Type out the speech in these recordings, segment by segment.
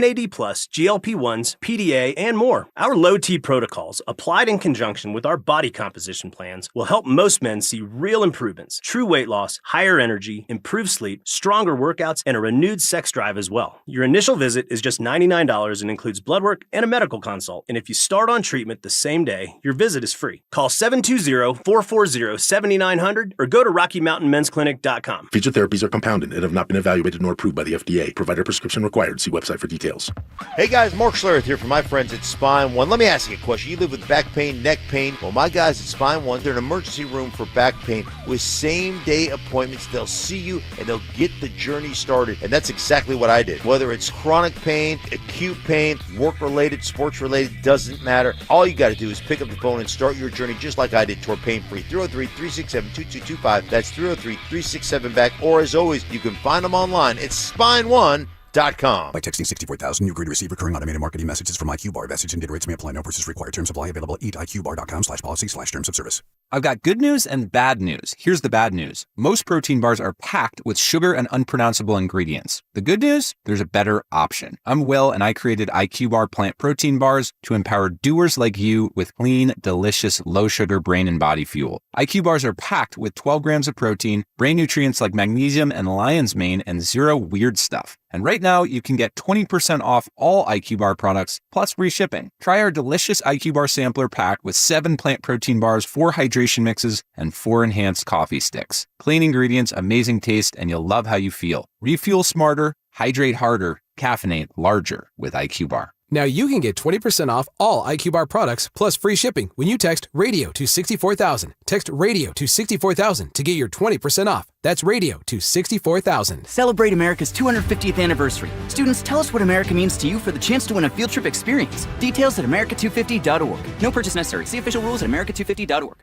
AD+, GLP-1s, PDA, and more. Our low-T protocols, applied in conjunction with our body composition plans, will help most men see real improvements, true weight loss, higher energy, improved sleep, stronger workouts, and a renewed sex drive as well. Your initial visit is just $99 and includes blood work and a medical consult. And if you start on treatment the same day, your visit is free. Call 720-440-7900 or go to RockyMountainMen'sClinic.com. Featured therapies are compounded and have not been evaluated nor approved by the FDA. Provider prescription required. See website for details. Hey guys, Mark Schlereth here from my friends at Spine One. Let me ask you a question. You live with back pain, neck pain. Well, my guys at Spine One, they're an emergency room for back pain with same-day appointments. They'll see you and they'll get the journey started. And that's exactly what I did. Whether it's chronic pain, acute pain, work-related, sports-related, doesn't matter. All you got to do is pick up the phone and start your journey just like I did toward pain-free. 303-367-2225. That's 303-367-BACK. Or as always, you can find them online at SpineOne.com. By texting 64,000, you agree to receive recurring automated marketing messages from IQBar. Message and data rates may apply. No purchase required. Terms apply. Available at eatiqbar.com/policy/terms of service. I've got good news and bad news. Here's the bad news. Most protein bars are packed with sugar and unpronounceable ingredients. The good news? There's a better option. I'm Will, and I created IQBar plant protein bars to empower doers like you with clean, delicious, low-sugar brain and body fuel. IQ bars are packed with 12 grams of protein, brain nutrients like magnesium and lion's mane, and zero weird stuff. And right now, you can get 20% off all IQ Bar products, plus free shipping. Try our delicious IQ Bar sampler pack with 7 plant protein bars, 4 hydration mixes, and 4 enhanced coffee sticks. Clean ingredients, amazing taste, and you'll love how you feel. Refuel smarter, hydrate harder, caffeinate larger with IQ Bar. Now you can get 20% off all IQ Bar products plus free shipping when you text RADIO to 64,000. Text RADIO to 64,000 to get your 20% off. That's RADIO to 64,000. Celebrate America's 250th anniversary. Students, tell us what America means to you for the chance to win a field trip experience. Details at america250.org. No purchase necessary. See official rules at america250.org.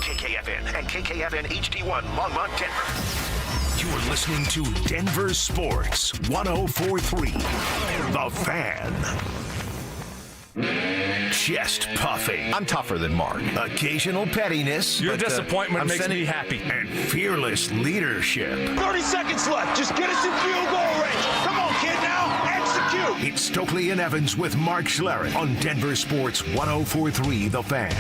KKFN and KKFN HD1 Longmont, Denver. You're listening to Denver Sports 104.3. The Fan. Chest puffing. I'm tougher than Mark. Occasional pettiness. Your disappointment makes me happy. And fearless leadership. 30 seconds left. Just get us in field goal range. Come on, kid, now. Execute. It's Stokley and Evans with Mark Schlereth on Denver Sports 104.3. The Fan.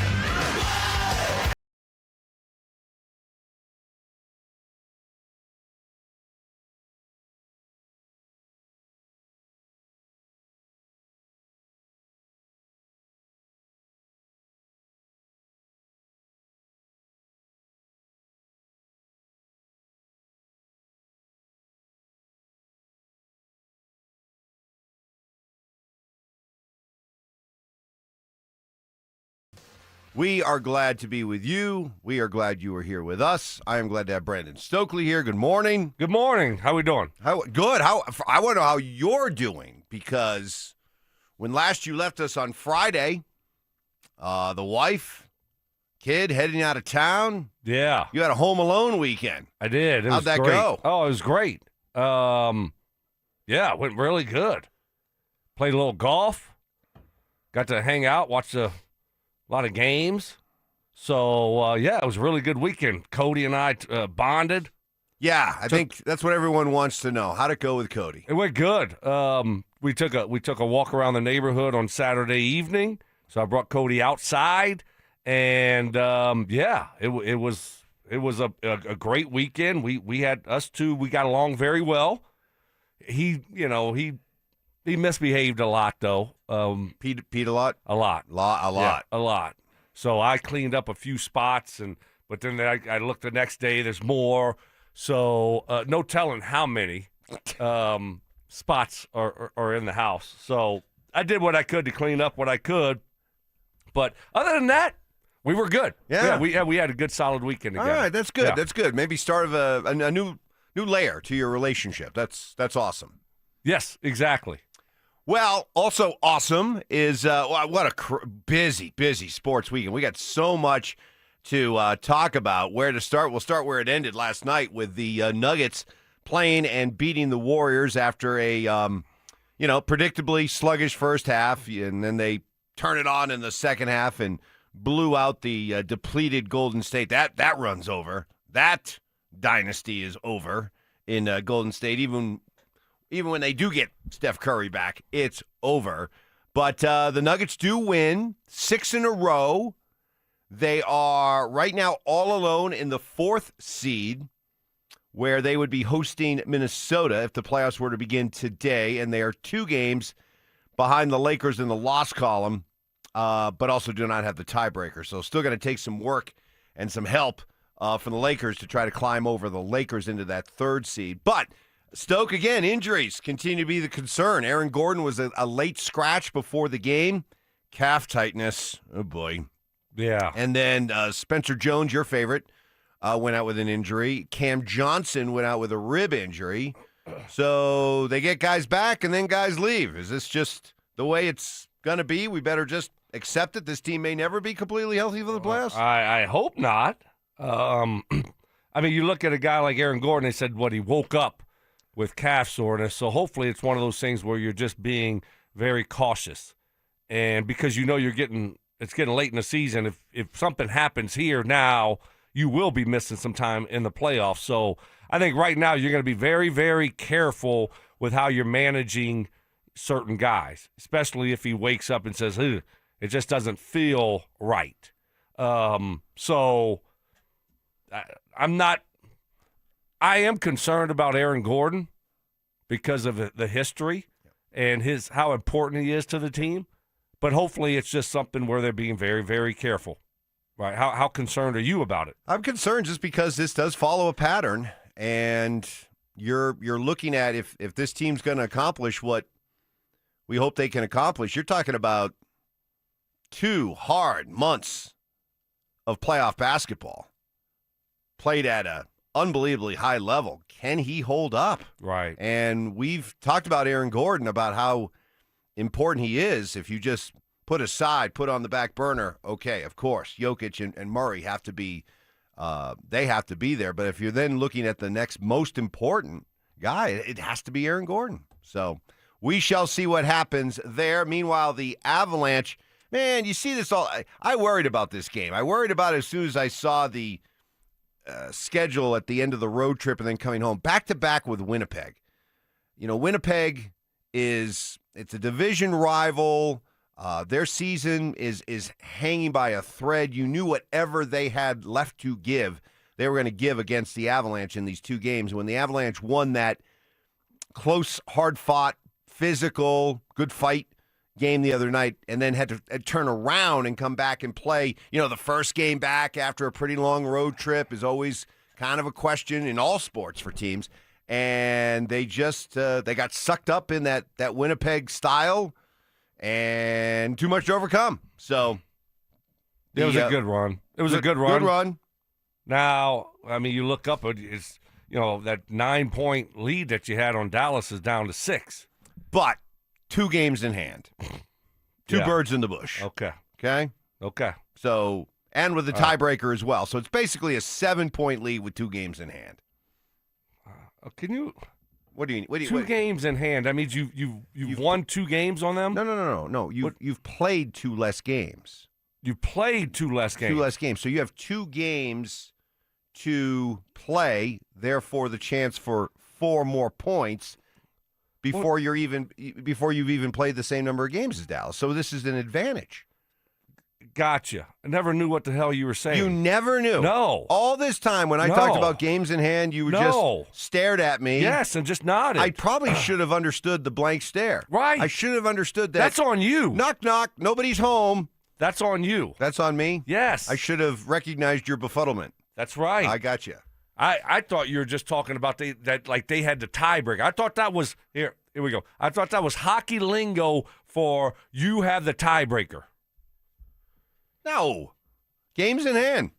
We are glad to be with you. We are glad you are here with us. I am glad to have Brandon Stokley here. Good morning. Good morning. How we doing? Good. I want to know how you're doing, because when last you left us on Friday, the wife, kid heading out of town. Yeah. You had a home alone weekend. I did. How'd that go? Oh, it was great. Yeah, it went really good. Played a little golf. Got to hang out, watch a lot of games. So, yeah, it was a really good weekend. Cody and I bonded. Yeah, I think that's what everyone wants to know. How'd it go with Cody? It went good. We took a walk around the neighborhood on Saturday evening. So I brought Cody outside, and yeah, it was a great weekend. We had us two. We got along very well. He misbehaved a lot though. Peed a lot? A lot. Yeah, a lot. So I cleaned up a few spots, but then I looked the next day, there's more. So no telling how many spots are in the house. So I did what I could to clean up what I could. But other than that, we were good. Yeah. We had a good solid weekend together. All right, that's good. Yeah. That's good. Maybe start of a new layer to your relationship. That's awesome. Yes, exactly. Well, also awesome is what a busy sports weekend. We got so much to talk about. Where to start? We'll start where it ended last night with the Nuggets playing and beating the Warriors after a predictably sluggish first half, and then they turn it on in the second half and blew out the depleted Golden State. That run's over. That dynasty is over in Golden State, even Even when they do get Steph Curry back, it's over. But the Nuggets do win 6 in a row. They are right now all alone in the 4th seed, where they would be hosting Minnesota if the playoffs were to begin today. And they are 2 games behind the Lakers in the loss column, but also do not have the tiebreaker. So still going to take some work and some help from the Lakers to try to climb over the Lakers into that 3rd seed. But Stoke, again, injuries continue to be the concern. Aaron Gordon was a late scratch before the game. Calf tightness. Oh, boy. Yeah. And then Spencer Jones, your favorite, went out with an injury. Cam Johnson went out with a rib injury. So they get guys back and then guys leave. Is this just the way it's going to be? We better just accept it. This team may never be completely healthy for the playoffs. I hope not. I mean, you look at a guy like Aaron Gordon, they said, he woke up with calf soreness. So hopefully it's one of those things where you're just being very cautious. And because it's getting late in the season, if something happens here now, you will be missing some time in the playoffs. So I think right now you're going to be very, very careful with how you're managing certain guys, especially if he wakes up and says, it just doesn't feel right. So I am concerned about Aaron Gordon because of the history and how important he is to the team. But hopefully it's just something where they're being very, very careful. Right? How concerned are you about it? I'm concerned just because this does follow a pattern, and you're looking at if this team's going to accomplish what we hope they can accomplish. You're talking about 2 hard months of playoff basketball played at a unbelievably high level. Can he hold up? Right. And we've talked about Aaron Gordon, about how important he is. If you just put on the back burner, okay, of course, Jokic and Murray have to be there. But if you're then looking at the next most important guy, it has to be Aaron Gordon. So we shall see what happens there. Meanwhile, the Avalanche, man, you see this all. I worried about this game. I worried about it as soon as I saw the schedule at the end of the road trip and then coming home back-to-back with Winnipeg. You know, Winnipeg it's a division rival. Their season is hanging by a thread. You knew whatever they had left to give, they were going to give against the Avalanche in these 2 games. When the Avalanche won that close, hard-fought, physical, good fight game the other night and then had to turn around and come back and play. You know, the first game back after a pretty long road trip is always kind of a question in all sports for teams. And they just they got sucked up in that Winnipeg style and too much to overcome. So it was a good run. It was a good run. Good run. Now, I mean, you look up, it's that 9-point lead that you had on Dallas is down to 6. But 2 games in hand. 2 birds in the bush. Okay. Okay? So, and with the tiebreaker as well. So it's basically a 7-point lead with 2 games in hand. Can you? What do you mean? 2 games in hand. That means you've won 2 games on them? No. You've played 2 less games. You played 2 less games. 2 less games. So you have 2 games to play, therefore the chance for 4 more points before you've even played the same number of games as Dallas. So this is an advantage. Gotcha. I never knew what the hell you were saying. You never knew? No. All this time when I talked about games in hand, you just stared at me. Yes, and just nodded. I probably should have understood the blank stare. Right. I should have understood that. That's on you. Knock, knock. Nobody's home. That's on you. That's on me? Yes. I should have recognized your befuddlement. That's right. I got you. I thought you were just talking about they had the tiebreaker. I thought that was here we go. I thought that was hockey lingo for you have the tiebreaker. No. Games in hand.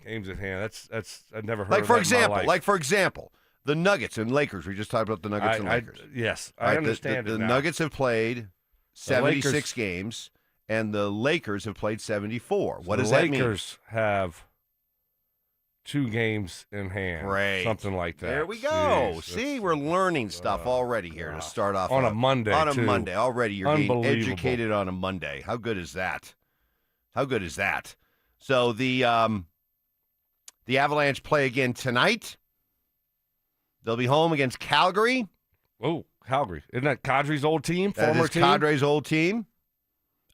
Games in hand. That's I've never heard like of for that example, in my life. like for example, the Nuggets and Lakers. We just talked about the Nuggets and Lakers. Yes, right, I understand the now. Nuggets have played 76 Lakers, games, and the Lakers have played 74. What does that mean? The Lakers have 2 games in hand. Great. Something like that. There we go. Jeez, See, we're learning stuff already here to start off on a Monday. On a too. Monday already. You're getting Unbelievable. educated on a Monday. How good is that? How good is that? So the Avalanche play again tonight. They'll be home against Calgary. Oh, Calgary. Isn't that Kadri's old team? That Former is team? Kadri's old team.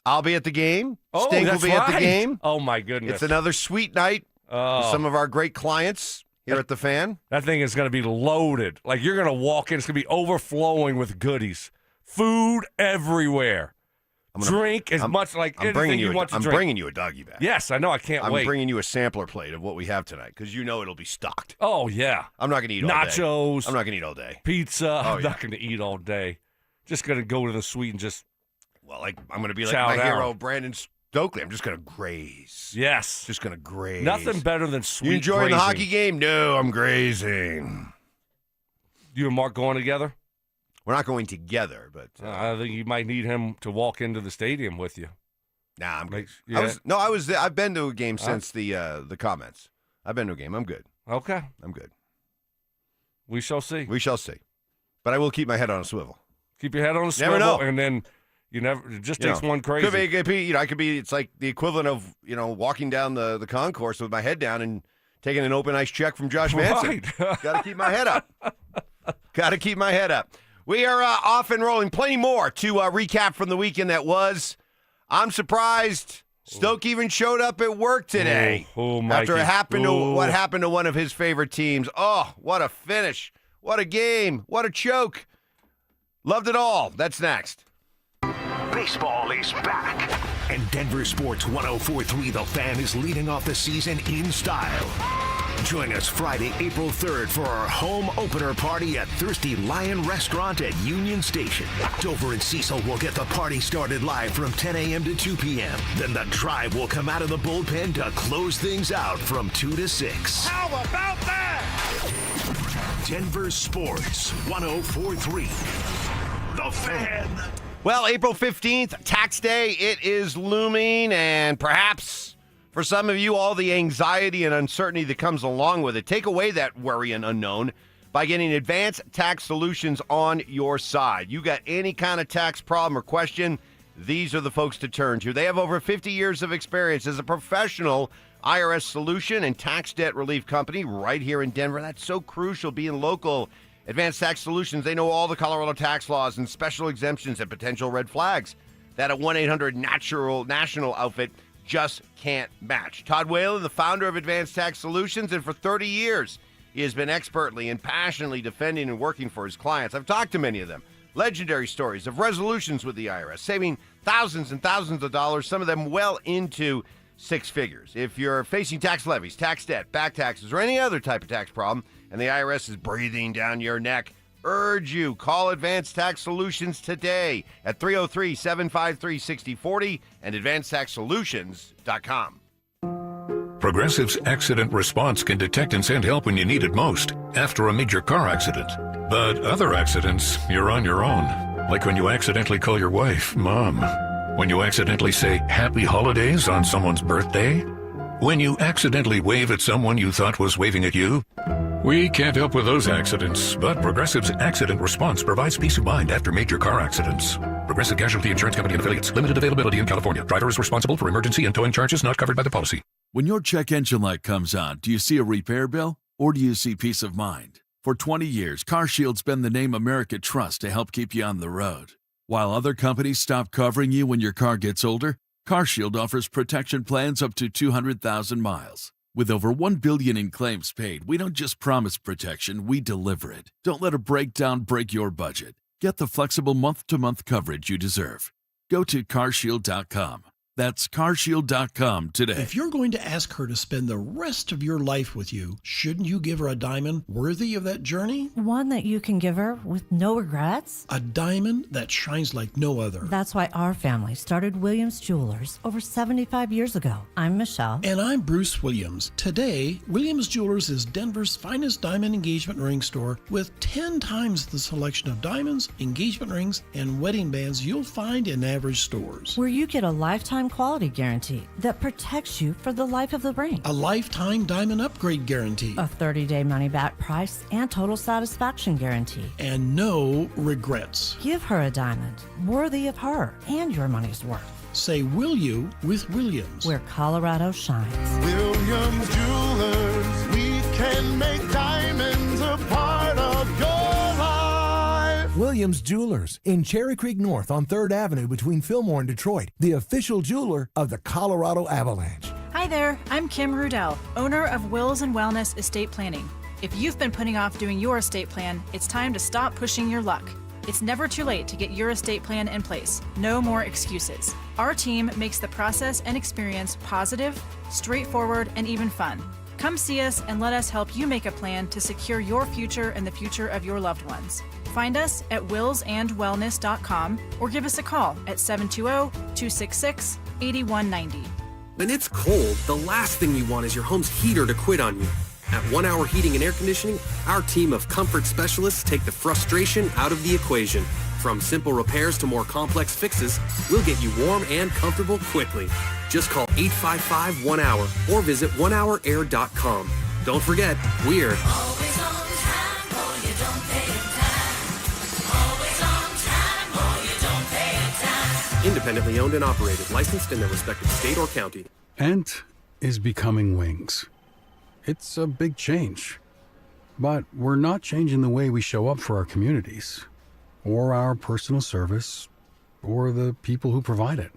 I'll be at the game. Oh, Sting will that's be right. at the game. Oh, my goodness. It's another sweet night with some of our great clients here at the Fan. That thing is going to be loaded. Like, you're going to walk in. It's going to be overflowing with goodies. Food everywhere. Drink as much like anything you want to drink. I'm bringing you a doggy bag. Yes, I know. I can't wait. I'm bringing you a sampler plate of what we have tonight because you know it'll be stocked. Oh, yeah. I'm not going to eat all day. Nachos. I'm not going to eat all day. Pizza. Oh, I'm not going to eat all day. Just going to go to the suite and just I'm going to be like chow my down. hero, Brandon Stokley. I'm just going to graze. Yes. Just going to graze. Nothing better than sweet You enjoying grazing. the hockey game? No, I'm grazing. You and Mark going together? We're not going together, but I think you might need him to walk into the stadium with you. Nah, I'm good. Yeah. I've been to a game since the comments. I've been to a game. I'm good. Okay. I'm good. We shall see. We shall see. But I will keep my head on a swivel. Keep your head on a swivel. Never know. And then it just takes one crazy. Could be, it's like the equivalent of, walking down the concourse with my head down and taking an open ice check from Josh Manson. Right. Got to keep my head up. Got to keep my head up. We are off and rolling. Plenty more to recap from the weekend that was. I'm surprised Stoke even showed up at work today. After what happened to one of his favorite teams. Oh, what a finish. What a game. What a choke. Loved it all. That's next. Baseball is back. And Denver Sports 104.3 The Fan is leading off the season in style. Join us Friday, April 3rd for our home opener party at Thirsty Lion Restaurant at Union Station. Dover and Cecil will get the party started live from 10 a.m. to 2 p.m. Then the Tribe will come out of the bullpen to close things out from 2 to 6. How about that? Denver Sports 104.3 The Fan. Well, April 15th, tax day, it is looming, and perhaps for some of you, all the anxiety and uncertainty that comes along with it. Take away that worry and unknown by getting Advanced Tax Solutions on your side. You got any kind of tax problem or question, these are the folks to turn to. They have over 50 years of experience as a professional IRS solution and tax debt relief company right here in Denver. That's so crucial, being local. Advanced Tax Solutions, they know all the Colorado tax laws and special exemptions and potential red flags that a 1-800-NATIONAL outfit just can't match. Todd Whalen, the founder of Advanced Tax Solutions, and for 30 years, he has been expertly and passionately defending and working for his clients. I've talked to many of them. Legendary stories of resolutions with the IRS, saving thousands and thousands of dollars, some of them well into six figures. If you're facing tax levies, tax debt, back taxes, or any other type of tax problem, and the IRS is breathing down your neck, urge you, call Advanced Tax Solutions today at 303-753-6040 and advancedtaxsolutions.com. Progressive's accident response can detect and send help when you need it most after a major car accident. But other accidents, you're on your own. Like when you accidentally call your wife Mom. When you accidentally say Happy Holidays on someone's birthday. When you accidentally wave at someone you thought was waving at you. We can't help with those accidents, but Progressive's accident response provides peace of mind after major car accidents. Progressive Casualty Insurance Company and Affiliates. Limited availability in California. Driver is responsible for emergency and towing charges not covered by the policy. When your check engine light comes on, do you see a repair bill or do you see peace of mind? For 20 years, CarShield's been the name America trusts to help keep you on the road. While other companies stop covering you when your car gets older, CarShield offers protection plans up to 200,000 miles. With over $1 billion in claims paid, we don't just promise protection, we deliver it. Don't let a breakdown break your budget. Get the flexible month-to-month coverage you deserve. Go to CarShield.com. That's CarShield.com today. If you're going to ask her to spend the rest of your life with you, shouldn't you give her a diamond worthy of that journey? One that you can give her with no regrets? A diamond that shines like no other. That's why our family started Williams Jewelers over 75 years ago. I'm Michelle. And I'm Bruce Williams. Today, Williams Jewelers is Denver's finest diamond engagement ring store with 10 times the selection of diamonds, engagement rings, and wedding bands you'll find in average stores. Where you get a lifetime quality guarantee that protects you for the life of the ring. A lifetime diamond upgrade guarantee. A 30-day money-back price and total satisfaction guarantee. And no regrets. Give her a diamond worthy of her and your money's worth. Say will you with Williams. Where Colorado shines. Williams Jewelers, we can make diamonds a part of your life. Williams Jewelers in Cherry Creek North on 3rd Avenue between Fillmore and Detroit, the official jeweler of the Colorado Avalanche. Hi there, I'm Kim Rudell, owner of Wills and Wellness Estate Planning. If you've been putting off doing your estate plan, it's time to stop pushing your luck. It's never too late to get your estate plan in place. No more excuses. Our team makes the process and experience positive, straightforward, and even fun. Come see us and let us help you make a plan to secure your future and the future of your loved ones. Find us at willsandwellness.com or give us a call at 720-266-8190. When it's cold, the last thing you want is your home's heater to quit on you. At 1 Hour Heating and Air Conditioning, our team of comfort specialists take the frustration out of the equation. From simple repairs to more complex fixes, we'll get you warm and comfortable quickly. Just call 855-1HOUR or visit onehourair.com. Don't forget, we're always on time or you don't pay it time. Always on time or you don't pay it time. independently owned and operated, licensed in their respective state or county. Ent is becoming Wings. It's a big change. But we're not changing the way we show up for our communities, or our personal service, or the people who provide it.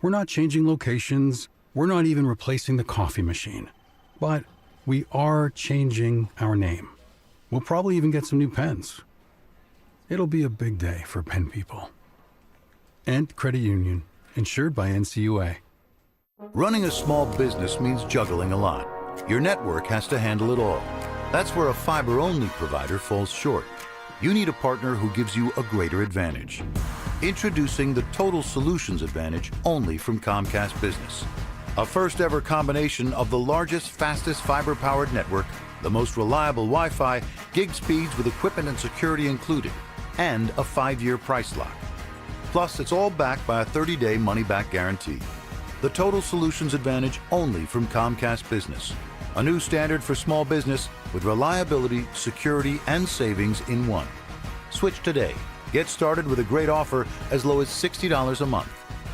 We're not changing locations. We're not even replacing the coffee machine. But we are changing our name. We'll probably even get some new pens. It'll be a big day for pen people. Ent Credit Union, insured by NCUA. Running a small business means juggling a lot. Your network has to handle it all. That's where a fiber-only provider falls short. You need a partner who gives you a greater advantage. Introducing the Total Solutions Advantage only from Comcast Business. A first-ever combination of the largest, fastest fiber-powered network, the most reliable Wi-Fi, gig speeds with equipment and security included, and a 5-year price lock. Plus, it's all backed by a 30-day money-back guarantee. The Total Solutions Advantage only from Comcast Business. A new standard for small business with reliability, security, and savings in one. Switch today. Get started with a great offer as low as $60 a month.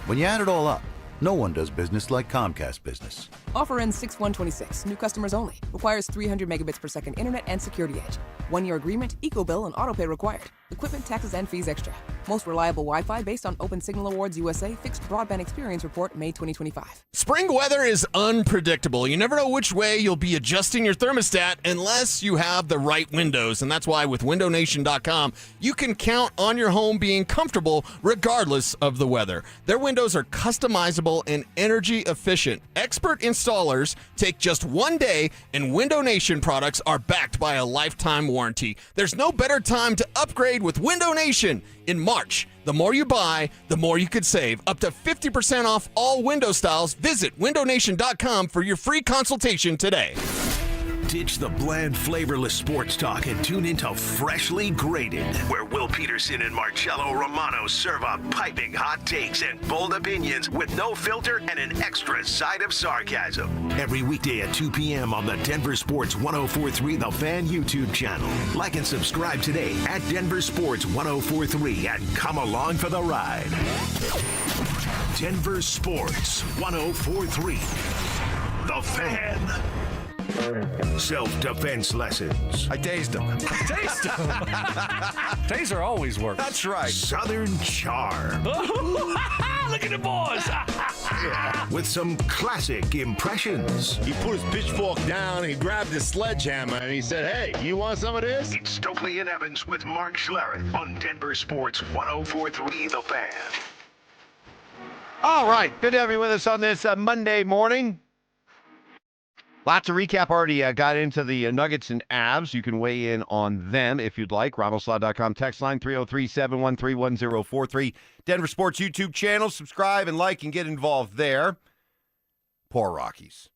When you add it all up, no one does business like Comcast Business. Offer ends 6/1/26. New customers only. Requires 300 megabits per second internet and security edge. 1-year agreement, eco-bill, and autopay required. Equipment, taxes, and fees extra. Most reliable Wi-Fi based on Open Signal Awards USA Fixed Broadband Experience Report, May 2025. Spring weather is unpredictable. You never know which way you'll be adjusting your thermostat unless you have the right windows. And that's why with WindowNation.com, you can count on your home being comfortable regardless of the weather. Their windows are customizable and energy efficient. Expert installers take just 1 day, and Window Nation products are backed by a lifetime warranty. There's no better time to upgrade with Window Nation. In March, the more you buy, the more you could save. Up to 50% off all window styles. Visit WindowNation.com for your free consultation today. Ditch the bland, flavorless sports talk and tune into Freshly Grated, where Will Peterson and Marcello Romano serve up piping hot takes and bold opinions with no filter and an extra side of sarcasm. Every weekday at 2 p.m. on the Denver Sports 104.3 The Fan YouTube channel. Like and subscribe today at Denver Sports 104.3 and come along for the ride. Denver Sports 104.3 The Fan. Self-defense lessons. I tased them. Taser always works. That's right. Southern charm. Look at the boys. With some classic impressions. He put his pitchfork down, and he grabbed his sledgehammer, and he said, "Hey, you want some of this?" It's Stokley and Evans with Mark Schlereth on Denver Sports 104.3 The Fan. All right. Good to have you with us on this Monday morning. Lots of recap. Already got into the Nuggets and Avs. You can weigh in on them if you'd like. RivalSlot.com text line 303-713-1043. Denver Sports YouTube channel. Subscribe and like and get involved there. Poor Rockies.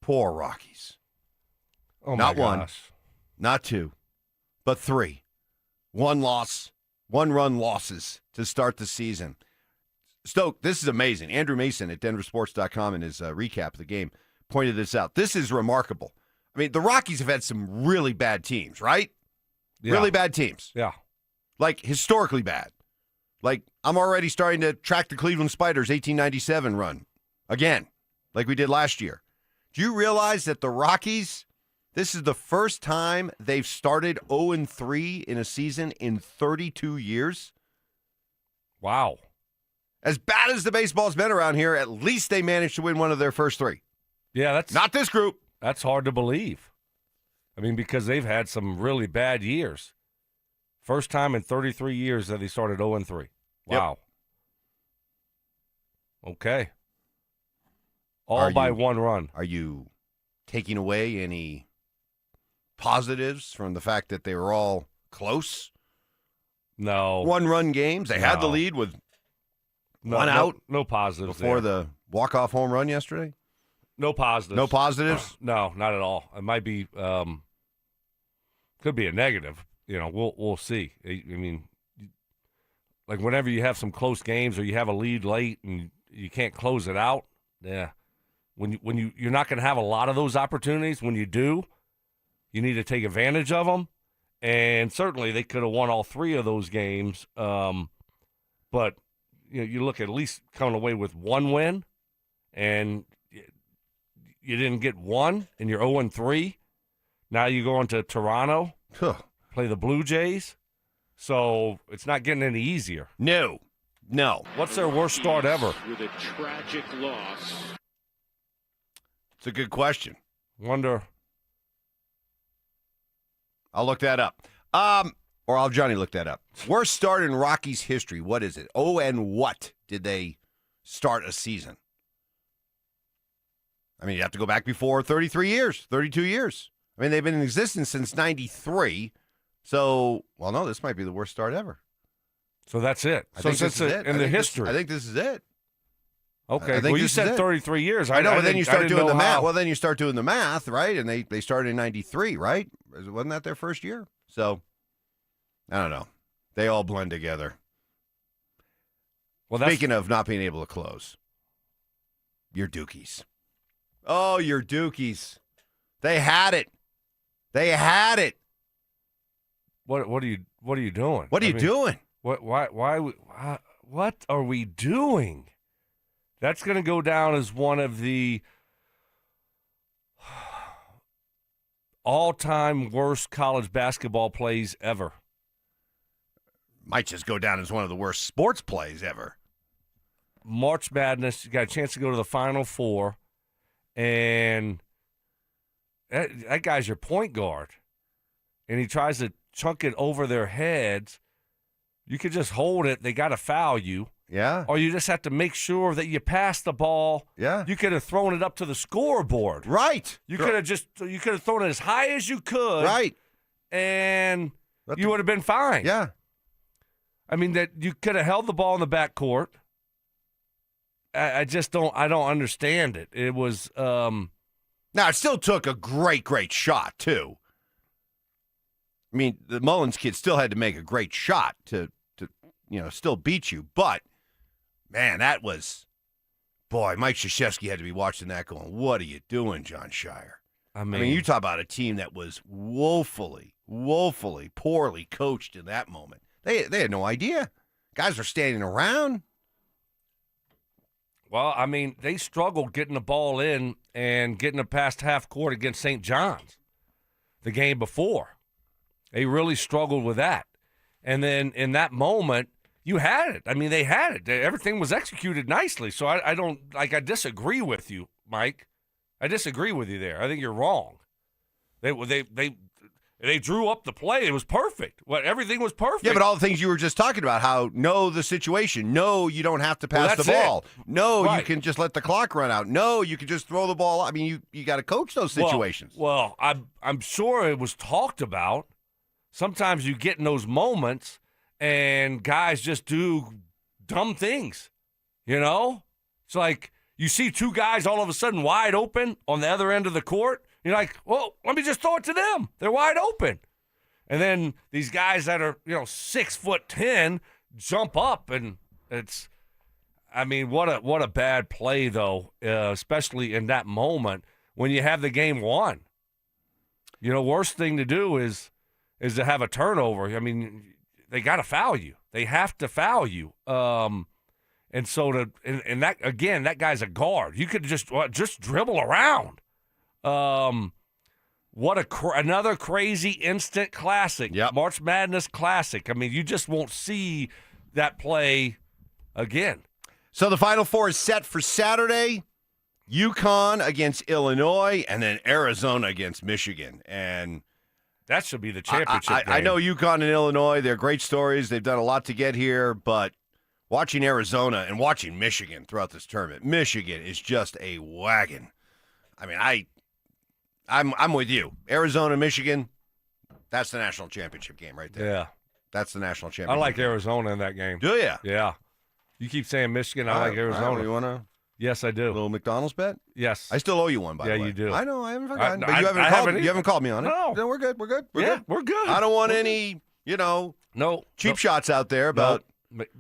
Poor Rockies. Oh, not my one, gosh. not two, but three. 1 loss, 1-run losses to start the season. Stoke, this is amazing. Andrew Mason at DenverSports.com in his recap of the game pointed this out. This is remarkable. I mean, the Rockies have had some really bad teams, right? Yeah. Really bad teams. Yeah. Like, historically bad. Like, I'm already starting to track the Cleveland Spiders' 1897 run again, like we did last year. Do you realize that the Rockies This is the first time they've started 0-3 in a season in 32 years. Wow. As bad as the baseball's been around here, at least they managed to win one of their first 3. Yeah, that's not this group. That's hard to believe. I mean, because they've had some really bad years. First time in 33 years that they started 0-3. Wow. Yep. Okay. All by 1 run. Are you taking away any positives from the fact that they were all close? No. 1-run games. They had the lead with one out. No positives before there. the walk-off home run yesterday. No positives. No positives? No, not at all. It might be could be a negative. You know, we'll see. I mean, like whenever you have some close games or you have a lead late and you can't close it out, yeah. When you're not going to have a lot of those opportunities. When you do, you need to take advantage of them. And certainly they could have won all 3 of those games. But you look at least coming away with 1 win, and you didn't get 1, and you're 0-3. Now you go into Toronto, play the Blue Jays. So it's not getting any easier. No. What's their worst start ever? With a tragic loss. It's a good question. Wonder. I'll look that up. Or I'll have Johnny look that up. Worst start in Rockies history. What is it? Oh, and what did they start a season? I mean, you have to go back before 33 years, 32 years. I mean, they've been in existence since 93. So, well, no, this might be the worst start ever. So that's it. I think this is it. In the history. I think this is it. Okay. Well, you said 33 years. I know, but then you start doing the math. Well, then you start doing the math, right? And they started in 93, right? Wasn't that their first year? So, I don't know. They all blend together. Well, Speaking of not being able to close, your Dukies. Oh, your Dukies. They had it. They had it. What are you doing? What are you doing? What are we doing? That's going to go down as one of the all-time worst college basketball plays ever. Might just go down as one of the worst sports plays ever. March Madness, you got a chance to go to the Final Four, and that guy's your point guard, and he tries to chunk it over their heads. You could just hold it. They got to foul you. Yeah. Or you just have to make sure that you pass the ball. Yeah. You could have thrown it up to the scoreboard. Right. You could have thrown it as high as you could. Right. And you would have been fine. Yeah. I mean, that you could have held the ball in the backcourt. I don't understand it. It was now it still took a great shot too. I mean, the Mullins kid still had to make a great shot to still beat you, but man, that was, boy, Mike Krzyzewski had to be watching that going, what are you doing, John Shire? I mean, you talk about a team that was woefully poorly coached in that moment. They had no idea. Guys are standing around. Well, I mean, they struggled getting the ball in and getting it past half court against St. John's the game before. They really struggled with that. And then in that moment, you had it. I mean, they had it. Everything was executed nicely. So I disagree with you, Mike. I disagree with you there. I think you're wrong. They drew up the play. It was perfect. Everything was perfect. Yeah, but all the things you were just talking about, how know the situation. No, you don't have to pass the ball. No, you can just let the clock run out. No, you can just throw the ball. I mean, you got to coach those situations. Well, I'm sure it was talked about. Sometimes you get in those moments and guys just do dumb things, It's like you see 2 guys all of a sudden wide open on the other end of the court. You're like, well, let me just throw it to them. They're wide open. And then these guys that are, 6'10" jump up, and it's, I mean, what a bad play though, especially in that moment when you have the game won. Worst thing to do is to have a turnover. I mean, they got to foul you. They have to foul you. And so that again, that guy's a guard. You could just dribble around. What another crazy instant classic. Yep. March Madness classic. I mean, you just won't see that play again. So the Final Four is set for Saturday. UConn against Illinois, and then Arizona against Michigan. And that should be the championship game. I know UConn and Illinois, they're great stories. They've done a lot to get here, but watching Arizona and watching Michigan throughout this tournament, Michigan is just a wagon. I mean, I'm with you. Arizona, Michigan, that's the national championship game right there. Yeah. That's the national championship I like game. Arizona in that game. Do you? Yeah. You keep saying Michigan. I like Arizona. You want to? Yes, I do. Little McDonald's bet? Yes. I still owe you one, by the way. Yeah, you do. I know. I haven't forgotten. I- but you I haven't haven't called. either. You haven't called me on it. No. We're good. We're good. We're Yeah, good. we're good. I don't want any, cheap shots out there about.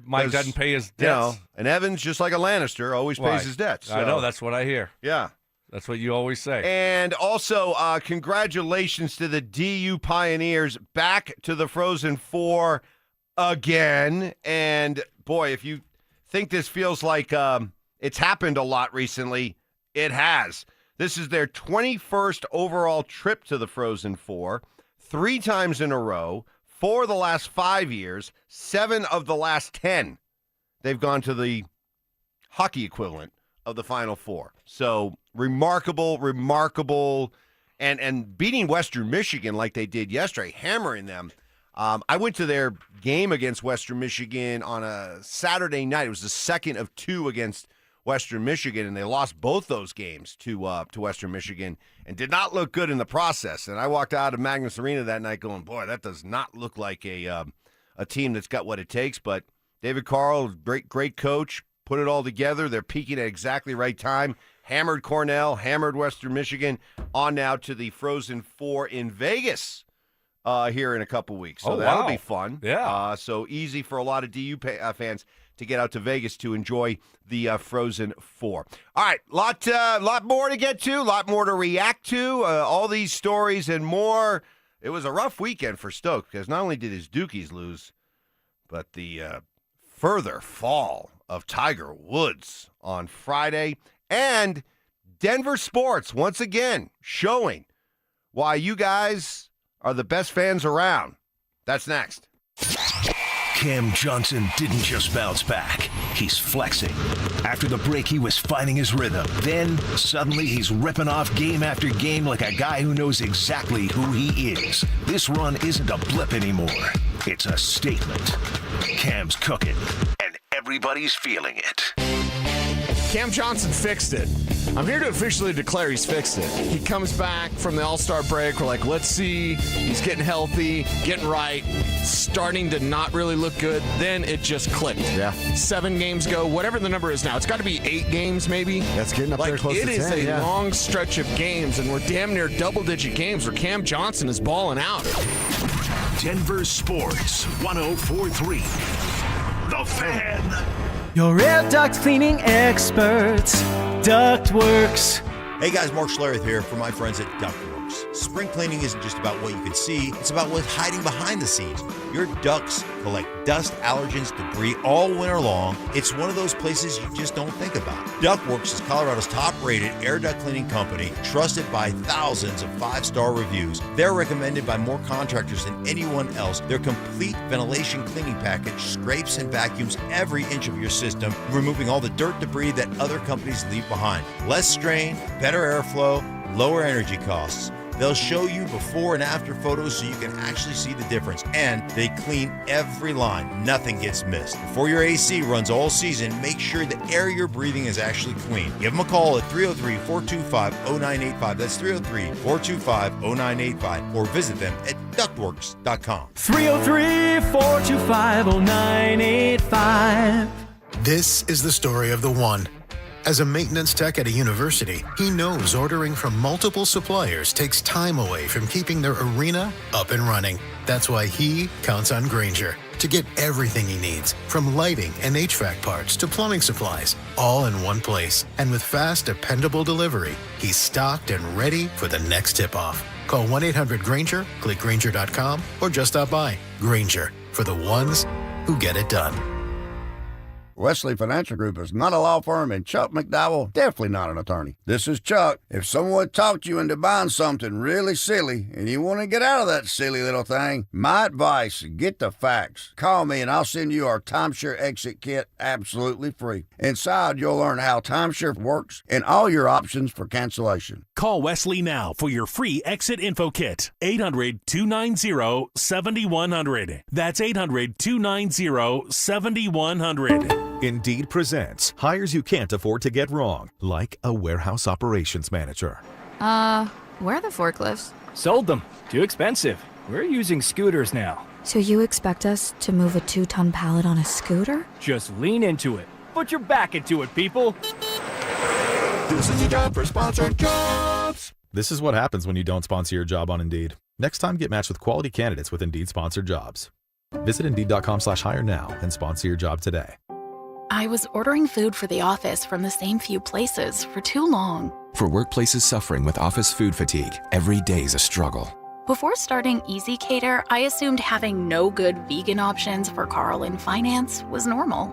Mike 'cause, doesn't pay his debts. And Evans, just like a Lannister, always Right. pays his debts. I so- know. That's what I hear. Yeah. That's what you always say. And also, congratulations to the DU Pioneers, back to the Frozen Four again. And boy, if you think this feels like it's happened a lot recently, it has. This is their 21st overall trip to the Frozen Four, 3 times in a row, 4 of the last 5 years, 7 of the last 10. They've gone to the hockey equivalent of the Final Four. So remarkable, and beating Western Michigan like they did yesterday, hammering them. I went to their game against Western Michigan on a Saturday night. It was the second of 2 against Western Michigan, and they lost both those games to Western Michigan and did not look good in the process. And I walked out of Magnus Arena that night going, boy, that does not look like a team that's got what it takes. But David Carl, great coach, put it all together. They're peaking at exactly right time. Hammered Cornell, hammered Western Michigan, on now to the Frozen Four in Vegas here in a couple weeks. So that'll be fun. Yeah. So easy for a lot of DU fans to get out to Vegas to enjoy the Frozen Four. All right, lot more to get to, lot more to react to, all these stories and more. It was a rough weekend for Stoke because not only did his Dukies lose, but the further fall of Tiger Woods on Friday. And Denver Sports, once again, showing why you guys are the best fans around. That's next. Cam Johnson didn't just bounce back. He's flexing. After the break, he was finding his rhythm. Then, suddenly, he's ripping off game after game like a guy who knows exactly who he is. This run isn't a blip anymore. It's a statement. Cam's cooking, and everybody's feeling it. Cam Johnson fixed it. I'm here to officially declare he's fixed it. He comes back from the All-Star break. We're like, let's see. He's getting healthy, getting right, starting to not really look good. Then it just clicked. Yeah. 7 games ago, whatever the number is now. It's got to be 8 games maybe. That's getting up there close it to 10. is a yeah. long stretch of games, and we're damn near double-digit games where Cam Johnson is balling out. Denver Sports 104.3. The Fan. Your air duct cleaning experts, Ductworks. Hey guys, Mark Schlereth here for my friends at Ductworks. Spring cleaning isn't just about what you can see, it's about what's hiding behind the scenes. Your ducts collect dust, allergens, debris all winter long. It's one of those places you just don't think about. Ductworks is Colorado's top-rated air duct cleaning company, trusted by thousands of 5-star reviews. They're recommended by more contractors than anyone else. Their complete ventilation cleaning package scrapes and vacuums every inch of your system, removing all the dirt, debris that other companies leave behind. Less strain, better airflow, lower energy costs. They'll show you before and after photos so you can actually see the difference. And they clean every line. Nothing gets missed. Before your AC runs all season, make sure the air you're breathing is actually clean. Give them a call at 303-425-0985. That's 303-425-0985. Or visit them at ductworks.com. 303-425-0985. This is the story of the one. As a maintenance tech at a university, he knows ordering from multiple suppliers takes time away from keeping their arena up and running. That's why he counts on Grainger to get everything he needs, from lighting and HVAC parts to plumbing supplies, all in one place. And with fast, dependable delivery, he's stocked and ready for the next tip-off. Call 1-800-GRAINGER, click Grainger.com, or just stop by. Grainger, for the ones who get it done. Wesley Financial Group is not a law firm, and Chuck McDowell definitely not an attorney. This is Chuck. If someone talked you into buying something really silly and you want to get out of that silly little thing, my advice, get the facts. Call me and I'll send you our timeshare exit kit absolutely free. Inside, you'll learn how timeshare works and all your options for cancellation. Call Wesley now for your free exit info kit. 800-290-7100. That's 800-290-7100. Indeed presents hires you can't afford to get wrong, like a warehouse operations manager. Where are the forklifts? Sold them. Too expensive. We're using scooters now. So you expect us to move a 2-ton pallet on a scooter? Just lean into it. Put your back into it, people. This is a job for sponsored jobs. This is what happens when you don't sponsor your job on Indeed. Next time, get matched with quality candidates with Indeed sponsored jobs. Visit Indeed.com/hire now and sponsor your job today. I was ordering food for the office from the same few places for too long. For workplaces suffering with office food fatigue, every day's a struggle. Before starting Easy Cater, I assumed having no good vegan options for Carl in finance was normal.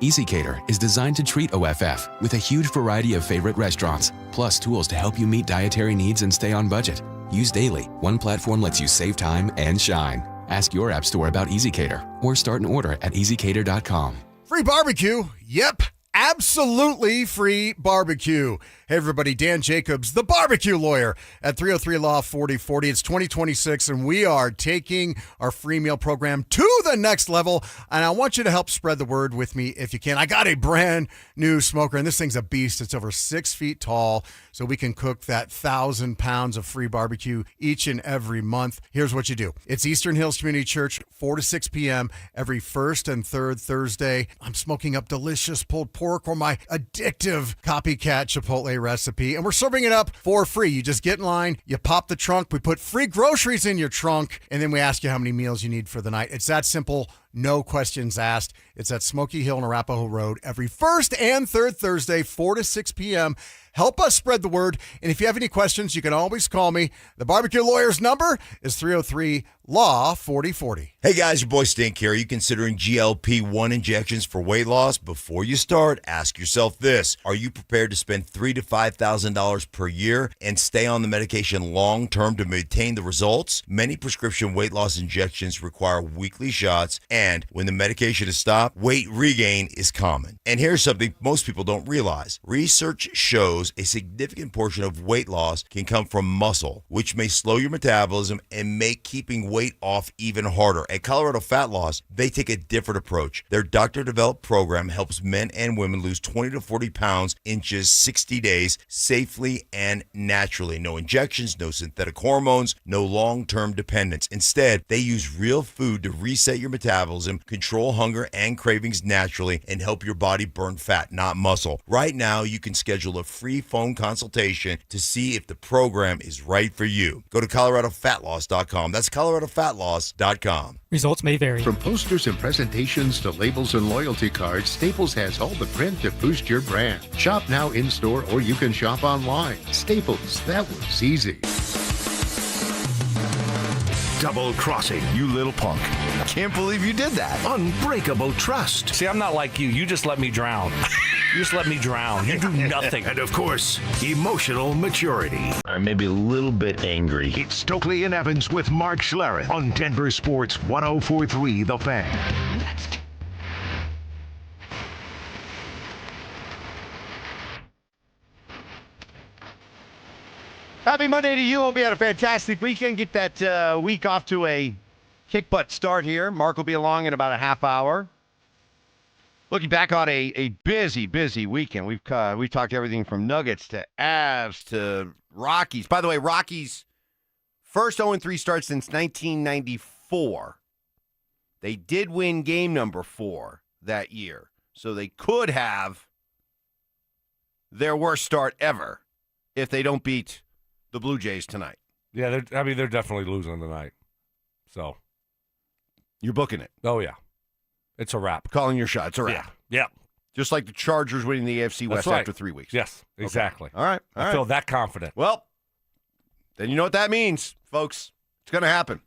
Easy Cater is designed to treat OFF with a huge variety of favorite restaurants, plus tools to help you meet dietary needs and stay on budget. Used daily, one platform lets you save time and shine. Ask your app store about Easy Cater or start an order at easycater.com. Free barbecue. Yep. Absolutely free barbecue. Hey, everybody, Dan Jacobs, the barbecue lawyer at 303 Law 4040. It's 2026, and we are taking our free meal program to the next level, and I want you to help spread the word with me if you can. I got a brand new smoker, and this thing's a beast. It's over 6 feet tall, so we can cook that 1,000 pounds of free barbecue each and every month. Here's what you do. It's Eastern Hills Community Church, 4 to 6 p.m. every first and third Thursday. I'm smoking up delicious pulled pork or my addictive copycat Chipotle recipe, and we're serving it up for free. You just get in line, you pop the trunk, we put free groceries in your trunk, and then we ask you how many meals you need for the night. It's that simple. No questions asked. It's at Smoky Hill and Arapahoe Road every first and third Thursday, 4 to 6 p.m. Help us spread the word. And if you have any questions, you can always call me. The barbecue lawyer's number is 303-LAW-4040. Hey guys, your boy Stink here. Are you considering GLP-1 injections for weight loss? Before you start, ask yourself this. Are you prepared to spend $3,000 to $5,000 per year and stay on the medication long-term to maintain the results? Many prescription weight loss injections require weekly shots, and when the medication is stopped, weight regain is common. And here's something most people don't realize. Research shows a significant portion of weight loss can come from muscle, which may slow your metabolism and make keeping weight off even harder. At Colorado Fat Loss, they take a different approach. Their doctor-developed program helps men and women lose 20 to 40 pounds in just 60 days safely and naturally. No injections, no synthetic hormones, no long-term dependence. Instead, they use real food to reset your metabolism, control hunger and cravings naturally, and help your body burn fat, not muscle. Right now, you can schedule a free phone consultation to see if the program is right for you. Go to ColoradoFatLoss.com. That's ColoradoFatLoss.com. Results may vary. From posters and presentations to labels and loyalty cards, Staples has all the print to boost your brand. Shop now in-store or you can shop online. Staples, that was easy. Double crossing, you little punk. Can't believe you did that. Unbreakable trust. See, I'm not like you. You just let me drown. You just let me drown. You do nothing. And of course, emotional maturity. I'm maybe a little bit angry. It's Stokley and Evans with Mark Schlereth on Denver Sports 104.3 The Fan. Happy Monday to you. Hope you had a fantastic weekend. Get that week off to a kick-butt start here. Mark will be along in about a half hour. Looking back on a busy weekend. We've talked everything from Nuggets to Avs to Rockies. By the way, Rockies' first 0-3 start since 1994. They did win game number 4 that year, so they could have their worst start ever if they don't beat the Blue Jays tonight. Yeah, they're definitely losing tonight. So you're booking it. Oh yeah, it's a wrap. Calling your shot. It's a wrap. Yeah. Just like the Chargers winning the AFC West after 3 weeks. Yes, exactly. Okay. All right. I feel that confident. Well, then you know what that means, folks. It's going to happen.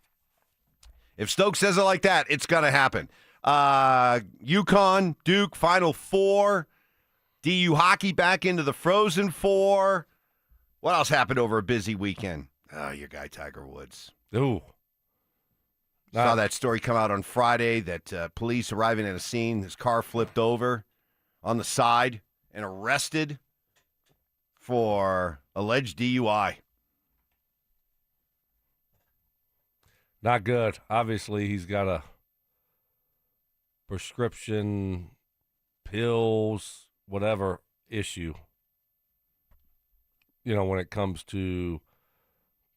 If Stokes says it like that, it's going to happen. UConn, Duke, Final Four. DU hockey back into the Frozen Four. What else happened over a busy weekend? Oh, your guy Tiger Woods. Ooh. Saw that story come out on Friday that police arriving at a scene, his car flipped over on the side and arrested for alleged DUI. Not good. Obviously, he's got a prescription, pills, whatever issue. You know, when it comes to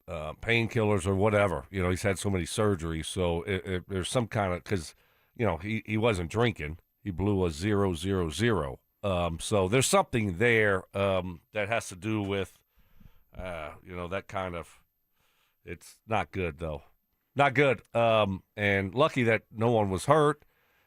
painkillers or whatever. You know, he's had so many surgeries. So there's some kind of, because, you know, he wasn't drinking. He blew a 0.000. So there's something there that has to do with, you know, that kind of, it's not good, though. Not good. And lucky that no one was hurt.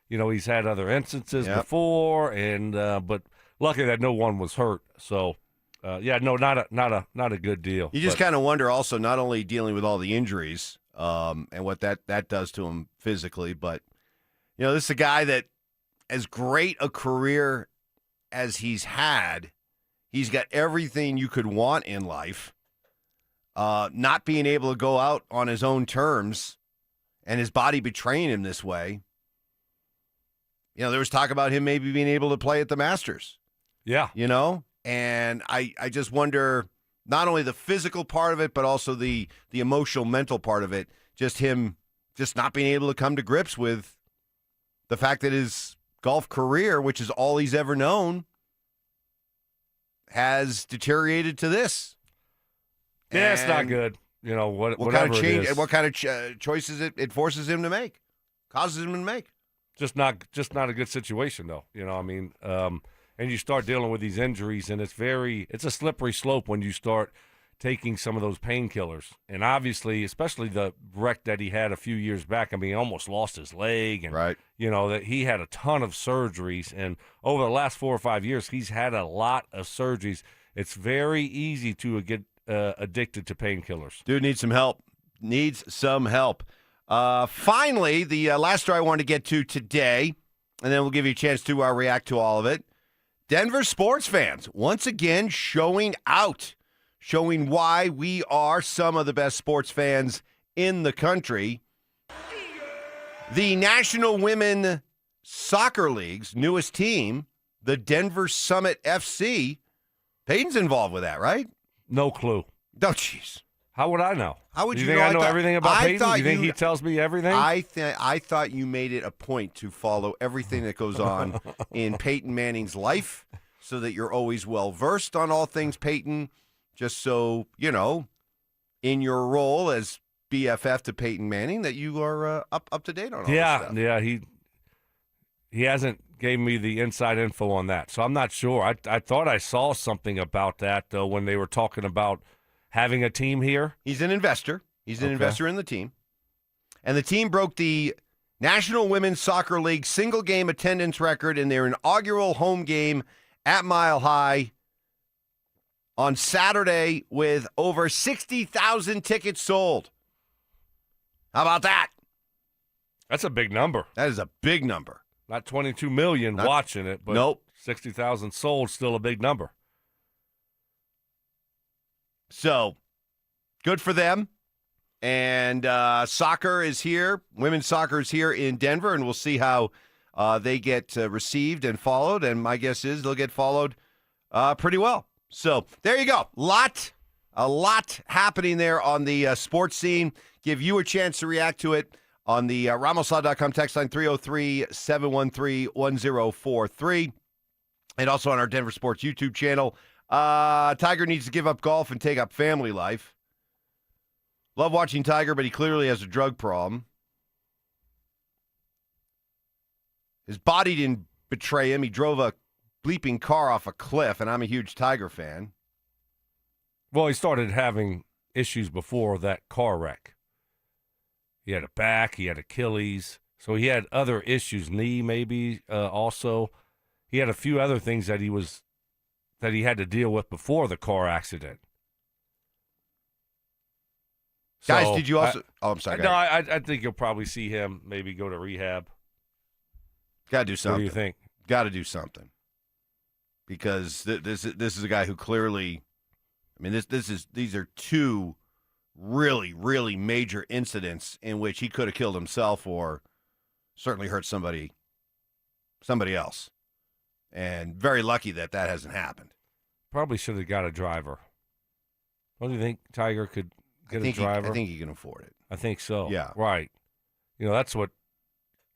You know, he's had other instances before, and but lucky that no one was hurt. So, not a good deal. You just kind of wonder also, not only dealing with all the injuries and what that does to him physically, but, you know, this is a guy that, as great a career as he's had, he's got everything you could want in life. Not being able to go out on his own terms and his body betraying him this way. You know, there was talk about him maybe being able to play at the Masters. Yeah. You know? And I just wonder not only the physical part of it, but also the emotional, mental part of it. Just him just not being able to come to grips with the fact that his golf career, which is all he's ever known, has deteriorated to this. Yeah, it's not good. You know, what kind of change it is. and what kind of choices it forces him to make, causes him to make. Just not a good situation, though. You know, I mean, and you start dealing with these injuries, and it's a slippery slope when you start taking some of those painkillers. And obviously, especially the wreck that he had a few years back, I mean, he almost lost his leg. And, right. You know, that he had a ton of surgeries. And over the last 4 or 5 years, he's had a lot of surgeries. It's very easy to get addicted to painkillers. Dude needs some help. Finally, the last story I want to get to today, and then we'll give you a chance to react to all of it. Denver sports fans, once again, showing out, showing why we are some of the best sports fans in the country. The National Women Soccer League's newest team, the Denver Summit FC, Payton's involved with that, right? No clue. Oh, jeez. How would I know? How would you you think know? I know everything about Payton? You think he tells me everything? I thought you made it a point to follow everything that goes on in Peyton Manning's life so that you're always well-versed on all things Peyton, just so, you know, in your role as BFF to Peyton Manning, that you are up to date on all this stuff. Yeah, he hasn't gave me the inside info on that, so I'm not sure. I thought I saw something about that, though, when they were talking about having a team here. He's an investor. He's an investor in the team. And the team broke the National Women's Soccer League single-game attendance record in their inaugural home game at Mile High on Saturday with over 60,000 tickets sold. How about that? That's a big number. That is a big number. Not 22 million watching it, but nope. 60,000 sold, still a big number. So, good for them. And soccer is here. Women's soccer is here in Denver, and we'll see how they get received and followed. And my guess is they'll get followed pretty well. So, there you go. A lot happening there on the sports scene. Give you a chance to react to it on the RamosLaw.com text line 303-713-1043. And also on our Denver Sports YouTube channel. Tiger needs to give up golf and take up family life. Love watching Tiger, but he clearly has a drug problem. His body didn't betray him. He drove a bleeping car off a cliff, and I'm a huge Tiger fan. Well, he started having issues before that car wreck. He had a back, he had Achilles, so he had other issues, knee maybe also. He had a few other things that he had to deal with before the car accident. Guys, did you also? I'm sorry. No, I think you'll probably see him maybe go to rehab. Got to do something. What do you think? Got to do something. Because this is a guy who clearly, I mean, these are two really, really major incidents in which he could have killed himself or certainly hurt somebody else. And very lucky that hasn't happened. Probably should have got a driver. What do you think Tiger could get a driver? I think he can afford it. I think so. Yeah. Right. That's what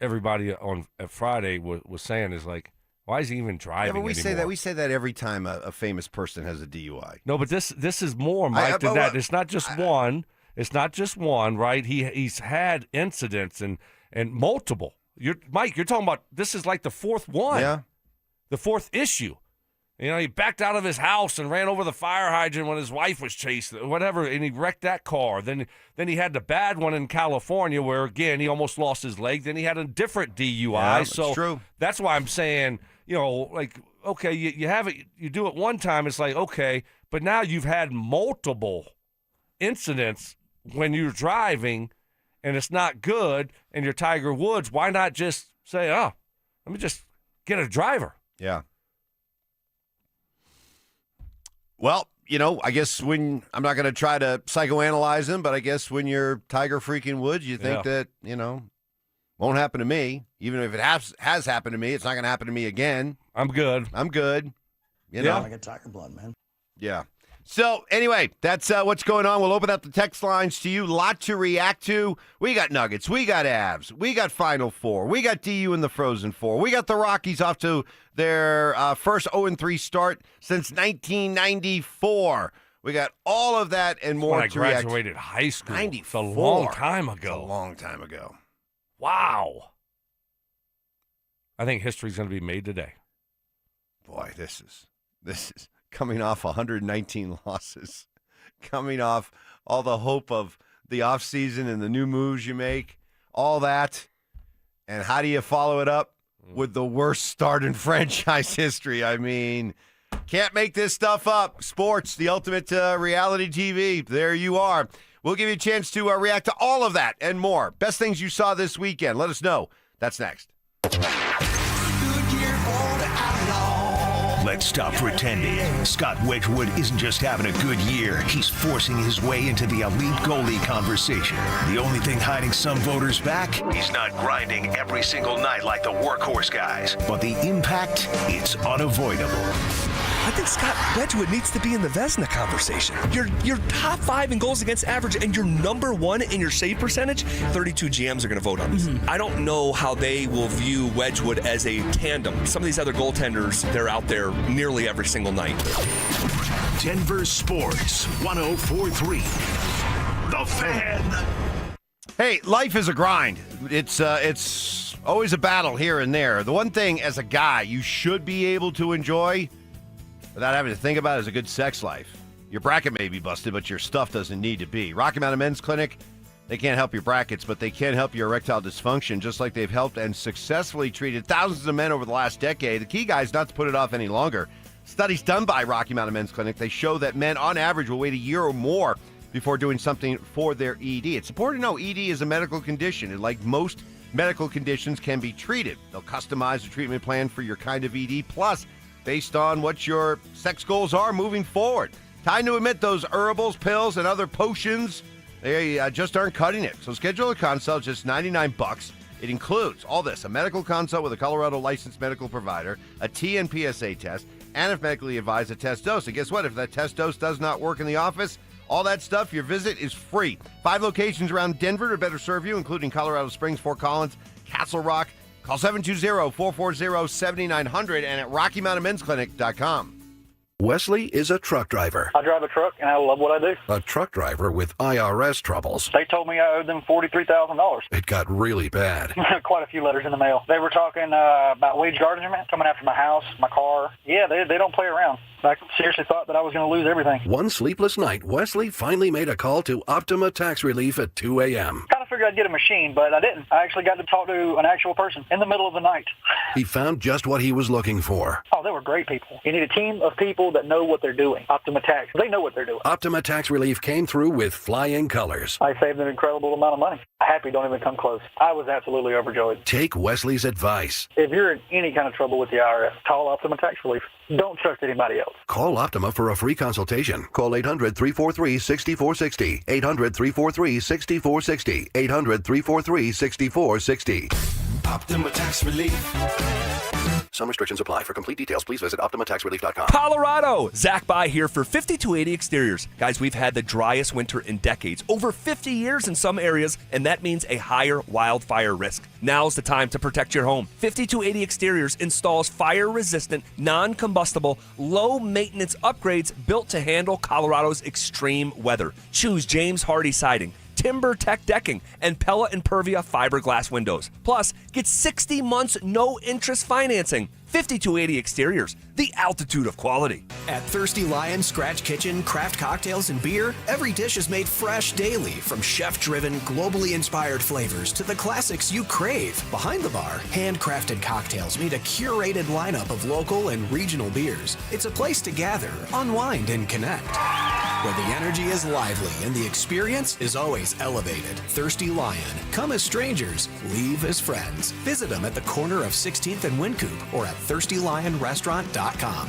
everybody on Friday was saying is like, why is he even driving Yeah, but anymore? we say that every time a famous person has a DUI. No, but this is more, Mike, than that. It's not just one. It's not just one, right? He's had incidents and multiple. Mike, you're talking about this is like the fourth one. Yeah. The fourth issue. He backed out of his house and ran over the fire hydrant when his wife was chased, whatever, and he wrecked that car. Then he had the bad one in California where, again, he almost lost his leg. Then he had a different DUI. Yeah, that's true. That's why I'm saying, like, okay, you have it, you do it one time, it's like, okay, but now you've had multiple incidents when you're driving and it's not good and you're Tiger Woods. Why not just say, let me just get a driver? Yeah. Well, I guess I'm not going to try to psychoanalyze him, but I guess when you're Tiger freaking Woods, you think that, won't happen to me. Even if it has happened to me, it's not going to happen to me again. I'm good. You know? I got Tiger blood, man. Yeah. So, anyway, that's what's going on. We'll open up the text lines to you. Lot to react to. We got Nuggets. We got Avs. We got Final Four. We got DU in the Frozen Four. We got the Rockies off to their first 0-3 start since 1994. We got all of that and more when I graduated high school. 94. It's a long time ago. It's a long time ago. Wow. I think history's going to be made today. Boy, this is coming off 119 losses, coming off all the hope of the offseason and the new moves you make, all that. And how do you follow it up with the worst start in franchise history? I mean, can't make this stuff up. Sports, the ultimate reality TV. There you are. We'll give you a chance to react to all of that and more. Best things you saw this weekend. Let us know. That's next. Let's stop pretending. Scott Wedgwood isn't just having a good year. He's forcing his way into the elite goalie conversation. The only thing hiding some voters back, he's not grinding every single night like the workhorse guys. But the impact, it's unavoidable. I think Scott Wedgwood needs to be in the Vezina conversation. You're top 5 in goals against average, and you're number 1 in your save percentage. 32 GMs are going to vote on this. I don't know how they will view Wedgwood as a tandem. Some of these other goaltenders, they're out there nearly every single night. Denver Sports 104.3. The Fan. Hey, life is a grind. It's always a battle here and there. The one thing as a guy you should be able to enjoy without having to think about it is a good sex life. Your bracket may be busted, but your stuff doesn't need to be. Rocky Mountain Men's Clinic, they can't help your brackets, but they can help your erectile dysfunction, just like they've helped and successfully treated thousands of men over the last decade. The key, guys, not to put it off any longer. Studies done by Rocky Mountain Men's Clinic, they show that men, on average, will wait a year or more before doing something for their ED. It's important to know ED is a medical condition, and like most medical conditions, can be treated. They'll customize a treatment plan for your kind of ED, plus based on what your sex goals are moving forward. Time to admit those herbals, pills, and other potions, they just aren't cutting it. So schedule a consult, just $99. It includes all this: a medical consult with a Colorado licensed medical provider, a TNPSA test, and if medically advised, a test dose. And guess what? If that test dose does not work in the office, all that stuff, your visit is free. 5 locations around Denver to better serve you, including Colorado Springs, Fort Collins, Castle Rock. Call 720-440-7900 and at RockyMountainMen'sClinic.com. Wesley is a truck driver. I drive a truck, and I love what I do. A truck driver with IRS troubles. They told me I owed them $43,000. It got really bad. Quite a few letters in the mail. They were talking about wage garnishment, coming after my house, my car. Yeah, they don't play around. I seriously thought that I was going to lose everything. One sleepless night, Wesley finally made a call to Optima Tax Relief at 2 a.m. Kind of figured I'd get a machine, but I didn't. I actually got to talk to an actual person in the middle of the night. He found just what he was looking for. Oh, they were great people. You need a team of people that know what they're doing. Optima Tax, they know what they're doing. Optima Tax Relief came through with flying colors. I saved an incredible amount of money. Happy don't even come close. I was absolutely overjoyed. Take Wesley's advice. If you're in any kind of trouble with the IRS, call Optima Tax Relief. Don't trust anybody else. Call Optima for a free consultation. Call 800-343-6460. 800-343-6460. 800-343-6460. Optima Tax Relief. Some restrictions apply. For complete details, please visit OptimaTaxRelief.com. Colorado! Zach By here for 5280 Exteriors. Guys, we've had the driest winter in decades, over 50 years in some areas, and that means a higher wildfire risk. Now's the time to protect your home. 5280 Exteriors installs fire-resistant, non-combustible, low-maintenance upgrades built to handle Colorado's extreme weather. Choose James Hardy Siding, Timber Tech decking, and Pella Impervia fiberglass windows. Plus, get 60 months no-interest financing. 5280 Exteriors, the altitude of quality. At Thirsty Lion Scratch Kitchen, craft cocktails and beer, every dish is made fresh daily, from chef-driven, globally inspired flavors to the classics you crave. Behind the bar, handcrafted cocktails meet a curated lineup of local and regional beers. It's a place to gather, unwind, and connect, where the energy is lively and the experience is always elevated. Thirsty Lion. Come as strangers, leave as friends. Visit them at the corner of 16th and Wynkoop or at ThirstyLionRestaurant.com.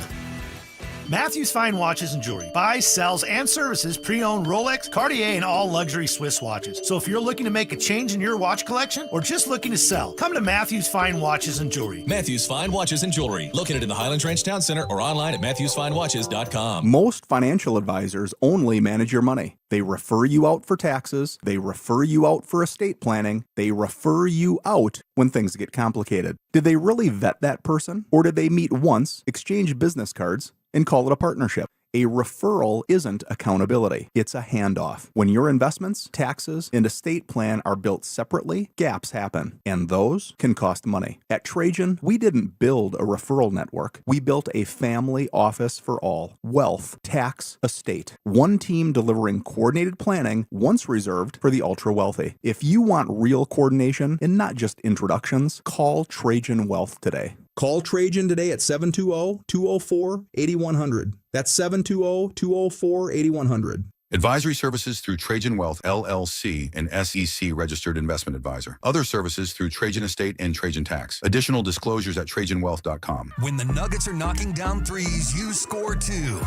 Matthews Fine Watches and Jewelry buys, sells, and services pre-owned Rolex, Cartier, and all luxury Swiss watches. So if you're looking to make a change in your watch collection or just looking to sell, come to Matthews Fine Watches and Jewelry. Matthews Fine Watches and Jewelry, located in the Highlands Ranch Town Center or online at MatthewsFineWatches.com. Most financial advisors only manage your money. They refer you out for taxes. They refer you out for estate planning. They refer you out when things get complicated. Did they really vet that person? Or did they meet once, exchange business cards, and call it a partnership? A referral isn't accountability. It's a handoff. When your investments, taxes, and estate plan are built separately, gaps happen, and those can cost money. At Trajan, we didn't build a referral network. We built a family office for all. Wealth, tax, estate. One team delivering coordinated planning, once reserved for the ultra-wealthy. If you want real coordination and not just introductions, call Trajan Wealth today. Call Trajan today at 720-204-8100. That's 720-204-8100. Advisory services through Trajan Wealth, LLC, an SEC-registered investment advisor. Other services through Trajan Estate and Trajan Tax. Additional disclosures at TrajanWealth.com. When the Nuggets are knocking down threes, you score too.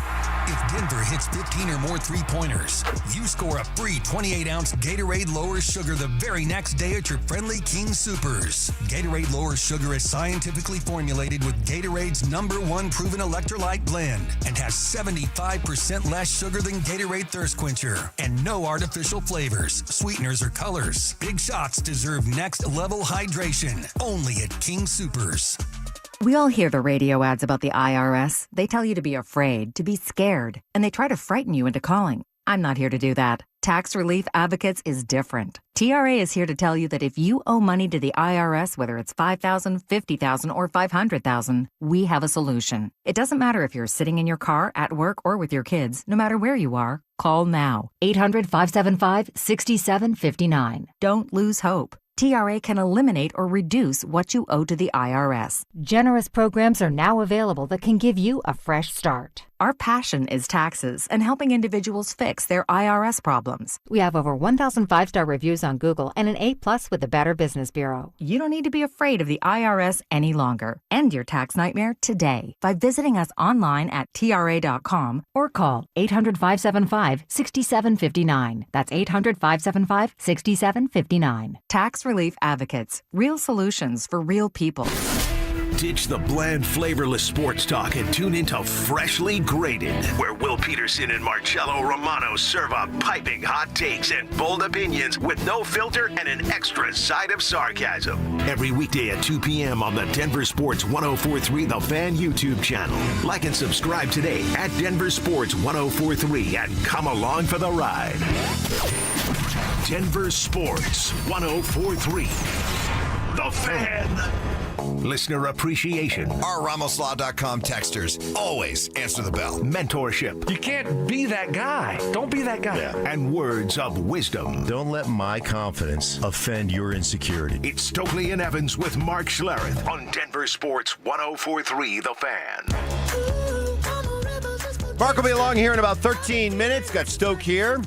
If Denver hits 15 or more three-pointers, you score a free 28-ounce Gatorade Lower Sugar the very next day at your friendly King Supers. Gatorade Lower Sugar is scientifically formulated with Gatorade's #1 proven electrolyte blend and has 75% less sugar than Gatorade Thirst Quencher, and no artificial flavors, sweeteners, or colors. Big shots deserve next level hydration. Only at King Supers. We all hear the radio ads about the IRS. They tell you to be afraid, to be scared, and they try to frighten you into calling. I'm not here to do that. Tax Relief Advocates is different. TRA is here to tell you that if you owe money to the IRS, whether it's $5,000, $50,000, or $500,000, we have a solution. It doesn't matter if you're sitting in your car, at work, or with your kids. No matter where you are, call now. 800-575-6759. Don't lose hope. TRA can eliminate or reduce what you owe to the IRS. Generous programs are now available that can give you a fresh start. Our passion is taxes and helping individuals fix their IRS problems. We have over 1,000 5-star reviews on Google and an A+ with the Better Business Bureau. You don't need to be afraid of the IRS any longer. End your tax nightmare today by visiting us online at TRA.com or call 800-575-6759. That's 800-575-6759. Tax Relief Advocates. Real solutions for real people. Ditch the bland, flavorless sports talk and tune into Freshly Grated, where Will Peterson and Marcello Romano serve up piping hot takes and bold opinions with no filter and an extra side of sarcasm. Every weekday at 2 p.m. on the Denver Sports 104.3 The Fan YouTube channel. Like and subscribe today at Denver Sports 104.3 and come along for the ride. Denver Sports 104.3 The Fan. listener appreciation, Our RamosLaw.com texters always answer the bell. mentorship. You can't be that guy. Don't be that guy. And words of wisdom. Don't let my confidence offend your insecurity. It's Stokley and Evans with Mark Schlereth on Denver Sports 104.3 The Fan. Mark will be along here in about 13 minutes. Got Stoke here.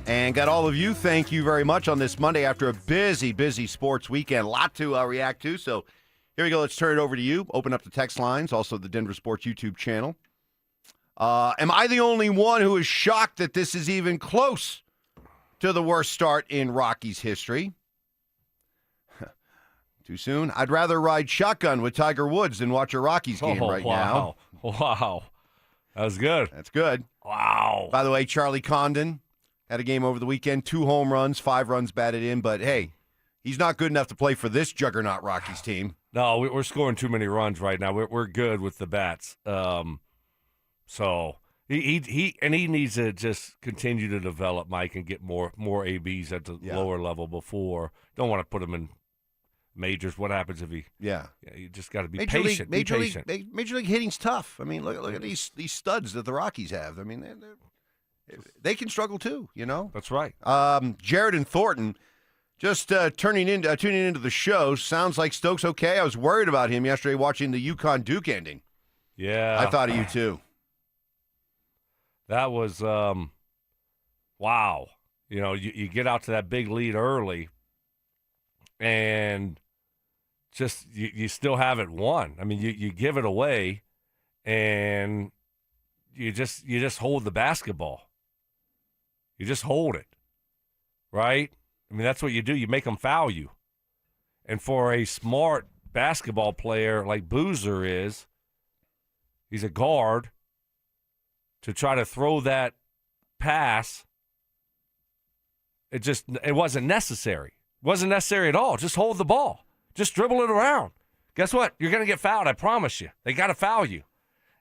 And got all of you. Thank you very much on this Monday after a busy, busy sports weekend. A lot to react to. So here we go. Let's turn it over to you. Open up the text lines. Also the Denver Sports YouTube channel. Am I the only one who is shocked that this is even close to the worst start in Rockies history? Too soon? I'd rather ride shotgun with Tiger Woods than watch a Rockies game now. Wow. That was good. That's good. Wow. By the way, Charlie Condon had a game over the weekend, 2 home runs, 5 runs batted in. But, hey, he's not good enough to play for this juggernaut Rockies team. No, we're scoring too many runs right now. We're good with the bats. So he needs to just continue to develop, Mike, and get more ABs at the lower level before. Don't want to put him in majors. What happens if he? Yeah, you just got to be patient. Major League hitting's tough. I mean, look at these studs that the Rockies have. I mean, they can struggle too. You know. That's right. Jared and Thornton just tuning into the show. Sounds like Stokes okay. I was worried about him yesterday watching the UConn Duke ending. Yeah, I thought of you too. That was wow. You know, you get out to that big lead early, and just you still haven't won. I mean, you give it away, and you just hold the basketball. You just hold it, right? I mean, that's what you do. You make them foul you. And for a smart basketball player like Boozer is, he's a guard, to try to throw that pass, it wasn't necessary. It wasn't necessary at all. Just hold the ball. Just dribble it around. Guess what? You're going to get fouled, I promise you. They got to foul you.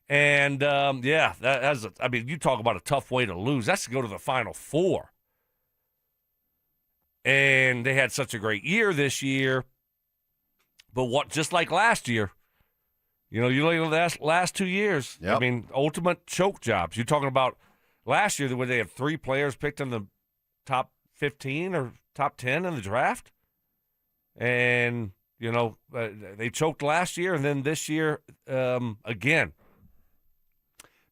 And, you talk about a tough way to lose. That's to go to the Final Four. And they had such a great year this year. But just like last year, you know, you look at the last 2 years, I mean, ultimate choke jobs. You're talking about last year where they had 3 players picked in the top 15 or top 10 in the draft. And, you know, they choked last year and then this year again.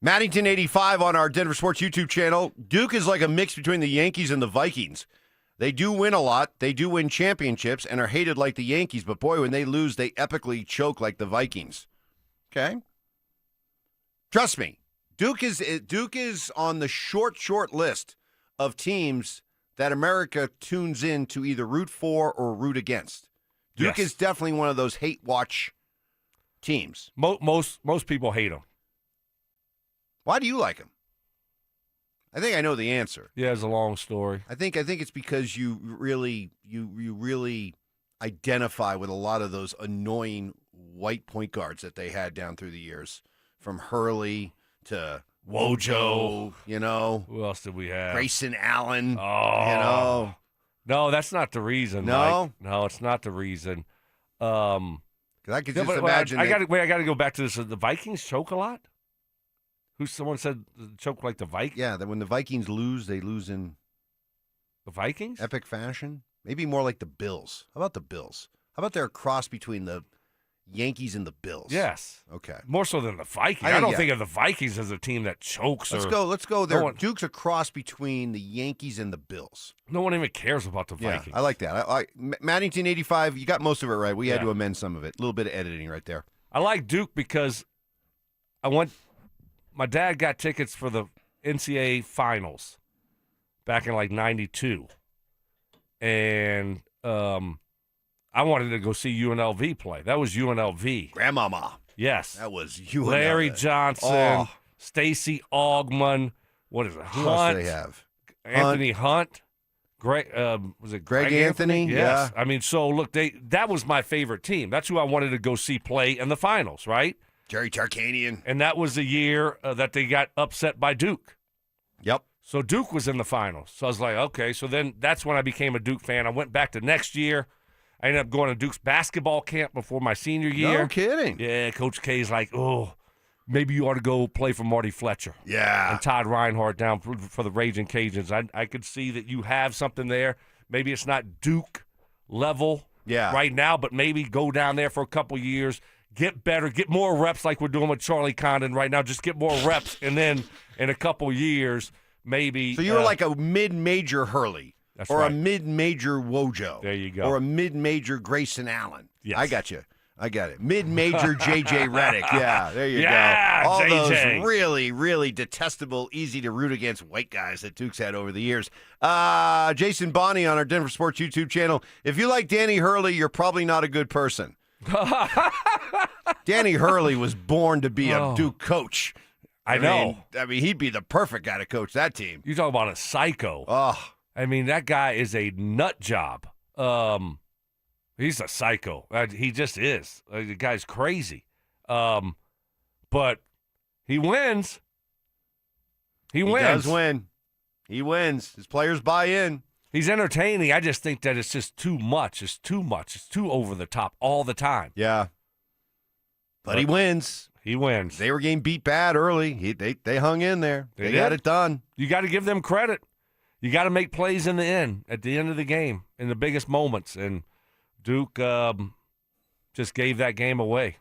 Maddington 85 on our Denver Sports YouTube channel. Duke is like a mix between the Yankees and the Vikings. They do win a lot. They do win championships and are hated like the Yankees. But, boy, when they lose, they epically choke like the Vikings. Okay? Trust me. Duke is on the short list of teams that America tunes in to either root for or root against. Duke is definitely one of those hate-watch teams. Most people hate them. Why do you like them? I think I know the answer. Yeah, it's a long story. I think it's because you really identify with a lot of those annoying white point guards that they had down through the years, from Hurley to Wojo. You know, who else did we have? Grayson Allen. Oh, you know, no, that's not the reason. No, Mike. No, it's not the reason. Because I could just imagine. I got to go back to this. The Vikings choke a lot. Someone said choke like the Vikings? Yeah, that when the Vikings lose, they lose in the Vikings? Epic fashion. Maybe more like the Bills. How about the Bills? How about their cross between the Yankees and the Bills? Yes. Okay. More so than the Vikings. I don't think of the Vikings as a team that chokes. Let's go there. Duke's a cross between the Yankees and the Bills. No one even cares about the Vikings. I like that. Maddington 85, you got most of it right. We had to amend some of it. A little bit of editing right there. I like Duke because my dad got tickets for the NCAA finals back in like 92. And I wanted to go see UNLV play. That was UNLV. Grandmama. Yes. That was UNLV. Larry Johnson, Stacey Augmon. What is it? Who else do they have? Anthony Hunt. Greg, was it Greg Anthony? Yes. Yeah. I mean, so look, that was my favorite team. That's who I wanted to go see play in the finals, right? Jerry Tarkanian. And that was the year that they got upset by Duke. Yep. So Duke was in the finals. So I was like, okay. So then that's when I became a Duke fan. I went back to next year. I ended up going to Duke's basketball camp before my senior year. No kidding. Yeah, Coach K's like, oh, maybe you ought to go play for Marty Fletcher. Yeah. And Todd Reinhardt down for the Raging Cajuns. I could see that you have something there. Maybe it's not Duke level right now, but maybe go down there for a couple years, get better, get more reps like we're doing with Charlie Condon right now. Just get more reps, and then in a couple years, maybe. So you're like a mid-major Hurley. That's or right. a mid-major Wojo. There you go. Or a mid-major Grayson Allen. Yes. I got you. I got it. Mid-major J.J. Redick. Yeah, there you go. All JJ. those really, really detestable, easy-to-root-against white guys that Duke's had over the years. Jason Bonney on our Denver Sports YouTube channel. If you like Danny Hurley, you're probably not a good person. Danny Hurley was born to be a Duke coach. I know. I mean, he'd be the perfect guy to coach that team. You talk about a psycho. Oh. I mean, that guy is a nut job. He's a psycho. He just is. The guy's crazy. But he wins. He wins. He does win. He wins. His players buy in. He's entertaining. I just think that it's just too much. It's too much. It's too over the top all the time. Yeah. But he wins. He wins. They were getting beat bad early. They hung in there. They got it done. You got to give them credit. You got to make plays in the end, at the end of the game, in the biggest moments. And Duke just gave that game away.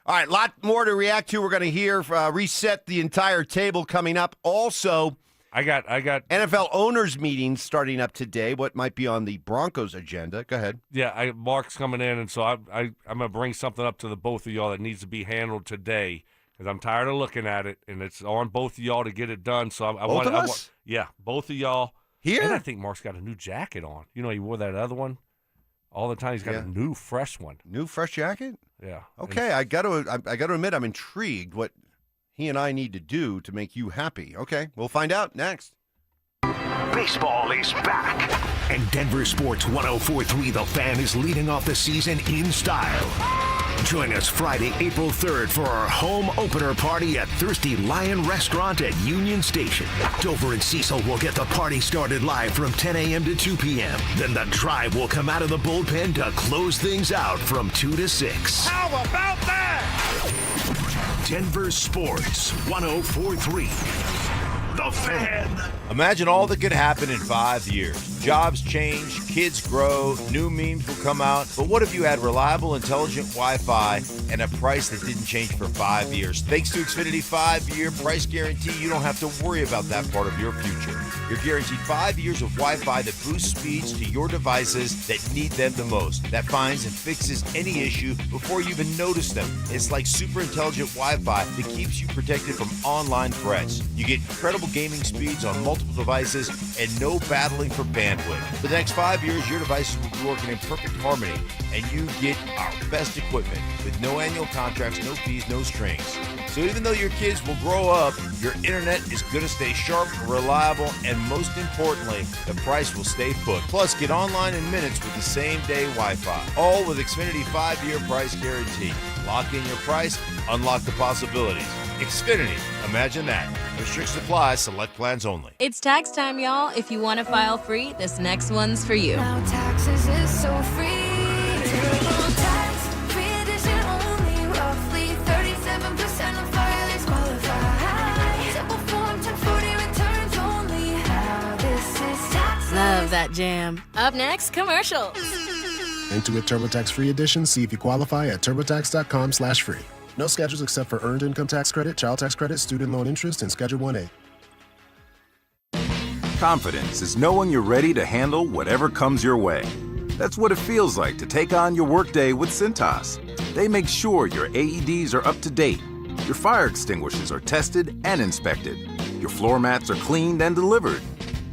All right, lot more to react to. We're going to hear reset the entire table coming up. Also, I got NFL owners meetings starting up today. What might be on the Broncos agenda? Go ahead. Yeah, Mark's coming in, and so I'm going to bring something up to the both of y'all that needs to be handled today because I'm tired of looking at it, and it's on both of y'all to get it done. So Both of us? Yeah, both of y'all. Here? And I think Mark's got a new jacket on. You know, he wore that other one all the time. He's got a new, fresh one. New, fresh jacket? Yeah. Okay, I got to admit I'm intrigued what he and I need to do to make you happy. Okay, we'll find out next. Baseball is back, and Denver Sports 104.3 The Fan is leading off the season in style. Join us Friday, April 3rd for our home opener party at Thirsty Lion Restaurant at Union Station. Dover and Cecil will get the party started live from 10 a.m. to 2 p.m. Then the Tribe will come out of the bullpen to close things out from 2 to 6. How about that? Denver Sports 104.3 The Fan. Imagine all that could happen in 5 years. Jobs change, kids grow, new memes will come out. But what if you had reliable, intelligent Wi-Fi and a price that didn't change for 5 years? Thanks to Xfinity 5-year price guarantee, you don't have to worry about that part of your future. You're guaranteed 5 years of Wi-Fi that boosts speeds to your devices that need them the most. That finds and fixes any issue before you even notice them. It's like super intelligent Wi-Fi that keeps you protected from online threats. You get incredible gaming speeds on multiple devices and no battling for bandwidth. For the next 5 years, your devices will be working in perfect harmony, and you get our best equipment with no annual contracts, no fees, no strings. So even though your kids will grow up, your internet is going to stay sharp, reliable, and most importantly, the price will stay put. Plus, get online in minutes with the same-day Wi-Fi. All with Xfinity 5-year price guarantee. Lock in your price, unlock the possibilities. Xfinity, imagine that. Restrictions apply, select plans only. It's tax time, y'all. If you want to file free, this next one's for you. Now taxes is so free. Tax-free edition only. Roughly 37% of filers qualify. Simple form 1040 returns only. How this is tax. Love that jam. Up next, commercials. Intuit TurboTax Free Edition. See if you qualify at TurboTax.com/free. No schedules except for Earned Income Tax Credit, Child Tax Credit, Student Loan Interest, and Schedule 1A. Confidence is knowing you're ready to handle whatever comes your way. That's what it feels like to take on your workday with Cintas. They make sure your AEDs are up to date, your fire extinguishers are tested and inspected, your floor mats are cleaned and delivered,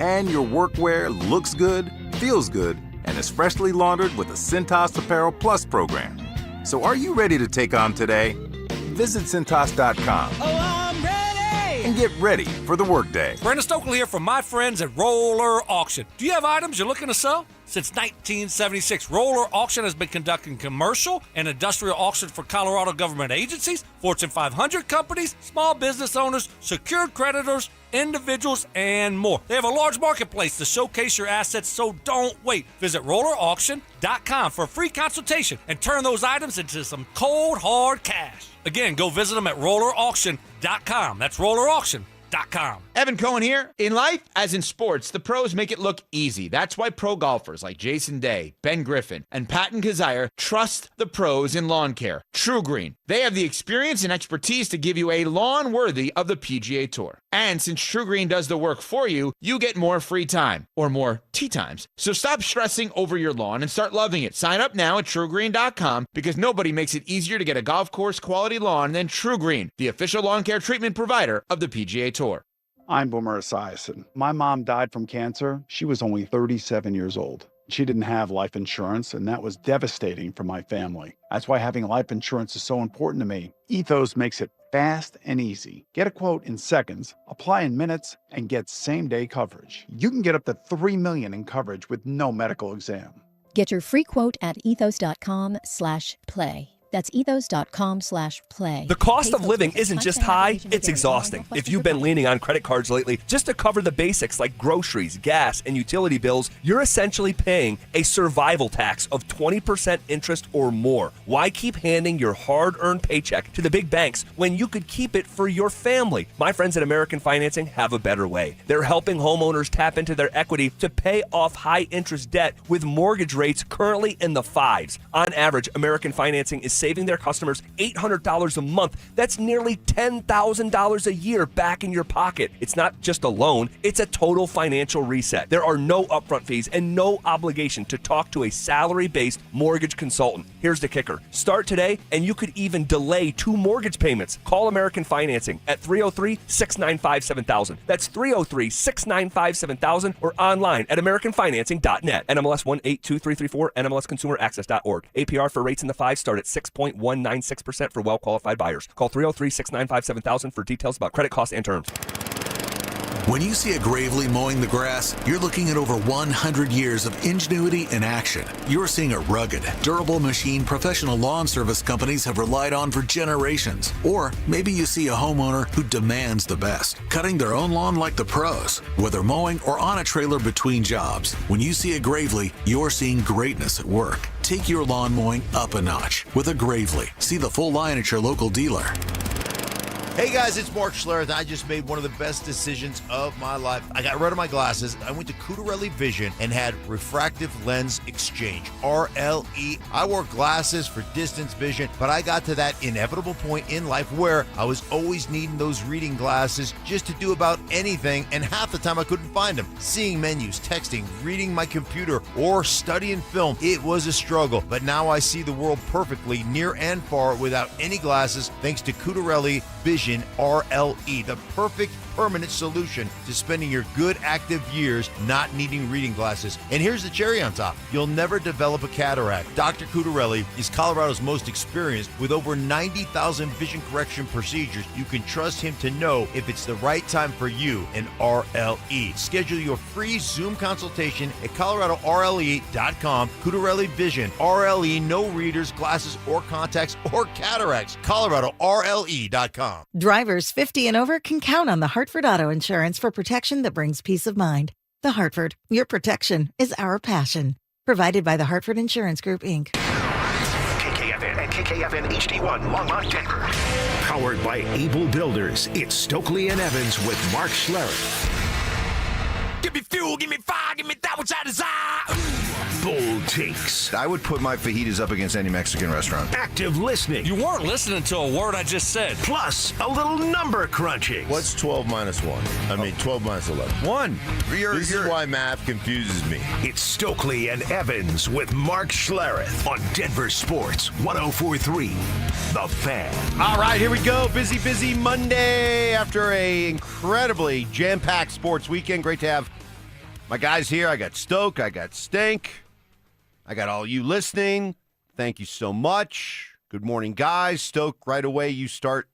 and your workwear looks good, feels good, and is freshly laundered with the Cintas Apparel Plus program. So are you ready to take on today? Visit Cintas.com. Oh, I'm ready! And get ready for the workday. Brandon Stokley here from my friends at Roller Auction. Do you have items you're looking to sell? since 1976. Roller Auction has been conducting commercial and industrial auctions for Colorado government agencies, Fortune 500 companies, small business owners, secured creditors, individuals, and more. They have a large marketplace to showcase your assets, so don't wait. Visit rollerauction.com for a free consultation and turn those items into some cold, hard cash. Again, go visit them at rollerauction.com. That's rollerauction.com. Evan Cohen here. In life, as in sports, the pros make it look easy. That's why pro golfers like Jason Day, Ben Griffin, and Patton Kazire trust the pros in lawn care. True Green. They have the experience and expertise to give you a lawn worthy of the PGA Tour. And since True Green does the work for you, you get more free time, or more tee times. So stop stressing over your lawn and start loving it. Sign up now at TrueGreen.com because nobody makes it easier to get a golf course quality lawn than True Green, the official lawn care treatment provider of the PGA Tour. I'm Boomer Esiason. My mom died from cancer. She was only 37 years old. She didn't have life insurance, and that was devastating for my family. That's why having life insurance is so important to me. Ethos makes it fast and easy. Get a quote in seconds, apply in minutes, and get same-day coverage. You can get up to $3 million in coverage with no medical exam. Get your free quote at ethos.com/play. That's ethos.com/play. The cost of living isn't just high, it's exhausting. If you've been leaning on credit cards lately just to cover the basics like groceries, gas, and utility bills, you're essentially paying a survival tax of 20% interest or more. Why keep handing your hard-earned paycheck to the big banks when you could keep it for your family? My friends at American Financing have a better way. They're helping homeowners tap into their equity to pay off high-interest debt with mortgage rates currently in the 5s. On average, American Financing is saving their customers $800 a month. That's nearly $10,000 a year back in your pocket. It's not just a loan, it's a total financial reset. There are no upfront fees and no obligation to talk to a salary-based mortgage consultant. Here's the kicker. Start today and you could even delay 2 mortgage payments. Call American Financing at 303-695-7000. That's 303-695-7000 or online at americanfinancing.net. NMLS 182334, NMLSconsumeraccess.org. APR for rates in the 5 start at 6.196% for well-qualified buyers. Call 303-695-7000 for details about credit costs and terms. When you see a Gravely mowing the grass, you're looking at over 100 years of ingenuity in action. You're seeing a rugged, durable machine professional lawn service companies have relied on for generations. Or maybe you see a homeowner who demands the best, cutting their own lawn like the pros, whether mowing or on a trailer between jobs. When you see a Gravely, you're seeing greatness at work. Take your lawn mowing up a notch with a Gravely. See the full line at your local dealer. Hey guys, it's Mark Schlereth. I just made one of the best decisions of my life. I got rid of my glasses. I went to Cutarelli Vision and had refractive lens exchange, RLE. I wore glasses for distance vision, but I got to that inevitable point in life where I was always needing those reading glasses just to do about anything, and half the time I couldn't find them. Seeing menus, texting, reading my computer, or studying film, it was a struggle. But now I see the world perfectly, near and far, without any glasses, thanks to Cutarelli Vision RLE, the perfect permanent solution to spending your good active years not needing reading glasses. And here's the cherry on top. You'll never develop a cataract. Dr. Cutarelli is Colorado's most experienced with over 90,000 vision correction procedures. You can trust him to know if it's the right time for you and RLE. Schedule your free Zoom consultation at coloradorle.com. Cutarelli Vision, RLE, no readers, glasses, or contacts, or cataracts. coloradorle.com. Drivers 50 and over can count on the Hartford Auto Insurance for protection that brings peace of mind. The Hartford, your protection is our passion. Provided by the Hartford Insurance Group, Inc. KKFN and KKFN HD1, Longmont, Denver. Powered by Able Builders, it's Stokley and Evans with Mark Schlereth. Give me fuel, give me fire, give me that which I desire. Bold takes. I would put my fajitas up against any Mexican restaurant. Active listening. You weren't listening to a word I just said. Plus, a little number crunching. What's 12 minus 1? I mean, 12 minus 11. 1. This is why math confuses me. It's Stokley and Evans with Mark Schlereth on Denver Sports 104.3. The Fan. All right, here we go. Busy Monday after a incredibly jam-packed sports weekend. Great to have my guys here. I got Stoke. I got Stink. I got all you listening. Thank you so much. Good morning, guys. Stoke, right away, you start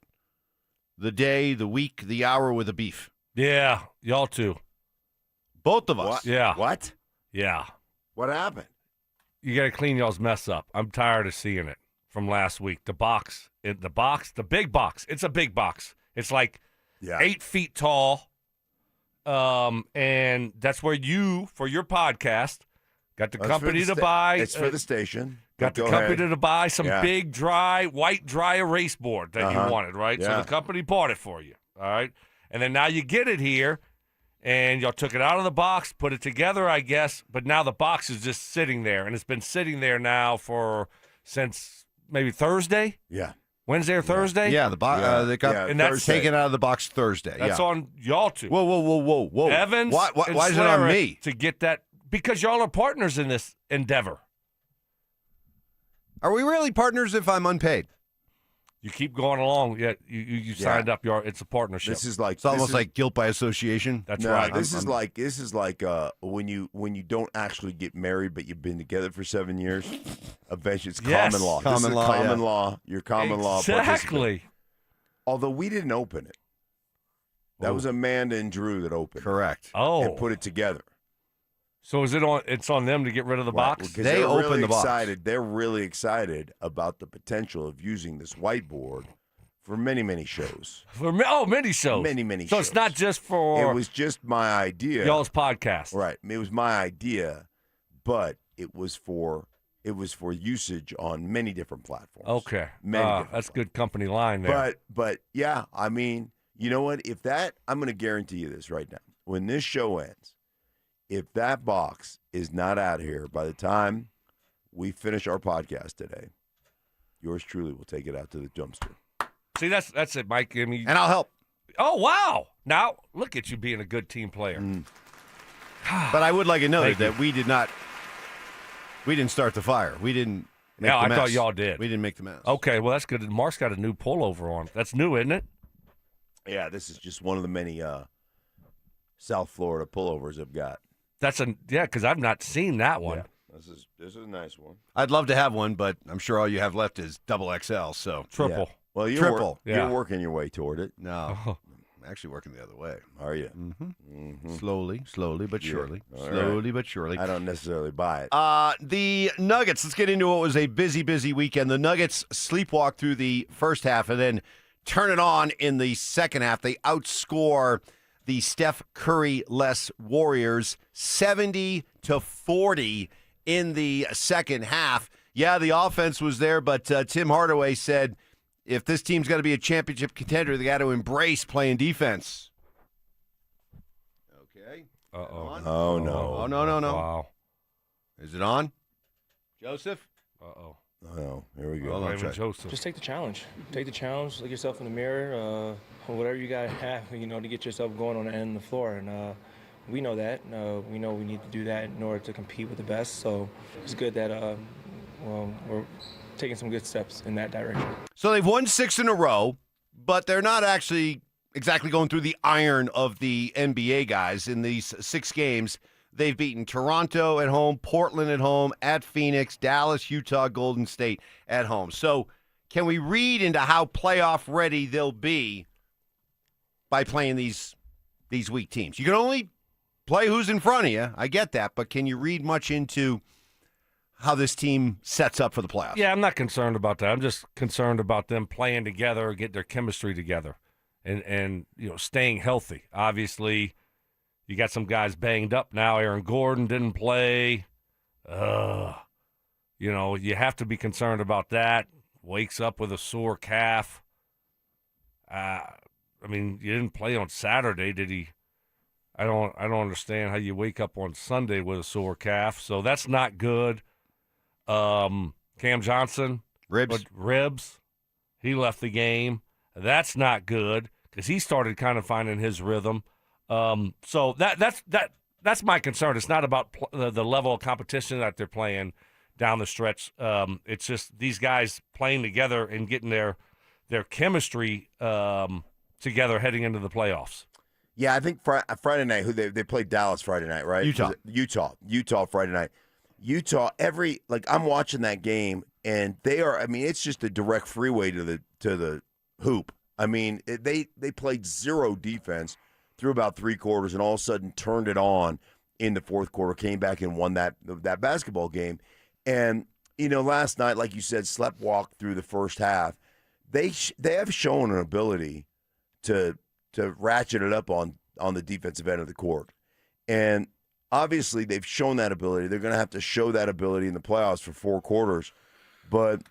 the day, the week, the hour with a beef. Yeah, y'all too. Both of us. What? Yeah. What? Yeah. What happened? You got to clean y'all's mess up. I'm tired of seeing it from last week. The big box. It's a big box. It's like 8 feet tall. And that's where you, for your podcast, got the company to buy. It's for the station. Got the company to buy some big, white dry erase board that you wanted, right? Yeah. So the company bought it for you, all right? And then now you get it here, and y'all took it out of the box, put it together, I guess, but now the box is just sitting there, and it's been sitting there now since maybe Thursday? Yeah. Wednesday or Thursday? Yeah, they got and that's taken out of the box Thursday. That's on y'all two. Whoa. Evans Why and is it on Schlereth me? to get that? Because y'all are partners in this endeavor. Are we really partners if I'm unpaid? You keep going along. Yeah, you signed up. It's a partnership. This is like It's almost like guilt by association. That's no, right. This is like when you don't actually get married, but you've been together for 7 years. Eventually, it's common law. Common law. Common law. Your common law. Exactly. Although we didn't open it. That was Amanda and Drew that opened. Correct. And put it together. So is it on? It's on them to get rid of the box. Because They they're opened really the box. excited. They're really excited about the potential of using this whiteboard for many, many shows. Many shows. Many So shows. it's not just for. It was just my idea. Y'all's podcast. Right. It was my idea, but it was for usage on many different platforms. Okay. Many different that's good company line there. But yeah, I mean, you know what? I'm going to guarantee you this right now. When this show ends, if that box is not out here by the time we finish our podcast today, yours truly will take it out to the dumpster. See, that's it, Mike. I mean, And I'll help. oh wow! Now look at you being a good team player. But I would like it noted Thank that we didn't start the fire. We didn't make Yeah, the I mess. thought y'all did. We didn't make the mess. Okay, well that's good. Mark's got a new pullover on. That's new, isn't it? Yeah, this is just one of the many South Florida pullovers I've got. Because I've not seen that one. Yeah, this is a nice one. I'd love to have one, but I'm sure all you have left is double XL. So Triple. Yeah. Well, Triple. You're working your way toward it. No, I'm actually working the other way. Are you? Mm-hmm. Slowly but surely. All Slowly but surely. I don't necessarily buy it. The Nuggets. Let's get into what was a busy weekend. The Nuggets sleepwalk through the first half and then turn it on in the second half. They outscore the Steph Curry-less Warriors 70-40 in the second half. Yeah, the offense was there, but Tim Hardaway said if this team's going to be a championship contender, they got to embrace playing defense. Okay. Oh, no. Oh, no. Wow. Is it on? Joseph? Uh-oh. Oh, here we go. Hold on, Joseph. Just take the challenge. Take the challenge. Look yourself in the mirror. Whatever you got to have, to get yourself going on the end of the floor. And we know that. We know we need to do that in order to compete with the best. So it's good that we're taking some good steps in that direction. So they've won 6 in a row, but they're not actually exactly going through the iron of the NBA guys. In these 6 games, they've beaten Toronto at home, Portland at home, at Phoenix, Dallas, Utah, Golden State at home. So can we read into how playoff ready they'll be by playing these weak teams? You can only play who's in front of you. I get that, but can you read much into how this team sets up for the playoffs? Yeah, I'm not concerned about that. I'm just concerned about them playing together, get their chemistry together, and staying healthy. Obviously, you got some guys banged up now. Aaron Gordon didn't play. You have to be concerned about that. Wakes up with a sore calf. You didn't play on Saturday, did he? I don't understand how you wake up on Sunday with a sore calf. So that's not good. Cam Johnson, ribs. He left the game. That's not good because he started kind of finding his rhythm. So that's my concern. It's not about the level of competition that they're playing down the stretch. It's just these guys playing together and getting their chemistry together heading into the playoffs. Yeah, I think Friday night, they played Dallas Friday night, right? Utah Friday night. I'm watching that game, and they are. It's just a direct freeway to the hoop. They played zero defense through about 3 quarters, and all of a sudden turned it on in the fourth quarter, came back and won that basketball game. And, last night, like you said, sleptwalk through the first half. They have shown an ability to ratchet it up on the defensive end of the court. And obviously they've shown that ability. They're going to have to show that ability in the playoffs for 4 quarters. But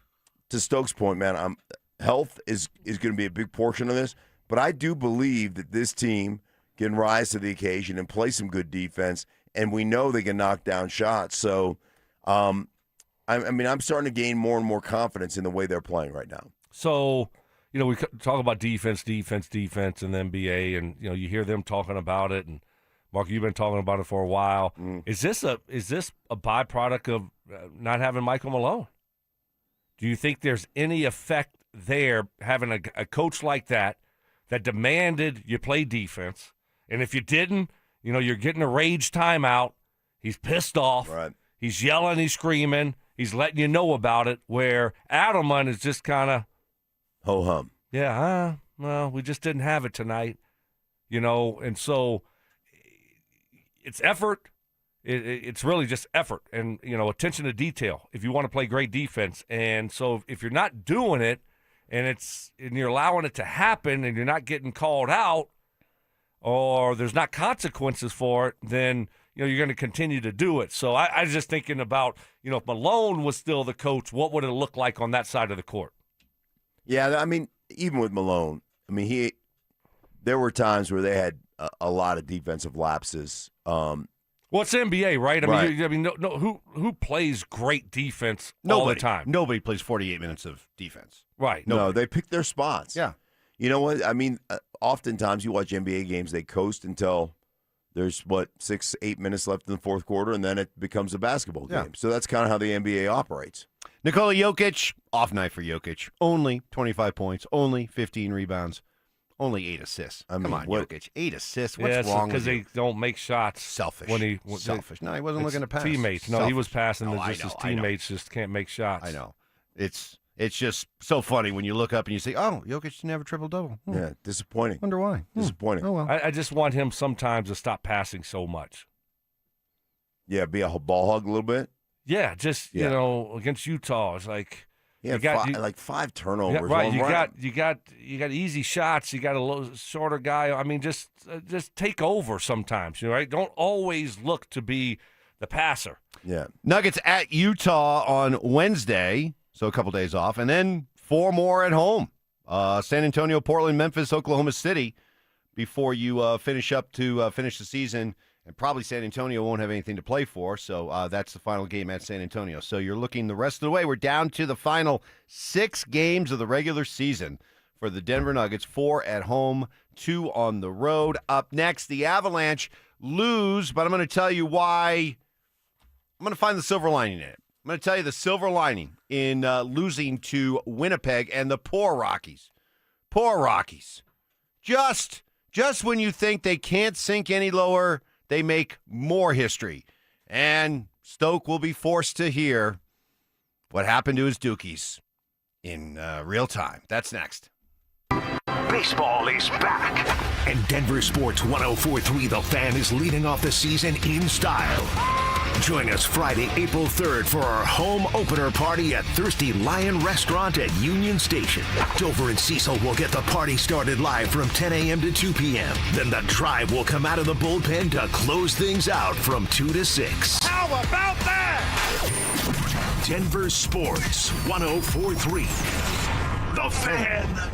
to Stokes' point, man, health is going to be a big portion of this. But I do believe that this team can rise to the occasion and play some good defense, and we know they can knock down shots. So, I'm starting to gain more and more confidence in the way they're playing right now. So, we talk about defense in the NBA, and you hear them talking about it. And Mark, you've been talking about it for a while. Is this a byproduct of not having Michael Malone? Do you think there's any effect there having a coach like that demanded you play defense, and if you didn't, you're getting a rage timeout. He's pissed off. Right. He's yelling. He's screaming. He's letting you know about it. Where Adelman is just kind of ho hum. Yeah. Well, we just didn't have it tonight. And so it's effort. It's really just effort and, attention to detail if you want to play great defense. And so if you're not doing it and you're allowing it to happen and you're not getting called out or there's not consequences for it, then, you're going to continue to do it. So I was just thinking about, if Malone was still the coach, what would it look like on that side of the court? Yeah, even with Malone, there were times where they had a lot of defensive lapses. Well, it's NBA, right? Right. Who plays great defense all the time? Nobody plays 48 minutes of defense. Right. No, they pick their spots. Yeah. You know what? Oftentimes you watch NBA games, they coast until there's, 6-8 minutes left in the fourth quarter, and then it becomes a basketball game. Yeah. So that's kind of how the NBA operates. Nikola Jokic, off night for Jokic. Only 25 points, only 15 rebounds, only 8 assists. Come on, Jokic. 8 assists. What's wrong with you? Because they don't make shots. Selfish. Selfish. No, he wasn't looking to pass. Teammates. No, Selfish. he was passing. His teammates just can't make shots. I know. It's just so funny when you look up and you say, oh, Jokic didn't have a triple-double. Yeah, disappointing. Wonder why. Disappointing. Oh, well. I just want him sometimes to stop passing so much. Yeah, be a ball hog a little bit. Yeah, against Utah, it's like you got 5 turnovers. Yeah, right, you got easy shots. You got a shorter guy. Just take over sometimes. Right? Don't always look to be the passer. Yeah. Nuggets at Utah on Wednesday, so a couple days off, and then 4 more at home. San Antonio, Portland, Memphis, Oklahoma City before you finish the season. And probably San Antonio won't have anything to play for, so that's the final game at San Antonio. So you're looking the rest of the way. We're down to the final 6 games of the regular season for the Denver Nuggets, 4 at home, 2 on the road. Up next, the Avalanche lose, but I'm going to tell you why. I'm going to find the silver lining in it. I'm going to tell you the silver lining in losing to Winnipeg and the poor Rockies. Poor Rockies. Just when you think they can't sink any lower, they make more history. And Stoke will be forced to hear what happened to his Dukies in real time. That's next. Baseball is back, and Denver Sports 104.3 The Fan is leading off the season in style. Join us Friday, April 3rd for our home opener party at Thirsty Lion Restaurant at Union Station. Dover and Cecil will get the party started live from 10 a.m. to 2 p.m. Then the Tribe will come out of the bullpen to close things out from 2 to 6. How about that? Denver Sports 104.3 The Fan.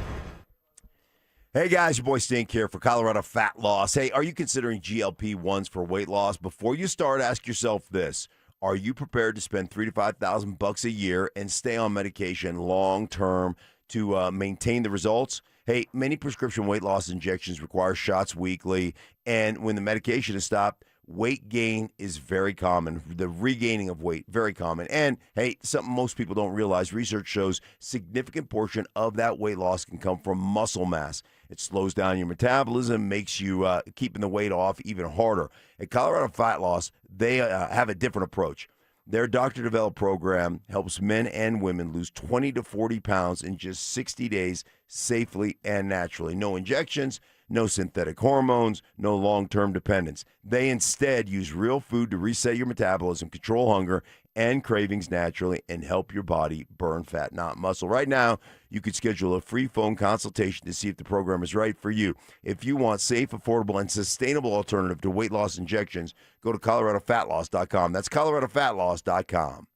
Hey guys, your boy Stink here for Colorado Fat Loss. Hey, are you considering GLP-1s for weight loss? Before you start, ask yourself this. Are you prepared to spend $3,000 to $5,000 a year and stay on medication long term to maintain the results? Hey, many prescription weight loss injections require shots weekly, and when the medication is stopped, weight gain is very common. The regaining of weight, very common. And, hey, something most people don't realize, research shows significant portion of that weight loss can come from muscle mass. It slows down your metabolism, makes you keeping the weight off even harder. At Colorado Fat Loss, they have a different approach. Their doctor-developed program helps men and women lose 20 to 40 pounds in just 60 days safely and naturally. No injections, no synthetic hormones, no long-term dependence. They instead use real food to reset your metabolism, control hunger and cravings naturally, and help your body burn fat, not muscle. Right now, you could schedule a free phone consultation to see if the program is right for you. If you want safe, affordable, and sustainable alternative to weight loss injections, go to ColoradoFatLoss.com. That's ColoradoFatLoss.com.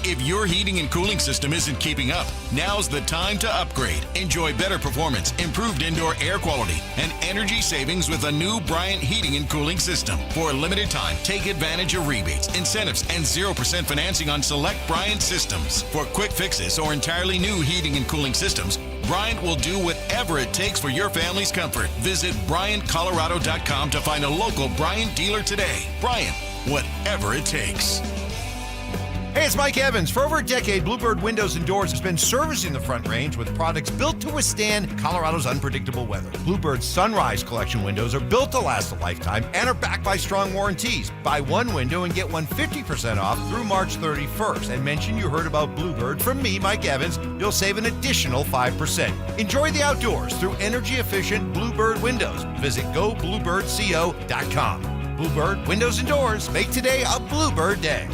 If your heating and cooling system isn't keeping up, now's the time to upgrade. Enjoy better performance, improved indoor air quality, and energy savings with a new Bryant heating and cooling system. For a limited time, take advantage of rebates, incentives, and 0% financing on select Bryant systems. For quick fixes or entirely new heating and cooling systems, Bryant will do whatever it takes for your family's comfort. Visit BryantColorado.com to find a local Bryant dealer today. Bryant, whatever it takes. Hey, it's Mike Evans. For over a decade, Bluebird Windows and Doors has been servicing the Front Range with products built to withstand Colorado's unpredictable weather. Bluebird's Sunrise Collection windows are built to last a lifetime and are backed by strong warranties. Buy one window and get one 50% off through March 31st. And mention you heard about Bluebird from me, Mike Evans. You'll save an additional 5%. Enjoy the outdoors through energy-efficient Bluebird windows. Visit GoBluebirdCO.com. Bluebird Windows and Doors. Make today a Bluebird day.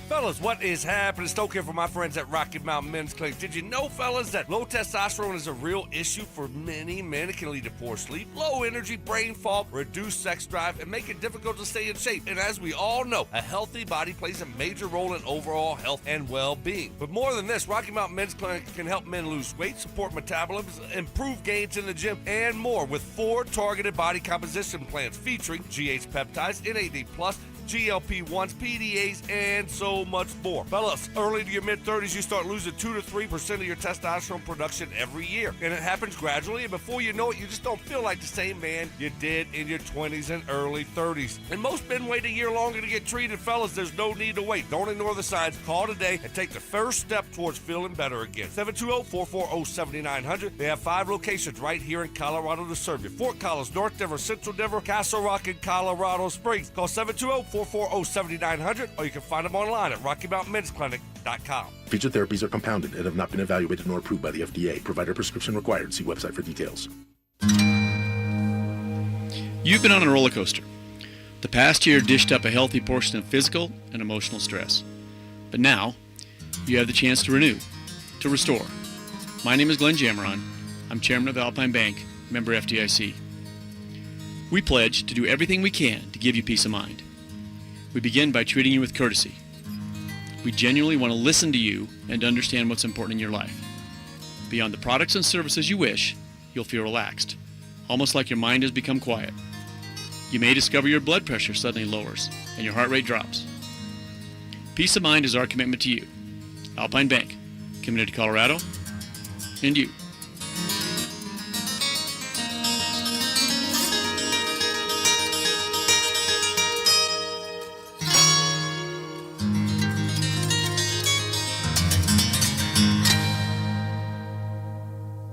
Fellas, what is happening? Stoke here for my friends at Rocky Mountain Men's Clinic. Did you know, fellas, that low testosterone is a real issue for many men? It can lead to poor sleep, low energy, brain fog, reduced sex drive, and make it difficult to stay in shape. And as we all know, a healthy body plays a major role in overall health and well-being. But more than this, Rocky Mountain Men's Clinic can help men lose weight, support metabolism, improve gains in the gym, and more with 4 targeted body composition plans featuring GH peptides, NAD+, GLP-1s, PDAs, and so much more. Fellas, early to your mid-30s, you start losing 2 to 3% of your testosterone production every year. And it happens gradually, and before you know it, you just don't feel like the same man you did in your 20s and early 30s. And most men wait a year longer to get treated. Fellas, there's no need to wait. Don't ignore the signs. Call today and take the first step towards feeling better again. 720-440-7900. They have 5 locations right here in Colorado to serve you. Fort Collins, North Denver, Central Denver, Castle Rock, and Colorado Springs. Call 720-440-7900, or you can find them online at RockyMountainMen'sClinic.com. Featured therapies are compounded and have not been evaluated nor approved by the FDA. Provider prescription required. See website for details. You've been on a roller coaster. The past year dished up a healthy portion of physical and emotional stress. But now, you have the chance to renew, to restore. My name is Glenn Jammeron. I'm chairman of Alpine Bank, member FDIC. We pledge to do everything we can to give you peace of mind. We begin by treating you with courtesy. We genuinely want to listen to you and understand what's important in your life. Beyond the products and services you wish, you'll feel relaxed, almost like your mind has become quiet. You may discover your blood pressure suddenly lowers and your heart rate drops. Peace of mind is our commitment to you. Alpine Bank, committed to Colorado and you.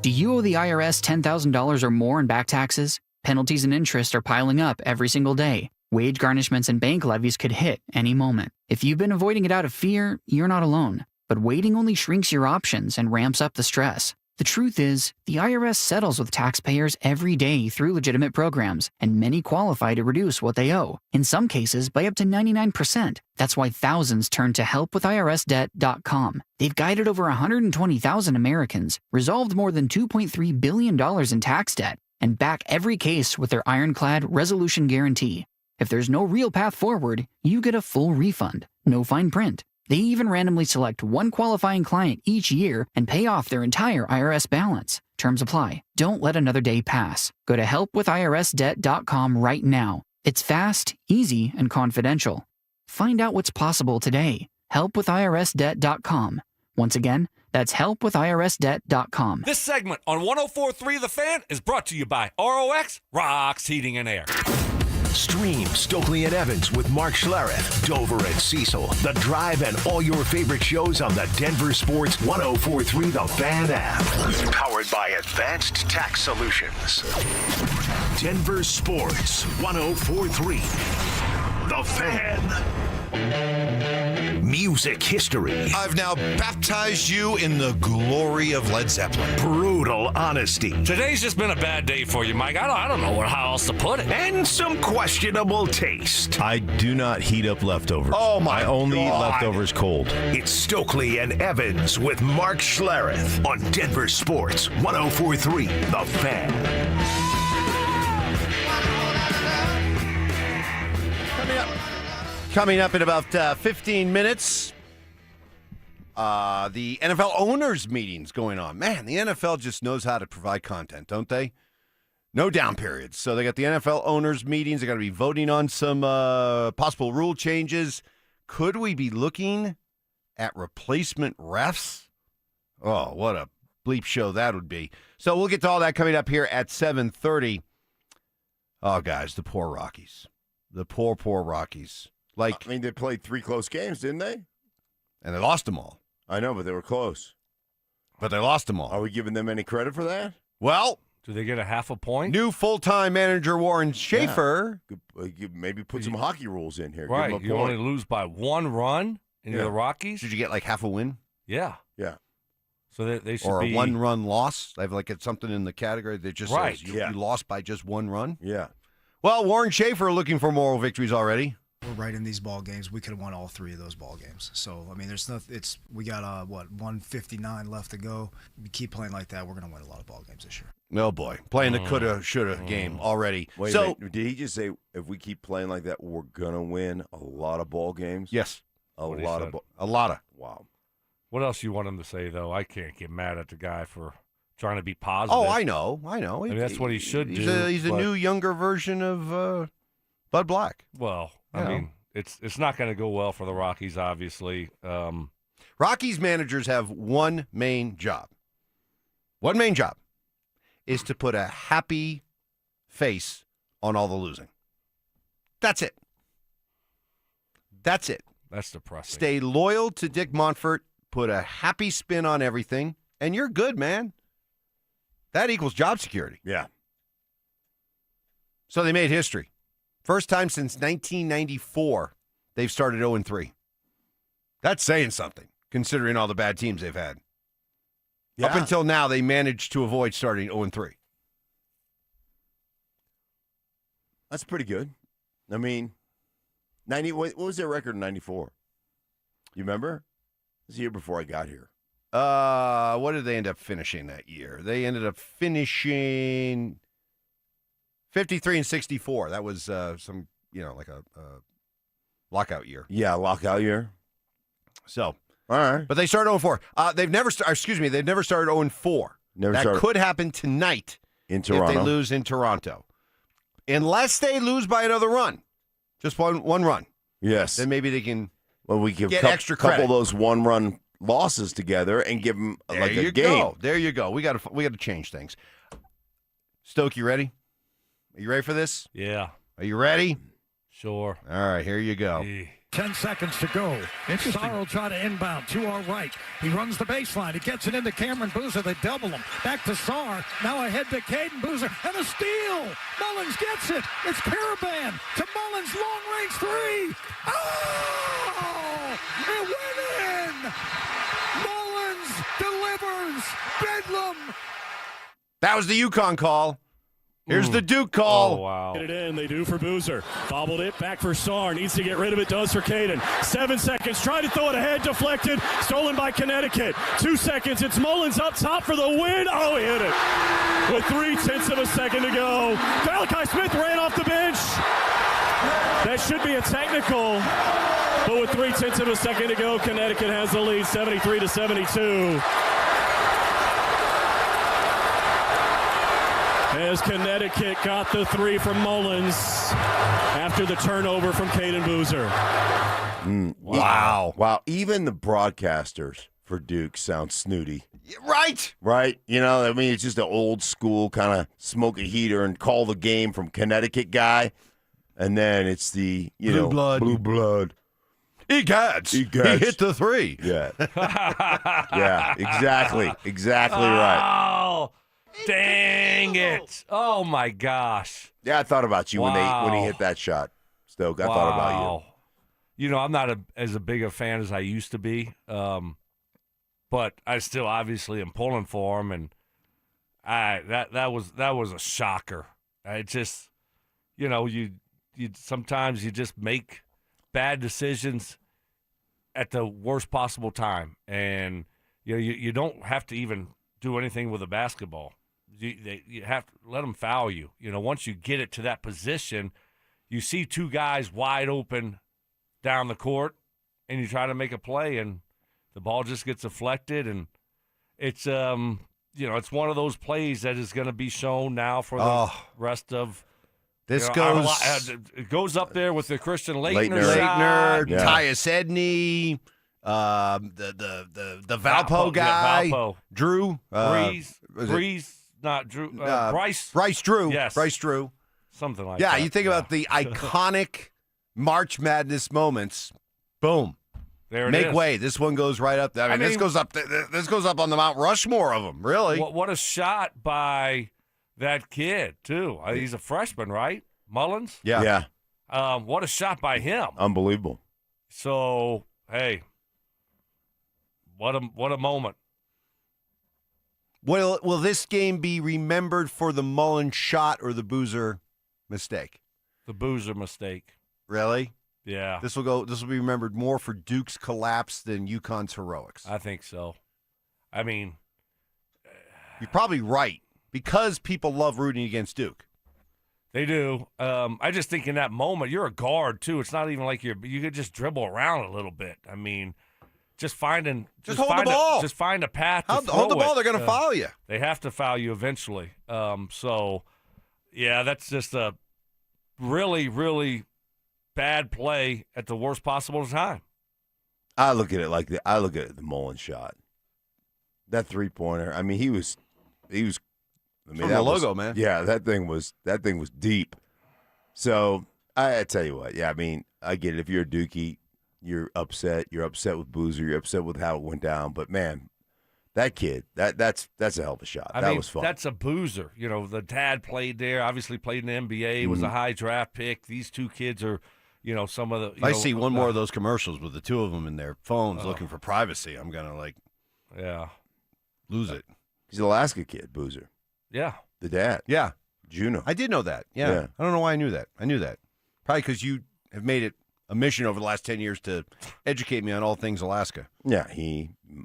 Do you owe the IRS $10,000 or more in back taxes? Penalties and interest are piling up every single day. Wage garnishments and bank levies could hit any moment. If you've been avoiding it out of fear, you're not alone. But waiting only shrinks your options and ramps up the stress. The truth is, the IRS settles with taxpayers every day through legitimate programs, and many qualify to reduce what they owe, in some cases by up to 99%. That's why thousands turn to helpwithirsdebt.com. They've guided over 120,000 Americans, resolved more than $2.3 billion in tax debt, and back every case with their ironclad resolution guarantee. If there's no real path forward, you get a full refund, no fine print. They even randomly select one qualifying client each year and pay off their entire IRS balance. Terms apply. Don't let another day pass. Go to helpwithirsdebt.com right now. It's fast, easy, and confidential. Find out what's possible today. Helpwithirsdebt.com. Once again, that's helpwithirsdebt.com. This segment on 104.3 The Fan is brought to you by ROX Rocks Heating and Air. Stream Stokley and Evans with Mark Schlereth, Dover and Cecil, The Drive, and all your favorite shows on the Denver Sports 104.3 The Fan app. Powered by Advanced Tax Solutions. Denver Sports 104.3 The Fan. Music history. I've now baptized you in the glory of Led Zeppelin. Brutal honesty. Today's just been a bad day for you, Mike. I don't know how else to put it. And some questionable taste. I do not heat up leftovers. Oh, my I only eat God. leftovers cold. It's Stokley and Evans with Mark Schlereth on Denver Sports 104.3 The Fan. Coming up in about 15 minutes, the NFL owners meeting's going on. Man, the NFL just knows how to provide content, don't they? No down periods. So they got the NFL owners meetings. They're going to be voting on some possible rule changes. Could we be looking at replacement refs? Oh, what a bleep show that would be. So we'll get to all that coming up here at 7:30. Oh, guys, the poor Rockies. The poor Rockies. Like, I mean, they played 3 close games, didn't they? And they lost them all. I know, but they were close. But they lost them all. Are we giving them any credit for that? Well, do they get a half a point? New full-time manager Warren Schaefer. Yeah. Maybe put some hockey rules in here. Right. Give them a You point. only lose by 1 run in the Rockies. Did you get like half a win? Yeah. Yeah. So they should or be. a 1-run loss. They have like it's something in the category that just Right. says you lost by just 1 run. Yeah. Well, Warren Schaefer looking for moral victories already. We're right in these ball games. We could have won all 3 of those ball games. So I mean, there's nothing. We got 159 left to go. We keep playing like that, we're going to win a lot of ball games this year. Oh boy, playing the coulda, shoulda game already. Wait a minute. Did he just say if we keep playing like that, we're gonna win a lot of ball games? Yes, a What he lot said. of. A lot of. Wow. What else you want him to say though? I can't get mad at the guy for trying to be positive. Oh, I know. I mean, that's what he should he's do. He's a but- new, younger version of Bud Black. Well, You I know. mean, it's not going to go well for the Rockies, obviously. Rockies managers have one main job. One main job is to put a happy face on all the losing. That's it. That's it. That's depressing. Stay loyal to Dick Montfort, put a happy spin on everything, and you're good, man. That equals job security. Yeah. So they made history. First time since 1994 they've started 0-3. That's saying something, considering all the bad teams they've had. Yeah. Up until now, they managed to avoid starting 0-3. That's pretty good. I mean, 90. What was their record in 94? You remember? It was the year before I got here. What did they end up finishing that year? They ended up finishing 53-64. That was some, like a lockout year. Yeah, lockout year. So, all right. But they started 0-4. They've never started 0-4. That could happen tonight in Toronto. If they lose in Toronto. Unless they lose by another run. Just one run. Yes. Then maybe they can we can get extra credit. couple those 1-run losses together and give them like a game. There you go. We got to change things. Stoke, you ready? Are you ready for this? Yeah. Are you ready? Sure. All right, here you go. 10 seconds to go. Sarr will try to inbound to our right. He runs the baseline. He gets it into Cameron Boozer. They double him. Back to Sarr. Now ahead to Caden Boozer. And a steal. Mullins gets it. It's Caravan to Mullins. Long-range 3. Oh! It went in! Mullins delivers. Bedlam. That was the Yukon call. Here's the Duke call. Oh, wow. Get it in. They do for Boozer. Bobbled it. Back for Sarr. Needs to get rid of it. Does for Caden. 7 seconds. Trying to throw it ahead. Deflected. Stolen by Connecticut. 2 seconds. It's Mullins up top for the win. Oh, he hit it. With 0.3 of a second to go. Malachi Smith ran off the bench. That should be a technical. But with 0.3 of a second to go, Connecticut has the lead. 73-72. As Connecticut got the 3 from Mullins after the turnover from Caden Boozer. Wow. Even the broadcasters for Duke sound snooty. Right. Right? It's just an old school kind of smoke a heater and call the game from Connecticut guy. And then it's the, Blue blood. Egads. He hit the 3. Yeah. Yeah, exactly. Exactly right. Oh, dang it. Oh, my gosh. Yeah, I thought about you when he Wow. hit that shot, Stoke. I thought about you. I'm not as big a fan as I used to be, but I still obviously am pulling for him, and that was a shocker. I just, you sometimes you just make bad decisions at the worst possible time, and you don't have to even do anything with a basketball. You have to let them foul you. Once you get it to that position, you see two guys wide open down the court, and you try to make a play, and the ball just gets deflected, and it's it's one of those plays that is going to be shown now for the rest of. This it goes up there with the Christian Leitner, Tyus Edney, the Valpo guy, Valpo. Drew, Breeze, not Drew, Bryce Drew, yes, Bryce Drew, something like that. Yeah, you think about the iconic March Madness moments. Boom, there it Make is. way. This one goes right up there. I mean, this goes up. This goes up on the Mount Rushmore of them. Really, what a shot by that kid too. He's a freshman, right? Mullins. Yeah. What a shot by him. Unbelievable. So hey, what a moment. Will this game be remembered for the Mullins shot or the Boozer mistake? The Boozer mistake. Really? Yeah. This will be remembered more for Duke's collapse than UConn's heroics. I think so. I mean, you're probably right because people love rooting against Duke. They do. I just think in that moment, you're a guard too. It's not even like you could just dribble around a little bit. I mean, just hold the ball. Just find a path to hold the ball. it. They're going to foul you. They have to foul you eventually. So, yeah, that's just a really, really bad play at the worst possible time. I look at it the Mullins shot. That 3-pointer. I mean, he was. I mean, from that the was, logo, man. Yeah, that thing was deep. So I tell you what. Yeah, I mean, I get it. If you're a Dookie, you're upset. You're upset with Boozer. You're upset with how it went down. But man, that kid, that's a hell of a shot. That was fun. That's a Boozer. The dad played there. Obviously played in the NBA. Was a high draft pick. These two kids are, some of the. If I see one more of those commercials with the two of them in their phones looking for privacy, I'm gonna lose it. He's an Alaska kid, Boozer. Yeah. The dad. Yeah. Juno. I did know that. Yeah. I don't know why I knew that. I knew that. Probably because you have made it a mission over the last 10 years to educate me on all things Alaska. Yeah.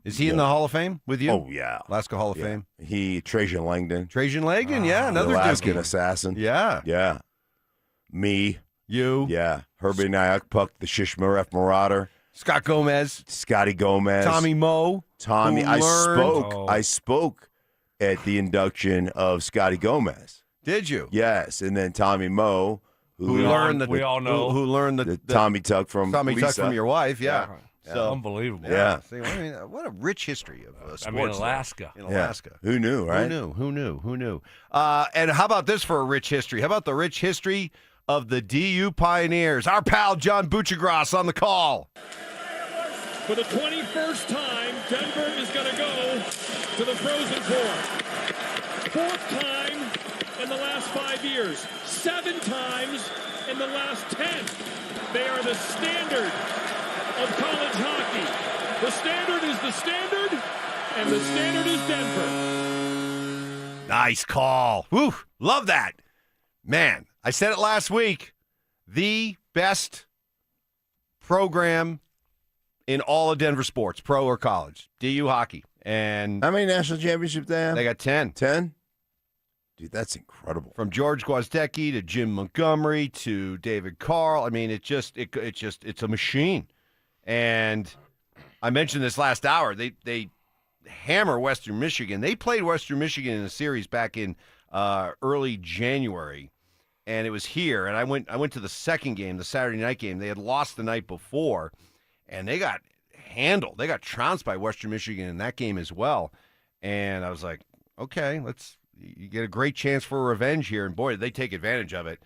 Is he in the Hall of Fame with you? Oh, yeah. Alaska Hall of Fame? Trajan Langdon. Another Alaskan Dookie. assassin. Yeah. Yeah. Me. You. Yeah. Herbie Nyakpuk, the Shishmaref Marauder. Scott Gomez. Scotty Gomez. Tommy Moe. Tommy. I spoke at the induction of Scotty Gomez. Did you? Yes, and then Tommy Moe, we all know who learned the Tommy Tuck from Tommy Lisa. Tuck from your wife. Yeah. So unbelievable. Yeah. See, I mean, what a rich history of sports. I mean, Alaska. In Alaska. Who knew, right? Who knew? And how about this for a rich history? How about the rich history of the DU Pioneers? Our pal John Buchagras on the call. For the 21st time, Denver is going to go to the Frozen Four. 4th time in the last 5 years. 7 times in the last 10. They are the standard of college hockey. The standard is the standard, and the standard is Denver. Nice call. Woo, love that. Man, I said it last week. The best program in all of Denver sports, pro or college, DU hockey. And how many national championships they have? They got 10. 10? Dude, that's incredible. From George Gwozdecki to Jim Montgomery to David Carl. I mean, it's a machine. And I mentioned this last hour. They hammer Western Michigan. They played Western Michigan in a series back in early January, and it was here. And I went to the second game, the Saturday night game. They had lost the night before, and they got handled. They got trounced by Western Michigan in that game as well. And I was like, okay, you get a great chance for revenge here. And boy, did they take advantage of it.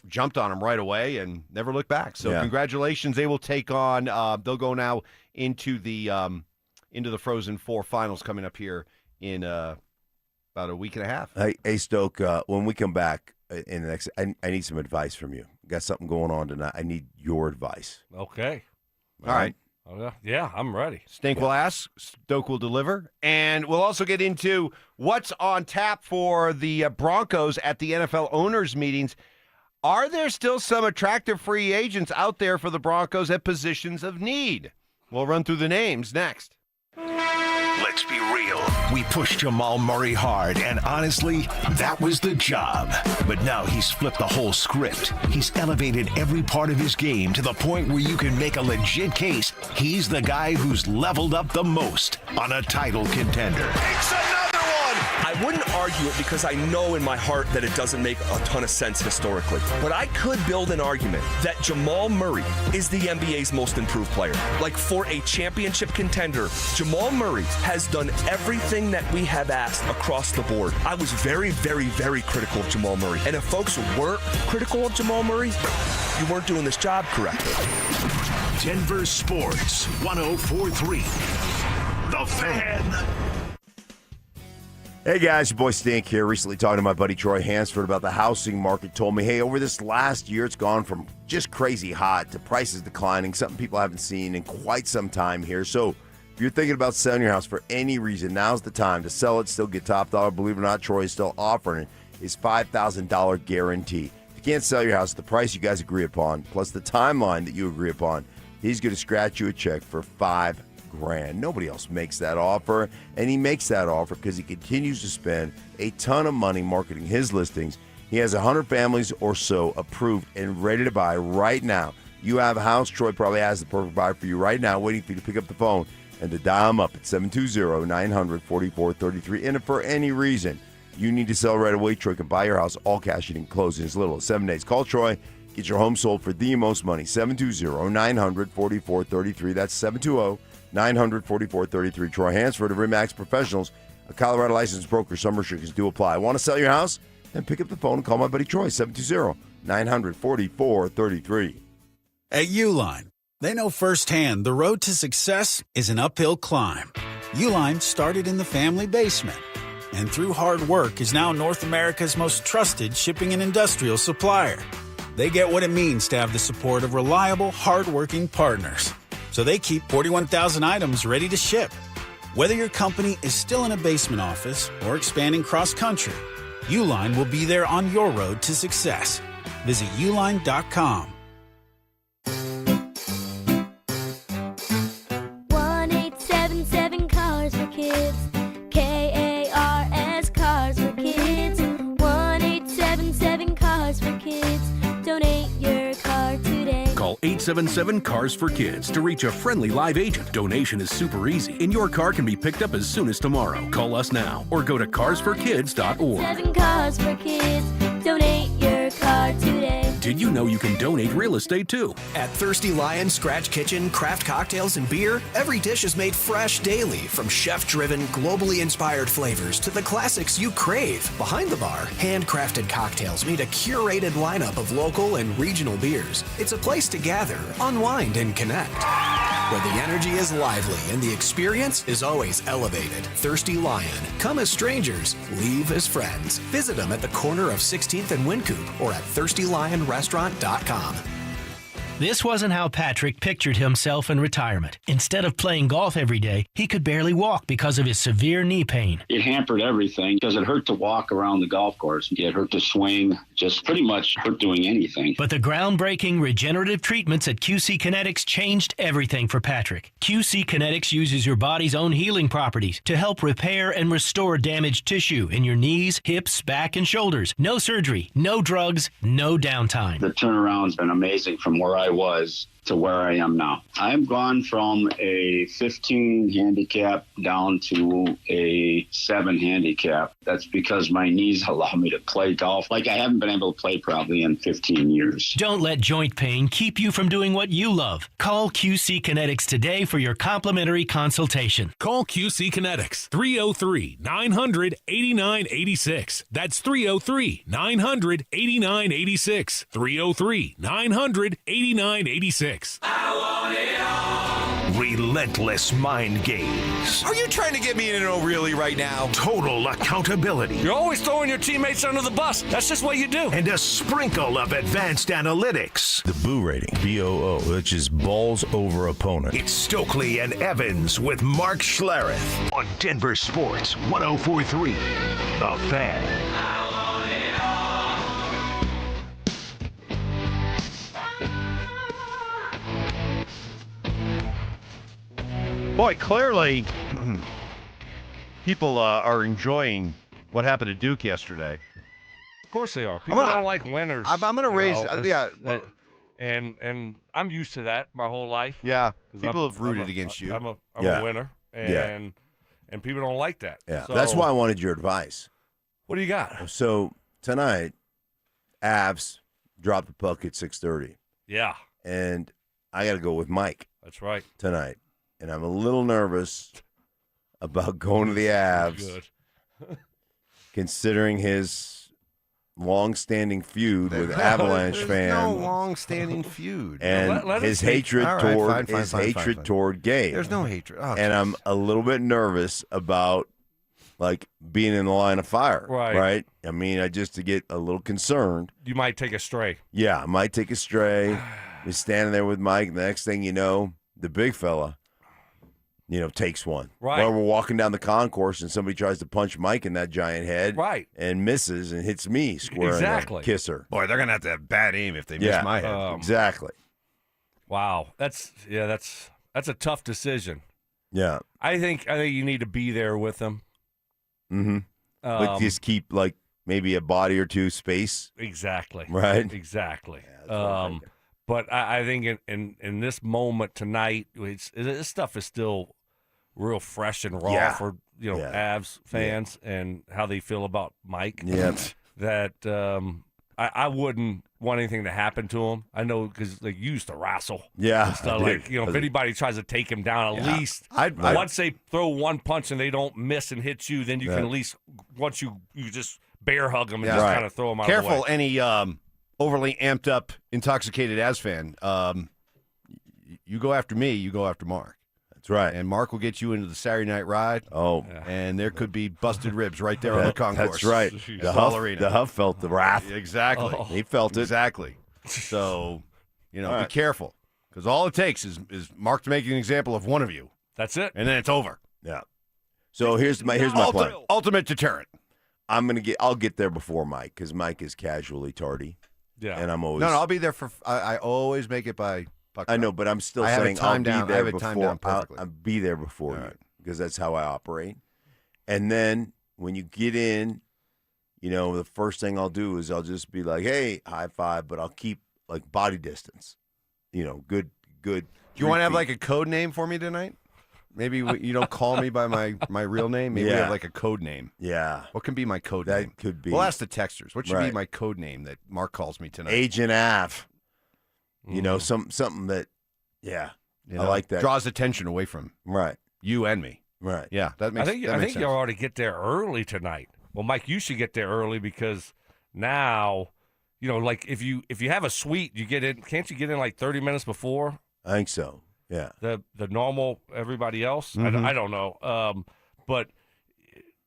Jumped on them right away and never looked back. So congratulations. They will take on, they'll go now into the Frozen Four finals coming up here in about a week and a half. Hey Stoke, when we come back in the next, I need some advice from you. got something going on tonight. I need your advice. Okay. All right. Yeah, I'm ready. Stink will ask, Stoke will deliver. And we'll also get into what's on tap for the Broncos at the NFL owners' meetings. Are there still some attractive free agents out there for the Broncos at positions of need? We'll run through the names next. Let's be real. We pushed Jamal Murray hard, and honestly, that was the job. But now he's flipped the whole script. He's elevated every part of his game to the point where you can make a legit case he's the guy who's leveled up the most on a title contender. It's another one! I wouldn't argue it because I know in my heart that it doesn't make a ton of sense historically. But I could build an argument that Jamal Murray is the NBA's most improved player. Like, for a championship contender, Jamal Murray has done everything that we have asked across the board. I was very, very, very critical of Jamal Murray. And if folks weren't critical of Jamal Murray, you weren't doing this job correctly. Denver Sports 104.3. The Fan. Hey guys, your boy Stink here. Recently talking to my buddy Troy Hansford about the housing market. Told me, hey, over this last year, it's gone from just crazy hot to prices declining, something people haven't seen in quite some time here. So if you're thinking about selling your house for any reason, now's the time to sell it, still get top dollar. Believe it or not, Troy is still offering his $5,000 guarantee. If you can't sell your house at the price you guys agree upon, plus the timeline that you agree upon, he's going to scratch you a check for $5,000. Nobody else makes that offer, and he makes that offer because he continues to spend a ton of money marketing his listings. He has 100 families or so approved and ready to buy right now. You have a house, Troy probably has the perfect buy for you right now, waiting for you to pick up the phone and to dial him up at 720-900-4433. And if for any reason you need to sell right away, Troy can buy your house all cash and close in as little as 7 days. Call Troy. Get your home sold for the most money. 720-900-4433. That's 720-900-4433. Troy Hansford of RE/MAX Professionals, a Colorado licensed broker. Some restrictions do apply. Want to sell your house? Then pick up the phone and call my buddy Troy, 720-900-4433. At Uline, they know firsthand the road to success is an uphill climb. Uline started in the family basement, and through hard work is now North America's most trusted shipping and industrial supplier. They get what it means to have the support of reliable, hard-working partners. So they keep 41,000 items ready to ship. Whether your company is still in a basement office or expanding cross-country, Uline will be there on your road to success. Visit uline.com. 1-877 Cars for Kids. KARS Cars for Kids. 1-877 Cars for Kids. Donate your car today. Call 877-CARS-FOR-KIDS to reach a friendly live agent. Donation is super easy, and your car can be picked up as soon as tomorrow. Call us now or go to carsforkids.org. 7 Cars for Kids. Donate your car today. Did you know you can donate real estate too? At Thirsty Lion Scratch Kitchen, craft cocktails and beer, every dish is made fresh daily. From chef-driven, globally inspired flavors to the classics you crave. Behind the bar, handcrafted cocktails meet a curated lineup of local and regional beers. It's a place to gather, unwind, and connect, where the energy is lively and the experience is always elevated. Thirsty Lion. Come as strangers, leave as friends. Visit them at the corner of 16th and Wynkoop or at thirstylionrestaurant.com. This wasn't how Patrick pictured himself in retirement. Instead of playing golf every day, he could barely walk because of his severe knee pain. It hampered everything because it hurt to walk around the golf course. It hurt to swing, just pretty much hurt doing anything. But the groundbreaking regenerative treatments at QC Kinetics changed everything for Patrick. QC Kinetics uses your body's own healing properties to help repair and restore damaged tissue in your knees, hips, back, and shoulders. No surgery, no drugs, no downtime. The turnaround's been amazing from where I was to where I am now. I've gone from a 15 handicap down to a 7 handicap. That's because my knees allow me to play golf like I haven't been able to play probably in 15 years. Don't let joint pain keep you from doing what you love. Call QC Kinetics today for your complimentary consultation. Call QC Kinetics, 303-900-8986. That's 303-900-8986. 303-900-8986. Relentless relentless mind games. Are you trying to get me in an O'Reilly right now? Total accountability. You're always throwing your teammates under the bus. That's just what you do. And a sprinkle of advanced analytics. The Boo rating, BOO, which is balls over opponent. It's Stokley and Evans with Mark Schlereth on Denver Sports 104.3. The Fan. Boy, clearly, people are enjoying what happened to Duke yesterday. Of course they are. People don't like winners. I'm going to raise, and I'm used to that my whole life. Yeah, people have rooted against you. I'm a winner, and people don't like that. Yeah, so, that's why I wanted your advice. What do you got? So tonight, Avs dropped the puck at 6:30. Yeah, and I got to go with Mike. That's right. Tonight, and I'm a little nervous about going to the Avs, considering his long-standing feud with Avalanche fans. There's no long-standing feud. And his hatred toward Gabe. There's no hatred. Oh, and I'm a little bit nervous about, like, being in the line of fire. Right? I mean, I just to get a little concerned. You might take a stray. Yeah, I might take a stray. Be standing there with Mike. And the next thing you know, the big fella, takes one. Right. Or we're walking down the concourse and somebody tries to punch Mike in that giant head. Right. And misses and hits me square in the kisser. Boy, they're going to have bad aim if they miss my head. Exactly. Wow. That's a tough decision. Yeah. I think you need to be there with them. Mm-hmm. Like just keep maybe a body or two space. Exactly. Right. Exactly. Yeah, but I think in this moment tonight, this stuff is still real fresh and raw for Avs fans and how they feel about Mike. Yeah. That I wouldn't want anything to happen to him. I know because you used to wrestle. Yeah. And stuff if anybody tries to take him down, at least once they throw one punch and they don't miss and hit you, then you can at least once you just bear hug them and just kind of throw them out of the way. Careful, any overly amped up, intoxicated Avs fan. You go after me, you go after Mark. That's right. And Mark will get you into the Saturday night ride. Oh. And there could be busted ribs right there on the concourse. That's right. The Huff felt the wrath. Exactly. Oh. He felt it. Exactly. So, be careful. Because all it takes is Mark to make an example of one of you. That's it. And then it's over. Yeah. So here's my plan. Ultimate deterrent. I'll get there before Mike because Mike is casually tardy. Yeah. And I'm always. No, I'll be there for. I always make it by. I know, but I'm still saying I'll be there before. I'll be there before you because that's how I operate. And then when you get in, the first thing I'll do is I'll just be like, "Hey, high five," but I'll keep body distance. Good. Do you want to have a code name for me tonight? Maybe you don't call me by my real name. Maybe we have a code name. Yeah. What can be my code name? That could be. We'll ask the texters. What should be my code name that Mark calls me tonight? Agent Av. Something that, I like that. Draws attention away from you and me. Right. Yeah, that makes sense. I think you ought to get there early tonight. Well, Mike, you should get there early because now, if you have a suite, you get in. Can't you get in 30 minutes before? I think so. Yeah. The normal everybody else. Mm-hmm. I don't know. But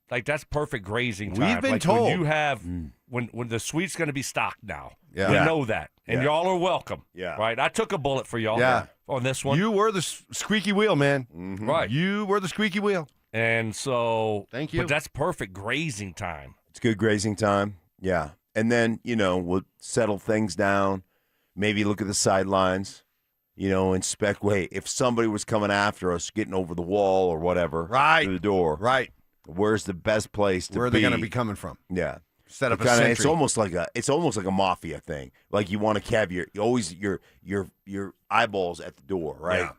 that's perfect grazing time. We've been told when you have when the suite's going to be stocked now. Yeah. We know that, and y'all are welcome. Yeah. Right. I took a bullet for y'all. Yeah. On this one. You were the squeaky wheel, man. Mm-hmm. Right. You were the squeaky wheel. And so, thank you. But that's perfect grazing time. It's good grazing time. Yeah. And then, we'll settle things down, maybe look at the sidelines, inspect. Wait, if somebody was coming after us, getting over the wall or whatever, through the door, where's the best place to be? Where are they going to be coming from? Yeah. Set up a sentry. It's almost like a mafia thing. Like you want to have your eyeballs at the door, right?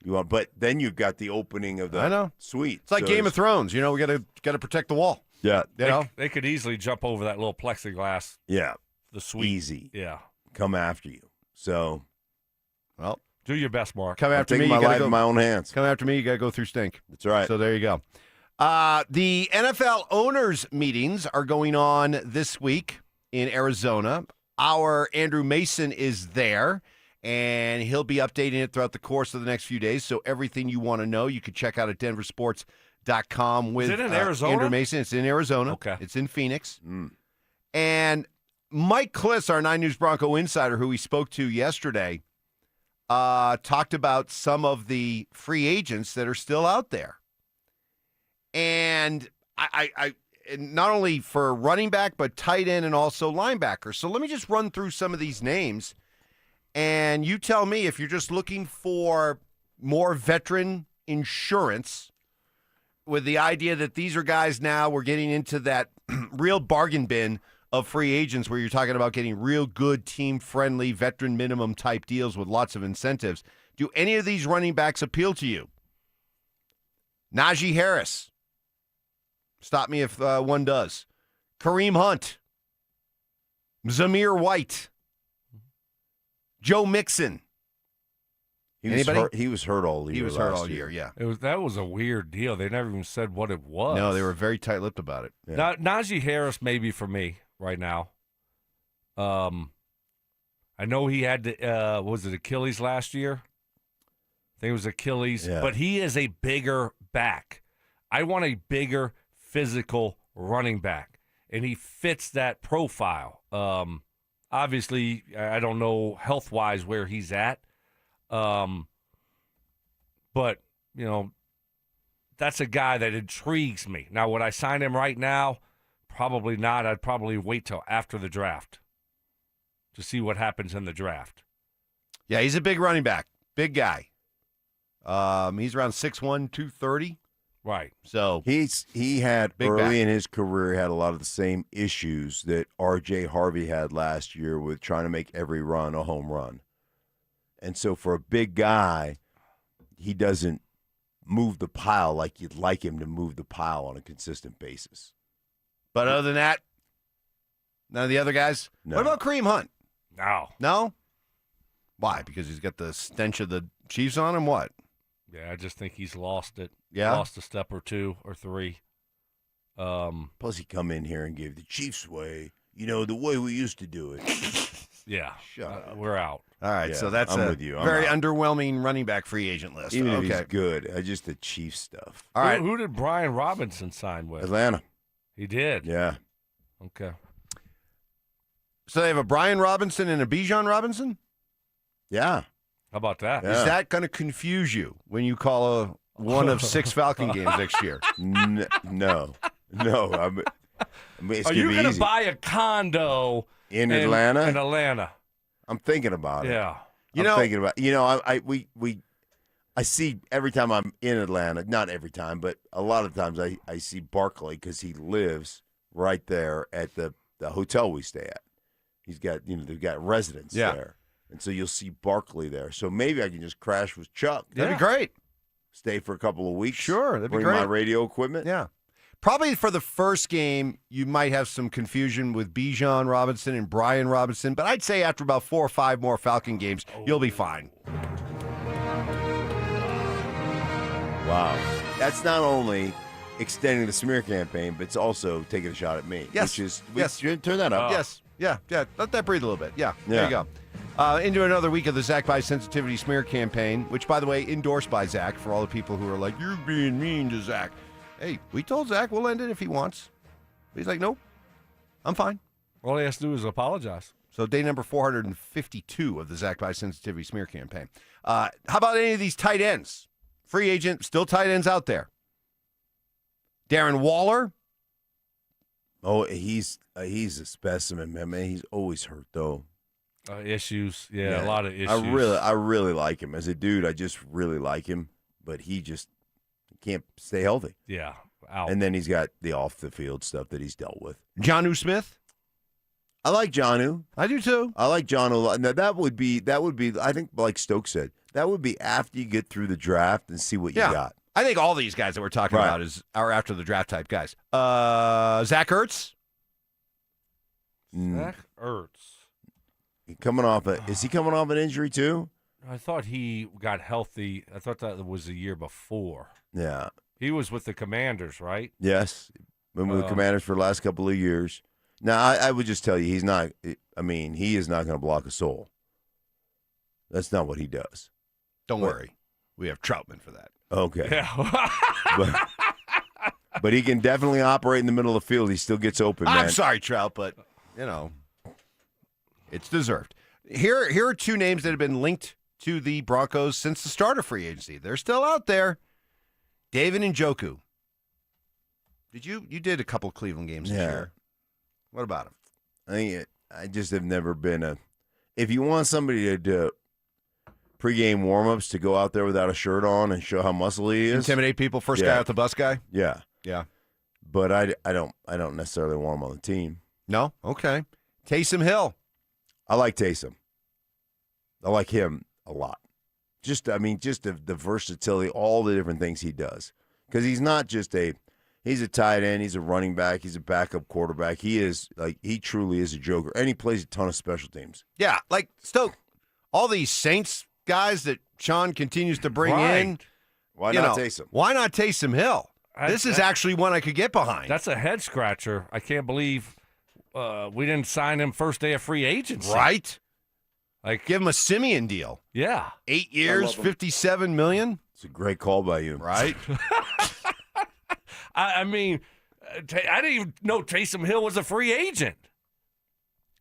Yeah. But then you've got the opening of the suite. It's like Game of Thrones. We got to protect the wall. Yeah. They could easily jump over that little plexiglass. Yeah. The suite. Easy. Yeah. Come after you. So, well, do your best, Mark. Come after me. My life in my own hands. Come after me. You got to go through stink. That's right. So there you go. The NFL owners' meetings are going on this week in Arizona. Our Andrew Mason is there, and he'll be updating it throughout the course of the next few days. So everything you want to know, you can check out at DenverSports.com with Is it in Arizona? Andrew Mason. It's in Arizona. Okay. It's in Phoenix. And Mike Kliss, our 9 News Bronco insider, who we spoke to yesterday, talked about some of the free agents that are still out there. And I not only for running back, but tight end and also linebacker. So let me just run through some of these names. And you tell me if you're just looking for more veteran insurance with the idea that these are guys now we're getting into that real bargain bin of free agents where you're talking about getting real good team-friendly veteran minimum type deals with lots of incentives. Do any of these running backs appeal to you? Najee Harris. Stop me if one does. Kareem Hunt. Zamir White. Joe Mixon. He was hurt all year. He was hurt all year, yeah. That was a weird deal. They never even said what it was. No, they were very tight-lipped about it. Yeah. Najee Harris maybe for me right now. I know he had was it Achilles last year? I think it was Achilles. Yeah. But he is a bigger back. I want a bigger physical running back, and he fits that profile. Obviously, I don't know health-wise where he's at. But, that's a guy that intrigues me. Now, would I sign him right now? Probably not. I'd probably wait till after the draft to see what happens in the draft. Yeah, he's a big running back. Big guy. He's around 6'1", 230. Right. So he had Big early back. in his career had a lot of the same issues that R.J. Harvey had last year with trying to make every run a home run. And so for a big guy, he doesn't move the pile like you'd like him to move the pile on a consistent basis. But other than that, none of the other guys? No. What about Kareem Hunt? No. No? Why? Because he's got the stench of the Chiefs on him? What? Yeah, I just think he's lost it. Yeah? Lost a step or two or three. Plus, he come in here and gave the Chiefs way, the way we used to do it. Yeah. Shut up. We're out. All right, Yeah, so that's I'm a with you. I'm very out. underwhelming running back free agent list. Even okay. if he's good, just the Chiefs stuff. All right. Who did Brian Robinson sign with? Atlanta. He did? Yeah. Okay. So they have a Brian Robinson and a Bijan Robinson? Yeah. How about that? Yeah. Is that going to confuse you when you call one of 6 Falcon games next year? No. I'm it's Are you going to buy a condo in Atlanta? In Atlanta. I'm thinking about it. Yeah. I'm thinking about I see every time I'm in Atlanta, not every time, but a lot of times I see Barkley because he lives right there at the hotel we stay at. He's got, they've got residents there. And so you'll see Barkley there. So maybe I can just crash with Chuck. That'd be great. Stay for a couple of weeks. Sure, that'd be bring great. my radio equipment. Yeah. Probably for the first game, you might have some confusion with Bijan Robinson and Brian Robinson, but I'd say after about 4 or 5 more Falcon games, you'll be fine. Wow. That's not only extending the smear campaign, but it's also taking a shot at me. Yes. Which is, Yes. turn that up. Yes. Yeah. Let that breathe a little bit. Yeah. There Yeah. you go. Into another week of the Zach By Sensitivity Smear Campaign, which, by the way, endorsed by Zach for all the people who are like, you're being mean to Zach. Hey, we told Zach we'll end it if he wants. He's like, nope, I'm fine. All he has to do is apologize. So day number 452 of the Zach By Sensitivity Smear Campaign. How about any of these tight ends? Free agent, still tight ends out there. Darren Waller. Oh, he's a specimen, man. He's always hurt, though. Issues. Yeah, a lot of issues. I really like him. As a dude, I just really like him, but he just can't stay healthy. Yeah, out. And then he's got the off-the-field stuff that he's dealt with. Jonnu Smith. I like Jonnu. I do too. I like Jonnu a lot. Now that would be. I think, like Stokes said, that would be after you get through the draft and see what you got. I think all these guys that we're talking about are after the draft type guys. Zach Ertz. Zach Ertz. Is he coming off an injury too? I thought he got healthy. I thought that was the year before. Yeah. He was with the Commanders, right? Yes. Been with the Commanders for the last couple of years. Now, I would just tell you, he's not. I mean, he is not going to block a soul. That's not what he does. Don't worry. We have Troutman for that. Okay. Yeah. But he can definitely operate in the middle of the field. He still gets open, man. I'm sorry, Trout, but, it's deserved. Here are two names that have been linked to the Broncos since the start of free agency. They're still out there. David Njoku. You did a couple of Cleveland games this year. What about him? I just have never been if you want somebody to do pregame warm-ups to go out there without a shirt on and show how muscle he is. Intimidate people, first guy out the bus guy? Yeah. Yeah. But I don't necessarily want him on the team. No? Okay. Taysom Hill. I like Taysom. I like him a lot. Just the versatility, all the different things he does. Because he's not just he's a tight end, he's a running back, he's a backup quarterback. He truly is a joker. And he plays a ton of special teams. Yeah, like Stoke. All these Saints guys that Sean continues to bring in. Why not Taysom? Why not Taysom Hill? This is actually one I could get behind. That's a head scratcher. I can't believe we didn't sign him first day of free agency. Right? Like, give him a Simeon deal. Yeah. 8 years, $57 million. It's a great call by you. Right? I mean, I didn't even know Taysom Hill was a free agent.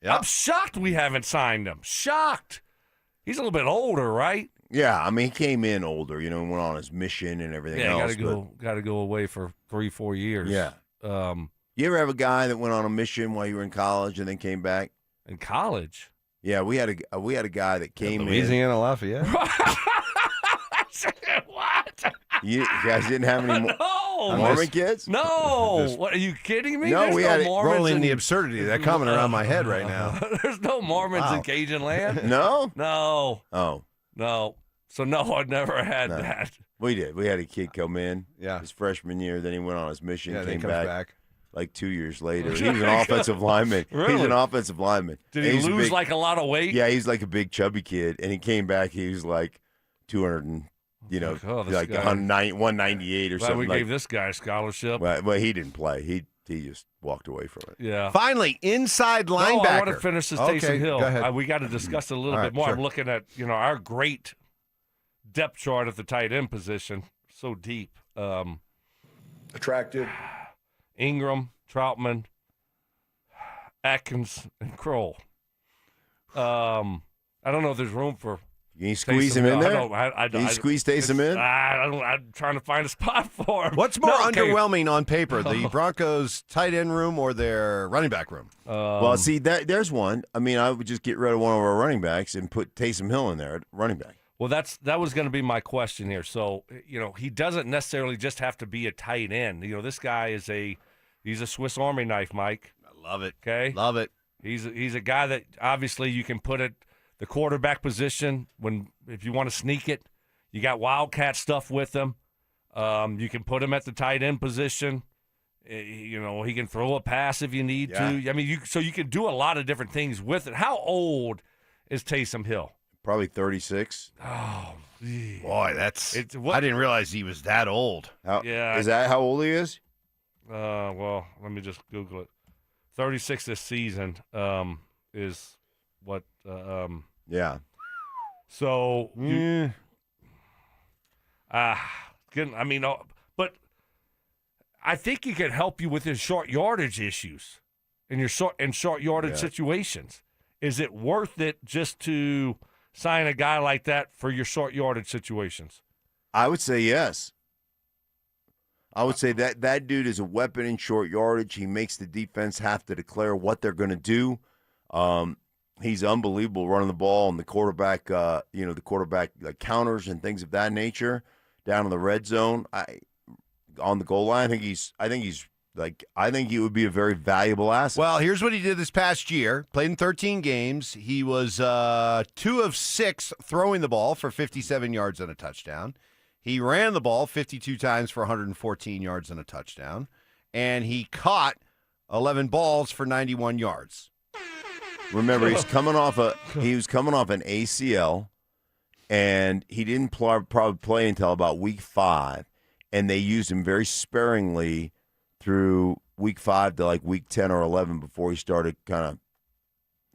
Yep. I'm shocked we haven't signed him. Shocked. He's a little bit older, right? Yeah, he came in older, went on his mission and everything else. Got to go away for 3-4 years. Yeah. You ever have a guy that went on a mission while you were in college and then came back? In college? Yeah, we had a guy that came in. Louisiana Lafayette. What? You guys didn't have any Mormon kids? No. What, are you kidding me? No, we had Mormons rolling the absurdity of that coming around my head right now. There's no Mormons in Cajun land. No? No. Oh. No. So, no, I've never had that. We did. We had a kid come in his freshman year. Then he went on his mission, then came comes back. Like 2 years later. He was an offensive lineman. Really? He's an offensive lineman. Did he lose like a lot of weight? Yeah, he's like a big chubby kid. And he came back, he was like 200 and, like 198 or Glad something. we gave this guy a scholarship. Well, he didn't play. He just walked away from it. Yeah. Finally, inside linebacker. No, I want to finish this Taysom Hill. Go ahead. We got to discuss it a little All bit right, more. sure. I'm looking at, our great depth chart at the tight end position. So deep. Attractive. Ingram, Troutman, Atkins, and Kroll. I don't know if there's room for. Can you squeeze him in there? Can you squeeze Taysom in? I'm trying to find a spot for him. What's more underwhelming on paper, the Broncos tight end room or their running back room? Well, see, there's one. I would just get rid of one of our running backs and put Taysom Hill in there at running back. Well, that was going to be my question here. So, he doesn't necessarily just have to be a tight end. This guy is he's a Swiss Army knife, Mike. I love it. Okay? Love it. He's a guy that obviously you can put at the quarterback position if you want to sneak it. You got wildcat stuff with him. You can put him at the tight end position. He can throw a pass if you need to. So you can do a lot of different things with it. How old is Taysom Hill? Probably 36. Oh, boy, I didn't realize he was that old. Is that how old he is? Well, let me just Google it. 36 this season is what. Yeah. So, but I think he could help you with his short yardage issues in your short yardage situations. Is it worth it just to sign a guy like that for your short yardage situations? I would say yes. I would say that dude is a weapon in short yardage. He makes the defense have to declare what they're going to do. He's unbelievable running the ball and the quarterback, the quarterback counters and things of that nature down in the red zone. On the goal line, I think he would be a very valuable asset. Well, here's what he did this past year. Played in 13 games. He was 2 of 6 throwing the ball for 57 yards and a touchdown. He ran the ball 52 times for 114 yards and a touchdown. And he caught 11 balls for 91 yards. Remember, he was coming off an ACL, and he didn't probably play until about week 5, and they used him very sparingly through week 5 to like week 10 or 11 before he started kind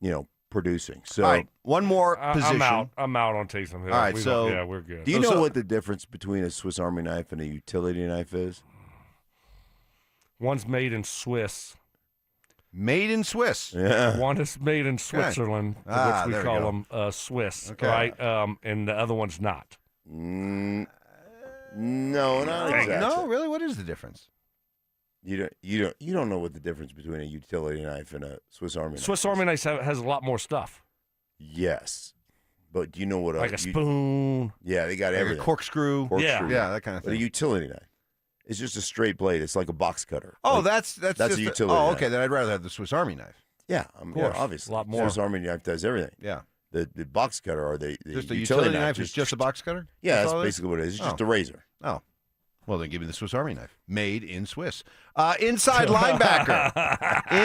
of, producing. So all right, one more position. I'm out on Taysom Hill. All right, we're good. Do you know what the difference between a Swiss Army knife and a utility knife is? One's made in Swiss. Made in Swiss. Yeah. One is made in Switzerland, which we call them Swiss, right? And the other one's not. No, not exactly. No, really? What is the difference? You don't know what the difference between a utility knife and a Swiss Army knife. Swiss Army knife has a lot more stuff. Yes, but do you know what? Like a spoon. Yeah, they got Like everything. a corkscrew. Yeah, that kind of But thing. a utility knife, it's just a straight blade. It's like a box cutter. Oh, Like, that's that's just a utility. Oh, knife. okay. Then I'd rather have the Swiss Army knife. Yeah, course. obviously, A lot more. Swiss Army knife does everything. Yeah. The box cutter or the Just a utility knife is just a box cutter? Yeah, that's all it is? basically what it is. It's just Oh. a razor. Oh. Well, then give me the Swiss Army knife. Made in Swiss. Inside linebacker.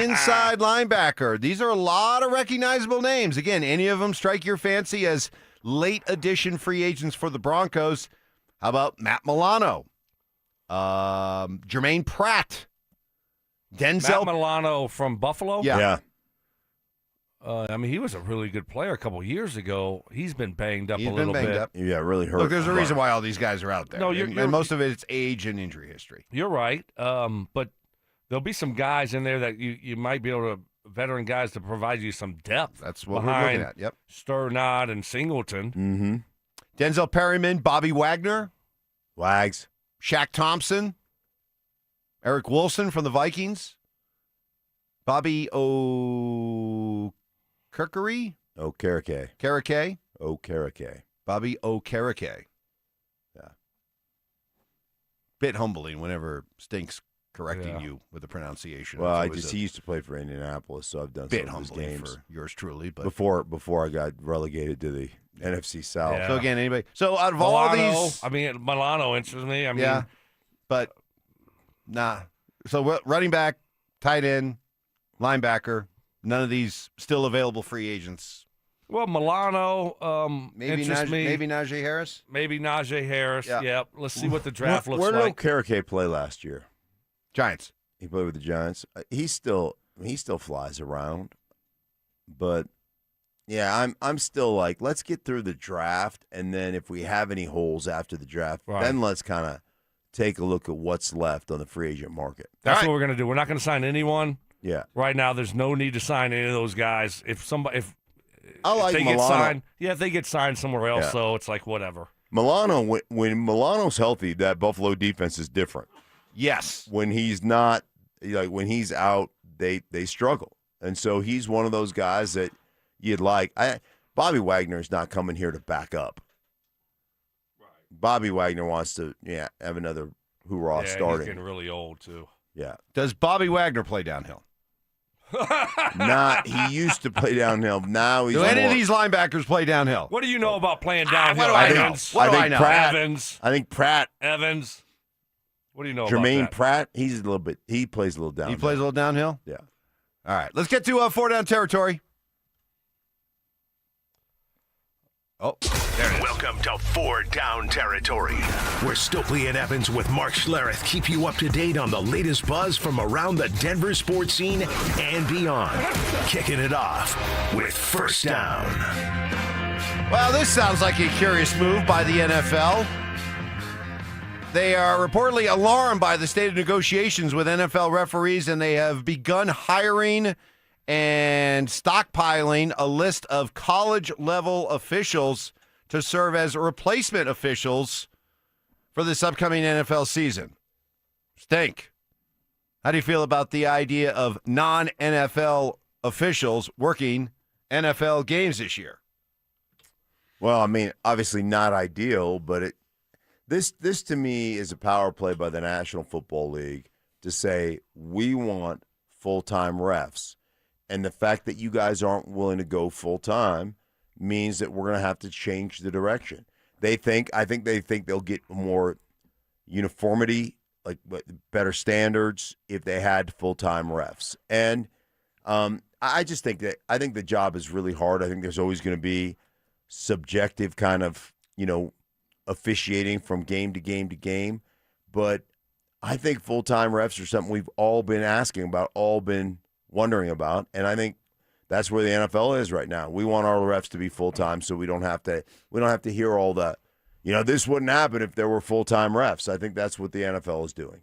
Inside linebacker. These are a lot of recognizable names. Again, any of them strike your fancy as late addition free agents for the Broncos. How about Matt Milano? Jermaine Pratt. Denzel. Matt Milano from Buffalo? Yeah. I mean, he was a really good player a couple years ago. He's been banged up a little banged bit. up. Yeah, really hurt. Look, there's a reason why all these guys are out there. No, and most of it's age and injury history. You're right. But there'll be some guys in there that you might be able to, veteran guys, to provide you some depth. That's what we're behind looking at. Yep. Sternod and Singleton. Mm-hmm. Denzel Perryman, Bobby Wagner, Wags, Shaq Thompson, Eric Wilson from the Vikings, Bobby O'Kerkery, Okereke. Bobby Okereke. Yeah. Bit humbling whenever Stinks correcting you with the pronunciation. Well, It's always he used to play for Indianapolis, so I've done bit some of his humbling games for yours truly. But before I got relegated to the NFC South. Yeah. So again, anybody. So out of all these, Milano interests me. I mean, yeah, but nah. So running back, tight end, linebacker. None of these still available free agents. Well, Milano, Maybe interests me. maybe Najee Harris. Maybe Najee Harris. Yeah. Yep. Let's see what the draft looks Where like. did Okereke play last year? Giants. He played with the Giants. He still flies around, but yeah, I'm still like, let's get through the draft, and then if we have any holes after the draft, then let's kind of take a look at what's left on the free agent market. That's what we're going to do. We're not going to sign anyone. Yeah. Right now, there's no need to sign any of those guys. If I like they Milano. get signed, if they get signed somewhere else, Yeah. so it's like whatever. Milano, when Milano's healthy, that Buffalo defense is different. Yes. When he's not, like when he's out, they struggle, and so he's one of those guys that you'd like. Bobby Wagner is not coming here to back up. Right. Bobby Wagner wants to, have another hoorah starting. He's getting really old too. Yeah. Does Bobby Wagner play downhill? He used to play downhill. Now he's Do any more, of these linebackers play downhill? What do you know about playing downhill? what do I know? Evans? What do I know? Evans. I think Pratt. Evans. What do you know Jermaine about that? Pratt. He plays a little downhill. He plays a little downhill? Yeah. All right. Let's get to 4 down territory. Oh, there it is. Welcome to 4 Down Territory, where Stokley and Evans with Mark Schlereth keep you up to date on the latest buzz from around the Denver sports scene and beyond. Kicking it off with First Down. Well, this sounds like a curious move by the NFL. They are reportedly alarmed by the state of negotiations with NFL referees, and they have begun hiring and stockpiling a list of college-level officials to serve as replacement officials for this upcoming NFL season. Stink. How do you feel about the idea of non-NFL officials working NFL games this year? Well, I mean, obviously not ideal, but this to me is a power play by the National Football League to say we want full-time refs. And the fact that you guys aren't willing to go full-time means that we're going to have to change the direction. I think they think they'll get more uniformity, like better standards if they had full-time refs. And I just think I think the job is really hard. I think there's always going to be subjective kind of, officiating from game to game to game. But I think full-time refs are something we've all been asking about, all been wondering about, and I think That's where the NFL is right now. We want our refs to be full-time so we don't have to hear all the, this wouldn't happen if there were full-time refs. I think that's what the NFL is doing.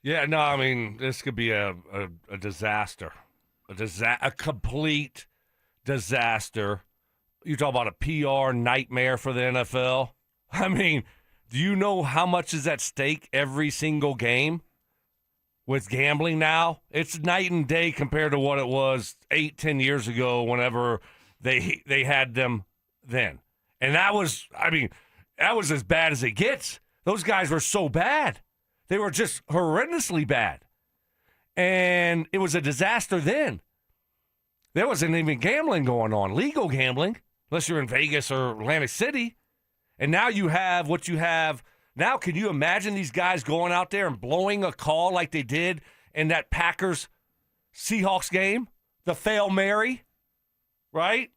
Yeah, no, I mean, this could be a disaster. A complete disaster. You talk about a PR nightmare for the NFL. I mean, do you know how much is at stake every single game with gambling now? It's night and day compared to what it was 8-10 years ago whenever they had them then. And that was as bad as it gets. Those guys were so bad. They were just horrendously bad. And it was a disaster then. There wasn't even gambling going on, legal gambling, unless you're in Vegas or Atlantic City. And now you have what you have. Now, can you imagine these guys going out there and blowing a call like they did in that Packers-Seahawks game? The Fail Mary, right?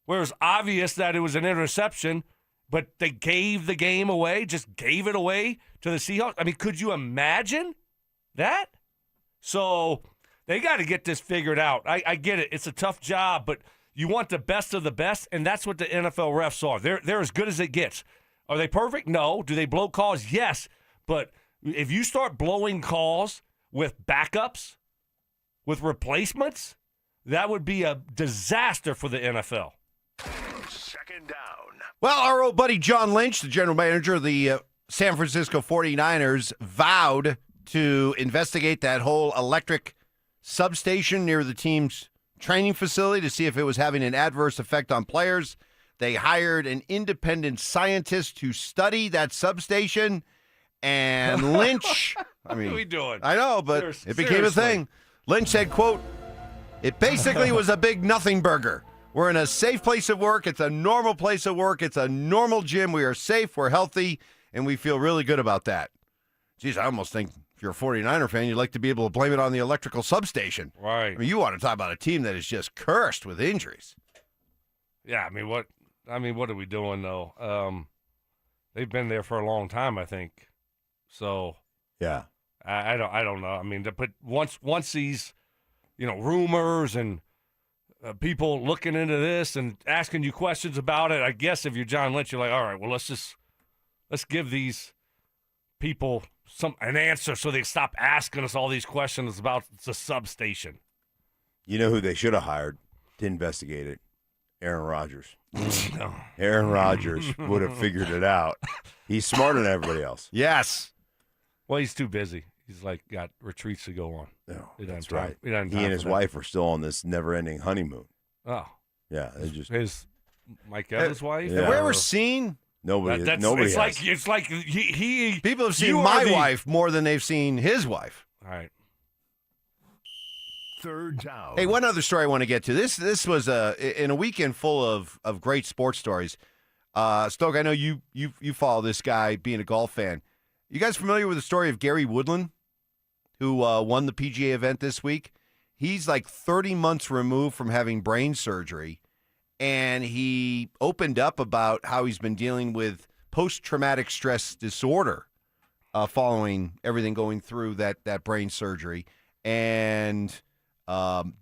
Where it was obvious that it was an interception, but they gave the game away, just gave it away to the Seahawks. I mean, could you imagine that? So they got to get this figured out. I get it. It's a tough job, but you want the best of the best, and that's what the NFL refs are. They're as good as it gets. Are they perfect? No. Do they blow calls? Yes. But if you start blowing calls with backups, with replacements, that would be a disaster for the NFL. Second down. Well, our old buddy John Lynch, the general manager of the San Francisco 49ers, vowed to investigate that whole electric substation near the team's training facility to see if it was having an adverse effect on players. They hired an independent scientist to study that substation, and Lynch, what are we doing? I know, but it became a thing. Lynch said, quote, "It basically was a big nothing burger. We're in a safe place of work. It's a normal place of work. It's a normal gym. We are safe. We're healthy, and we feel really good about that." Geez, I almost think if you're a 49er fan, you'd like to be able to blame it on the electrical substation. Right. I mean, you want to talk about a team that is just cursed with injuries. Yeah, I mean, what are we doing, though? They've been there for a long time, I think. So yeah, I don't know. I mean, but once these, rumors and people looking into this and asking you questions about it, I guess if you're John Lynch, you're like, all right, well, let's give these people an answer so they stop asking us all these questions about the substation. You know who they should have hired to investigate it? Aaron Rodgers. No. Aaron Rodgers would have figured it out. He's smarter than everybody else. Yes. Well, he's too busy. He's got retreats to go on. No, that's right. He and his wife are still on this never-ending honeymoon. Oh. Yeah. Just his Mike Evans' wife? Yeah. Have we ever seen? Nobody has. It's like he people have seen my wife more than they've seen his wife. All right. Third down. Hey, one other story I want to get to. This was in a weekend full of great sports stories. Stoke, I know you follow this guy, being a golf fan. You guys familiar with the story of Gary Woodland, who won the PGA event this week? He's like 30 months removed from having brain surgery, and he opened up about how he's been dealing with post-traumatic stress disorder following everything going through that brain surgery, and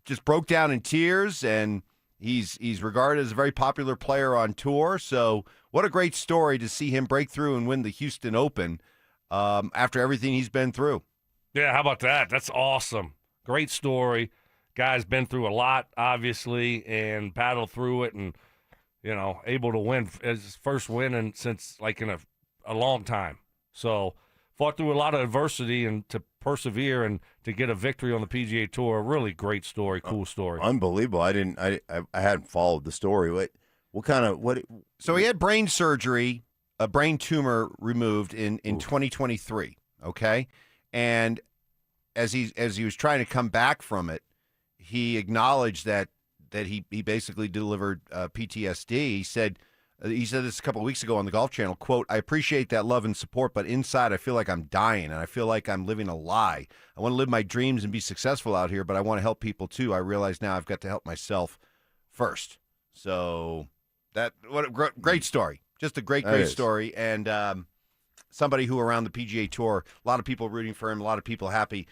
just broke down in tears. And he's regarded as a very popular player on tour. So what a great story to see him break through and win the Houston Open after everything he's been through. Yeah, how about that? That's awesome. Great story. Guy's been through a lot, obviously, and battled through it, and able to win his first win since in a long time. So fought through a lot of adversity and to persevere and to get a victory on the PGA Tour. Really great story, cool story. Unbelievable. I hadn't followed the story. So he had brain surgery, a brain tumor removed in 2023. Okay, and as he was trying to come back from it, he acknowledged that he basically delivered PTSD. He said this a couple of weeks ago on the Golf Channel, quote, "I appreciate that love and support, but inside I feel like I'm dying, and I feel like I'm living a lie. I want to live my dreams and be successful out here, but I want to help people too. I realize now I've got to help myself first." So what a great story. Just a great story. And somebody who around the PGA Tour, a lot of people rooting for him, a lot of people happy.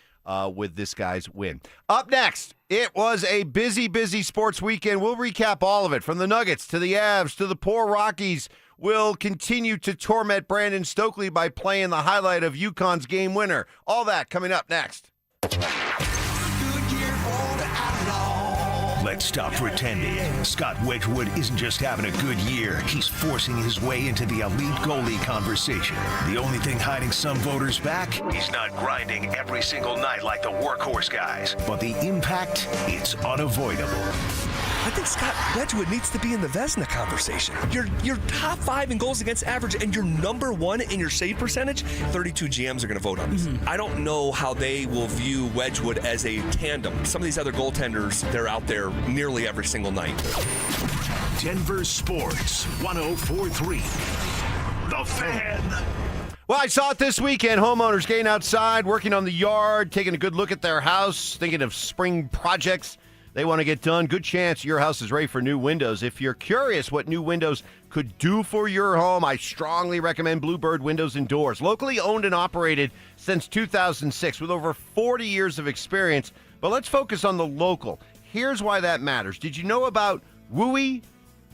with this guy's win. Up next, it was a busy, busy sports weekend. We'll recap all of it, from the Nuggets to the Avs to the poor Rockies. We'll continue to torment Brandon Stokley by playing the highlight of UConn's game winner. All that coming up next. Let's stop pretending. Scott Wedgwood isn't just having a good year. He's forcing his way into the elite goalie conversation. The only thing hiding some voters back, he's not grinding every single night like the workhorse guys. But the impact, it's unavoidable. I think Scott Wedgwood needs to be in the Vezina conversation. You're top 5 in goals against average, and you're number 1 in your save percentage. 32 GMs are going to vote on this. I don't know how they will view Wedgwood as a tandem. Some of these other goaltenders, they're out there nearly every single night. Denver Sports 104.3. The Fan. Well, I saw it this weekend. Homeowners getting outside, working on the yard, taking a good look at their house, thinking of spring projects they want to get done. Good chance your house is ready for new windows. If you're curious what new windows could do for your home, I strongly recommend Bluebird Windows and Doors. Locally owned and operated since 2006 with over 40 years of experience. But let's focus on the local. Here's why that matters. Did you know about WUI?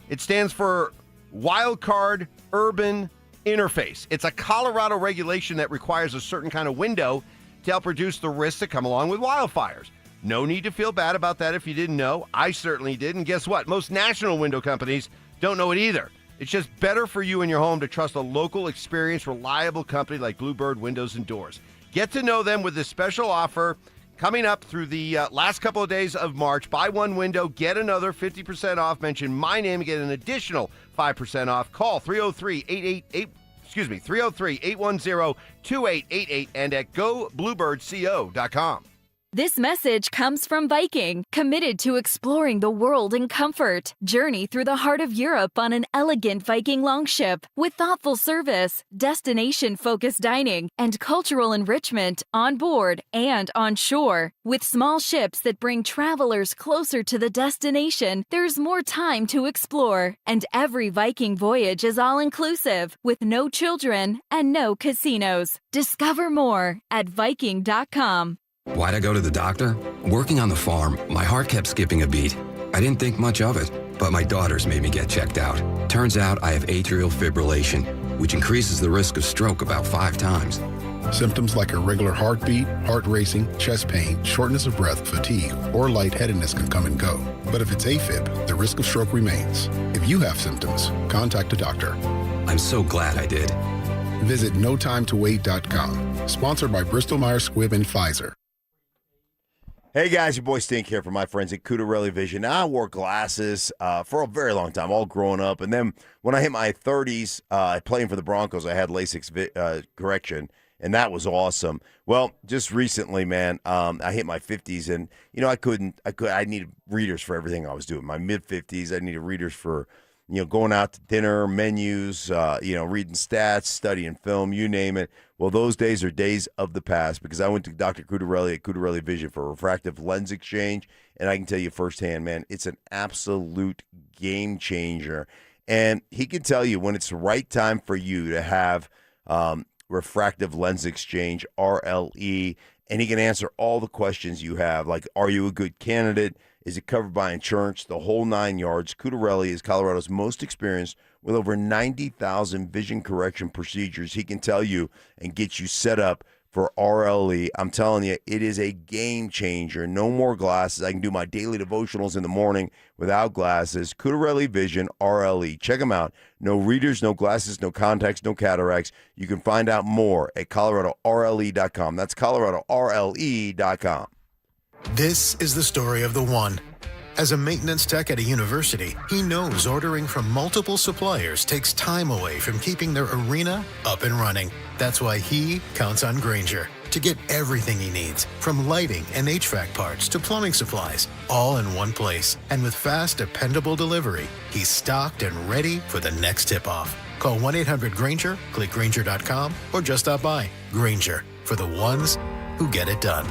It stands for Wildcard Urban Interface. It's a Colorado regulation that requires a certain kind of window to help reduce the risks that come along with wildfires. No need to feel bad about that if you didn't know. I certainly did. And guess what? Most national window companies don't know it either. It's just better for you and your home to trust a local, experienced, reliable company like Bluebird Windows and Doors. Get to know them with this special offer coming up through the last couple of days of March. Buy one window, get another 50% off. Mention my name and get an additional 5% off. Call 303-810-2888 and at gobluebirdco.com. This message comes from Viking, committed to exploring the world in comfort. Journey through the heart of Europe on an elegant Viking longship with thoughtful service, destination-focused dining, and cultural enrichment on board and on shore. With small ships that bring travelers closer to the destination, there's more time to explore. And every Viking voyage is all-inclusive, with no children and no casinos. Discover more at Viking.com. Why'd I go to the doctor? Working on the farm, my heart kept skipping a beat. I didn't think much of it, but my daughters made me get checked out. Turns out I have atrial fibrillation, which increases the risk of stroke about 5 times. Symptoms like irregular heartbeat, heart racing, chest pain, shortness of breath, fatigue, or lightheadedness can come and go. But if it's AFib, the risk of stroke remains. If you have symptoms, contact a doctor. I'm so glad I did. Visit notimetowait.com. Sponsored by Bristol-Myers Squibb and Pfizer. Hey guys, your boy Stink here from my friends at Cudarelli Vision. Now, I wore glasses for a very long time, all growing up. And then when I hit my 30s, playing for the Broncos, I had LASIK correction, and that was awesome. Well, just recently, man, I hit my 50s, and I needed readers for everything I was doing. My mid-50s, I needed readers for going out to dinner, menus, reading stats, studying film, you name it. Well, those days are days of the past because I went to Dr. Cudarelli at Cudarelli Vision for a refractive lens exchange, and I can tell you firsthand, man, it's an absolute game changer. And he can tell you when it's the right time for you to have refractive lens exchange, RLE, and he can answer all the questions you have, like, are you a good candidate? Is it covered by insurance? The whole 9 yards. Cudarelli is Colorado's most experienced with over 90,000 vision correction procedures. He can tell you and get you set up for RLE. I'm telling you, it is a game changer. No more glasses. I can do my daily devotionals in the morning without glasses. Cudarelli Vision, RLE. Check them out. No readers, no glasses, no contacts, no cataracts. You can find out more at ColoradoRLE.com. That's ColoradoRLE.com. This is the story of the one. As a maintenance tech at a university, he knows ordering from multiple suppliers takes time away from keeping their arena up and running. That's why he counts on Grainger to get everything he needs, from lighting and HVAC parts to plumbing supplies, all in one place. And with fast, dependable delivery, he's stocked and ready for the next tip-off. Call 1-800-GRAINGER, click Grainger.com, or just stop by. Grainger, for the ones who get it done.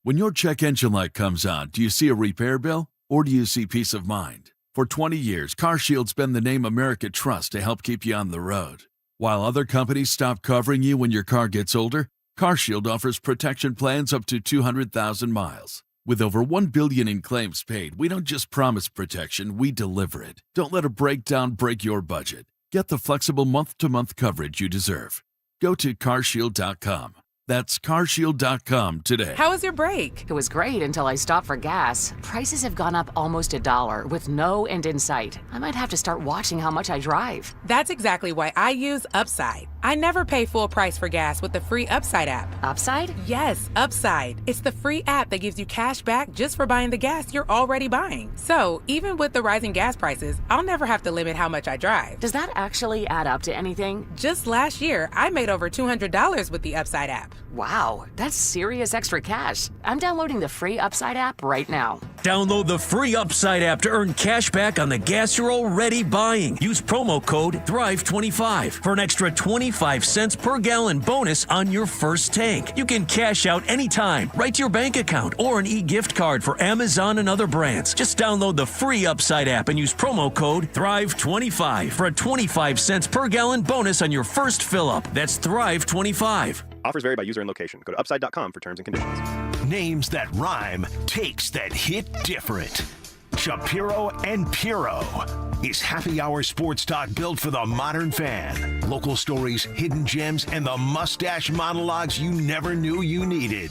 When your check engine light comes on, do you see a repair bill or do you see peace of mind? For 20 years, CarShield's been the name America trusts to help keep you on the road. While other companies stop covering you when your car gets older, CarShield offers protection plans up to 200,000 miles. With over $1 billion in claims paid, we don't just promise protection, we deliver it. Don't let a breakdown break your budget. Get the flexible month-to-month coverage you deserve. Go to CarShield.com. That's CarShield.com today. How was your break? It was great until I stopped for gas. Prices have gone up almost $1 with no end in sight. I might have to start watching how much I drive. That's exactly why I use Upside. I never pay full price for gas with the free Upside app. Upside? Yes, Upside. It's the free app that gives you cash back just for buying the gas you're already buying. So even with the rising gas prices, I'll never have to limit how much I drive. Does that actually add up to anything? Just last year, I made over $200 with the Upside app. Wow, that's serious extra cash. I'm downloading the free Upside app right now. Download the free Upside app to earn cash back on the gas you're already buying. Use promo code THRIVE25 for an extra 25 cents per gallon bonus on your first tank. You can cash out anytime, right to your bank account, or an e-gift card for Amazon and other brands. Just download the free Upside app and use promo code THRIVE25 for a 25 cents per gallon bonus on your first fill-up. That's THRIVE25. Offers vary by user and location. Go to upside.com for terms and conditions. Names that rhyme, takes that hit different. Shapiro and Piro is happy hour sports talk built for the modern fan. Local stories, hidden gems, and the mustache monologues you never knew you needed.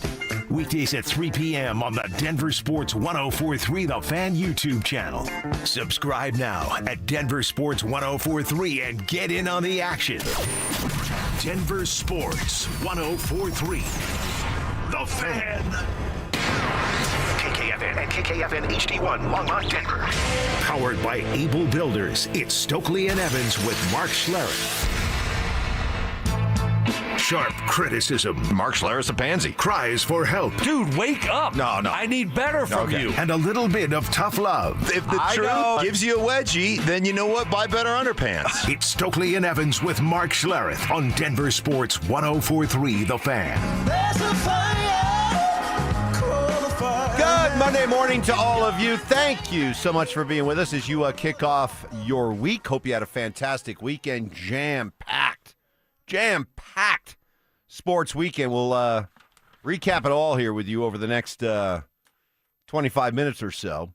Weekdays at 3 p.m. on the Denver Sports 1043 The Fan YouTube channel. Subscribe now at Denver Sports 1043 and get in on the action. Denver Sports 1043 The Fan. KKFN and KKFN HD1 Longmont, Denver. Powered by Able Builders, it's Stokley and Evans with Mark Schlereth. Sharp criticism. Mark Schlereth's a pansy. Cries for help. Dude, wake up. No. I need better from you. And a little bit of tough love. If the truth gives you a wedgie, then you know what? Buy better underpants. It's Stokley and Evans with Mark Schlereth on Denver Sports 1043 The Fan. Good Monday morning to all of you. Thank you so much for being with us as you kick off your week. Hope you had a fantastic weekend. Jam-packed sports weekend. We'll recap it all here with you over the next 25 minutes or so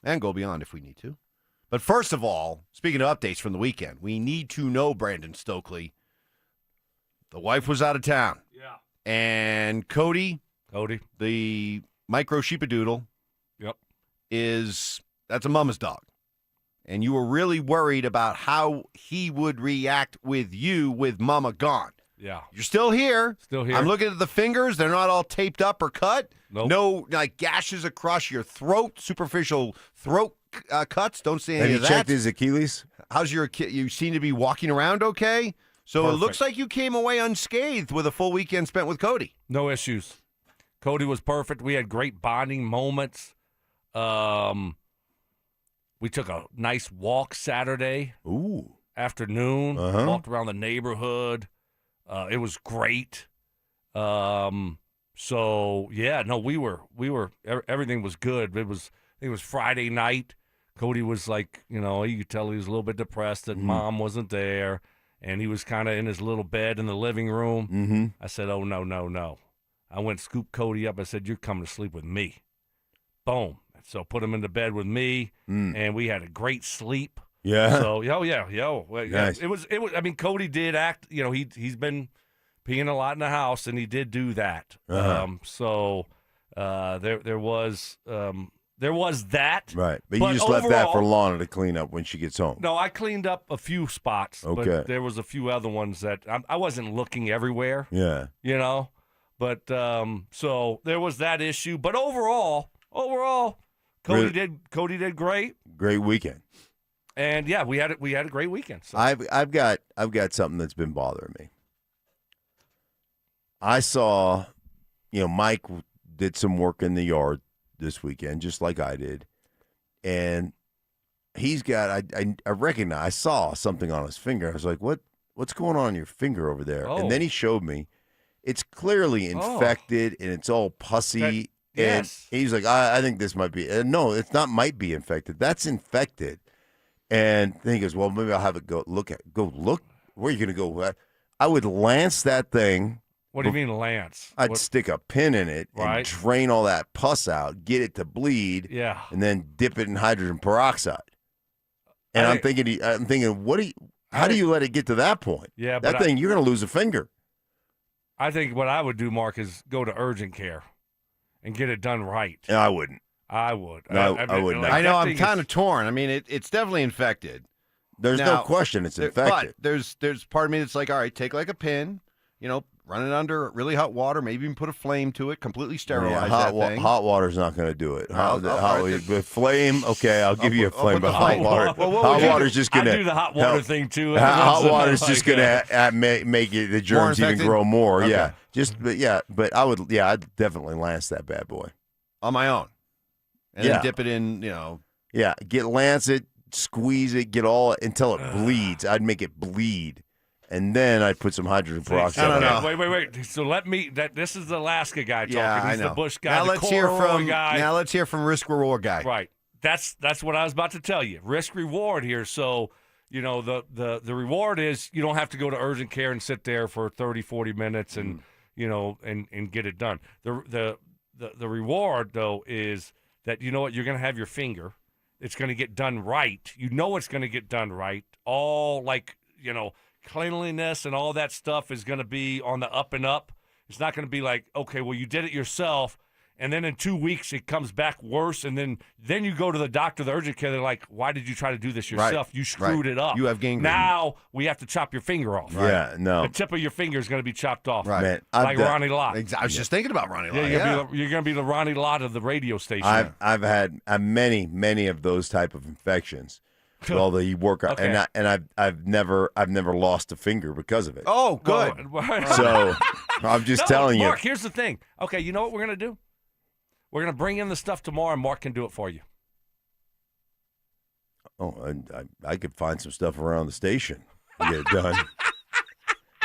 and go beyond if we need to. But first of all, speaking of updates from the weekend, we need to know, Brandon Stokley, the wife was out of town. Yeah. And Cody, the micro sheepadoodle, that's a mama's dog. And you were really worried about how he would react with you with mama gone. Yeah. You're still here. Still here. I'm looking at the fingers. They're not all taped up or cut. Nope. No, gashes across your throat, superficial throat cuts. Don't see any Have of you that. checked his Achilles? How's your kid? You seem to be walking around okay. So Perfect. It looks like you came away unscathed with a full weekend spent with Cody. No issues. Cody was perfect. We had great bonding moments. We took a nice walk Saturday afternoon. Walked around the neighborhood. It was great. So yeah, no, we were everything was good. I think it was Friday night. Cody was like, you could tell he was a little bit depressed that mom wasn't there, and he was kind of in his little bed in the living room. Mm-hmm. I said, oh, no. I went scooped Cody up. I said, you're coming to sleep with me. Boom. So put him into bed with me, and we had a great sleep. Yeah. So, yeah. Nice. It was. I mean, Cody did act. He's been peeing a lot in the house, and he did do that. Uh-huh. There was that. Right. But you just left that for Lana to clean up when she gets home. No, I cleaned up a few spots. Okay. But there was a few other ones that I wasn't looking everywhere. Yeah. But so there was that issue. But overall, Cody did great. Great weekend. And yeah, we had a great weekend. So. I've got something that's been bothering me. I saw, Mike did some work in the yard this weekend, just like I did, and he's got. I saw something on his finger. I was like, what's going on your finger over there? Oh. And then he showed me. It's clearly infected and it's all pussy. Yes. And he's like, I think this might be. No, it's not. Might be infected. That's infected. And then he goes, well, maybe I'll have it go look. Where are you going to go? I would lance that thing What do you mean, lance? I'd stick a pin in it and Right. drain all that pus out, get it to bleed, Yeah. and then dip it in hydrogen peroxide. And I'm thinking, how do you let it get to that point? Yeah, that but thing, you're going to lose a finger. I think what I would do, Mark, is go to urgent care and get it done right. No, I wouldn't. I would. No, I wouldn't. I know I'm kind of torn. I mean, it's definitely infected. There's no question it's infected. But there's part of me that's like, all right, take like a pin, run it under really hot water, maybe even put a flame to it, completely sterilize that thing. Hot water's not going to do it. But flame, okay, I'll give you a flame, but hot water, hot water's just going to. I do the hot water thing too. Hot water's just going to make the germs even grow more. Okay. Yeah, but I'd definitely lance that bad boy on my own, and then dip it in. Yeah, lance it, squeeze it, get all until it bleeds. I'd make it bleed. And then I'd put some hydrogen peroxide. Wait. So this is the Alaska guy talking. Yeah, He's I know. the Bush guy, Now the let's hear from risk reward guy. Right. That's what I was about to tell you. Risk reward here. So, the reward is you don't have to go to urgent care and sit there for 30, 40 minutes and and get it done. The reward though is that you're going to have your finger. It's going to get done right. It's going to get done right. All cleanliness and all that stuff is going to be on the up and up. It's not going to be like, okay, well, you did it yourself, and then in 2 weeks it comes back worse, and then you go to the doctor, the urgent care, they're like, why did you try to do this yourself? Right. You screwed it up. You have gangrene. Now we have to chop your finger off. Right. Yeah, no. The tip of your finger is going to be chopped off. Right. Man, like Ronnie Lott. I was just thinking about Ronnie Lott. You're going to be the Ronnie Lott of the radio station. I've had many of those type of infections. Well, the work, Okay. and I've never lost a finger because of it. Oh, good. So I'm just telling you. Mark, here's the thing. Okay, you know what we're going to do? We're going to bring in the stuff tomorrow, and Mark can do it for you. Oh, I could find some stuff around the station to get it done.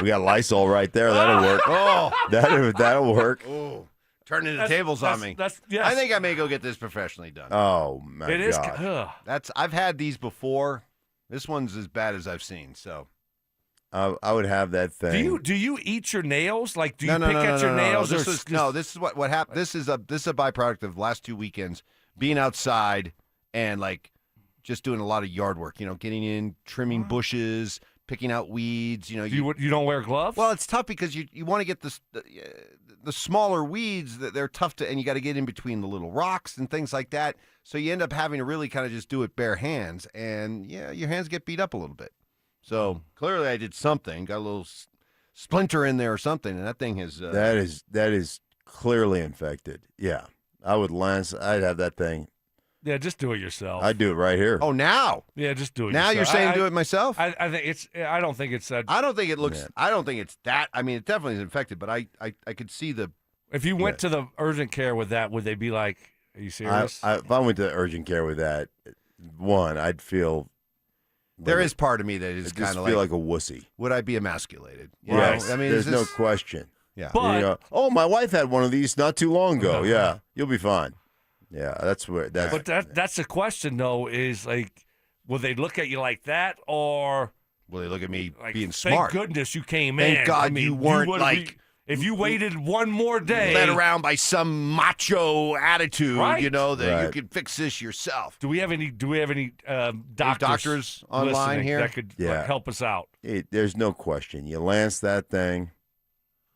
We got Lysol right there. That'll work. Oh, that'll work. Oh. Turning the tables on me. I think I may go get this professionally done. Oh my It is. God. I've had these before. This one's as bad as I've seen. So I would have that thing. Do you eat your nails? Like, do you pick at your nails? This is what happened. This is a byproduct of the last 2 weekends being outside and just doing a lot of yard work. Getting in, trimming bushes, picking out weeds. You don't wear gloves? Well, it's tough because you want to get the smaller weeds that they're tough to, and you got to get in between the little rocks and things like that. So you end up having to really kind of just do it bare hands, and your hands get beat up a little bit. So clearly, I did something, got a little splinter in there or something, and that thing has. That is clearly infected. Yeah, I'd have that thing. Yeah, just do it yourself. I'd do it right here. Oh, now? Yeah, just do it now yourself. You're saying do it myself? I think it's. I don't think it's that. I don't think it looks. Yeah. I don't think it's that. I mean, it definitely is infected, but I could see the. If you went to the urgent care with that, would they be like, "Are you serious?" If I went to urgent care with that, I'd feel. There is part of me that is kind of feel like a wussy. Would I be emasculated? Yes. I mean, there's no question. Yeah. But my wife had one of these not too long ago. Yeah, you'll be fine. Yeah, that's where. But that's the question, though. Is like, will they look at you like that, or will they look at me like, being smart? Thank goodness you came in. Thank God you weren't if you waited one more day, led around by some macho attitude, right. That you could fix this yourself. Do we have any doctors online here that could help us out? There's no question. You lance that thing.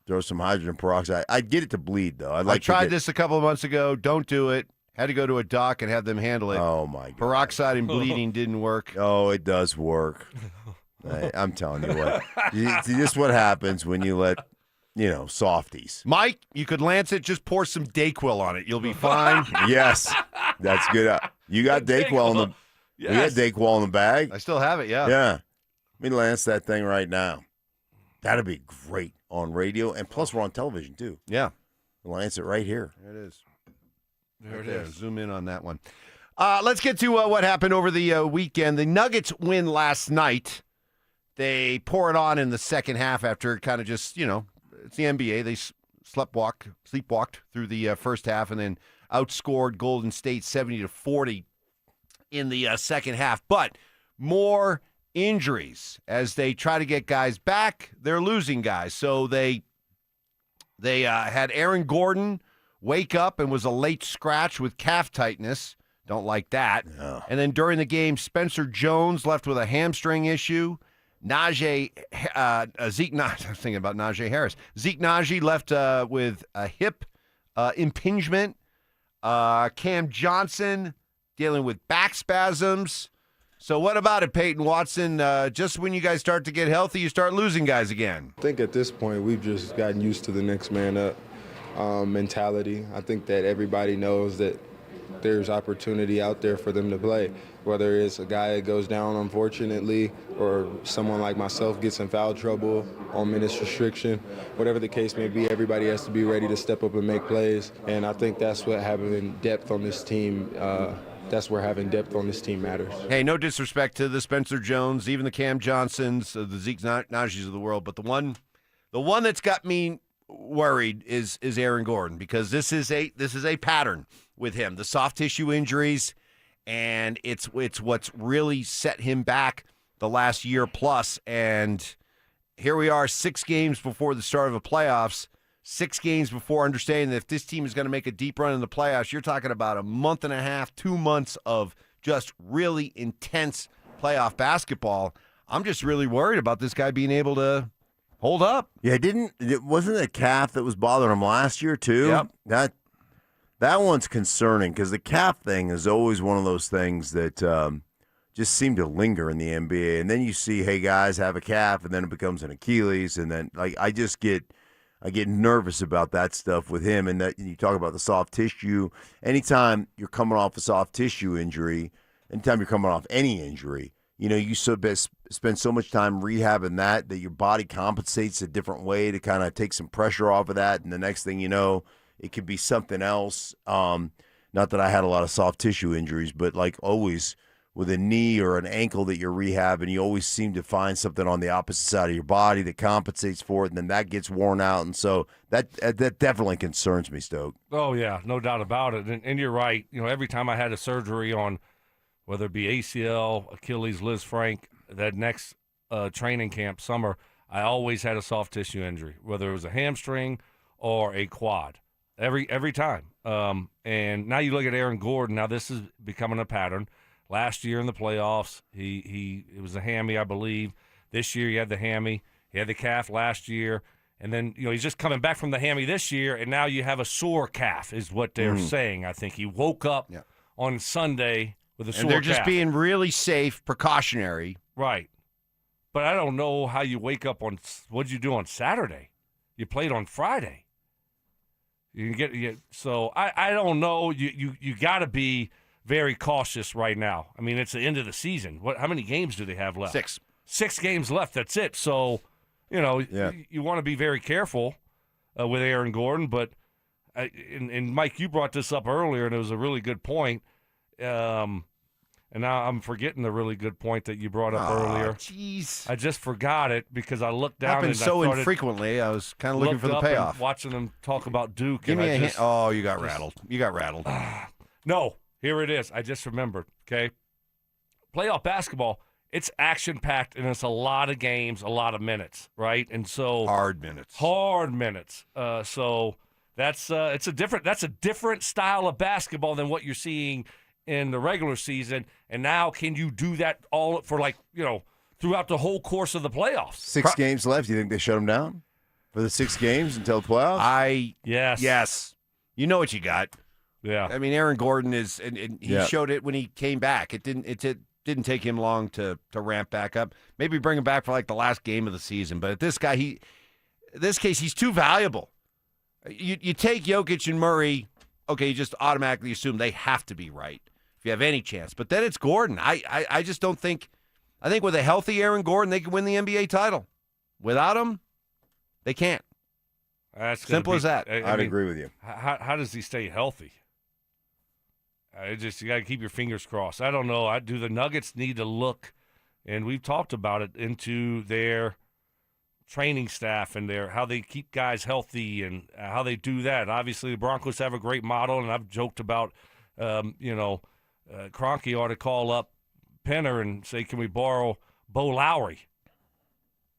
Throw some hydrogen peroxide. I'd get it to bleed, though. I tried this a couple of months ago. Don't do it. Had to go to a doc and have them handle it. Oh, my God. Peroxide and bleeding didn't work. Oh, it does work. I'm telling you what. See, this is what happens when you let, softies. Mike, you could lance it. Just pour some Dayquil on it. You'll be fine. Yes. That's good. You got Dayquil in the You got Dayquil in the bag? I still have it, yeah. Yeah. Let me lance that thing right now. That'd be great on radio, and plus we're on television, too. Yeah. Lance it right here. There it is. There it is. Zoom in on that one. Let's get to what happened over the weekend. The Nuggets win last night. They pour it on in the second half after kind of just, it's the NBA. They sleepwalked through the first half and then outscored Golden State 70-40 in the second half. But more injuries as they try to get guys back. They're losing guys. So they They had Aaron Gordon wake up and was a late scratch with calf tightness. Don't like that. No. And then during the game, Spencer Jones left with a hamstring issue. I'm thinking about Najee Harris. Zeke Najee left with a hip impingement. Cam Johnson dealing with back spasms. So what about it, Peyton Watson? Just when you guys start to get healthy, you start losing guys again. I think at this point, we've just gotten used to the next man up mentality. I think that everybody knows that there's opportunity out there for them to play, whether it's a guy that goes down, unfortunately, or someone like myself gets in foul trouble on minutes restriction. Whatever the case may be, everybody has to be ready to step up and make plays, and I think that's what having depth on this team matters. Hey, no disrespect to the Spencer Jones, even the Cam Johnsons, the Zeke Najees of the world, but the one that's got me worried is Aaron Gordon, because this is a pattern with him. The soft tissue injuries, and it's what's really set him back the last year plus. And here we are, 6 games before the start of the playoffs, 6 games before understanding that if this team is going to make a deep run in the playoffs, you're talking about a month and a half, 2 months of just really intense playoff basketball. I'm just really worried about this guy being able to hold up. Yeah, wasn't it a calf that was bothering him last year too? Yep. That one's concerning, because the calf thing is always one of those things that just seem to linger in the NBA. And then you see, hey, guys have a calf, and then it becomes an Achilles, and then I get nervous about that stuff with him. And that you talk about the soft tissue. Anytime you're coming off a soft tissue injury, anytime you're coming off any injury, you spend so much time rehabbing that your body compensates a different way to kind of take some pressure off of that. And the next thing you know, it could be something else. Not that I had a lot of soft tissue injuries, but like always with a knee or an ankle that you're rehabbing, you always seem to find something on the opposite side of your body that compensates for it, and then that gets worn out. And so that definitely concerns me, Stoke. Oh, yeah, no doubt about it. And you're right. Every time I had a surgery on whether it be ACL, Achilles, Liz Frank, that next training camp summer, I always had a soft tissue injury, whether it was a hamstring or a quad. Every time. And now you look at Aaron Gordon. Now this is becoming a pattern. Last year in the playoffs, it was a hammy, I believe. This year he had the hammy. He had the calf last year. And then, he's just coming back from the hammy this year, and now you have a sore calf is what they're saying. I think he woke up on Sunday with a sore calf. And they're just being really safe, precautionary. Right. But I don't know how you wake up on – what did you do on Saturday? You played on Friday. So I don't know. You got to be very cautious right now. I mean, it's the end of the season. How many games do they have left? 6. 6 games left. That's it. So, you want to be very careful with Aaron Gordon. But and Mike, you brought this up earlier, and it was a really good point. And now I'm forgetting the really good point that you brought up earlier. Jeez. I just forgot it because I looked down. Happens and so I infrequently. I was kind of looking for the payoff. Watching them talk about Duke. Give me a hint. Oh, you got rattled. You got rattled. No, here it is. I just remembered, okay? Playoff basketball, it's action-packed, and it's a lot of games, a lot of minutes, right? And so hard minutes. So that's a different style of basketball than what you're seeing in the regular season. And now can you do that all for throughout the whole course of the playoffs? 6 games left. Do you think they shut them down for the 6 games until the playoffs? Yes. You know what you got. Yeah. I mean, Aaron Gordon is, and he showed it when he came back. It didn't take him long to ramp back up. Maybe bring him back for the last game of the season. But this guy, this case, he's too valuable. You take Jokic and Murray, okay, you just automatically assume they have to be right if you have any chance. But then it's Gordon. I just don't think – I think with a healthy Aaron Gordon, they can win the NBA title. Without him, they can't. That's simple as that. I'd agree with you. How does he stay healthy? You got to keep your fingers crossed. I don't know. Do the Nuggets need to look, and we've talked about it, into their training staff and how they keep guys healthy and how they do that. Obviously, the Broncos have a great model, and I've joked about, Kroenke ought to call up Penner and say, can we borrow Bo Lowry?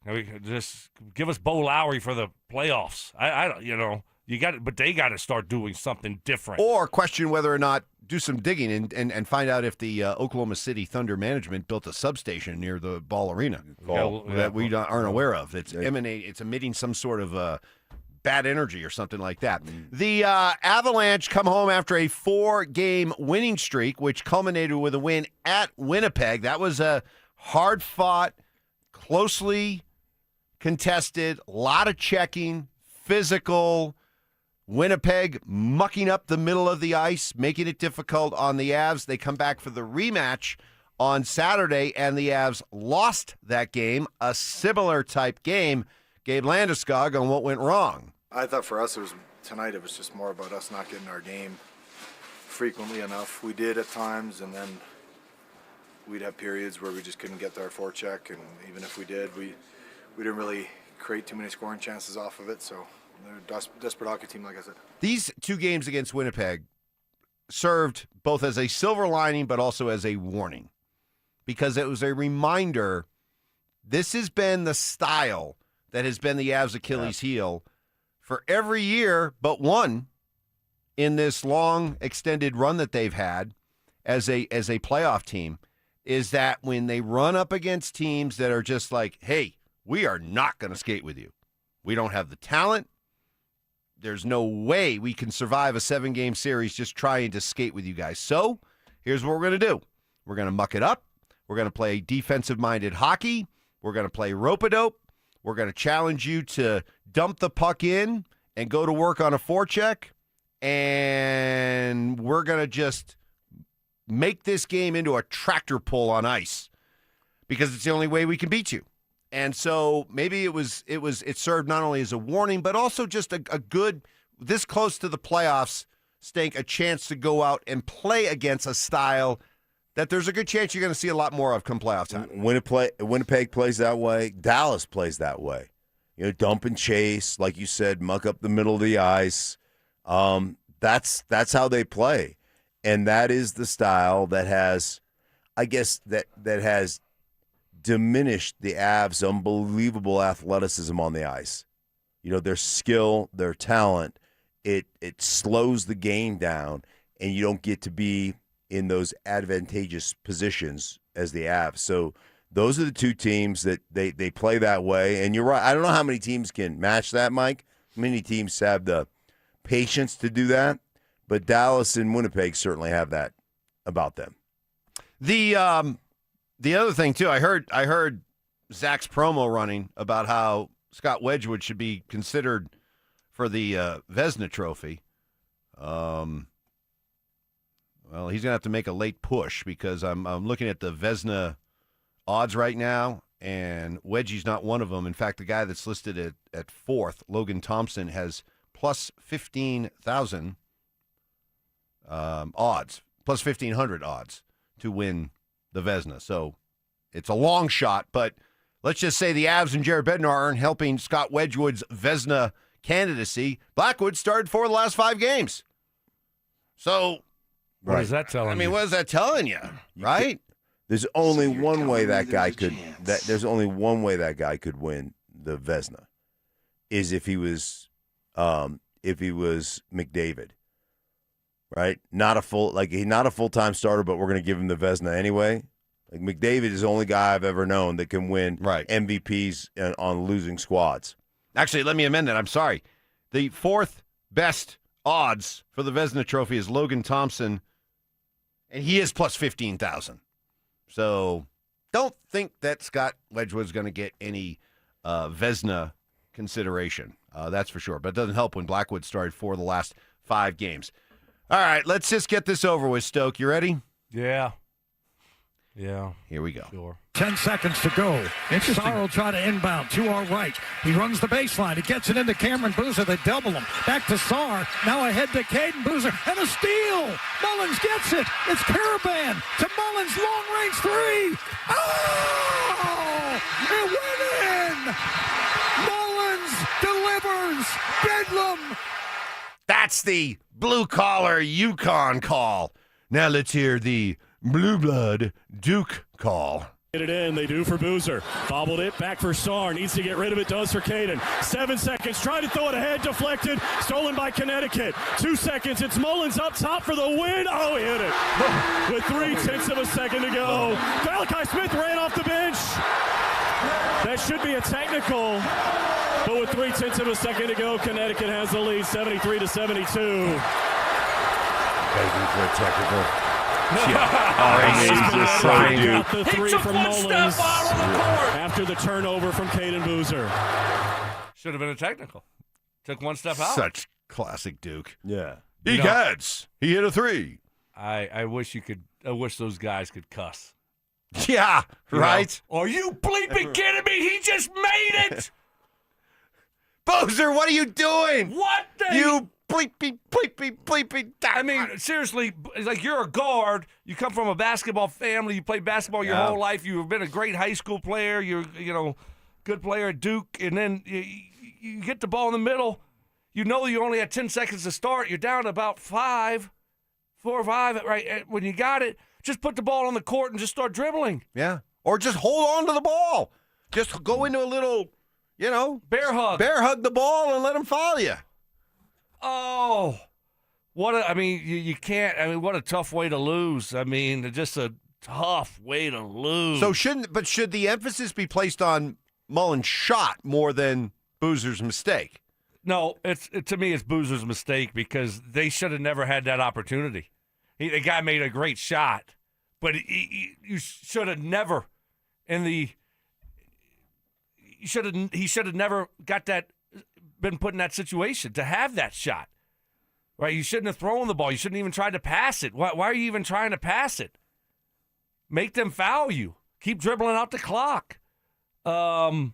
I mean, just give us Bo Lowry for the playoffs. I don't, you got it, but they got to start doing something different. Or question whether or not do some digging and find out if the Oklahoma City Thunder management built a substation near the Ball Arena that we aren't aware of. It's emitting some sort of bad energy or something like that. The Avalanche come home after a 4-game winning streak, which culminated with a win at Winnipeg. That was a hard-fought, closely contested, a lot of checking, physical. Winnipeg mucking up the middle of the ice, making it difficult on the Avs. They come back for the rematch on Saturday, and the Avs lost that game, a similar type game. Gabe Landeskog on what went wrong. I thought for us tonight it was just more about us not getting our game frequently enough. We did at times, and then we'd have periods where we just couldn't get our forecheck, and even if we did, we didn't really create too many scoring chances off of it, so they're a desperate hockey team, like I said. These 2 games against Winnipeg served both as a silver lining but also as a warning, because it was a reminder this has been the style that has been the Avs' Achilles heel for every year but one in this long extended run that they've had as a playoff team, is that when they run up against teams that are just like, hey, we are not going to skate with you. We don't have the talent. There's no way we can survive a 7-game series just trying to skate with you guys. So here's what we're going to do. We're going to muck it up. We're going to play defensive-minded hockey. We're going to play rope-a-dope. We're going to challenge you to dump the puck in and go to work on a forecheck. And we're going to just make this game into a tractor pull on ice because it's the only way we can beat you. And so maybe it served not only as a warning, but also just a good, this close to the playoffs, Stank, a chance to go out and play against a style that there's a good chance you're going to see a lot more of come playoff time. Winnipeg plays that way. Dallas plays that way. Dump and chase, like you said, muck up the middle of the ice. That's how they play. And that is the style that has, I guess, that has diminished the Avs' unbelievable athleticism on the ice. Their skill, their talent, it slows the game down, and you don't get to be in those advantageous positions as the Avs. So those are the 2 teams that they play that way. And you're right. I don't know how many teams can match that, Mike. Many teams have the patience to do that, but Dallas and Winnipeg certainly have that about them. The other thing, too, I heard Zach's promo running about how Scott Wedgwood should be considered for the Vezina Trophy. Well, he's going to have to make a late push because I'm looking at the Vezina odds right now, and Wedgie's not one of them. In fact, the guy that's listed at 4th, Logan Thompson, has plus 15,000 odds, plus 1,500 odds to win the Vezina. So it's a long shot, but let's just say the Avs and Jared Bednar aren't helping Scott Wedgwood's Vezina candidacy. Blackwood started 4 of the last 5 games. So what is that telling you? I mean, what is that telling you? Right? There's only one way that guy could there's only one way that guy could win the Vezina is if he was McDavid. Right? Not a full-time starter, but we're going to give him the Vezina anyway. Like McDavid is the only guy I've ever known that can win MVPs on losing squads. Actually, let me amend that. I'm sorry. The 4th best odds for the Vezina Trophy is Logan Thompson, and he is plus 15,000. So don't think that Scott Wedgwood's going to get any Vezina consideration. That's for sure. But it doesn't help when Blackwood started 4 of the last 5 games. All right, let's just get this over with, Stoke. You ready? Yeah. Here we go. Sure. 10 seconds to go. Saar will try to inbound to our right. He runs the baseline. He gets it into Cameron Boozer. They double him. Back to Saar. Now ahead to Caden Boozer. And a steal. Mullins gets it. It's Caravan to Mullins. Long-range 3. Oh! It went in! Mullins delivers. Bedlam. That's the blue-collar Yukon call. Now let's hear the blue blood Duke call. Get it in. They do for Boozer. Bobbled it. Back for Sarr. Needs to get rid of it. Does for Caden. 7 seconds. Try to throw it ahead. Deflected. Stolen by Connecticut. 2 seconds. It's Mullins up top for the win. Oh, he hit it. With 3/10 of a second to go. Malachi Smith ran off the bench. That should be a technical. But with 3/10 of a second to go, Connecticut has the lead, 73-72. Begging for a technical. He's just got the He three took from one Mullins step out of the court. after the turnover from Caden Boozer. Should have been a technical. Took one step out. Such classic Duke. Yeah. He gets. He hit a 3. I wish you could. I wish those guys could cuss. Yeah, right? Are you bleeping kidding me? He just made it. Boozer, what are you doing? What the? You bleepy. I mean, seriously, like you're a guard. You come from a basketball family. You played basketball your whole life. You've been a great high school player. You're, good player at Duke. And then you get the ball in the middle. You know you only had 10 seconds to start. You're down about 4 or 5. Right when you got it, just put the ball on the court and just start dribbling. Yeah. Or just hold on to the ball. Just go into a little, bear hug. Bear hug the ball and let him foul you. Oh, you can't. I mean, what a tough way to lose. I mean, just a tough way to lose. So should the emphasis be placed on Mullins' shot more than Boozer's mistake? No, to me, it's Boozer's mistake because they should have never had that opportunity. The guy made a great shot, but you should have never he should have never been put in that situation to have that shot. Right? You shouldn't have thrown the ball. You shouldn't even try to pass it. Why are you even trying to pass it? Make them foul you. Keep dribbling out the clock. And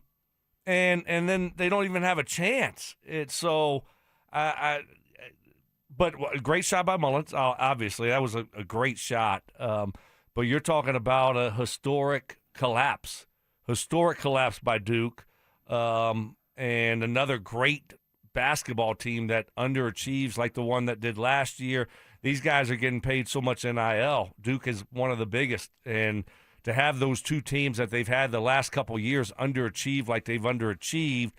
then they don't even have a chance. But a great shot by Mullins. Obviously, that was a great shot. But you're talking about a historic collapse by Duke, and another great basketball team that underachieves like the one that did last year. These guys are getting paid so much NIL. Duke is one of the biggest, and to have those two teams that they've had the last couple of years underachieve like they've underachieved,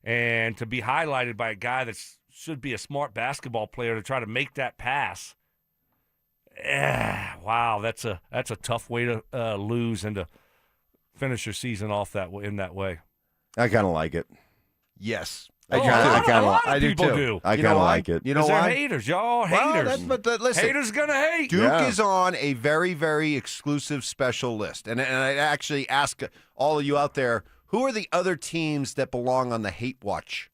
and to be highlighted by a guy that should be a smart basketball player to try to make that pass. Wow, that's a tough way to lose and to finish your season off in that way. I kind of like it. Yes. I do too. too. I kind of like it. You know why? why? They're haters. Y'all haters. Listen, haters gonna hate. Duke is on a very, very exclusive special list. And I actually ask all of you out there, who are the other teams that belong on the hate watch?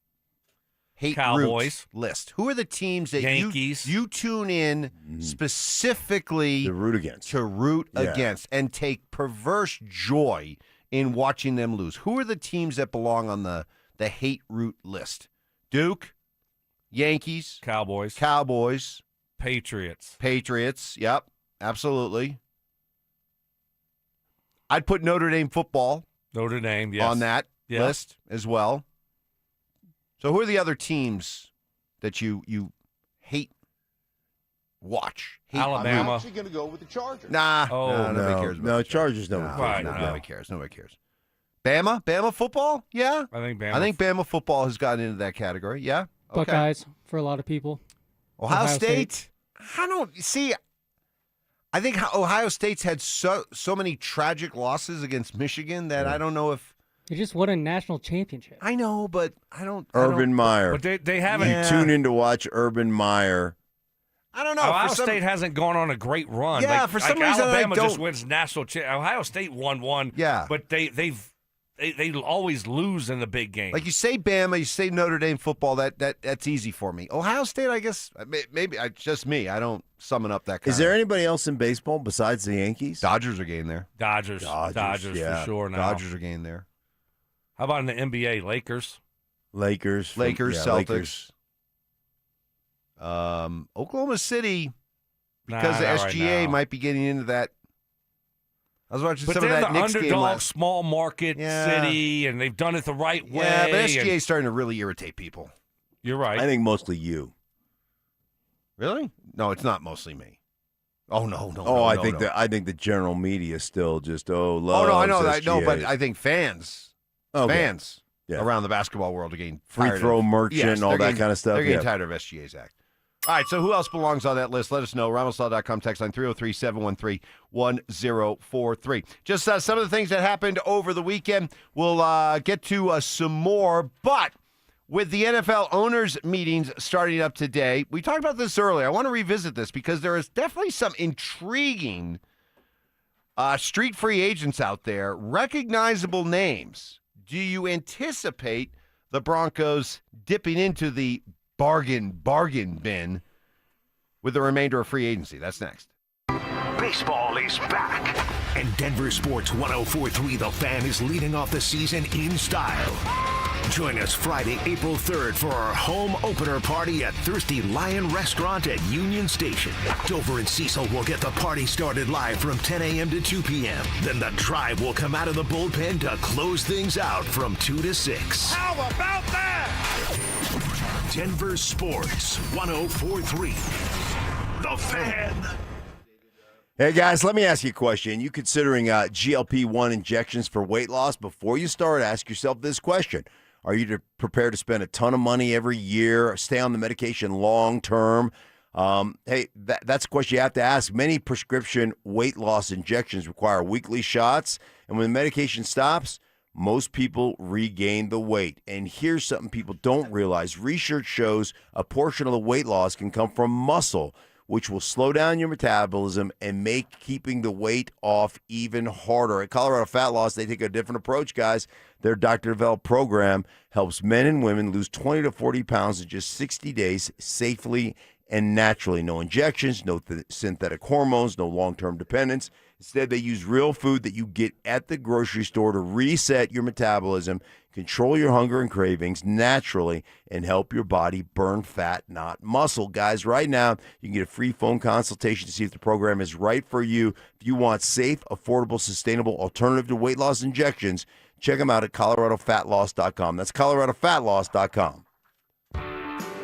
Cowboys list. Who are the teams that Yankees. you tune in specifically to root against and take perverse joy in watching them lose? Who are the teams that belong on the hate root list? Duke, Yankees, Cowboys, Patriots. Yep, absolutely. I'd put Notre Dame football. Yes. On that list as well. So who are the other teams that you hate watch? Alabama. I'm actually going to go with the Chargers. Nah. Oh, nobody cares about No, the Chargers don't. Nobody cares. Bama football? Yeah. I think Bama football has gotten into that category. Yeah. Okay. Buckeyes for a lot of people. Ohio State. I think Ohio State's had so many tragic losses against Michigan that I don't know if they just won a national championship. I know, but I don't. Urban Meyer. But they haven't. You tune in to watch Urban Meyer. I don't know. Ohio State hasn't gone on a great run. Yeah, for some reason Alabama just wins national. Ohio State won one. Yeah, but they always lose in the big game. Like you say Bama, you say Notre Dame football. That's easy for me. Ohio State, I guess maybe just me. I don't summon up that. Is there anybody else in baseball besides the Yankees? Dodgers are getting there. Dodgers yeah. for sure. Now Dodgers are getting there. How about in the NBA? Lakers, Celtics. Oklahoma City, because the SGA might be getting into that. I was watching some of that Knicks game. But they're the underdog, small market city, and they've done it the right way. Yeah, but SGA is starting to really irritate people. You're right. I think mostly you. Really? No, it's not mostly me. Oh no. I think the general media still just loves I know that. SGAs. No, but I think fans around the basketball world are getting free tired throw of, merchant, all that kind of stuff. They're getting tired of SGA's Act. All right, so who else belongs on that list? Let us know. RamosLaw.com, text line 303-713-1043. Just some of the things that happened over the weekend. We'll get to some more, but with the NFL owners' meetings starting up today, we talked about this earlier. I want to revisit this because there is definitely some intriguing street free agents out there, recognizable names. Do you anticipate the Broncos dipping into the bargain bin with the remainder of free agency? That's next. Baseball is back, and Denver Sports 104.3 The Fan is leading off the season in style. Join us Friday, April 3rd for our home opener party at Thirsty Lion Restaurant at Union Station. Dover and Cecil will get the party started live from 10 a.m. to 2 p.m. Then the Tribe will come out of the bullpen to close things out from 2 to 6. How about that? Denver Sports 104.3 The Fan. Hey, guys, let me ask you a question. You considering GLP-1 injections for weight loss? Before you start, ask yourself this question. Are you prepared to spend a ton of money every year, or stay on the medication long term? Hey, that's a question you have to ask. Many prescription weight loss injections require weekly shots, and when the medication stops, most people regain the weight. And here's something people don't realize. Research shows a portion of the weight loss can come from muscle, which will slow down your metabolism and make keeping the weight off even harder. At Colorado Fat Loss, they take a different approach, guys. Their doctor-developed program helps men and women lose 20 to 40 pounds in just 60 days safely and naturally. No injections, no synthetic hormones, no long-term dependence. Instead, they use real food that you get at the grocery store to reset your metabolism, control your hunger and cravings naturally, and help your body burn fat, not muscle. Guys, right now, you can get a free phone consultation to see if the program is right for you. If you want safe, affordable, sustainable alternative to weight loss injections, check them out at coloradofatloss.com. That's coloradofatloss.com.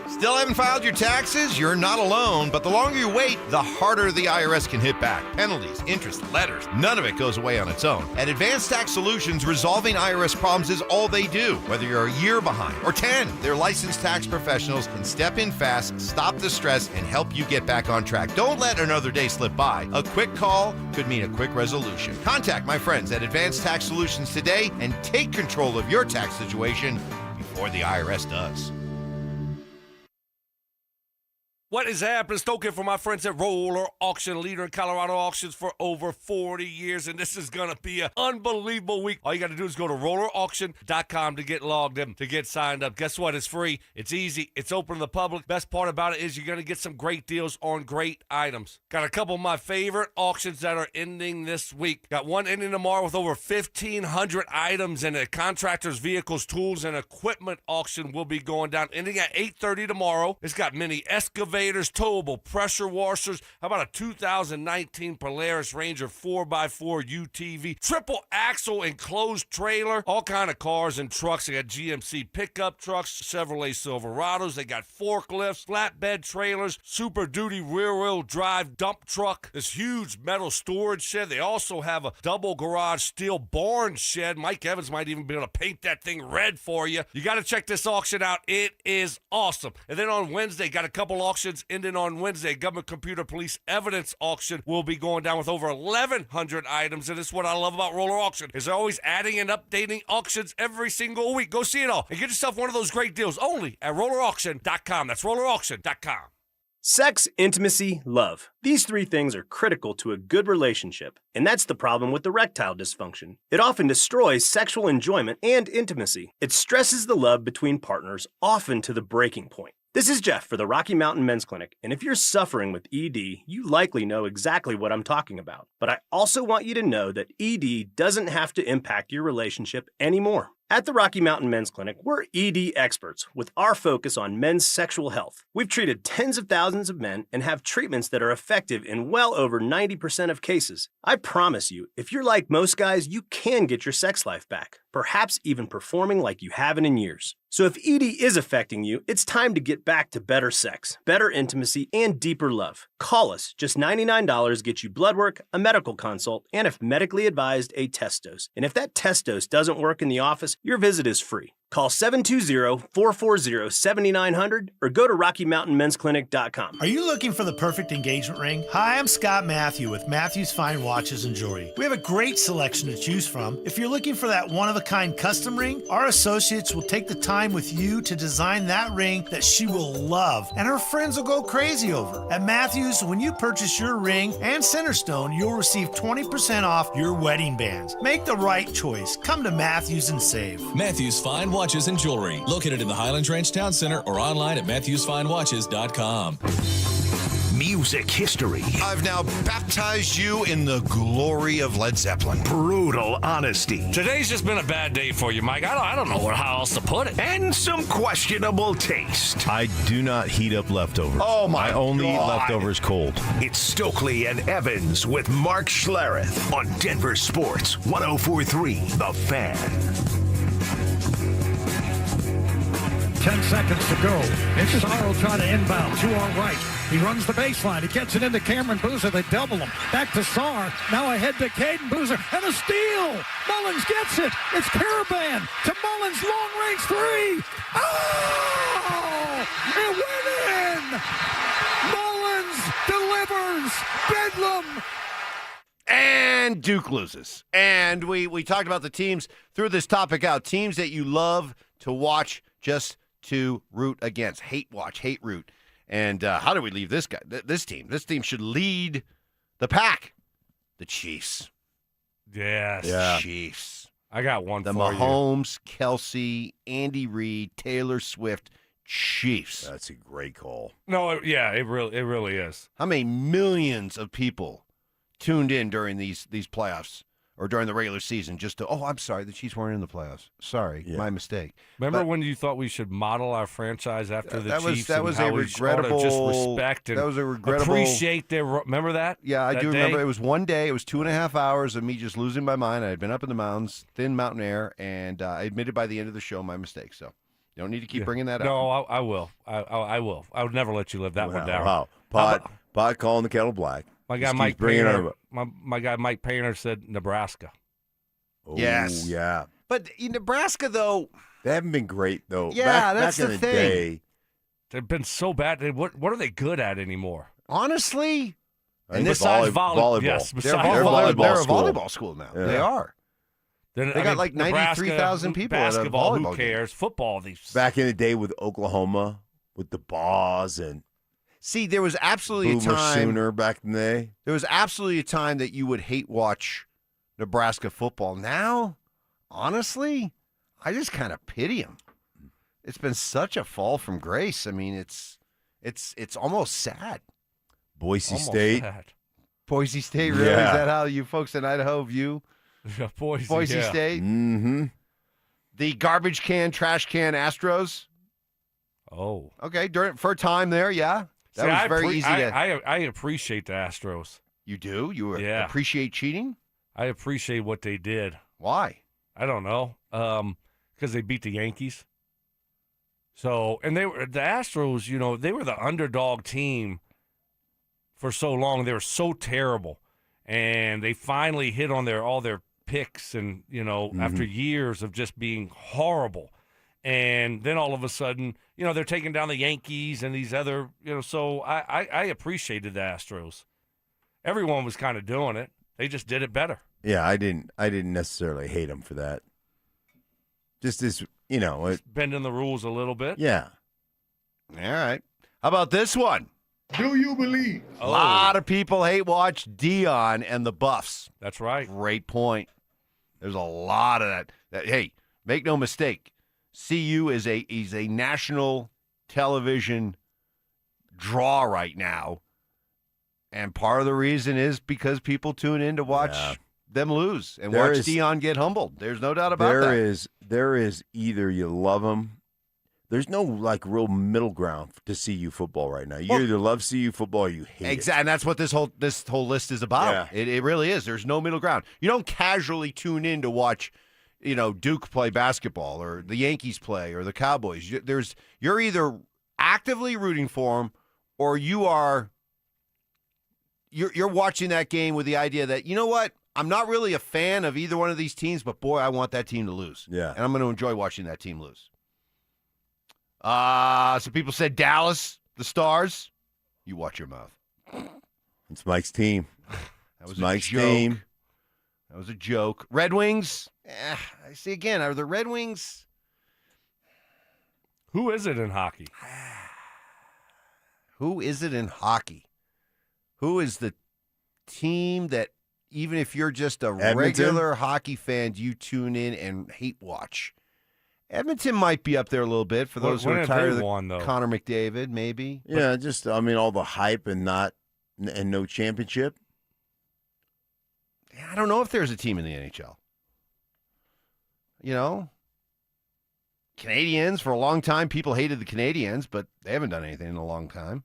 Still haven't filed your taxes? You're not alone, but the longer you wait, the harder the IRS can hit back. Penalties, interest, letters, none of it goes away on its own. At Advanced Tax Solutions, resolving IRS problems is all they do. Whether you're a year behind or 10, their licensed tax professionals can step in fast, stop the stress, and help you get back on track. Don't let another day slip by. A quick call could mean a quick resolution. Contact my friends at Advanced Tax Solutions today and take control of your tax situation before the IRS does. What is happening? Stoking for my friends at Roller Auction, leader in Colorado auctions for over 40 years, and this is going to be an unbelievable week. All you got to do is go to rollerauction.com to get logged in, to get signed up. Guess what? It's free. It's easy. It's open to the public. Best part about it is you're going to get some great deals on great items. Got a couple of my favorite auctions that are ending this week. Got one ending tomorrow with over 1,500 items in it. Contractors, vehicles, tools, and equipment auction will be going down, ending at 8:30 tomorrow. It's got many excavators, towable pressure washers. How about a 2019 Polaris Ranger 4x4 UTV, triple axle enclosed trailer, all kind of cars and trucks. They got GMC pickup trucks, Chevrolet Silverados. They got forklifts, flatbed trailers, Super Duty rear-wheel drive dump truck, this huge metal storage shed. They also have a double garage steel barn shed. Mike Evans might even be able to paint that thing red for you. You got to check this auction out. It is awesome. And then on Wednesday, got a couple auctions ending on Wednesday. Government Computer Police Evidence Auction will be going down with over 1,100 items, and this is what I love about Roller Auction, is they're always adding and updating auctions every single week. Go see it all and get yourself one of those great deals only at rollerauction.com. That's rollerauction.com. Sex, intimacy, love. These three things are critical to a good relationship, and that's the problem with erectile dysfunction. It often destroys sexual enjoyment and intimacy. It stresses the love between partners, often to the breaking point. This is Jeff for the Rocky Mountain Men's Clinic, and if you're suffering with ED, you likely know exactly what I'm talking about. But I also want you to know that ED doesn't have to impact your relationship anymore. At the Rocky Mountain Men's Clinic, we're ED experts with our focus on men's sexual health. We've treated tens of thousands of men and have treatments that are effective in well over 90% of cases. I promise you, if you're like most guys, you can get your sex life back, perhaps even performing like you haven't in years. So if ED is affecting you, it's time to get back to better sex, better intimacy, and deeper love. Call us. Just $99 gets you blood work, a medical consult, and if medically advised, a test dose. And if that test dose doesn't work in the office, your visit is free. Call 720-440-7900 or go to RockyMountainMen'sClinic.com. Are you looking for the perfect engagement ring? Hi, I'm Scott Matthew with Matthew's Fine Watches and Jewelry. We have a great selection to choose from. If you're looking for that one-of-a-kind custom ring, our associates will take the time with you to design that ring that she will love and her friends will go crazy over. At Matthews, when you purchase your ring and Centerstone, you'll receive 20% off your wedding bands. Make the right choice. Come to Matthews and save. Matthews Fine Watches and Jewelry, located in the Highlands Ranch Town Center or online at MatthewsFineWatches.com. Music history. I've now baptized you in the glory of Led Zeppelin. Brutal honesty. Today's just been a bad day for you, Mike. I don't know how else to put it. And some questionable taste. I do not heat up leftovers. Oh, my I only eat God. leftovers cold. It's Stokley and Evans with Mark Schlereth on Denver Sports 104.3 The Fan. 10 seconds to go. Sorrell trying to inbound to our right. He runs the baseline. He gets it into Cameron Boozer. They double him. Back to Sarr. Now ahead to Caden Boozer. And a steal. Mullins gets it. It's Caravan to Mullins. Long-range three. Oh! It went in! Mullins delivers. Bedlam. And Duke loses. And we talked about the teams, threw this topic out. Teams that you love to watch just to root against. Hate watch, hate root. And how do we leave this guy? This team. This team should lead the pack. The Chiefs. Yes. Yeah. Chiefs. I got one the for Mahomes, Kelsey, Andy Reid, Taylor Swift, Chiefs. That's a great call. No, it really is. How many millions of people tuned in during these playoffs or during the regular season just to, I'm sorry, the Chiefs weren't in the playoffs. Sorry, my mistake. Remember when you thought we should model our franchise after the Chiefs? That was a regrettable. Just respect and that was a regrettable. Appreciate their. Remember that? Yeah, I do remember. It was one day. It was 2.5 hours of me just losing my mind. I had been up in the mountains, thin mountain air, and I admitted by the end of the show my mistake. So you don't need to keep bringing that up. No, I will. I will. I would never let you live that one down. Wow. Pot calling the kettle black. My guy Mike Painter. My guy Mike Painter said Nebraska. Oh, yes. Yeah. But in Nebraska, though, they haven't been great though. Yeah, back that's in the the thing. day. They've been so bad. What are they good at anymore? Honestly, and besides volleyball. Yes, they're a volleyball school now. Yeah. They are. They got like 93,000 people at a basketball. volleyball Who cares? Game. Football. These back in the day with Oklahoma, with the Boss and. See, there was absolutely Boomer a time. Sooner back in the day. There was absolutely a time that you would hate watch Nebraska football. Now, honestly, I just kind of pity them. It's been such a fall from grace. I mean, it's almost sad. Boise State. Boise State, really? Yeah. Is that how you folks in Idaho view Boise State? Mm-hmm. The garbage can, trash can Astros. Oh. Okay, for a time there, yeah. That was very easy to... I appreciate the Astros. You do? You appreciate cheating? I appreciate what they did. Why? I don't know. Because they beat the Yankees. So, and the Astros, they were the underdog team for so long. They were so terrible. And they finally hit on all their picks and, after years of just being horrible. And then all of a sudden, they're taking down the Yankees and these other, so I appreciated the Astros. Everyone was kind of doing it. They just did it better. Yeah, I didn't necessarily hate them for that. Just as, bending the rules a little bit. Yeah. All right. How about this one? Do you believe? A lot of people hate watch Dion and the Buffs. That's right. Great point. There's a lot of that. Hey, make no mistake. CU is a national television draw right now. And part of the reason is because people tune in to watch them lose and There watch is- Dion get humbled. There's no doubt about that. There is either you love them. There's no like real middle ground to CU football right now. You either love CU football or you hate it. Exactly, and that's what this whole list is about. Yeah. It really is. There's no middle ground. You don't casually tune in to watch, Duke play basketball or the Yankees play or the Cowboys. You're either actively rooting for them or you're watching that game with the idea that, you know what, I'm not really a fan of either one of these teams, but boy, I want that team to lose. Yeah, and I'm going to enjoy watching that team lose. Some people said Dallas, the Stars. You watch your mouth. It's Mike's team. That was Mike's joke. team. That was a joke. Red Wings. I see again. Are the Red Wings? Who is it in hockey? Who is it in hockey? Who is the team that even if you're just a Edmonton? regular hockey fan, you tune in and hate watch? Edmonton might be up there a little bit for those who When are have tired they of won, though? Connor McDavid, maybe. Yeah, just all the hype and no championship. I don't know if there's a team in the NHL. Canadians, for a long time, people hated the Canadians, but they haven't done anything in a long time.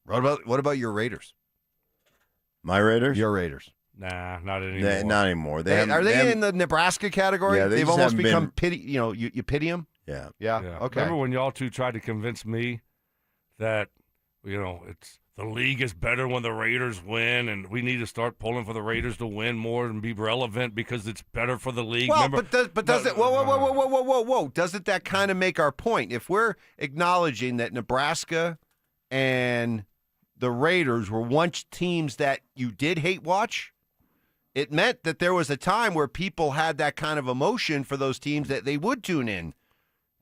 What about your Raiders? My Raiders? Your Raiders. Nah, not anymore. Not anymore. Are they in the Nebraska category? Yeah, They've just almost haven't become pity. You pity them. Yeah. Yeah. Okay. Remember when y'all two tried to convince me that, it's the league is better when the Raiders win, and we need to start pulling for the Raiders to win more and be relevant because it's better for the league. Well, Remember? does it? Whoa! Doesn't that kind of make our point? If we're acknowledging that Nebraska and the Raiders were once teams that you did hate watch, it meant that there was a time where people had that kind of emotion for those teams that they would tune in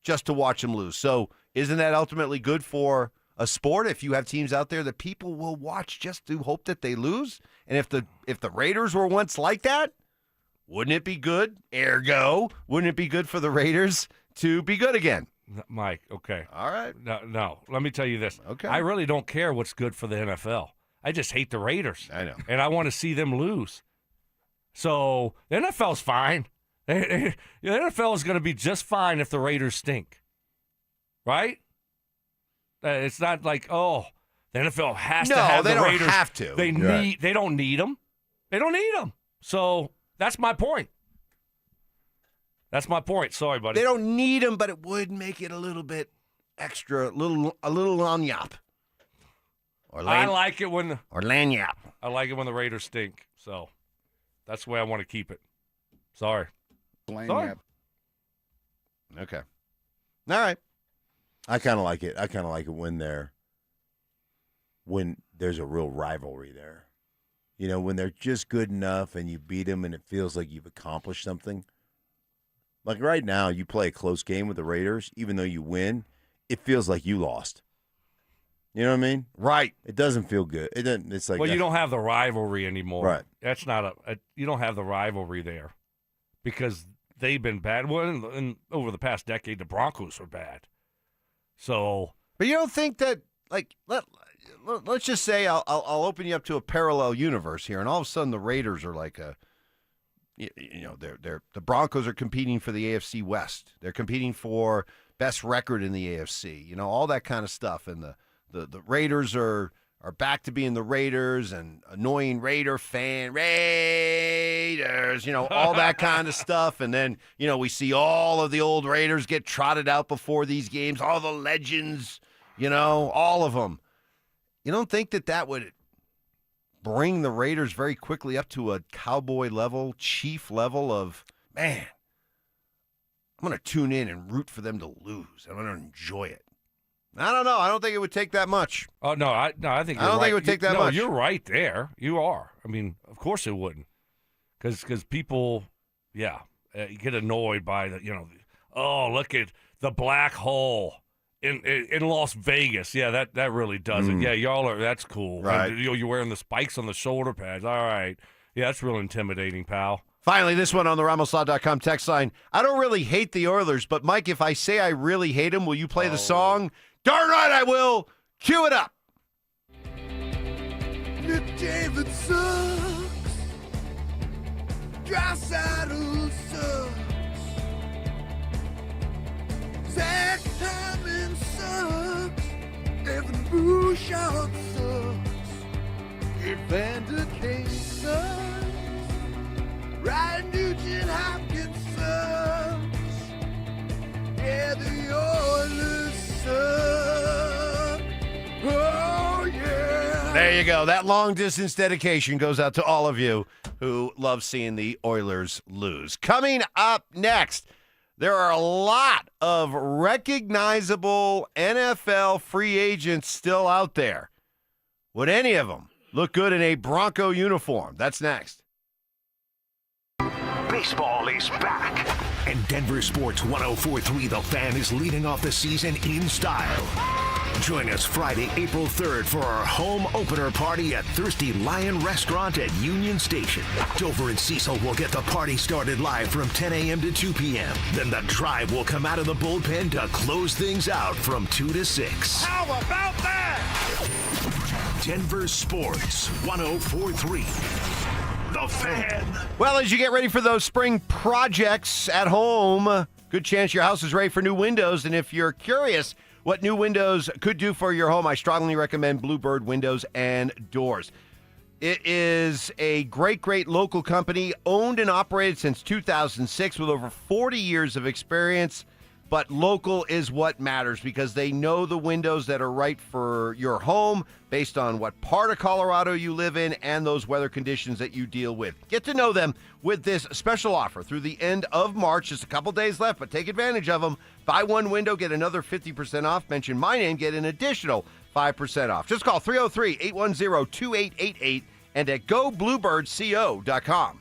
just to watch them lose. So isn't that ultimately good for a sport if you have teams out there that people will watch just to hope that they lose? And if the Raiders were once like that, wouldn't it be good? Ergo, wouldn't it be good for the Raiders to be good again? Mike, okay. All right. No. Let me tell you this. Okay. I really don't care what's good for the NFL. I just hate the Raiders. I know. And I want to see them lose. So the NFL's fine. The NFL is going to be just fine if the Raiders stink. Right? It's not like, the NFL has to have the Raiders. No, they don't have to. They don't need them. They don't need them. So that's my point. That's my point. Sorry, buddy. They don't need them, but it would make it a little bit extra, a little lanyap. I like it when lanyap. I like it when the Raiders stink. So that's the way I want to keep it. Sorry. Lanyap. Okay. All right. I kind of like it. I kind of like it when there's a real rivalry there. When they're just good enough and you beat them and it feels like you've accomplished something. Like right now, you play a close game with the Raiders, even though you win, it feels like you lost. You know what I mean? Right. It doesn't feel good. It doesn't. It's like you don't have the rivalry anymore. Right. That's not you don't have the rivalry there because they've been bad. Well, over the past decade, the Broncos were bad. So, but you don't think that let's just say I'll open you up to a parallel universe here, and all of a sudden the Raiders are like the Broncos are competing for the AFC West. They're competing for best record in the AFC. All that kind of stuff, and the Raiders are back to being the Raiders and annoying Raider fan Raiders. All that kind of stuff, and then we see all of the old Raiders get trotted out before these games. All the legends, all of them. You don't think that would bring the Raiders very quickly up to a cowboy level, chief level of, man, I'm going to tune in and root for them to lose. I'm going to enjoy it. I don't know. I don't think it would take that much. Oh, no, I think you're right. I don't think it would take that much. You're right there. You are. I mean, of course it wouldn't. Because people, you get annoyed by look at the black hole in Las Vegas. Yeah, that really does it. Yeah, y'all are, that's cool. Right. And, you're wearing the spikes on the shoulder pads. All right. Yeah, that's real intimidating, pal. Finally, this one on the RamosLaw.com text line. I don't really hate the Oilers, but Mike, if I say I really hate them, will you play the song? Darn right I will. Cue it up. Nick David sucks. Dry-saddle sucks. Zach Hyman sucks. Evan Bouchard sucks. Evander Kane sucks. Ryan Nugent-Hopkins sucks. Yeah, the Oilers suck. Oh, yeah. There you go. That long-distance dedication goes out to all of you who love seeing the Oilers lose. Coming up next, there are a lot of recognizable NFL free agents still out there. Would any of them look good in a Bronco uniform? That's next. Baseball is back, and Denver Sports 104.3 The Fan is leading off the season in style. Join us Friday, April 3rd for our home opener party at Thirsty Lion Restaurant at Union Station. Dover and Cecil will get the party started live from 10 a.m. to 2 p.m. Then the Tribe will come out of the bullpen to close things out from 2 to 6. How about that? Denver Sports 104.3 The Fan. Well, as you get ready for those spring projects at home, good chance your house is ready for new windows. And if you're curious what new windows could do for your home, I strongly recommend Bluebird Windows and Doors. It is a great local company, owned and operated since 2006 with over 40 years of experience. But local is what matters because they know the windows that are right for your home based on what part of Colorado you live in and those weather conditions that you deal with. Get to know them with this special offer through the end of March. Just a couple days left, but take advantage of them. Buy one window, get another 50% off. Mention my name, get an additional 5% off. Just call 303-810-2888 and at gobluebirdco.com.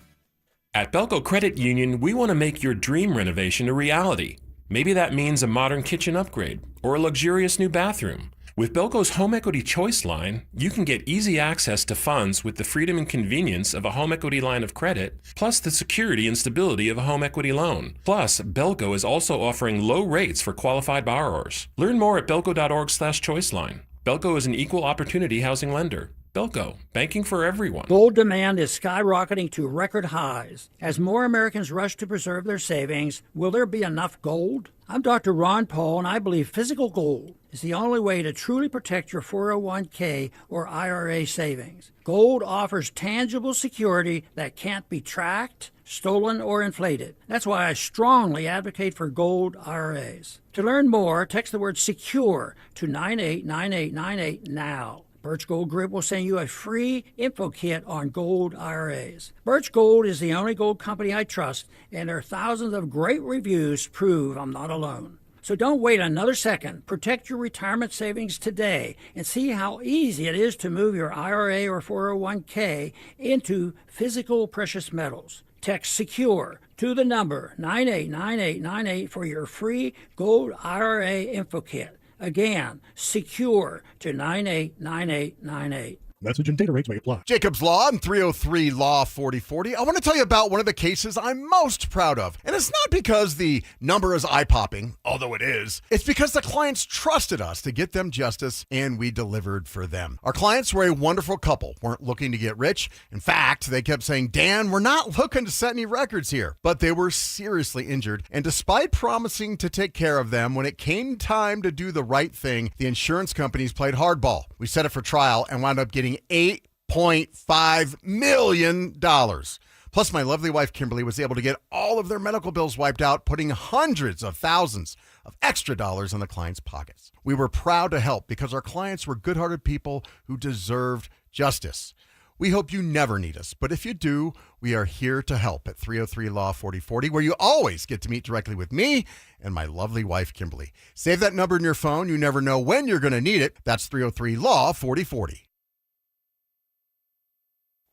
At Belco Credit Union, we want to make your dream renovation a reality. Maybe that means a modern kitchen upgrade or a luxurious new bathroom. With Belco's Home Equity Choice line, you can get easy access to funds with the freedom and convenience of a home equity line of credit, plus the security and stability of a home equity loan. Plus, Belco is also offering low rates for qualified borrowers. Learn more at belco.org/choiceline. Belco is an equal opportunity housing lender. Belco, banking for everyone. Gold demand is skyrocketing to record highs. As more Americans rush to preserve their savings, will there be enough gold? I'm Dr. Ron Paul, and I believe physical gold is the only way to truly protect your 401k or IRA savings. Gold offers tangible security that can't be tracked, stolen, or inflated. That's why I strongly advocate for gold IRAs. To learn more, text the word SECURE to 989898 now. Birch Gold Group will send you a free info kit on gold IRAs. Birch Gold is the only gold company I trust, and their thousands of great reviews prove I'm not alone. So don't wait another second. Protect your retirement savings today and see how easy it is to move your IRA or 401k into physical precious metals. Text SECURE to the number 989898 for your free gold IRA info kit. Again, SECURE to 989898. Message and data rates may apply. Jacob's Law and 303 Law 4040. I want to tell you about one of the cases I'm most proud of. And it's not because the number is eye-popping, although it is. It's because the clients trusted us to get them justice, and we delivered for them. Our clients were a wonderful couple, weren't looking to get rich. In fact, they kept saying, Dan, we're not looking to set any records here. But they were seriously injured, and despite promising to take care of them, when it came time to do the right thing, the insurance companies played hardball. We set it for trial and wound up getting $8.5 million. Plus, my lovely wife, Kimberly, was able to get all of their medical bills wiped out, putting hundreds of thousands of extra dollars in the clients' pockets. We were proud to help because our clients were good-hearted people who deserved justice. We hope you never need us, but if you do, we are here to help at 303 Law 4040, where you always get to meet directly with me and my lovely wife, Kimberly. Save that number in your phone. You never know when you're going to need it. That's 303 Law 4040.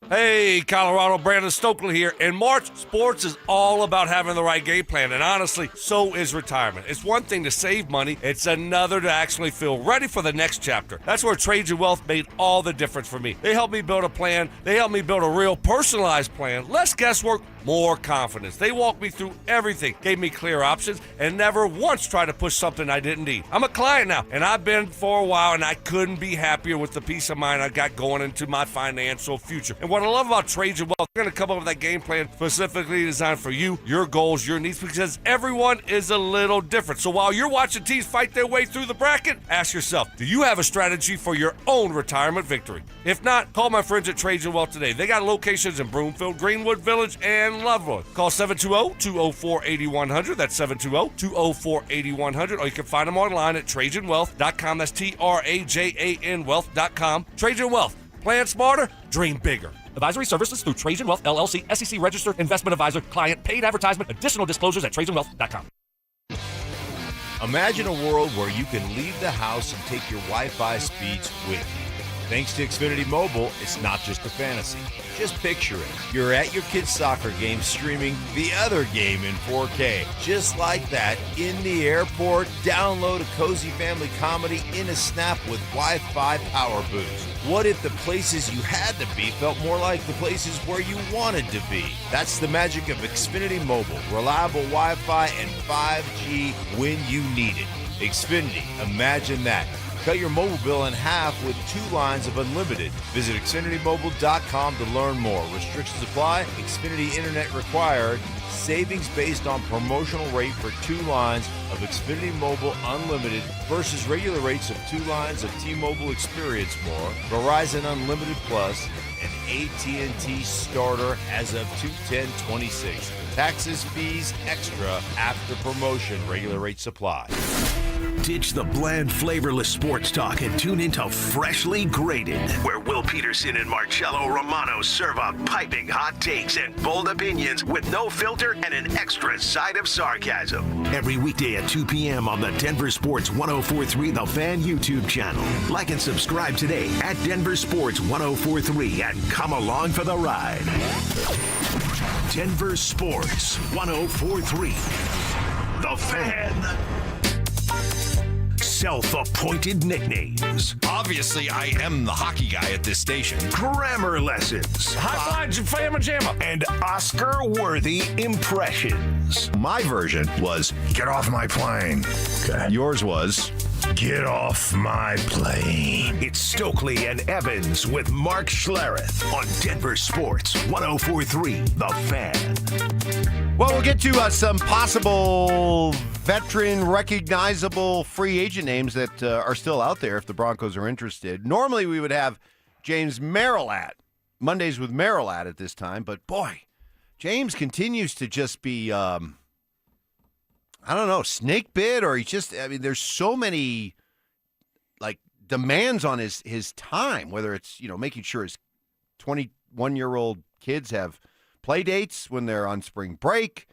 Hey, Colorado, Brandon Stokley here. In March, sports is all about having the right game plan, and honestly, so is retirement. It's one thing to save money, it's another to actually feel ready for the next chapter. That's where Trades and Wealth made all the difference for me. They helped me build a plan. They helped me build a real personalized plan. Less guesswork, more confidence. They walked me through everything, gave me clear options, and never once tried to push something I didn't need. I'm a client now, and I've been for a while, and I couldn't be happier with the peace of mind I got going into my financial future. And what what I love about Trajan Wealth, they're going to come up with that game plan specifically designed for you, your goals, your needs, because everyone is a little different. So while you're watching teams fight their way through the bracket, ask yourself, do you have a strategy for your own retirement victory? If not, call my friends at Trajan Wealth today. They got locations in Broomfield, Greenwood Village, and Lovewood. Call 720-204-8100. That's 720-204-8100. Or you can find them online at TrajanWealth.com. That's TRAJAN Wealth.com. Trajan Wealth. Plan smarter, dream bigger. Advisory services through Trajan Wealth, LLC, SEC registered investment advisor, client, paid advertisement, additional disclosures at TrajanWealth.com. Imagine a world where you can leave the house and take your Wi-Fi speeds with you. Thanks to Xfinity Mobile, it's not just a fantasy. Just picture it. You're at your kid's soccer game streaming the other game in 4K. Just like that, in the airport, download a cozy family comedy in a snap with Wi-Fi Power Boost. What if the places you had to be felt more like the places where you wanted to be? That's the magic of Xfinity Mobile. Reliable Wi-Fi and 5G when you need it. Xfinity, imagine that. Cut your mobile bill in half with 2 lines of unlimited. Visit XfinityMobile.com to learn more. Restrictions apply. Xfinity Internet required. Savings based on promotional rate for 2 lines of Xfinity Mobile Unlimited versus regular rates of 2 lines of T-Mobile Experience More, Verizon Unlimited Plus, and AT&T Starter as of 2/10/26. Taxes, fees, extra after promotion. Regular rates apply. Ditch the bland, flavorless sports talk and tune into Freshly Grated, where Will Peterson and Marcello Romano serve up piping hot takes and bold opinions with no filter and an extra side of sarcasm. Every weekday at 2 p.m. on the Denver Sports 1043 The Fan YouTube channel. Like and subscribe today at Denver Sports 1043 and come along for the ride. Denver Sports 1043 The Fan. Self-appointed nicknames. Obviously, I am the hockey guy at this station. Grammar lessons. High five, Fama Jamma. And Oscar-worthy impressions. My version was, get off my plane. Okay. Yours was, Get off my plane. It's Stokley and Evans with Mark Schlereth on Denver Sports 1043 The Fan. Well, we'll get to some possible veteran, recognizable free agent names that are still out there if the Broncos are interested. Normally, we would have James Merrillat, Mondays with Merrillat at this time, but boy, James continues to just be, I don't know, snake bit, or there's so many, demands on his time, whether it's, making sure his 21-year-old kids have play dates when they're on spring break,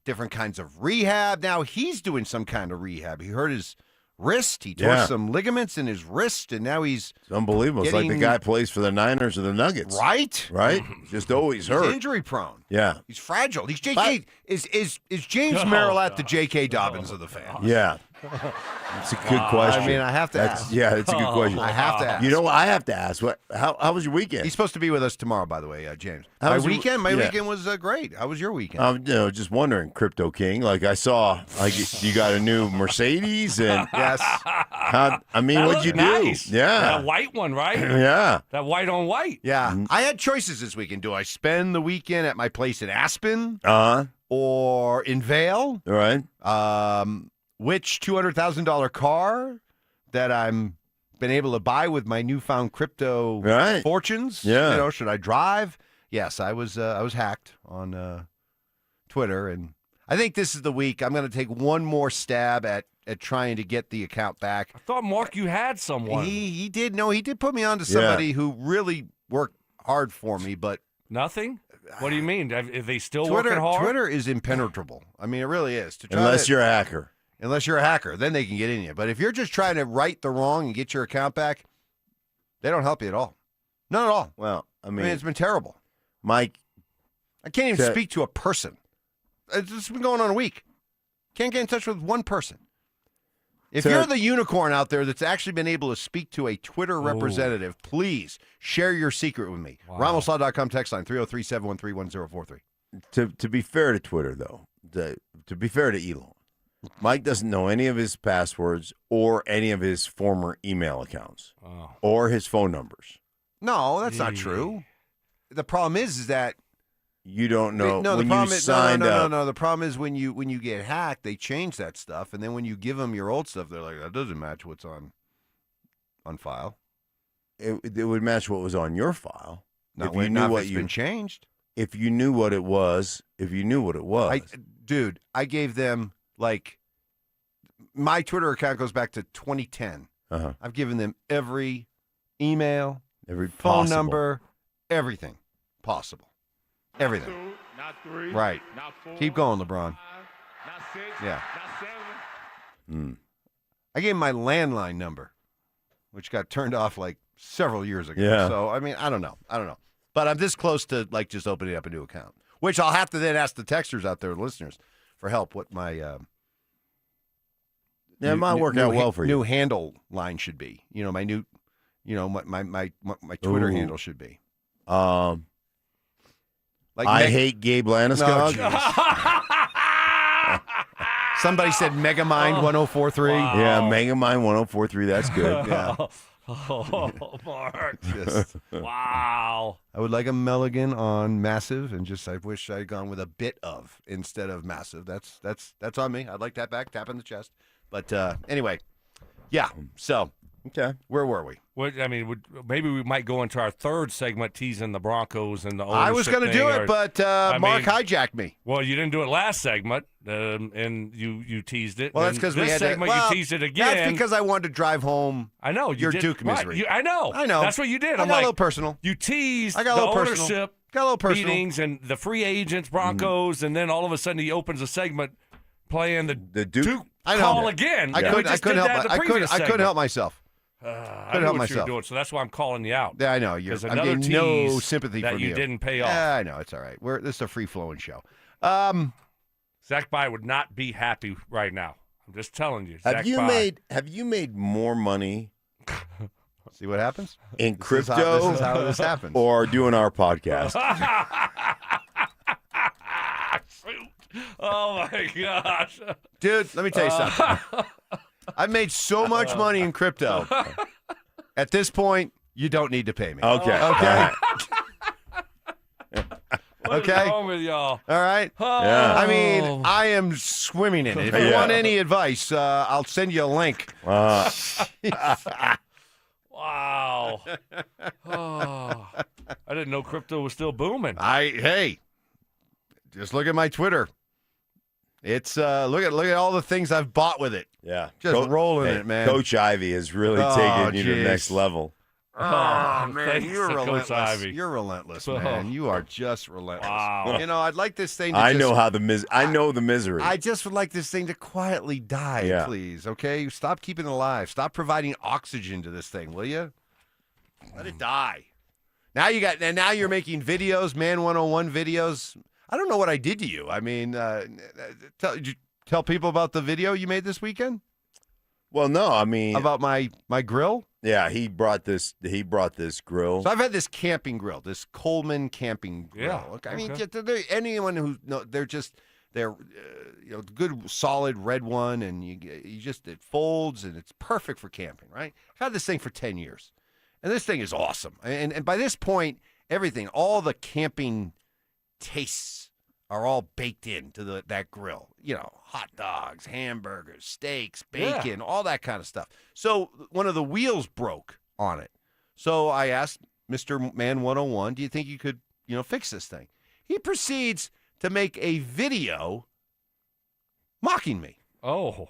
different kinds of rehab. Now he's doing some kind of rehab. He hurt his wrist. He tore some ligaments in his wrist, and now he's unbelievable. It's like the guy plays for the Niners or the Nuggets. Right? Just always hurt. He's injury prone. Yeah. He's fragile. He's J.K. Is James Merrillat the J.K. Dobbins of the Fan? Yeah. It's a good question. I mean, I have to ask. Yeah, it's a good question. I have to ask. You know what? I have to ask. How was your weekend? He's supposed to be with us tomorrow, by the way, James. My weekend was great. How was your weekend? Just wondering, Crypto King. I saw, you got a new Mercedes, and yes. What'd you nice. do? Yeah, that white one, right? Yeah, that white on white. Yeah, I had choices this weekend. Do I spend the weekend at my place in Aspen, or in Vail? All right. Which $200,000 car that I'm been able to buy with my newfound crypto fortunes? Yeah. Should I drive? Yes, I was hacked on Twitter, and I think this is the week I'm going to take one more stab at trying to get the account back. I thought, Mark, you had someone. He did. No, he did put me on to somebody who really worked hard for me, but nothing. What do you mean? Are they still working hard? Twitter is impenetrable. I mean, it really is. Unless you're a hacker. Unless you're a hacker, then they can get in you. But if you're just trying to right the wrong and get your account back, they don't help you at all. Not at all. Well, I mean it's been terrible. Mike, I can't even speak to a person. It's been going on a week. Can't get in touch with one person. If you're the unicorn out there that's actually been able to speak to a Twitter representative, please share your secret with me. Wow. RamosLaw.com text line 303-713-1043. To be fair to Twitter, though, to be fair to Elon, Mike doesn't know any of his passwords or any of his former email accounts or his phone numbers. No, that's not true. the problem is that you don't know no, when the problem you is, signed up. No. The problem is when you get hacked, they change that stuff, and then when you give them your old stuff, they're like, that doesn't match what's on file. It would match what was on your file. Not if when you knew what it's been changed. If you knew what it was, Dude, I gave them my Twitter account goes back to 2010. I've given them every email, every phone possible number, everything possible. Everything. Not 2, not 3. Right. Not 4. Keep going, LeBron. Not 6. Yeah. Not 7. I gave him my landline number, which got turned off several years ago. Yeah. So, I mean, I don't know. But I'm this close to just opening up a new account, which I'll have to then ask the texters out there, listeners, for help what my it might work out well for you. New handle line should be. My new, my Twitter handle should be. I hate Gabe Landeskog. Somebody said Megamind 1043. Wow. Yeah, Megamind 1043. That's good. Yeah. Oh, Mark. Wow. I would like a Mulligan on Massive, and I wish I had gone with a bit of instead of Massive. That's on me. I'd like that back, tap in the chest. But anyway, yeah. So, okay, where were we? Maybe we might go into our third segment, teasing the Broncos and the ownership I was going to do it, but Mark hijacked me. Well, you didn't do it last segment, and you teased it. Well, that's because we had segment you teased it again. That's because I wanted to drive home. I know your Duke misery. I know. That's what you did. I got a little personal. You teased I got the a little personal. ownership Got a little personal. meetings and the free agents, Broncos, and then all of a sudden he opens a segment playing the Duke call again. I couldn't help myself. I knew what you were doing, so that's why I'm calling you out. Yeah, I know. I'm getting no sympathy that from you didn't pay off. Yeah, I know. It's all right. This is a free-flowing show. Zach Bye would not be happy right now. I'm just telling you. Have you made more money? See what happens? In crypto? This is how this happens. Or doing our podcast? Oh, my gosh. Dude, let me tell you something. I've made so much money in crypto. At this point, you don't need to pay me. Okay. What's wrong with y'all? All right? Yeah. I mean, I am swimming in it. If you want any advice, I'll send you a link. Wow. Oh, I didn't know crypto was still booming. Hey, just look at my Twitter. It's look at all the things I've bought with it. Yeah, just rolling it, man. Coach Ivy has really taken you to the next level. Oh man, you're Coach relentless. Ivy. You're relentless, man. You are just relentless. Wow. I'd like this thing. To I know the misery. I just would like this thing to quietly die, please. Okay, stop keeping it alive. Stop providing oxygen to this thing, will you? Let it die. Now you're making videos, Man 101 videos. I don't know what I did to you. I mean, did you tell people about the video you made this weekend? Well, no. I mean, about my grill. Yeah, he brought this grill. So I've had this camping grill, this Coleman camping grill. Yeah, Okay. I mean, anyone who they're good solid red one, and it folds and it's perfect for camping, right? I've had this thing for 10 years, and this thing is awesome. And by this point, all the camping tastes are all baked into that grill. Hot dogs, hamburgers, steaks, bacon, all that kind of stuff. So one of the wheels broke on it. So I asked Mr. Man 101, do you think you could, fix this thing? He proceeds to make a video mocking me. Oh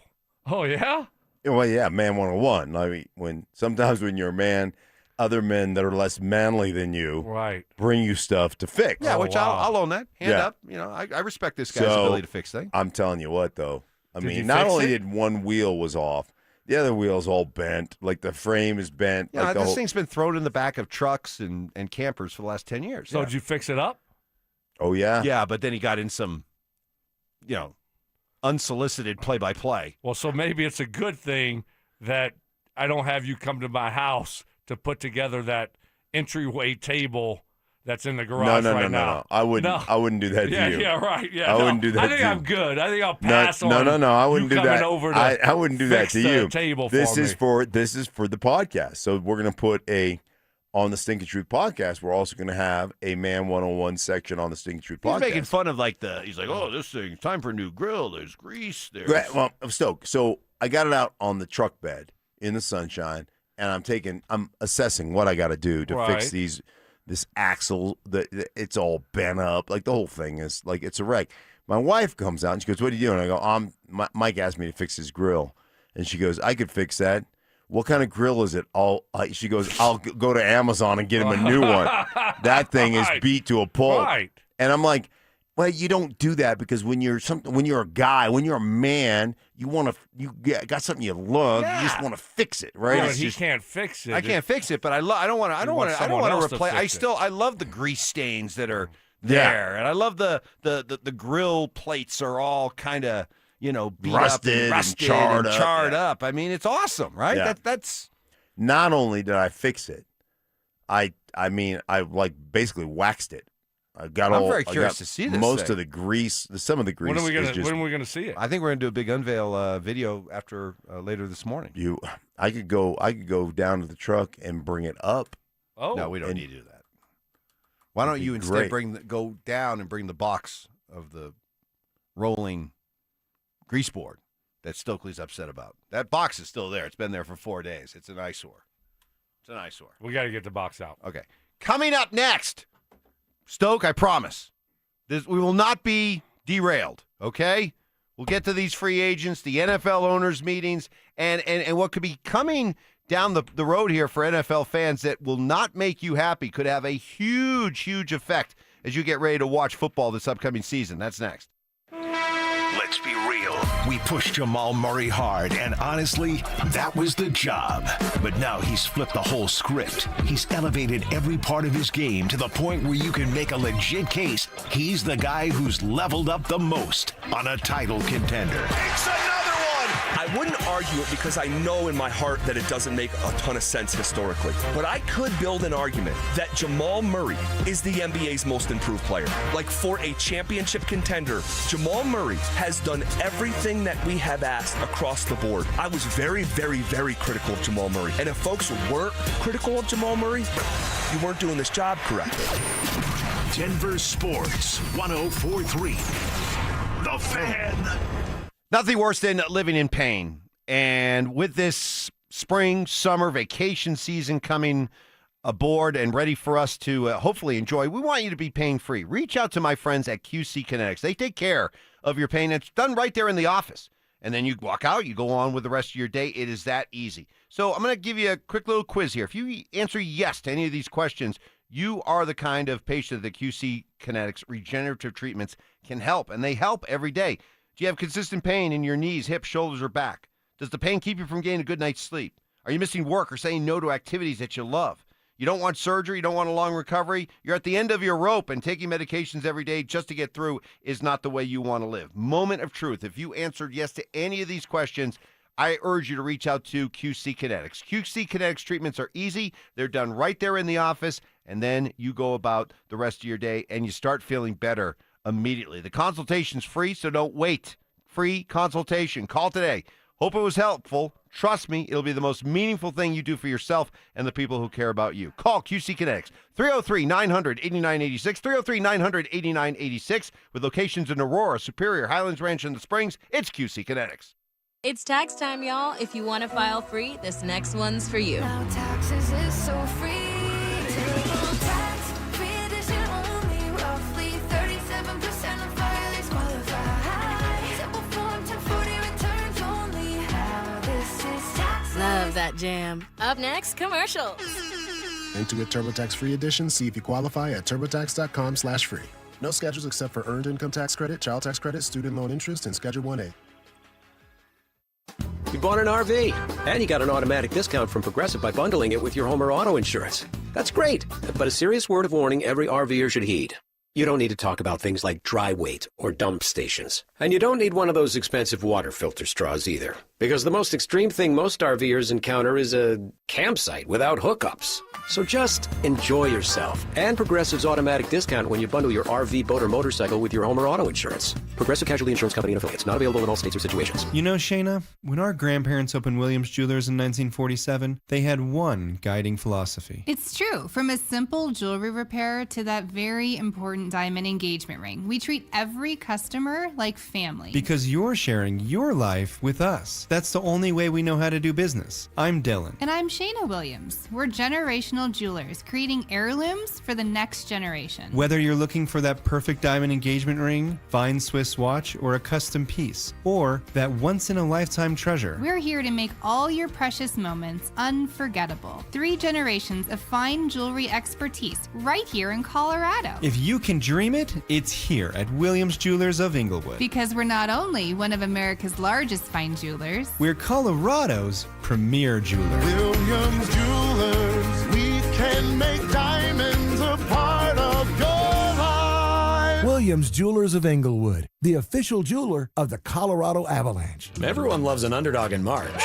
yeah? Well, yeah, Man 101. I mean, sometimes when you're a man, other men that are less manly than you bring you stuff to fix. Yeah, I'll own that. Hand up. I respect this guy's ability to fix things. I'm telling you what, though. Not only did one wheel was off, the other wheel's all bent. Like the frame is bent. Yeah, this thing's been thrown in the back of trucks and campers for the last 10 years. So did you fix it up? Oh, yeah? Yeah, but then he got in some, unsolicited play-by-play. Well, so maybe it's a good thing that I don't have you come to my house to put together that entryway table that's in the garage now. No. I wouldn't do that to you. Yeah, right. Yeah, I wouldn't do that. I think I'm good. I think I'll pass on. No. I wouldn't do that. Over to I wouldn't do that to you. Table this for is me. this is for the podcast. So we're gonna put a on the Stinking Truth podcast, we're also going to have a Man 101 section on the Stinking Truth podcast. He's making fun of he's like, oh, this thing, time for a new grill. There's grease. There's... Well, I'm stoked. So I got it out on the truck bed in the sunshine, and I'm assessing what I got to do to fix this axle. It's all bent up. Like the whole thing is like, it's a wreck. My wife comes out and she goes, what are you doing? I go, Mike asked me to fix his grill. And she goes, I could fix that. What kind of grill is it? She goes, I'll go to Amazon and get him a new one. That thing is beat to a pulp. Right. And I'm like, well, you don't do that because when you're a guy, when you're a man, you got something you love, you just want to fix it, right? But he can't fix it. I can't fix it, but I don't want to replace. I love the grease stains that are there, and I love the grill plates are all kind of beat rusted up and charred up. I mean, it's awesome, right? Yeah. That's not only did I fix it, I basically waxed it. I'm very curious to see this. Most of the grease, some of the grease. When are we gonna see it? I think we're gonna do a big unveil video after later this morning. I could go down to the truck and bring it up. Oh no, we don't need to do that. Why don't you instead go down and bring the box of the rolling grease board that Stokley's upset about? That box is still there. It's been there for 4 days. It's an eyesore. We got to get the box out. Okay. Coming up next, Stoke, I promise, we will not be derailed, okay? We'll get to these free agents, the NFL owners' meetings, and what could be coming down the road here for NFL fans that will not make you happy, could have a huge, huge effect as you get ready to watch football this upcoming season. That's next. Let's be real. We pushed Jamal Murray hard, and honestly, that was the job. But now he's flipped the whole script. He's elevated every part of his game to the point where you can make a legit case he's the guy who's leveled up the most on a title contender. It's another one! I wouldn't argue it because I know in my heart that it doesn't make a ton of sense historically. But I could build an argument that Jamal Murray is the NBA's most improved player. Like, for a championship contender, Jamal Murray has done everything that we have asked across the board. I was very, very, very critical of Jamal Murray. And if folks weren't critical of Jamal Murray, you weren't doing this job correctly. Denver Sports 104.3. The Fan. Nothing worse than living in pain. And with this spring, summer, vacation season coming aboard and ready for us to hopefully enjoy, we want you to be pain-free. Reach out to my friends at QC Kinetics. They take care of your pain. It's done right there in the office. And then you walk out, you go on with the rest of your day. It is that easy. So I'm going to give you a quick little quiz here. If you answer yes to any of these questions, you are the kind of patient that QC Kinetics regenerative treatments can help. And they help every day. Do you have consistent pain in your knees, hips, shoulders, or back? Does the pain keep you from getting a good night's sleep? Are you missing work or saying no to activities that you love? You don't want surgery, you don't want a long recovery, you're at the end of your rope, and taking medications every day just to get through is not the way you want to live. Moment of truth. If you answered yes to any of these questions, I urge you to reach out to QC Kinetics. QC Kinetics treatments are easy. They're done right there in the office, and then you go about the rest of your day, and you start feeling better immediately. The consultation's free, so don't wait. Free consultation. Call today. Hope it was helpful. Trust me, it'll be the most meaningful thing you do for yourself and the people who care about you. Call QC Kinetics, 303-900-8986, 303-900-8986, with locations in Aurora, Superior, Highlands Ranch, and the Springs. It's QC Kinetics. It's tax time, y'all. If you want to file free, this next one's for you. Now taxes is so free. Tax-free edition only, roughly 37% of filings qualify. Simple form 1040 returns only. Now this is taxes. Love that jam. Up next, commercials. Intuit TurboTax free edition. See if you qualify at turbotax.com/free. No schedules except for earned income tax credit, child tax credit, student loan interest, and Schedule 1A. You bought an RV, and you got an automatic discount from Progressive by bundling it with your home or auto insurance. That's great, but a serious word of warning every RVer should heed. You don't need to talk about things like dry weight or dump stations. And you don't need one of those expensive water filter straws either, because the most extreme thing most RVers encounter is a campsite without hookups. So just enjoy yourself. And Progressive's automatic discount when you bundle your RV, boat, or motorcycle with your home or auto insurance. Progressive Casualty Insurance Company and affiliates. Not available in all states or situations. You know, Shayna, when our grandparents opened Williams Jewelers in 1947, they had one guiding philosophy. It's true. From a simple jewelry repair to that very important diamond engagement ring, we treat every customer like family. Because you're sharing your life with us. That's the only way we know how to do business. I'm Dylan. And I'm Shayna Williams. We're generational jewelers, creating heirlooms for the next generation. Whether you're looking for that perfect diamond engagement ring, fine Swiss watch, or a custom piece, or that once-in-a-lifetime treasure, we're here to make all your precious moments unforgettable. 3 generations of fine jewelry expertise right here in Colorado. if you can dream it, it's here at Williams Jewelers of Inglewood. Because we're not only one of America's largest fine jewelers, We're Colorado's premier jeweler. Williams Jewelers, we can make diamonds a part of your life. Williams Jewelers of Inglewood, the official jeweler of the Colorado Avalanche. Everyone loves an underdog in March.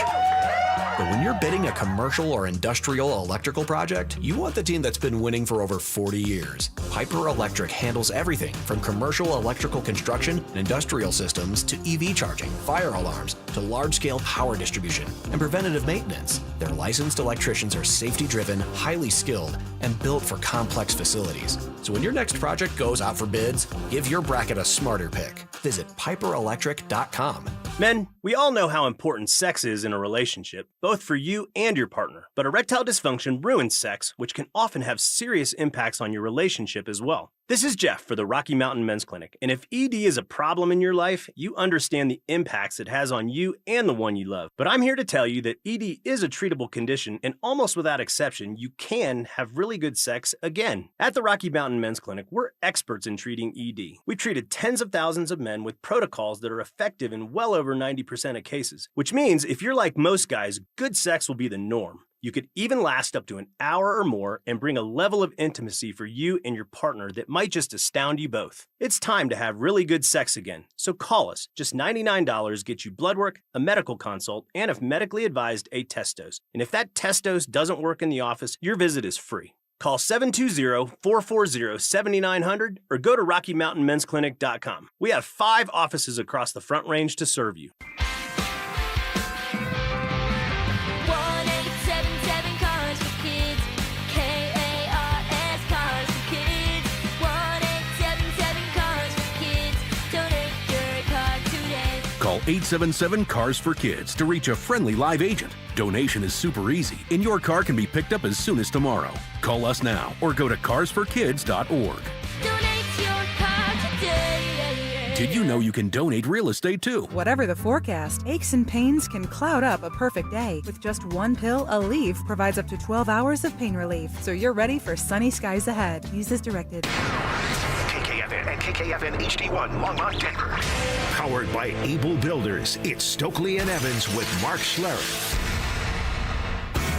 But when you're bidding a commercial or industrial electrical project, you want the team that's been winning for over 40 years. Piper Electric handles everything from commercial electrical construction and industrial systems to EV charging, fire alarms, to large-scale power distribution and preventative maintenance. Their licensed electricians are safety-driven, highly skilled, and built for complex facilities. So when your next project goes out for bids, give your bracket a smarter pick. Visit piperelectric.com. Men, we all know how important sex is in a relationship, both for you and your partner. But erectile dysfunction ruins sex, which can often have serious impacts on your relationship as well. This is Jeff for the Rocky Mountain Men's Clinic, and if ED is a problem in your life, you understand the impacts it has on you and the one you love. But I'm here to tell you that ED is a treatable condition, and almost without exception, you can have really good sex again. At the Rocky Mountain Men's Clinic, we're experts in treating ED. We've treated tens of thousands of men with protocols that are effective in well over 90% of cases, which means if you're like most guys, good sex will be the norm. You could even last up to an hour or more and bring a level of intimacy for you and your partner that might just astound you both. It's time to have really good sex again. So call us. Just $99 gets you blood work, a medical consult, and if medically advised, a test dose. And if that test dose doesn't work in the office, your visit is free. Call 720-440-7900 or go to RockyMountainMen'sClinic.com. We have 5 offices across the Front Range to serve you. Call 877-CARS-FOR-KIDS to reach a friendly live agent. Donation is super easy, and your car can be picked up as soon as tomorrow. Call us now or go to carsforkids.org. Donate your car today. Did you know you can donate real estate too? Whatever the forecast, aches and pains can cloud up a perfect day. With just one pill, Aleve provides up to 12 hours of pain relief, so you're ready for sunny skies ahead. Use as directed. KKFN and KKFN HD1 Longmont, Denver. Powered by Able Builders, it's Stokley and Evans with Mark Schlereth.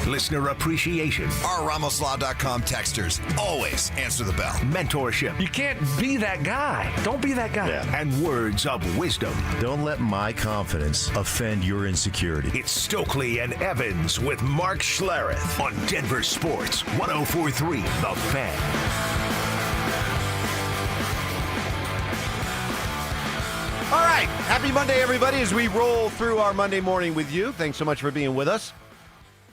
Listener appreciation. Our RamosLaw.com texters always answer the bell. Mentorship. You can't be that guy. Don't be that guy. Yeah. And words of wisdom. Don't let my confidence offend your insecurity. It's Stokley and Evans with Mark Schlereth on Denver Sports 104.3 The Fan. All right. Happy Monday, everybody, as we roll through our Monday morning with you. Thanks so much for being with us.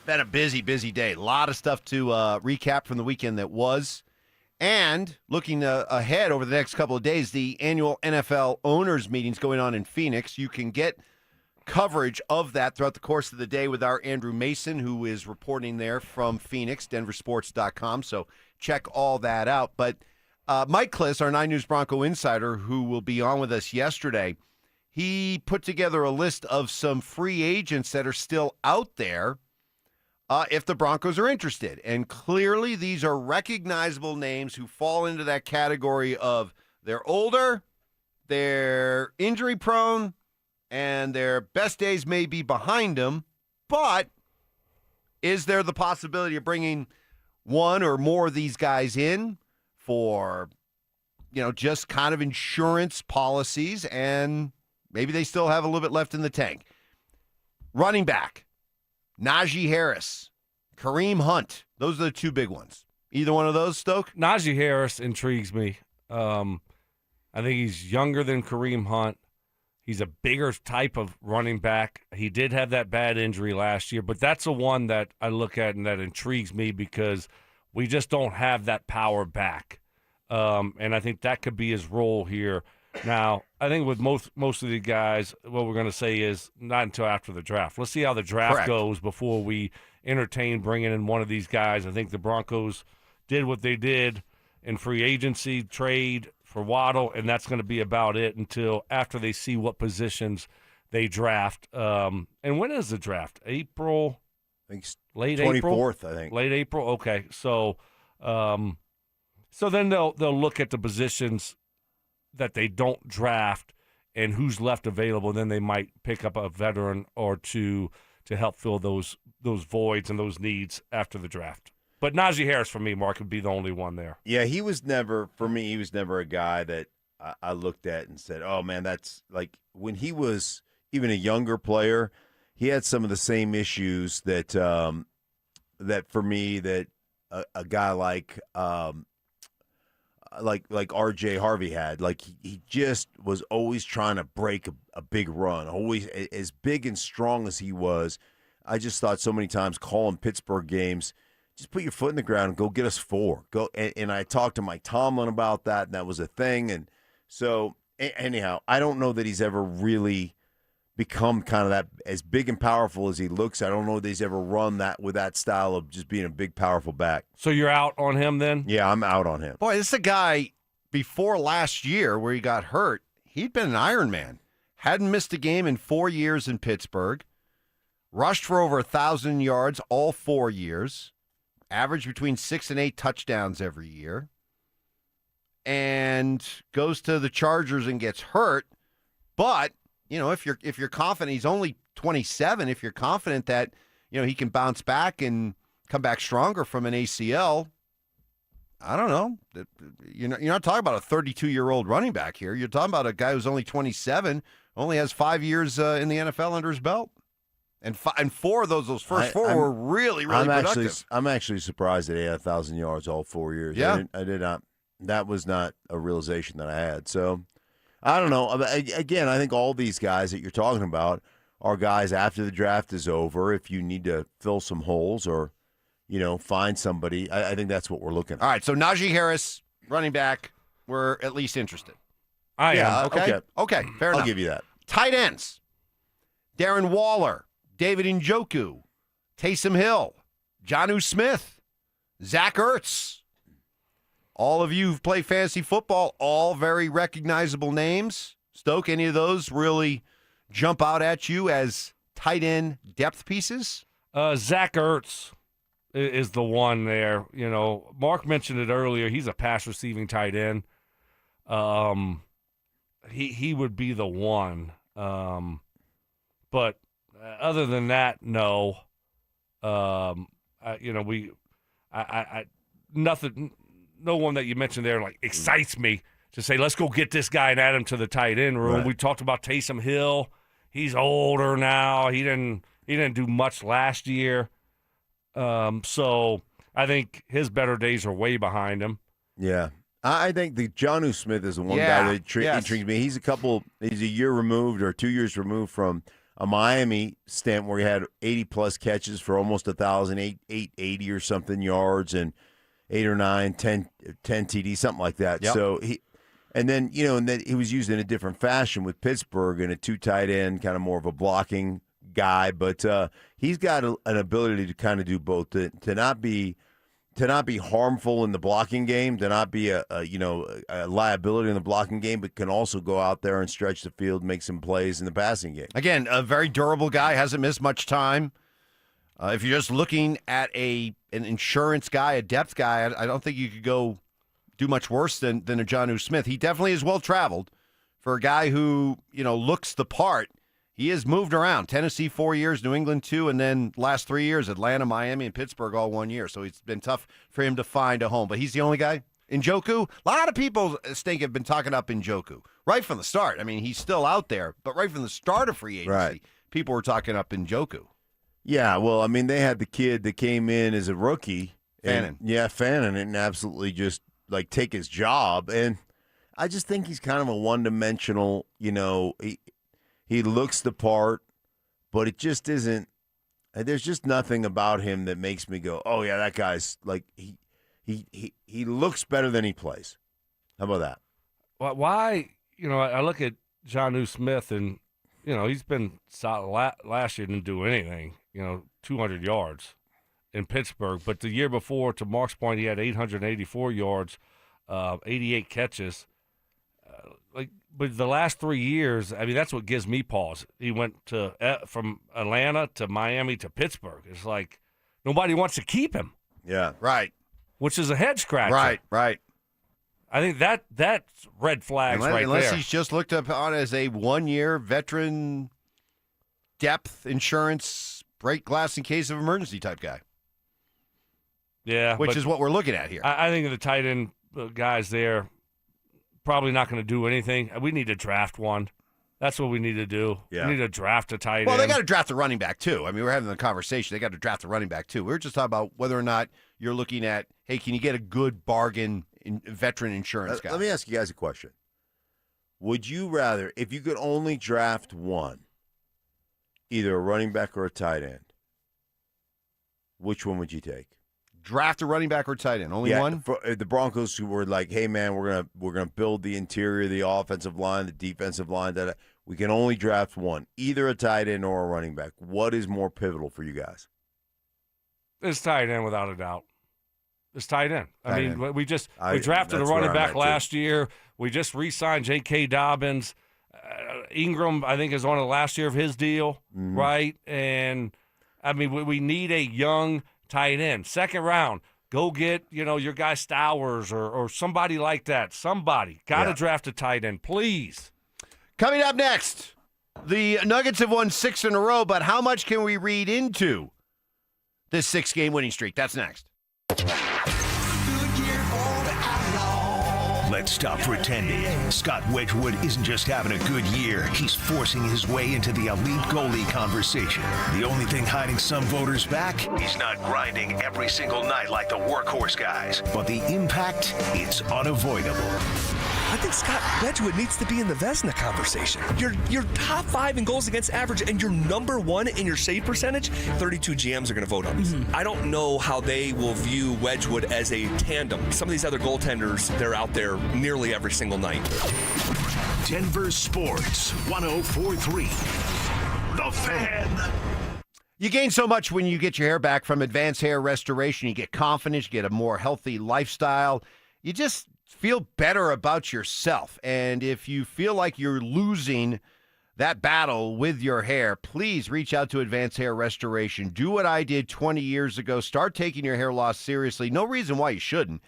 Been a busy, busy day. A lot of stuff to recap from the weekend that was. And looking ahead over the next couple of days, the annual NFL owners meetings going on in Phoenix. You can get coverage of that throughout the course of the day with our Andrew Mason, who is reporting there from Phoenix, DenverSports.com. So check all that out. But Mike Kliss, our 9 News Bronco insider, who will be on with us yesterday, he put together a list of some free agents that are still out there if the Broncos are interested. And clearly these are recognizable names who fall into that category of they're older, they're injury prone, and their best days may be behind them. But is there the possibility of bringing one or more of these guys in for, just kind of insurance policies and Maybe they still have a little bit left in the tank. Running back, Najee Harris, Kareem Hunt. Those are the two big ones. Either one of those, Stoke? Najee Harris intrigues me. I think he's younger than Kareem Hunt. He's a bigger type of running back. He did have that bad injury last year, but that's the one that I look at and that intrigues me because we just don't have that power back. And I think that could be his role here. Now, I think with most of the guys, what we're going to say is not until after the draft. Let's see how the draft goes before we entertain bringing in one of these guys. I think the Broncos did what they did in free agency, trade for Waddle, and that's going to be about it until after they see what positions they draft. And when is the draft? April? I think late 24th, April? I think. Late April? Okay. So then they'll look at the positions that they don't draft and who's left available, and then they might pick up a veteran or two to help fill those voids and those needs after the draft. But Najee Harris, for me, Mark, would be the only one there. Yeah, he was never a guy that I looked at and said, oh, man, that's like when he was even a younger player, he had some of the same issues that that for me that a guy like R.J. Harvey had. Like he just was always trying to break a big run, always as big and strong as he was. I just thought so many times calling Pittsburgh games, just put your foot in the ground and go get us 4. Go and I talked to Mike Tomlin about that, and that was a thing. And so anyhow, I don't know that he's ever really become kind of that as big and powerful as he looks. I don't know that he's ever run that with that style of just being a big, powerful back. So you're out on him then? Yeah, I'm out on him. Boy, this is a guy before last year where he got hurt. He'd been an Iron Man. Hadn't missed a game in 4 years in Pittsburgh. Rushed for over 1,000 yards all 4 years. Averaged between 6 and 8 touchdowns every year. And goes to the Chargers and gets hurt. But, you know, if you're confident, he's only 27, if you're confident that, you know, he can bounce back and come back stronger from an ACL, I don't know. You're not talking about a 32-year-old running back here. You're talking about a guy who's only 27, only has 5 years in the NFL under his belt. And 4 of those first 4 were really productive. I'm actually surprised that he had 1,000 yards all 4 years. Yeah. I did not. That was not a realization that I had. So, I don't know. Again, I think all these guys that you're talking about are guys after the draft is over. If you need to fill some holes or, you know, find somebody, I think that's what we're looking at. All right, so Najee Harris, running back, we're at least interested. I am. Okay, fair enough. I'll give you that. Tight ends, Darren Waller, David Njoku, Taysom Hill, Jonnu Smith, Zach Ertz. All of you who've played fantasy football, all very recognizable names. Stoke, any of those really jump out at you as tight end depth pieces? Zach Ertz is the one there. You know, Mark mentioned it earlier. He's a pass receiving tight end. He would be the one. But other than that, no. Nothing. No one that you mentioned there like excites me to say, let's go get this guy and add him to the tight end room. Right. We talked about Taysom Hill. He's older now. He didn't do much last year. So I think his better days are way behind him. Yeah. I think the Jonnu Smith is the one guy that intrigues me. He's a year removed or 2 years removed from a Miami stint where he had 80-plus catches for almost 1,000, 880 or something yards and 8 or 9, 10 TD, something like that. Yep. So and then he was used in a different fashion with Pittsburgh in a 2 tight end, kind of more of a blocking guy. But he's got an ability to kind of do both, to not be harmful in the blocking game, to not be a liability in the blocking game, but can also go out there and stretch the field, make some plays in the passing game. Again, a very durable guy, hasn't missed much time. If you're just looking at an insurance guy, a depth guy, I don't think you could go do much worse than a Jonnu Smith. He definitely is well-traveled for a guy who, looks the part. He has moved around. Tennessee 4 years, New England 2, and then last 3 years, Atlanta, Miami, and Pittsburgh all 1 year. So it's been tough for him to find a home. But he's the only guy Njoku? A lot of people, Stink, have been talking up Njoku right from the start. I mean, he's still out there, but right from the start of free agency, people were talking up Njoku. Yeah, well, I mean, they had the kid that came in as a rookie. Fannin. Fannin, and absolutely just, like, take his job. And I just think he's kind of a one-dimensional, he looks the part, but it just isn't. There's just nothing about him that makes me go, oh, yeah, that guy's, like, he looks better than he plays. How about that? Why, I look at Jonnu Smith, and, he's been solid. Last year didn't do anything, 200 yards in Pittsburgh. But the year before, to Mark's point, he had 884 yards, 88 catches. But the last 3 years, I mean, that's what gives me pause. He went from Atlanta to Miami to Pittsburgh. It's like nobody wants to keep him. Yeah. Right. Which is a head scratcher. Right. I think that's red flags right unless there. He's just looked upon as a one-year veteran depth insurance, break glass in case of emergency type guy. Yeah. Which is what we're looking at here. I think the tight end guys there probably not going to do anything. We need to draft one. That's what we need to do. Yeah. We need to draft a tight end. Well, they got to draft a running back, too. I mean, we're having the conversation. They got to draft a running back, too. We were just talking about whether or not you're looking at, hey, can you get a good bargain veteran insurance guy? Let me ask you guys a question. Would you rather, if you could only draft one, either a running back or a tight end, which one would you take? Draft a running back or tight end? Only one? For the Broncos, who were like, hey, man, we're gonna build the interior, the offensive line, the defensive line. We can only draft one, either a tight end or a running back. What is more pivotal for you guys? It's tight end without a doubt. It's tight end. We drafted a that's running where I'm back at, last year. We just re-signed J.K. Dobbins. Ingram, I think, is on the last year of his deal, right? And, I mean, we need a young tight end. Second round, go get, your guy Stowers or somebody like that. Somebody. Got to draft a tight end, please. Coming up next, the Nuggets have won 6 in a row, but how much can we read into this 6-game winning streak? That's next. Let's stop pretending. Scott Wedgwood isn't just having a good year. He's forcing his way into the elite goalie conversation. The only thing hiding some voters back, he's not grinding every single night like the workhorse guys. But the impact, it's unavoidable. I think Scott Wedgwood needs to be in the Vezina conversation. You're top 5 in goals against average, and you're number 1 in your save percentage. 32 GMs are going to vote on this. I don't know how they will view Wedgwood as a tandem. Some of these other goaltenders, they're out there nearly every single night. Denver Sports 104.3. The Fan. You gain so much when you get your hair back from Advanced Hair Restoration. You get confidence, you get a more healthy lifestyle. You just feel better about yourself. And if you feel like you're losing that battle with your hair, please reach out to Advanced Hair Restoration. Do what I did 20 years ago. Start taking your hair loss seriously. No reason why you shouldn't,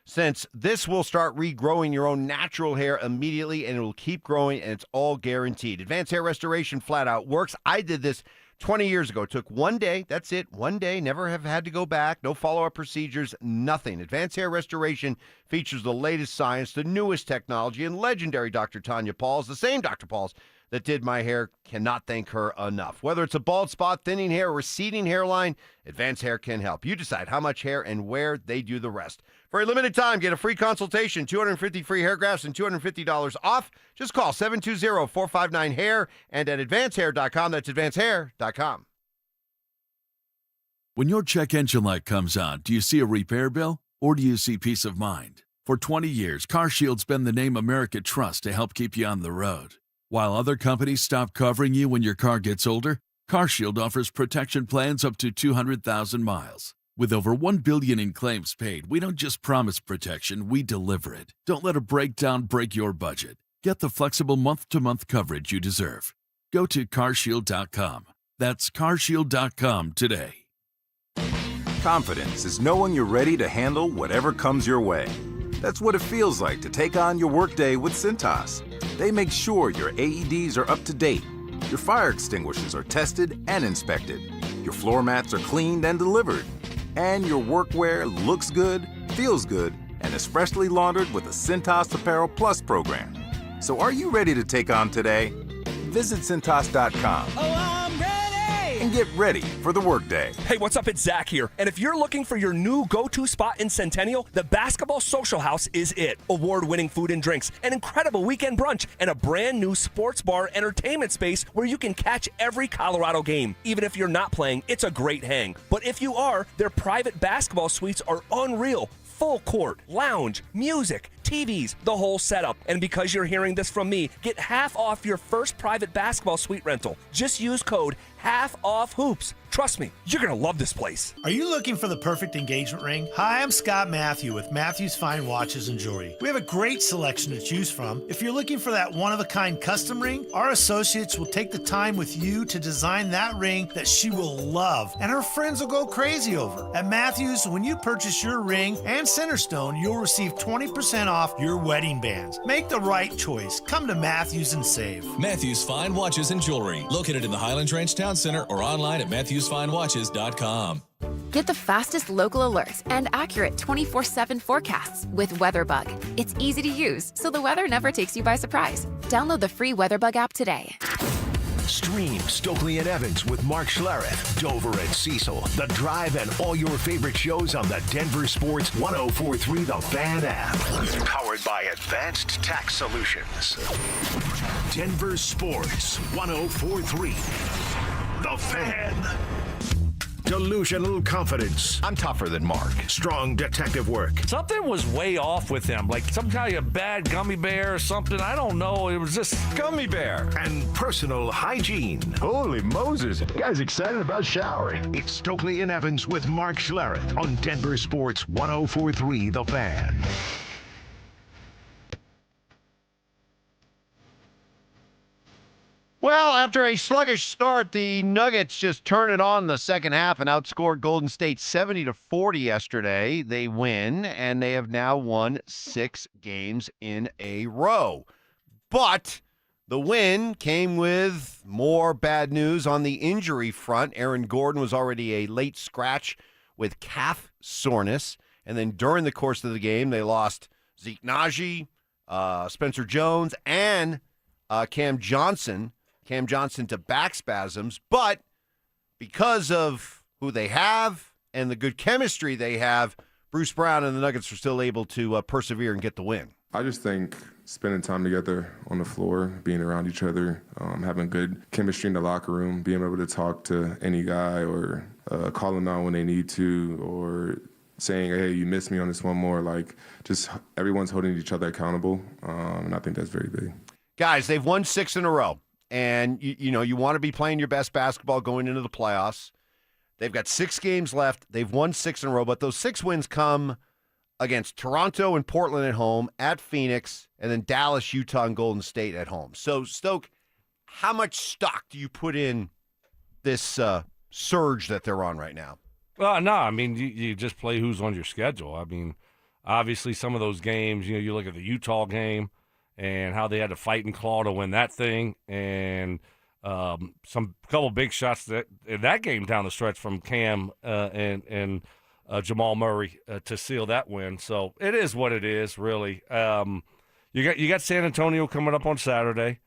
since this will start regrowing your own natural hair immediately, and it will keep growing, and it's all guaranteed. Advanced Hair Restoration flat out works. I did this 20 years ago. It took 1 day. That's it. 1 day. Never have had to go back. No follow-up procedures. Nothing. Advanced Hair Restoration features the latest science, the newest technology, and legendary Dr. Tanya Pauls, the same Dr. Pauls that did my hair. Cannot thank her enough. Whether it's a bald spot, thinning hair, or receding hairline, Advanced Hair can help. You decide how much hair and where. They do the rest. For a limited time, get a free consultation, 250 free hair grafts, and $250 off. Just call 720-459-HAIR and at advancedhair.com. That's advancedhair.com. When your check engine light comes on, do you see a repair bill or do you see peace of mind? For 20 years, CarShield's been the name America trusts to help keep you on the road. While other companies stop covering you when your car gets older, CarShield offers protection plans up to 200,000 miles. With over $1 billion in claims paid, we don't just promise protection, we deliver it. Don't let a breakdown break your budget. Get the flexible month-to-month coverage you deserve. Go to CarShield.com. That's CarShield.com today. Confidence is knowing you're ready to handle whatever comes your way. That's what it feels like to take on your workday with Cintas. They make sure your AEDs are up to date, your fire extinguishers are tested and inspected, your floor mats are cleaned and delivered, and your workwear looks good, feels good, and is freshly laundered with the Cintas Apparel Plus program. So are you ready to take on today? Visit Cintas.com. I'm ready! And get ready for the workday. Hey, what's up? It's Zach here. And if you're looking for your new go-to spot in Centennial, the Basketball Social House is it. Award-winning food and drinks, an incredible weekend brunch, and a brand new sports bar entertainment space where you can catch every Colorado game. Even if you're not playing, it's a great hang. But if you are, their private basketball suites are unreal. Full court, lounge, music, TVs, the whole setup. And because you're hearing this from me, get half off your first private basketball suite rental. Just use code HALFOFFHOOPS. Trust me, you're going to love this place. Are you looking for the perfect engagement ring? Hi, I'm Scott Matthew with Matthew's Fine Watches and Jewelry. We have a great selection to choose from. If you're looking for that one-of-a-kind custom ring, our associates will take the time with you to design that ring that she will love, and her friends will go crazy over. At Matthews, when you purchase your ring and Centerstone, you'll receive 20% off your wedding bands. Make the right choice. Come to Matthews and save. Matthews Fine Watches and Jewelry, located in the Highlands Ranch Town Center or online at MatthewsFineWatches.com. Get the fastest local alerts and accurate 24/7 forecasts with WeatherBug. It's easy to use, so the weather never takes you by surprise. Download the free WeatherBug app today. Stream Stokley and Evans with Mark Schlereth, Dover and Cecil, The Drive, and all your favorite shows on the Denver Sports 1043 The Fan app. Powered by Advanced Tax Solutions. Denver Sports 1043 The Fan. Delusional confidence. I'm tougher than Mark. Strong detective work. Something was way off with him, like some kind of bad gummy bear or something. I don't know. It was just gummy bear. And personal hygiene. Holy Moses. The guy's excited about showering. It's Stokley and Evans with Mark Schlereth on Denver Sports 1043 The Fan. Well, after a sluggish start, the Nuggets just turned it on in the second half and outscored Golden State 70-40 yesterday. They win, and they have now won 6 games in a row. But the win came with more bad news on the injury front. Aaron Gordon was already a late scratch with calf soreness, and then during the course of the game, they lost Zeke Naji, Spencer Jones, and Cam Johnson to back spasms, but because of who they have and the good chemistry they have, Bruce Brown and the Nuggets are still able to persevere and get the win. I just think spending time together on the floor, being around each other, having good chemistry in the locker room, being able to talk to any guy or call them out when they need to, or saying, hey, you missed me on this one more, like just everyone's holding each other accountable, and I think that's very big. Guys, they've won 6 in a row. And, you want to be playing your best basketball going into the playoffs. They've got 6 games left. They've won 6 in a row, but those 6 wins come against Toronto and Portland at home, at Phoenix, and then Dallas, Utah, and Golden State at home. So, Stoke, how much stock do you put in this surge that they're on right now? Well, no, I mean, you just play who's on your schedule. I mean, obviously some of those games, you look at the Utah game, and how they had to fight and claw to win that thing, and couple big shots in that game down the stretch from Cam and Jamal Murray to seal that win. So it is what it is, really. You got San Antonio coming up on Saturday.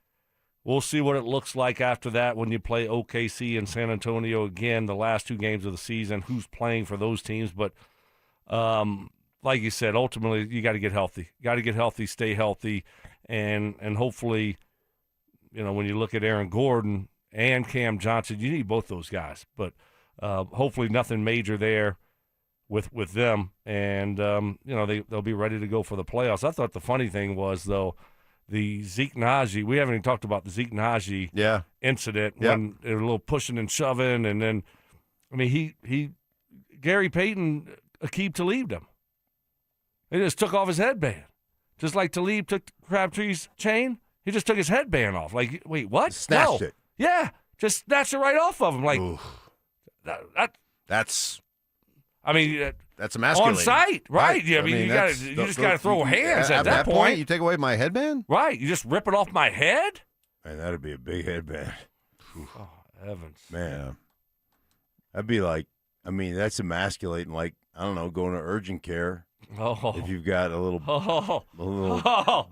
We'll see what it looks like after that when you play OKC and San Antonio again, the last 2 games of the season, who's playing for those teams. But like you said, ultimately you got to get healthy. Got to get healthy, stay healthy. And hopefully, when you look at Aaron Gordon and Cam Johnson, you need both those guys. But hopefully nothing major there with them. And, they'll be ready to go for the playoffs. I thought the funny thing was, though, the Zeke Naji, we haven't even talked about the Zeke Naji incident when they were a little pushing and shoving. And then, Gary Payton, Aqib Talib him. He just took off his headband. Just like Talib took Crabtree's chain, he just took his headband off. Like, wait, what? Snatched it. Yeah, just snatched it right off of him. Like, that's emasculating. On site, right? Yeah, you just got to throw hands at that point. You take away my headband? Right, you just rip it off my head? Man, that'd be a big headband. Oh, Evans. Man, that'd be like, that's emasculating, like, I don't know, going to urgent care If you've got a little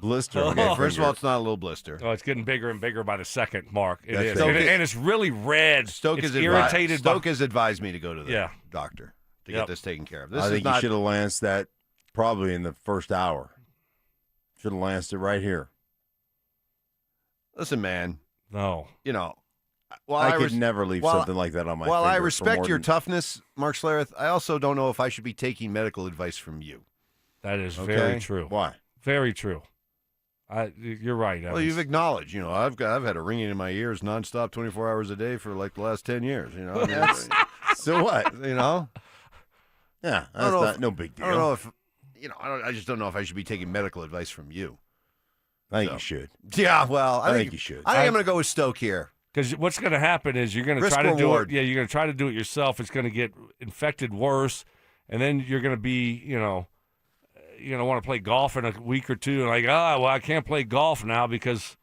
blister. Okay, first of all, it's not a little blister. Oh, it's getting bigger and bigger by the second, Mark. It is. Stoke And it's really red. Stoke it's has irritated. Stoke has advised me to go to the Yeah. doctor to get this taken care of. This I is think not, you should have lanced that probably in the first hour. Should have lanced it right here. Listen, man. No. I could never leave something like that on my While finger I for respect more your than- toughness, Mark Schlereth, I also don't know if I should be taking medical advice from you. That is Okay? very true. Why? Very true. You're right, Evans. Well, you've acknowledged, I've had a ringing in my ears nonstop 24 hours a day for like the last 10 years, I mean, so what? Yeah, that's no big deal. I don't know if, I just don't know if I should be taking medical advice from you. I think you should. Yeah, well, I think you should. I think I'm going to go with Stoke here. Because what's going to happen is you're going to Risk try to do reward. it. Yeah, you're going to try to do it yourself. It's going to get infected worse, and then you're going to be, you're going to want to play golf in a week or two, and I can't play golf now because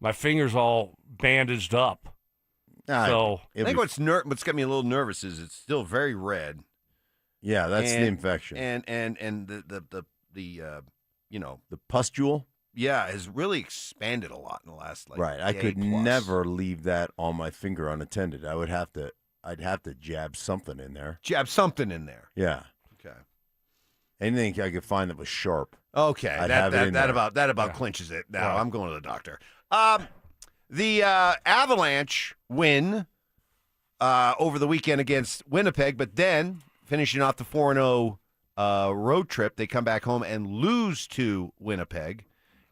my finger's all bandaged up. So I think what's got me a little nervous is it's still very red. Yeah, that's the infection. And the pustule. Yeah, has really expanded a lot in the last Right. I day could plus. never leave that on my finger unattended. I'd have to jab something in there. Jab something in there. Yeah. Okay. Anything I could find that was sharp. Okay. I'd have it in there. That about clinches it. Now I'm going to the doctor. The Avalanche win over the weekend against Winnipeg, but then finishing off the 4-0 road trip, they come back home and lose to Winnipeg.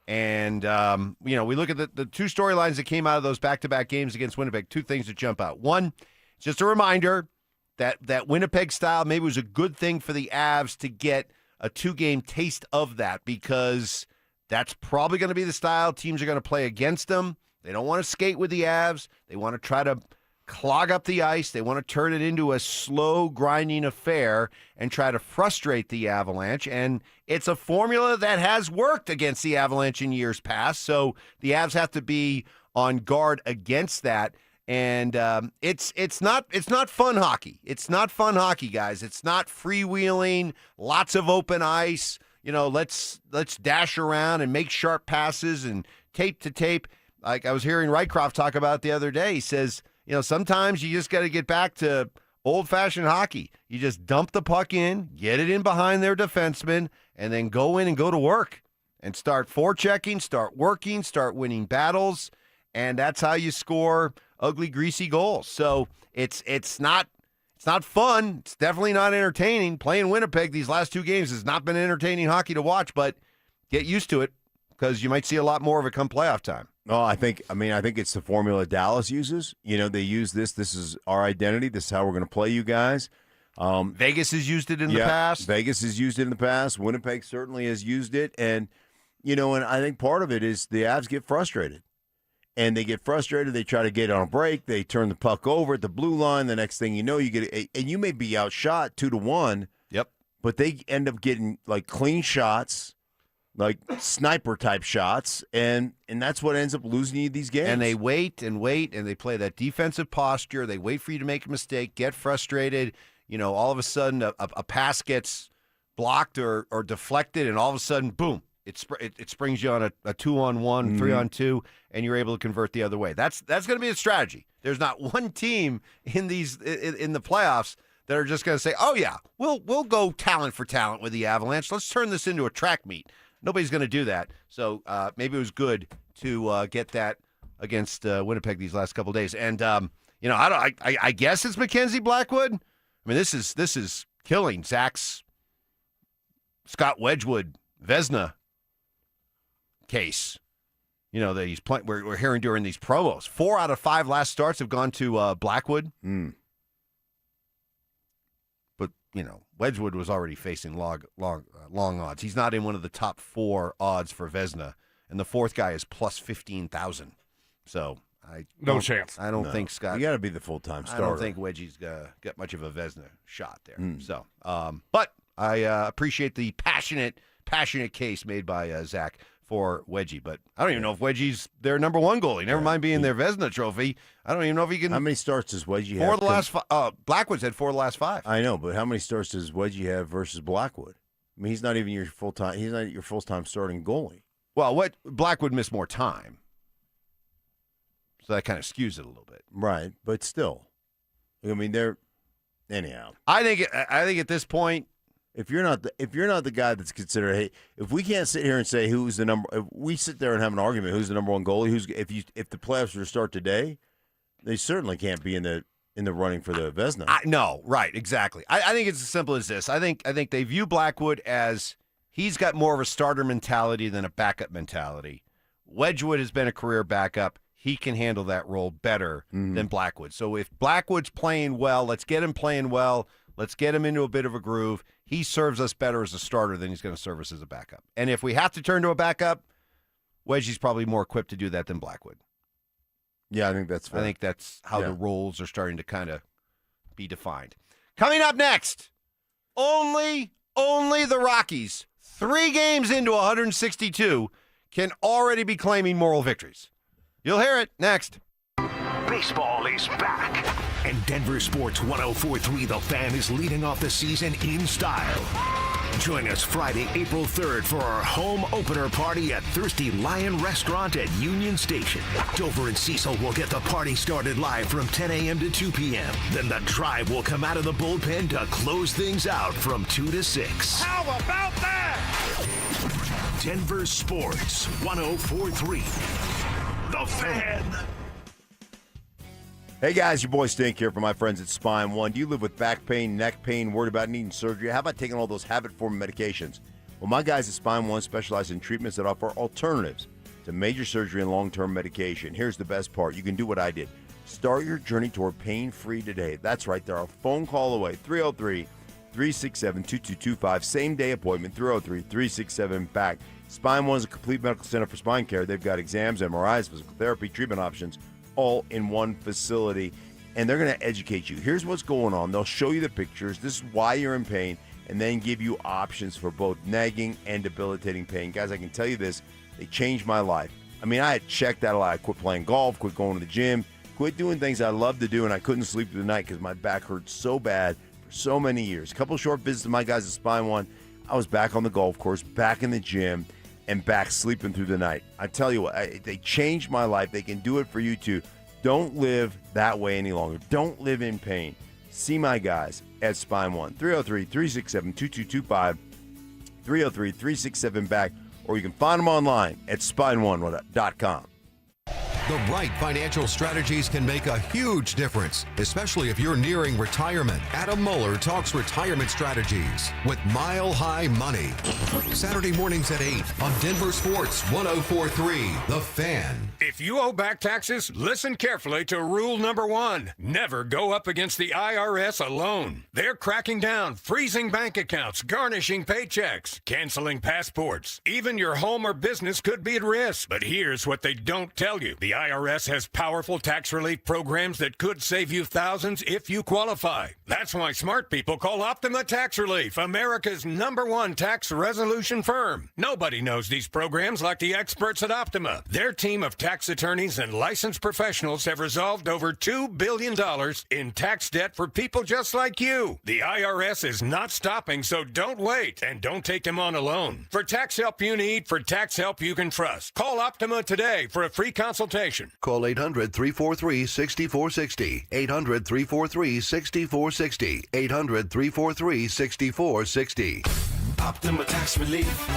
And, we look at the two storylines that came out of those back-to-back games against Winnipeg, two things that jump out. One, just a reminder that Winnipeg style maybe was a good thing for the Avs to get a two-game taste of that, because that's probably going to be the style teams are going to play against them. They don't want to skate with the Avs. They want to try to clog up the ice. They want to turn it into a slow, grinding affair and try to frustrate the Avalanche. And it's a formula that has worked against the Avalanche in years past. So the Avs have to be on guard against that. And it's not fun hockey. It's not fun hockey, guys. It's not freewheeling, lots of open ice. Let's dash around and make sharp passes and tape to tape. Like I was hearing Rycroft talk about the other day. He says, sometimes you just got to get back to old-fashioned hockey. You just dump the puck in, get it in behind their defenseman, and then go in and go to work and start forechecking, start working, start winning battles, and that's how you score ugly, greasy goals. So it's not fun. It's definitely not entertaining. Playing Winnipeg these last two games has not been entertaining hockey to watch, but get used to it because you might see a lot more of it come playoff time. No, I think it's the formula Dallas uses. They use this. This is our identity. This is how we're going to play you guys. Vegas has used it in the past. Vegas has used it in the past. Winnipeg certainly has used it. And, and I think part of it is the Avs get frustrated. And they get frustrated. They try to get on a break. They turn the puck over at the blue line. The next thing you know, and you may be outshot 2-1. Yep. But they end up getting like clean shots, like sniper-type shots, and that's what ends up losing you these games. And they wait, and they play that defensive posture. They wait for you to make a mistake, get frustrated. All of a sudden a pass gets blocked or deflected, and all of a sudden, boom, it springs you on a 2-on-1, 3-on-2, and you're able to convert the other way. That's going to be a strategy. There's not one team in the playoffs that are just going to say, "Oh yeah, we'll go talent for talent with the Avalanche. Let's turn this into a track meet." Nobody's going to do that. So maybe it was good to get that against Winnipeg these last couple of days. And I guess it's Mackenzie Blackwood. I mean, this is killing Zach's Scott Wedgwood Vezina case. That he's playing. We're hearing during these promos. 4 out of 5 last starts have gone to Blackwood. But Wedgwood was already facing long odds. He's not in one of the top 4 odds for Vezina, and the fourth guy is plus 15,000. So no chance. I don't think Scott. You got to be the full-time starter. I don't think Wedgie's got much of a Vezina shot there. So, but I appreciate the passionate case made by Zach for Wedgie. But I don't even know if Wedgie's their number 1 goalie. Never mind being their Vezina trophy. I don't even know if he can. How many starts does Wedgie have? 4 of the last 5. Blackwood's had 4 of the last 5. I know, but how many starts does Wedgie have versus Blackwood? I mean, he's not even your full-time. He's not your full-time starting goalie. Well, what Blackwood missed more time, so that kind of skews it a little bit. Right, but still, I mean, they're anyhow. I think at this point, if you're not the guy that's considered, hey, if we can't sit here and say who's the number, if we sit there and have an argument who's the number one goalie, if the playoffs were to start today, they certainly can't be in the running for the Vezina. No, right, exactly. I think it's as simple as this. I think they view Blackwood as he's got more of a starter mentality than a backup mentality. Wedgwood has been a career backup. He can handle that role better than Blackwood. So if Blackwood's playing well, let's get him playing well. Let's get him into a bit of a groove. He serves us better as a starter than he's going to serve us as a backup. And if we have to turn to a backup, Wedgie's probably more equipped to do that than Blackwood. Yeah, I think that's fair. I think that's how the roles are starting to kind of be defined. Coming up next, only the Rockies, 3 games into 162, can already be claiming moral victories. You'll hear it next. Baseball is back. And Denver Sports 104.3 The Fan is leading off the season in style. Join us Friday, April 3rd for our home opener party at Thirsty Lion Restaurant at Union Station. Dover and Cecil will get the party started live from 10 a.m. to 2 p.m. Then the Tribe will come out of the bullpen to close things out from 2 to 6. How about that? Denver Sports 104.3 The Fan. Hey guys, your boy Stink here from my friends at Spine One. Do you live with back pain, neck pain, worried about needing surgery? How about taking all those habit-forming medications? Well, my guys at Spine One specialize in treatments that offer alternatives to major surgery and long-term medication. Here's the best part. You can do what I did. Start your journey toward pain-free today. That's right. They're a phone call away. 303-367-2225. Same-day appointment. 303-367-BACK. Spine One is a complete medical center for spine care. They've got exams, MRIs, physical therapy, treatment options, all in one facility, and they're going to educate you. Here's what's going on. They'll show you the pictures. This is why you're in pain, and then give you options for both nagging and debilitating pain. Guys, I can tell you this. They changed my life. I mean, I had checked out a lot. I quit playing golf, quit going to the gym, quit doing things I love to do, and I couldn't sleep through the night because my back hurt so bad for so many years. A couple short visits to my guys at Spine One. I was back on the golf course, back in the gym, and back sleeping through the night. I tell you what, they changed my life. They can do it for you too. Don't live that way any longer. Don't live in pain. See my guys at Spine One. 303-367-2225, 303-367-BACK, or you can find them online at spineone.com. The right financial strategies can make a huge difference, especially if you're nearing retirement. Adam Mueller talks retirement strategies with Mile High Money. Saturday mornings at 8 on Denver Sports 104.3 The Fan. If you owe back taxes, listen carefully to rule number 1. Never go up against the IRS alone. They're cracking down, freezing bank accounts, garnishing paychecks, canceling passports. Even your home or business could be at risk. But here's what they don't tell you. The IRS has powerful tax relief programs that could save you thousands if you qualify. That's why smart people call Optima Tax Relief, America's #1 tax resolution firm. Nobody knows these programs like the experts at Optima. Their team of tax attorneys and licensed professionals have resolved over $2 billion in tax debt for people just like you. The IRS is not stopping, so don't wait and don't take them on alone. For tax help you need, for tax help you can trust, call Optima today for a free consultation. Call 800-343-6460. 800-343-6460. 800-343-6460. Optima Tax Relief.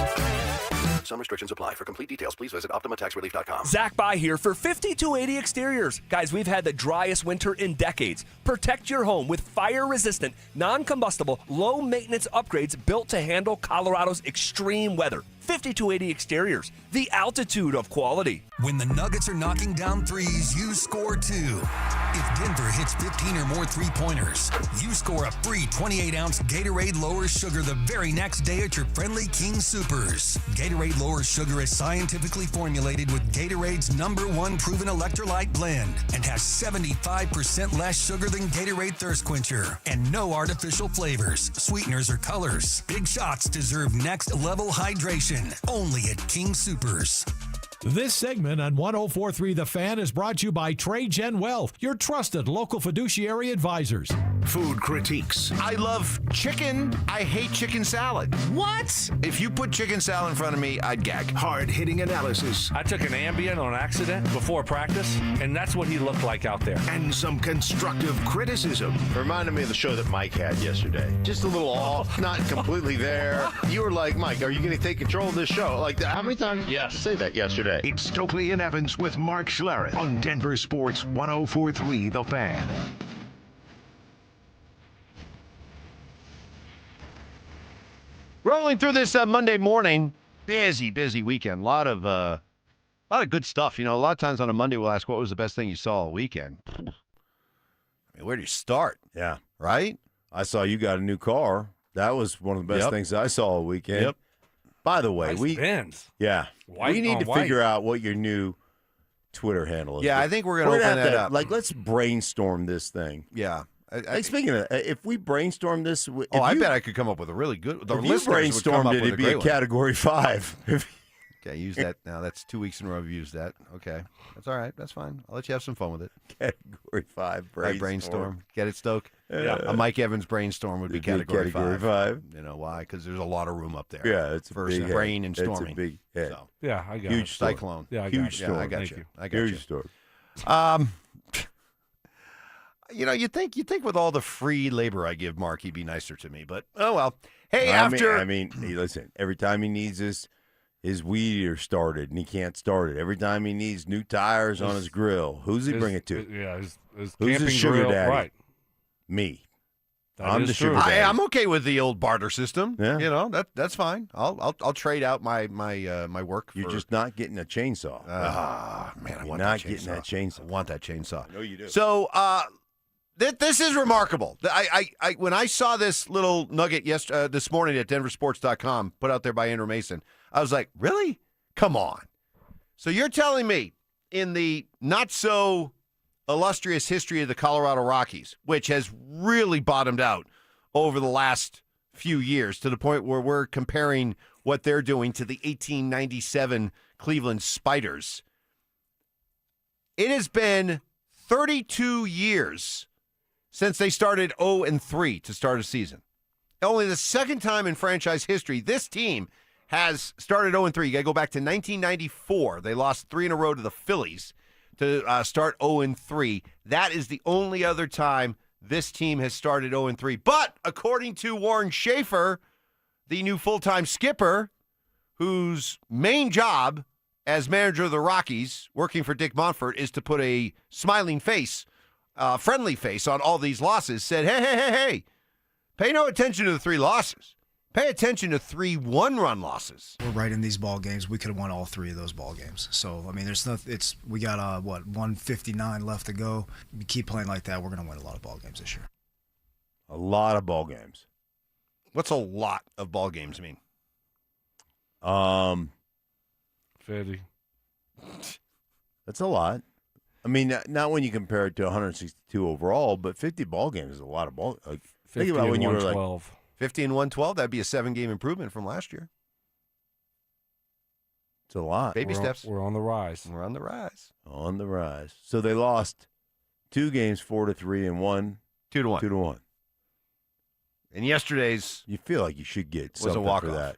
Some restrictions apply. For complete details, please visit OptimaTaxRelief.com. Zach By here for 5280 Exteriors. Guys, we've had the driest winter in decades. Protect your home with fire-resistant, non-combustible, low-maintenance upgrades built to handle Colorado's extreme weather. 5280 Exteriors, the altitude of quality. When the Nuggets are knocking down threes, you score too. If Denver hits 15 or more three-pointers, you score a free 28-ounce Gatorade Lower Sugar the very next day at your friendly King Supers. Gatorade Lower Sugar is scientifically formulated with Gatorade's #1 proven electrolyte blend and has 75% less sugar than Gatorade Thirst Quencher and no artificial flavors, sweeteners, or colors. Big shots deserve next-level hydration. Only at King Supers. This segment on 104.3 The Fan is brought to you by Trade Gen Wealth, your trusted local fiduciary advisors. Food critiques. I love chicken. I hate chicken salad. What? If you put chicken salad in front of me, I'd gag. Hard-hitting analysis. I took an Ambien on accident before practice, and that's what he looked like out there. And some constructive criticism. Reminded me of the show that Mike had yesterday. Just a little off, not completely there. You were like, Mike, are you going to take control of this show? Like, how many times did you say that yesterday? It's Stokley and Evans with Mark Schlereth on Denver Sports 104.3 The Fan. Rolling through this Monday morning, busy weekend. A lot of good stuff. You know, a lot of times on a Monday we'll ask, what was the best thing you saw all weekend? I mean, where do you start? Yeah. Right? I saw you got a new car. That was one of the best things I saw all weekend. Yep. By the way, Nice Benz. we need to figure out what your new Twitter handle is. Yeah, I think we're going to open that up. Like, let's brainstorm this thing. Yeah. Speaking of, if we brainstorm this, I bet I could come up with a really good. The if you brainstormed it, it'd be a Category 5. Okay, use that now. That's 2 weeks in a row I've used that. Okay, that's all right. That's fine. I'll let you have some fun with it. Category 5 brainstorm. Get it, Stoke? Yeah. A Mike Evans brainstorm would be Category 5. You know why? Because there's a lot of room up there. Yeah, it's for big brain and It's storming. a big head. So, Yeah, I got Huge it. storm. cyclone. Yeah, I got Huge it. storm. I got Thank you. you. I got Huge you. storm. You know, you think with all the free labor I give Mark, he'd be nicer to me, but oh well. Hey, I mean, hey, listen. Every time he needs his weed eater started and he can't start it. Every time he needs new tires on his grill, who's he bring it to? Yeah, his Who's camping his sugar grill, daddy? Right. Me. That I'm is the true. sugar daddy. I'm okay with the old barter system. Yeah. You know, that's fine. I'll trade out my work. You're for, just not getting a chainsaw. Man, I You're want not that getting chainsaw. that chainsaw. I want that chainsaw. I know you do. So, this is remarkable. I when I saw this little nugget this morning at DenverSports.com put out there by Andrew Mason, I was like, really? Come on. So you're telling me in the not so illustrious history of the Colorado Rockies, which has really bottomed out over the last few years to the point where we're comparing what they're doing to the 1897 Cleveland Spiders. It has been 32 years since they started 0-3 to start a season. Only the second time in franchise history this team has started 0-3. You got to go back to 1994. They lost 3 in a row to the Phillies to start 0-3. That is the only other time this team has started 0-3. But according to Warren Schaefer, the new full-time skipper, whose main job as manager of the Rockies, working for Dick Monfort, is to put a smiling face, friendly face on all these losses, said, hey, pay no attention to the 3 losses. Pay attention to 3 one-run losses. We're right in these ball games. We could have won all 3 of those ball games. So I mean, there's nothing. We got 159 left to go. We keep playing like that, we're going to win a lot of ball games this year. A lot of ball games. What's a lot of ball games mean? 50. That's a lot. I mean, not when you compare it to 162 overall, but 50 ball games is a lot of ball. Think about when you were like 50 and 112. That'd be a 7-game improvement from last year. It's a lot. Baby steps. We're on the rise. We're on the rise. On the rise. So they lost 2 games 4-3 and 1 2-1. 2-1. And yesterday's you feel like you should get was something a walk-off. for that.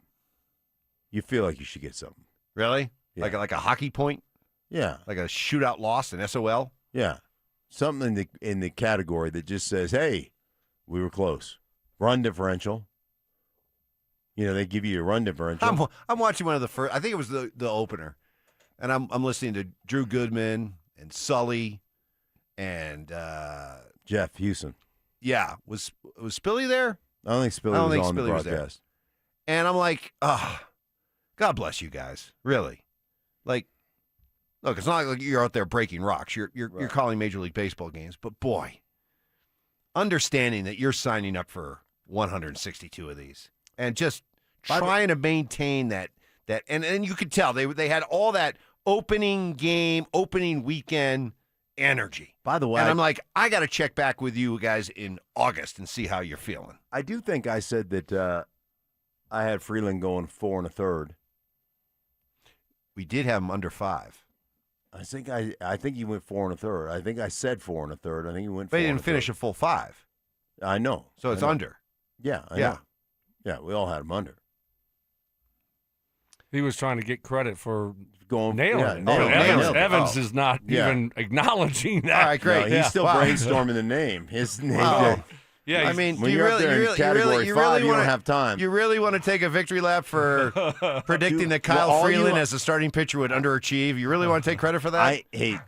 You feel like you should get something. Really? Yeah. Like a hockey point? Yeah. Like a shootout loss, an SOL? Yeah. Something in the category that just says, hey, we were close. Run differential. You know, they give you a run differential. I'm watching one of the first. I think it was the opener, and I'm listening to Drew Goodman and Sully and Jeff Houston. Yeah, was Spilly there? I don't think Spilly was on the broadcast. And I'm like, God bless you guys, really. Like, look, it's not like you're out there breaking rocks. You're calling Major League Baseball games, but boy, understanding that you're signing up for 162 of these and just trying to maintain that and you could tell they had all that opening weekend energy. By the way, and I'm like, I got to check back with you guys in August and see how you're feeling. I do think I said that I had Freeland going 4 1/3. We did have him under 5. I think he went 4 1/3. I think I said 4 1/3. I think he went. But 4 he didn't finish a full 5. I know. So it's I know. under. Yeah, I know. Yeah, we all had him under. He was trying to get credit for going nailing it. nailing it. Evans is not even acknowledging that. All right, great. No, he's still brainstorming the name. His name. Yeah, I mean, when you you're up there in category 5, you don't have time. You really want to take a victory lap for predicting that Kyle Freeland as a starting pitcher would underachieve? You really want to take credit for that?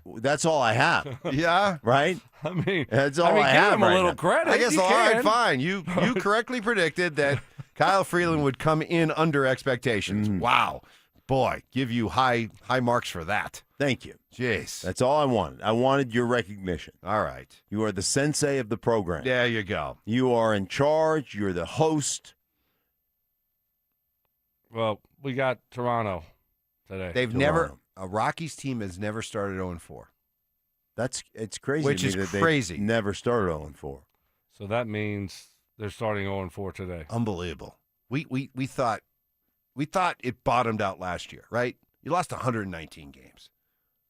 That's all I have. Yeah, right. I mean, that's all give have. him a right little now. credit. I guess. You All right, can. fine. You correctly predicted that Kyle Freeland would come in under expectations. Wow, boy, give you high marks for that. Thank you. Jeez, That's all I wanted. I wanted your recognition. all right. You are the sensei of the program. There you go. You are in charge. You're the host. Well, we got Toronto today. They've never a Rockies team has never started 0-4. It's crazy. Which to me is that crazy. They never started 0-4. So that means they're starting 0-4 today. Unbelievable. We thought it bottomed out last year, right? You lost 119 games.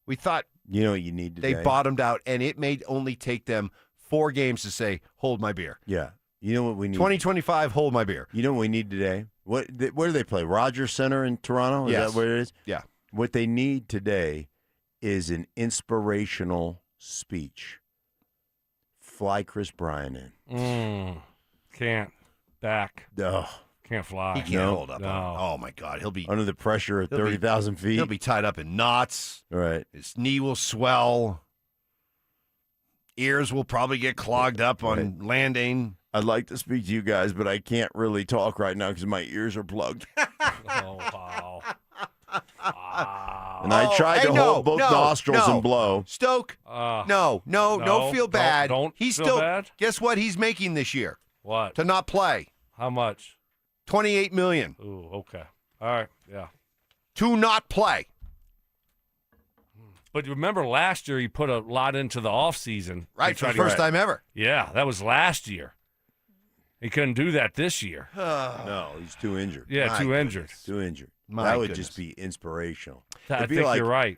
We thought You know what you need today? they bottomed out, and it may only take them 4 games to say, hold my beer. Yeah. You know what we need? 2025, hold my beer. You know what we need today? Where do they play? Rogers Center in Toronto? Is Yes. that where it is? Yeah. What they need today is an inspirational speech. Fly Chris Bryan in. Can't back. Oh, Can't fly. He can't No. hold up. No. Oh, my God. He'll be under the pressure at He'll be- 30,000 feet. He'll be tied up in knots. Right. His knee will swell. Ears will probably get clogged up on landing. I'd like to speak to you guys, but I can't really talk right now because my ears are plugged. Oh, wow. And I tried to hold both nostrils and blow. Stoke, no, don't feel bad. Don't He's feel still. bad? Guess what he's making this year What? to not play? How much? $28 million Ooh, okay. All right, yeah. to not play. But you remember last year he put a lot into the offseason. Right, for the first time ever. Yeah, that was last year. He couldn't do that this year. No, he's too injured. Yeah, too injured. Too injured. My that would goodness. just be inspirational. I It'd be think like, you're right.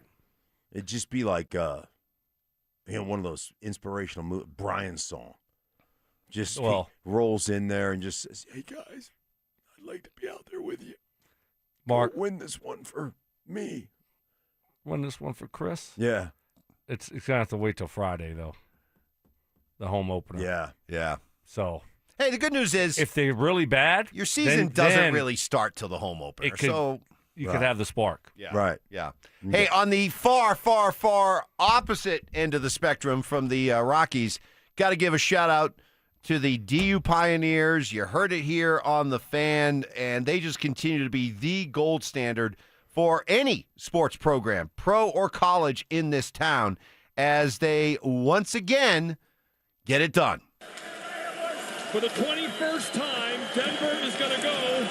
It'd just be like one of those inspirational Brian's song. Just he rolls in there and just says, "Hey guys, I'd like to be out there with you. Mark, win this one for me. Win this one for Chris." Yeah. It's gonna have to wait till Friday though. The home opener. Yeah. So Hey, the good news is if they're really bad, your season doesn't really start till the home opener. It could, so you could have the spark. Yeah. Right. Yeah. Hey, on the far, far, far opposite end of the spectrum from the Rockies, got to give a shout out to the DU Pioneers. You heard it here on The Fan, and they just continue to be the gold standard for any sports program, pro or college, in this town, as they once again get it done. For the 21st time, Denver is going to go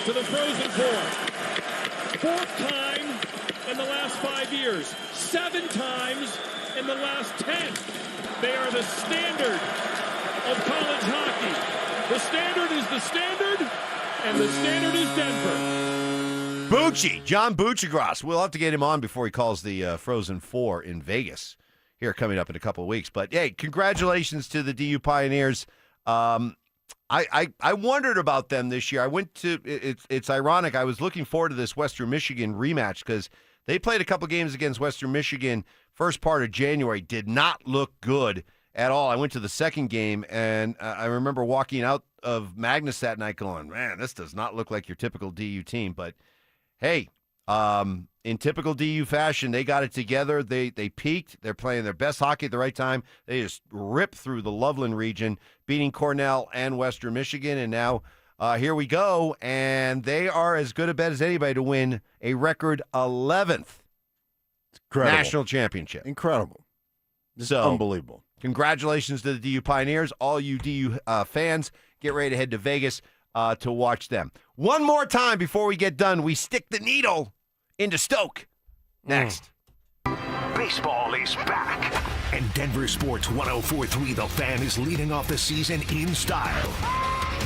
to the Frozen Four. 4th time in the last 5 years. 7 times in the last 10. They are the standard of college hockey. The standard is the standard, and the standard is Denver. Bucci, John Buccigross. We'll have to get him on before he calls the Frozen Four in Vegas here coming up in a couple of weeks. But, hey, congratulations to the DU Pioneers. I wondered about them this year. I went to it's ironic. I was looking forward to this Western Michigan rematch because they played a couple games against Western Michigan first part of January. Did not look good at all. I went to the second game, and I remember walking out of Magnus that night going, man, this does not look like your typical DU team. But, hey, in typical DU fashion, they got it together. They peaked. They're playing their best hockey at the right time. They just ripped through the Loveland region, beating Cornell and Western Michigan. And now here we go, and they are as good a bet as anybody to win a record 11th national championship. Incredible. This So, is unbelievable. Congratulations to the DU Pioneers. All you DU fans, get ready to head to Vegas to watch them. One more time before we get done, we stick the needle into Stoke. Next. Baseball is back. And Denver Sports 104.3 The Fan is leading off the season in style.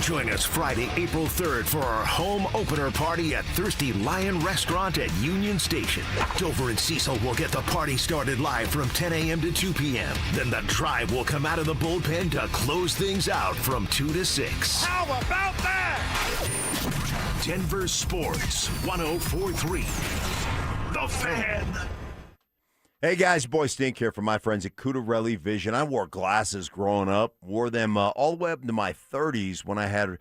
Join us Friday, April 3rd for our home opener party at Thirsty Lion Restaurant at Union Station. Dover and Cecil will get the party started live from 10 a.m. to 2 p.m. Then the Tribe will come out of the bullpen to close things out from 2 to 6. How about that? Denver Sports 104.3. The Fan. Hey guys, boy Stink here from my friends at Cutarelli Vision. I wore glasses growing up, wore them all the way up into my 30s when I had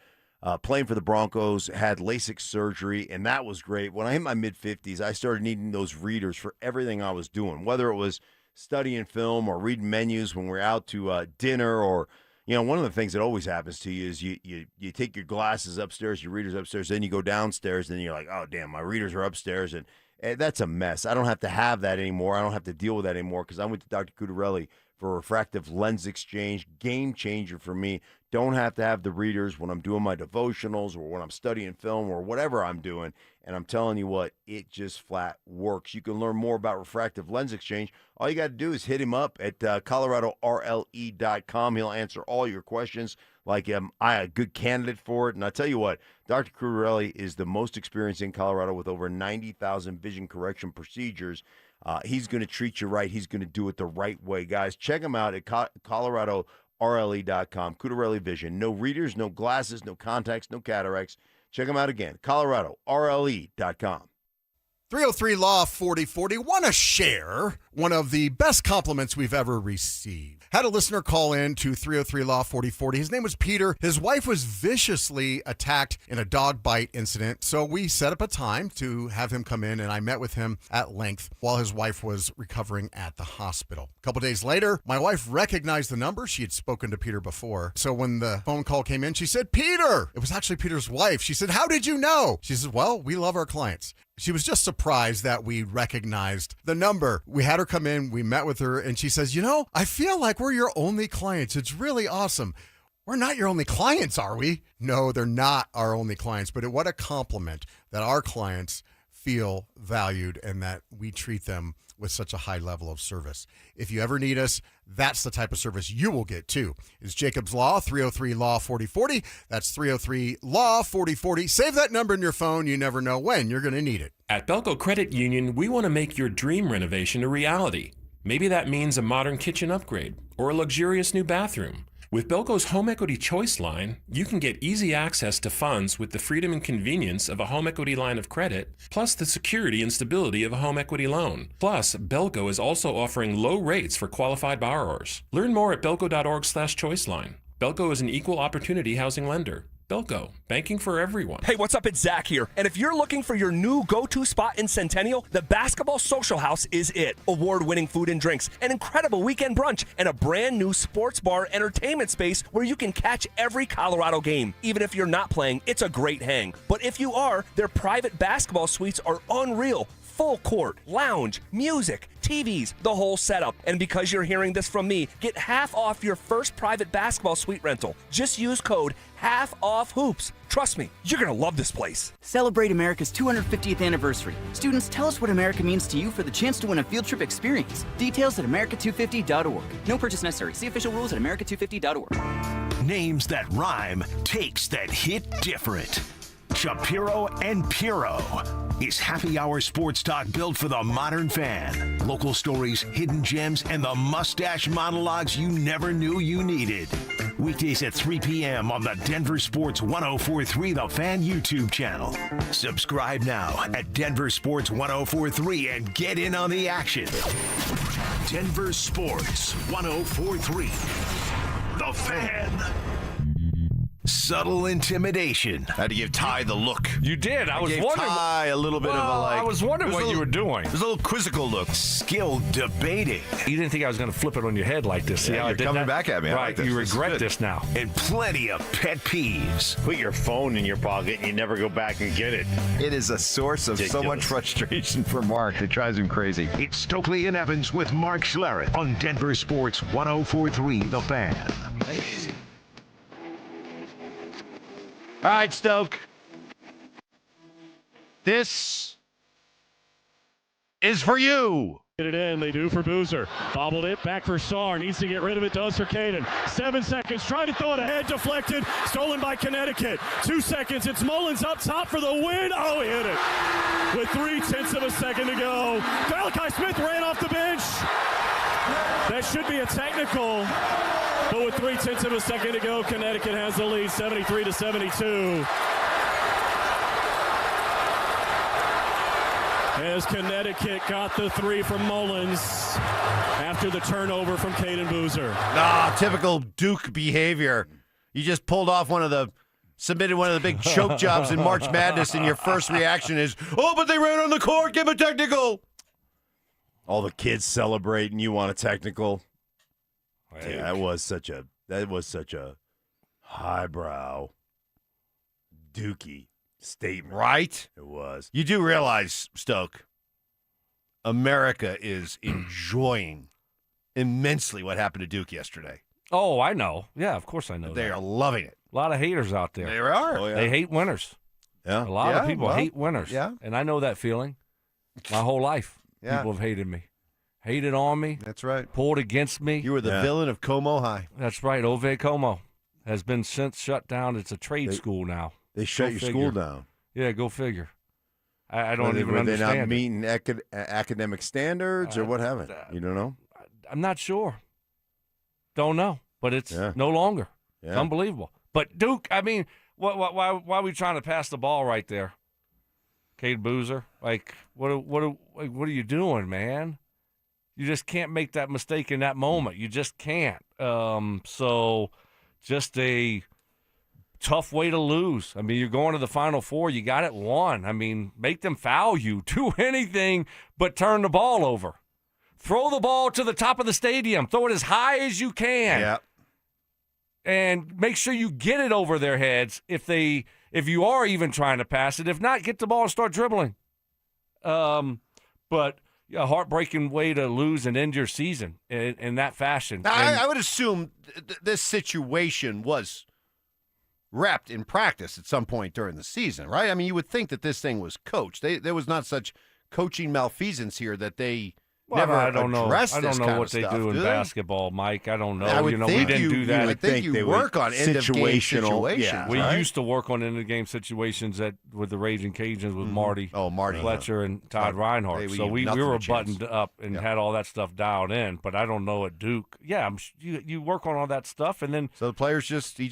playing for the Broncos, had LASIK surgery, and that was great. When I hit my mid-50s, I started needing those readers for everything I was doing, whether it was studying film or reading menus when we're out to dinner or, one of the things that always happens to you is you take your glasses upstairs, your readers upstairs, then you go downstairs, then you're like, oh, damn, my readers are upstairs, and that's a mess. I don't have to have that anymore. I don't have to deal with that anymore because I went to Dr. Cutarelli for a refractive lens exchange. Game changer for me. Don't have to have the readers when I'm doing my devotionals or when I'm studying film or whatever I'm doing. And I'm telling you what, it just flat works. You can learn more about refractive lens exchange. All you got to do is hit him up at coloradorle.com. He'll answer all your questions. Like, I a good candidate for it. And I tell you what, Dr. Cutarelli is the most experienced in Colorado with over 90,000 vision correction procedures. He's going to treat you right. He's going to do it the right way. Guys, check him out at coloradorle.com. Cutarelli Vision. No readers, no glasses, no contacts, no cataracts. Check him out again. coloradorle.com. 303 Law 4040. Want to share one of the best compliments we've ever received. Had a listener call in to 303 Law 4040. His name was Peter. His wife was viciously attacked in a dog bite incident. So we set up a time to have him come in, and I met with him at length while his wife was recovering at the hospital. A couple days later, my wife recognized the number. She had spoken to Peter before. So when the phone call came in, she said, Peter! It was actually Peter's wife. She said, how did you know? She says, well, we love our clients. She was just surprised that we recognized the number. We had her come in, we met with her, and she says, I feel like we're your only clients. It's really awesome. We're not your only clients, are we? No, they're not our only clients, but what a compliment that our clients feel valued and that we treat them with such a high level of service. If you ever need us, that's the type of service you will get too. It's Jacob's Law, 303 Law 4040. That's 303 Law 4040. Save that number in your phone. You never know when you're going to need it. At Belco Credit Union, we want to make your dream renovation a reality. Maybe that means a modern kitchen upgrade or a luxurious new bathroom. With Belco's Home Equity Choice line, you can get easy access to funds with the freedom and convenience of a home equity line of credit, plus the security and stability of a home equity loan. Plus, Belco is also offering low rates for qualified borrowers. Learn more at belco.org/choiceline. Belco is an equal opportunity housing lender. Belco, banking for everyone. Hey, what's up? It's Zach here. And if you're looking for your new go-to spot in Centennial, the Basketball Social House is it. Award-winning food and drinks, an incredible weekend brunch, and a brand new sports bar entertainment space where you can catch every Colorado game. Even if you're not playing, it's a great hang. But if you are, their private basketball suites are unreal. Full court, lounge, music, TVs, the whole setup. And because you're hearing this from me, get half off your first private basketball suite rental. Just use code HALFOFFHOOPS. Trust me, you're going to love this place. Celebrate America's 250th anniversary. Students, tell us what America means to you for the chance to win a field trip experience. Details at america250.org. No purchase necessary. See official rules at america250.org. Names that rhyme, takes that hit different. Shapiro and Piro is happy hour sports talk built for the modern fan. Local stories, hidden gems, and the mustache monologues you never knew you needed. Weekdays at 3 p.m. on the Denver Sports 104.3 The Fan YouTube channel. Subscribe now at Denver Sports 104.3 and get in on the action. Denver Sports 104.3 The Fan. Subtle intimidation. Had to give Ty the look. You did. I was gave wondering. Ty a little bit of a like. I was wondering what you were doing. It was a little quizzical look. Skill debating. You didn't think I was going to flip it on your head like this. See Yeah, how I you're did coming that? back at me. I Right. like this. You This is regret good. this now. And plenty of pet peeves. Put your phone in your pocket and you never go back and get it. It is a source of so much frustration for Mark. It drives him crazy. It's Stokley and Evans with Mark Schlereth on Denver Sports 104.3 The Fan. All right, Stoke. This is for you. Get it in, they do for Boozer. Bobbled it, back for Saar, needs to get rid of it, does for Caden. 7 seconds, trying to throw it ahead, deflected, stolen by Connecticut. 2 seconds, it's Mullins up top for the win. Oh, he hit it. With 3/10 of a second to go. Malachi Smith ran off the bench. That should be a technical, but with 3/10 of a second to go, Connecticut has the lead, 73-72. As Connecticut got the 3 from Mullins after the turnover from Caden Boozer. Typical Duke behavior. You just submitted one of the big choke jobs in March Madness, and your first reaction is, oh, but they ran on the court, give him a technical. All the kids celebrate, and you want a technical. Yeah, that was such a highbrow Dookie statement. Right? It was. You do realize, Stoke, America is enjoying immensely what happened to Duke yesterday. Oh, I know. Yeah, of course I know. They are loving it. A lot of haters out there. There are. Oh, yeah. They hate winners. Yeah. A lot of people hate winners. Yeah. And I know that feeling my whole life. Yeah. People have hated me. Hated on me. That's right. Pulled against me. You were the villain of Como High. That's right. Ove Como has been since shut down. It's a trade school now. They shut your school down. Yeah, go figure. I don't even were understand. Were they not meeting academic standards or what haven't? You don't know? I'm not sure. Don't know. But it's no longer. Yeah. It's unbelievable. But Duke, I mean, why are we trying to pass the ball right there? Cade Boozer, like what are you doing, man? You just can't make that mistake in that moment. You just can't. So just a tough way to lose. I mean, you're going to the Final Four. You got it won. I mean, make them foul you. Do anything but turn the ball over. Throw the ball to the top of the stadium. Throw it as high as you can. Yeah. And make sure you get it over their heads if you are even trying to pass it. If not, get the ball and start dribbling. But a heartbreaking way to lose and end your season in that fashion. I would assume this situation was repped in practice at some point during the season, right? I mean, you would think that this thing was coached. There was not such coaching malfeasance here that they never addressed I don't know what they do in basketball, Mike. I don't know. I would we didn't do that. I think you work on end-of-game situations. Yeah, we used to work on end-of-game situations with the Raging Cajuns with Marty Fletcher and Todd Reinhardt. So we were buttoned up and had all that stuff dialed in. But I don't know at Duke. Yeah, you work on all that stuff, and then so the players he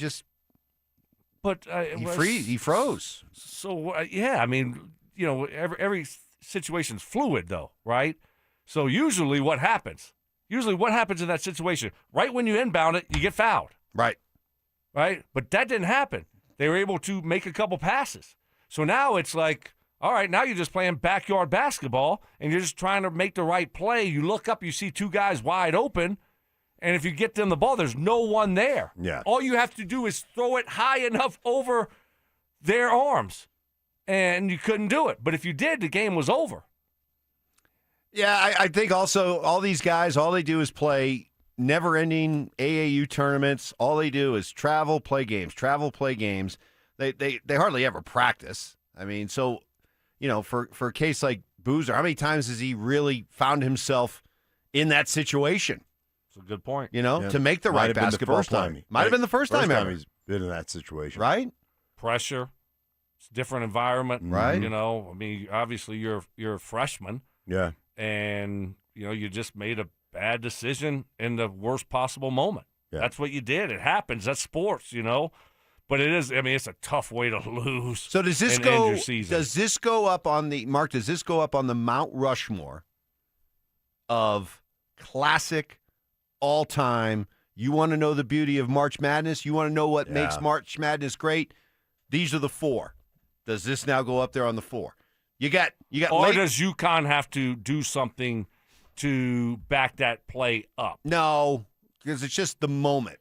froze. So I mean, every situation's fluid though, right? So usually what happens in that situation, right when you inbound it, you get fouled. Right. But that didn't happen. They were able to make a couple passes. So now it's like, all right, now you're just playing backyard basketball, and you're just trying to make the right play. You look up, you see two guys wide open, and if you get them the ball, there's no one there. Yeah. All you have to do is throw it high enough over their arms, and you couldn't do it. But if you did, the game was over. Yeah, I think also all these guys, all they do is play never-ending AAU tournaments. All they do is travel, play games. They hardly ever practice. I mean, so, for a case like Boozer, how many times has he really found himself in that situation? That's a good point. To make the right basketball play. Might have been the first time ever he's been in that situation. Right? Pressure. It's a different environment. Right. I mean, obviously you're a freshman. Yeah. And, you just made a bad decision in the worst possible moment. Yeah. That's what you did. It happens. That's sports, But it is, it's a tough way to lose. So does this and end your season. Does this go up on the Mount Rushmore of classic, all-time, you want to know the beauty of March Madness? You want to know what makes March Madness great? These are the 4. Does this now go up there on the 4? You got. Or does UConn have to do something to back that play up? No, because it's just the moment.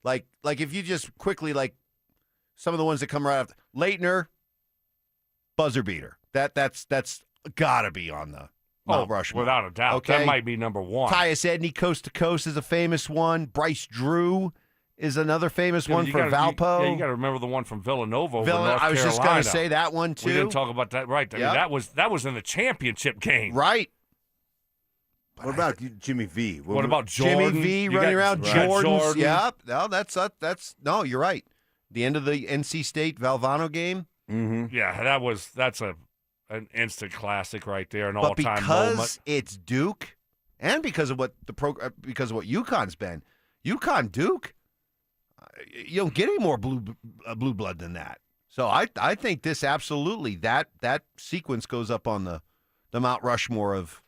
Like if you just quickly, some of the ones that come right after Leitner, buzzer beater. That's got to be on the Mount Rushmore. Without a doubt. Okay? That might be number 1. Tyus Edney, Coast to Coast, is a famous one. Bryce Drew is another famous one for Valpo. You got to remember the one from Villanova. I was just going to say that one too. We didn't talk about that, right? I mean, that was in the championship game, right? What about Jimmy V? What about Jordan? Jimmy V You running got- around. right. Jordan. Yeah. No, that's no. You're right. The end of the NC State Valvano game. Mm-hmm. Yeah, that's an instant classic right there, an But all-time because moment. it's Duke, and because of what because of what UConn's been, UConn Duke, you don't get any more blue blood than that. So I think this absolutely that sequence goes up on the Mount Rushmore of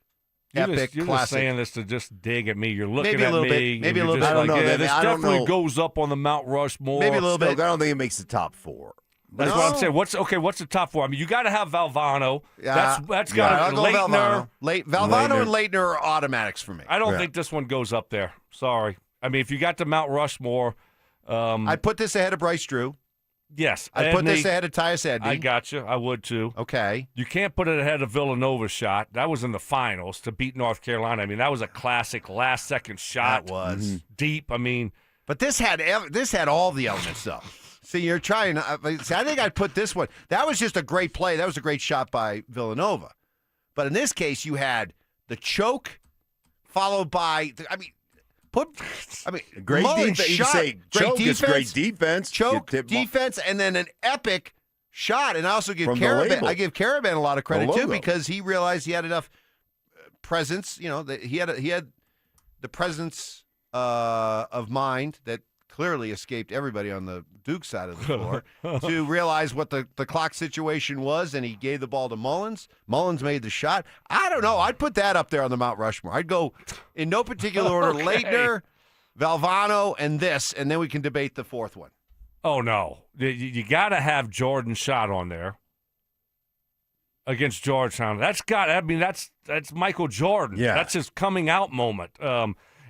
epic You're classic. just saying this to just dig at me. You're looking Maybe a at little me. bit. and Maybe a you're little just bit. I don't like, know, yeah, man. this I don't definitely know. goes up on the Mount Rushmore. Maybe a little bit. I don't think it makes the top 4. That's what I'm saying. What's the top 4? I mean, you got to have Valvano. Yeah, That's yeah, got I'll go Leitner. Valvano and Leitner are automatics for me. I don't think this one goes up there. Sorry. I mean, if you got the Mount Rushmore, I'd put this ahead of Bryce Drew. yes, I'd put this ahead of Tyus Edney. I got you. I would too. Okay. You can't put it ahead of Villanova's shot. That was in the finals to beat North Carolina. I mean, that was a classic last-second shot. That was deep. I mean, but this had all the elements though. See, you're trying. I think I'd put this one. That was just a great play. That was a great shot by Villanova. But in this case, you had the choke followed by. Great Mullins defense. You shot, say choke is great defense. Choke, You tip- defense, and then an epic shot. And I also give From the Caravan. label. I give Caravan a lot of credit The too logo. because he realized he had enough presence. You know, that he had the presence of mind that clearly escaped everybody on the Duke side of the floor to realize what the clock situation was, and he gave the ball to Mullins. Mullins made the shot. I don't know. I'd put that up there on the Mount Rushmore. I'd go in no particular order. Okay. Leitner, Valvano, and this, and then we can debate the fourth one. oh, no. You got to have Jordan's shot on there against Georgetown. That's Michael Jordan. Yeah. That's his coming out moment.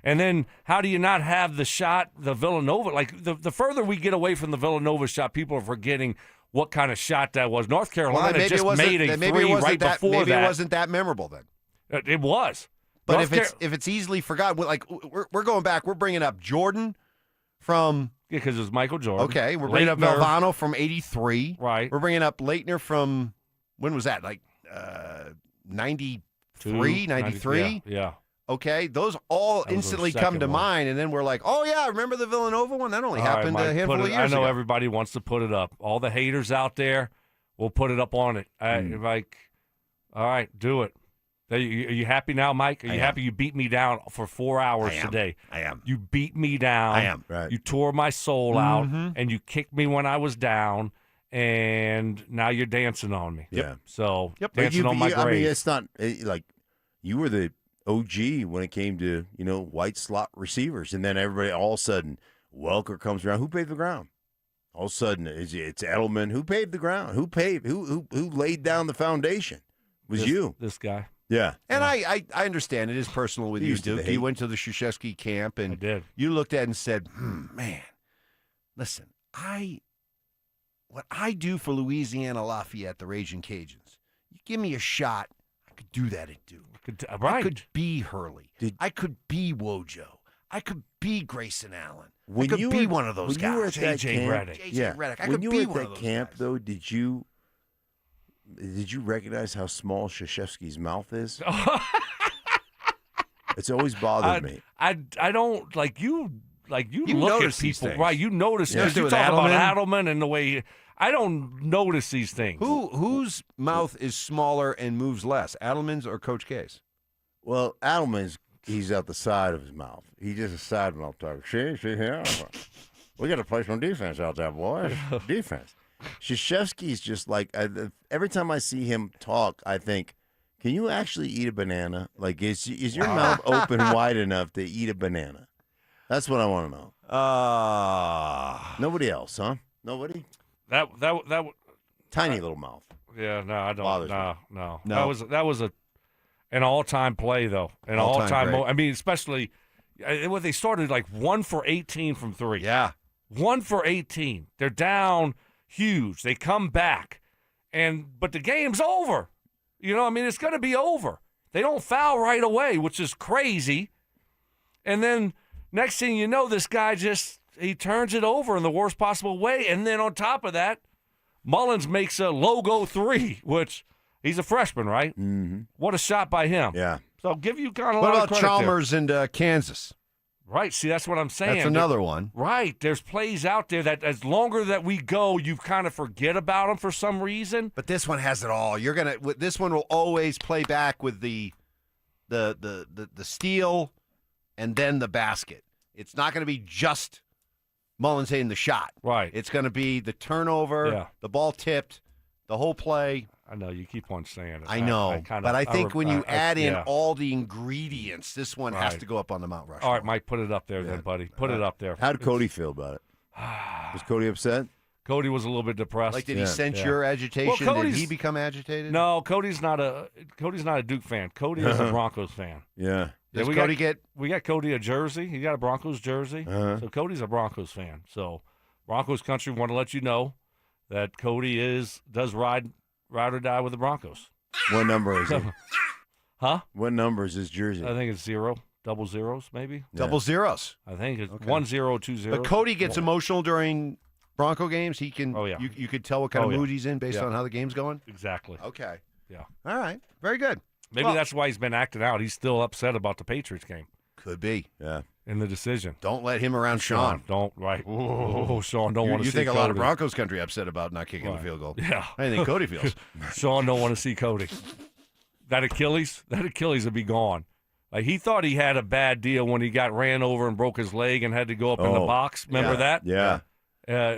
And then how do you not have the shot, the Villanova? Like, the further we get away from the Villanova shot, people are forgetting what kind of shot that was. North Carolina just made a three right before that. Maybe it wasn't that memorable then. It was. But if it's easily forgotten, like we're going back, we're bringing up Jordan from because it was Michael Jordan. Okay, we're bringing up Leitner. Valvano from '83. Right. We're bringing up Leitner from when was that? Like 93, 93. Yeah. Okay, those all That was instantly the come to second one. mind, and then we're like, oh yeah, remember the Villanova one? That only All right, happened Mike, a handful put of it- years I know ago. everybody wants to put it up. All the haters out there will put it up on it. Like, all right, do it. Are you happy now, Mike? Are you happy you beat me down for 4 hours today? I am. You beat me down. I am. Right. You tore my soul out, Mhm. and you kicked me when I was down, and now you're dancing on me. Yeah. So But dancing on my grave. I mean, it's not like you were the OG when it came to white slot receivers, and then everybody all of a sudden Welker comes around. Who paved the ground? All of a sudden it's Edelman. Who paved the ground? Who laid down the foundation? You. This guy. Yeah. And I understand it is personal with He you, used to Duke. hate. You went to the Krzyzewski camp, and I did. You looked at it and said, man, listen, what I do for Louisiana Lafayette, the Raging Cajuns, you give me a shot, I could do that at Duke. I could be Hurley. I could be Wojo. I could be Grayson Allen. I could be one of those guys. When you were at that J.J. camp, Redick. yeah. Redick. I When could you be were one at of that those camp, guys. though, did you recognize how small Krzyzewski's mouth is? It's always bothered me. I don't like you. Like you You look at notice these people, things. right? You notice Yeah. things. You With talk about Adelman. Adelman and the way I don't notice these things. Whose mouth is smaller and moves less, Adelman's or Coach K's? Well, he's out the side of his mouth. He's just a side mouth talker. See here. We got to play some defense out there, boys. Defense. Krzyzewski's just like, every time I see him talk, I think, can you actually eat a banana? Like, is your mouth open wide enough to eat a banana? That's what I want to know. Nobody else, huh? Nobody? That Tiny little mouth. Yeah, no, I don't. Bothers me. No. No. That was an all-time play though. An All-time great. I mean, especially when they started like 1 for 18 from 3. Yeah. 1 for 18. They're down huge. They come back, but the game's over. You know, I mean, it's going to be over. They don't foul right away, which is crazy. And then next thing you know, this guy he turns it over in the worst possible way. And then on top of that, Mullins makes a logo 3, which he's a freshman, right? Mm-hmm. What a shot by him. Yeah. So I'll give you kind of What a lot about of credit Chalmers and Kansas? Right. See, that's what I'm saying. That's another one. Right. There's plays out there that as longer that we go, you kind of forget about them for some reason. But this one has it all. This one will always play back with the steal and then the basket. It's not going to be just Mullins hitting the shot. Right. It's going to be the turnover, the ball tipped, the whole play. I know you keep on saying it. I know, but I think when you add in all the ingredients, this one has Right. to go up on the Mount Rushmore. All right, Mike, put it up there then, buddy. Put it up there. How did Cody feel about it? Was Cody upset? Cody was a little bit depressed. Like, did he sense your agitation? Did he become agitated? No, Cody's not a Duke fan. Cody is a Broncos fan. Yeah. Does we Cody got Cody a jersey. He got a Broncos jersey. Uh-huh. So Cody's a Broncos fan. So Broncos country want to let you know that Cody does ride or die with the Broncos. What number is it? Huh? What number is his jersey? I think it's 0. Double zeros, maybe. Double zeros. I think it's 1 0, 2 0. But Cody gets emotional during Bronco games. He can. You could tell what kind of mood he's in based on how the game's going. Exactly. Okay. Yeah. All right. Very good. Maybe that's why he's been acting out. He's still upset about the Patriots game. Could be. Yeah. In the decision. Don't let him around Sean. Don't. Right. Oh, Sean don't want to see You think Cody. a lot of Broncos country upset about not kicking the field goal. Yeah. I think Cody feels. Sean don't want to see Cody. That Achilles will be gone. Like, he thought he had a bad deal when he got ran over and broke his leg and had to go up in the box. Remember that? Yeah.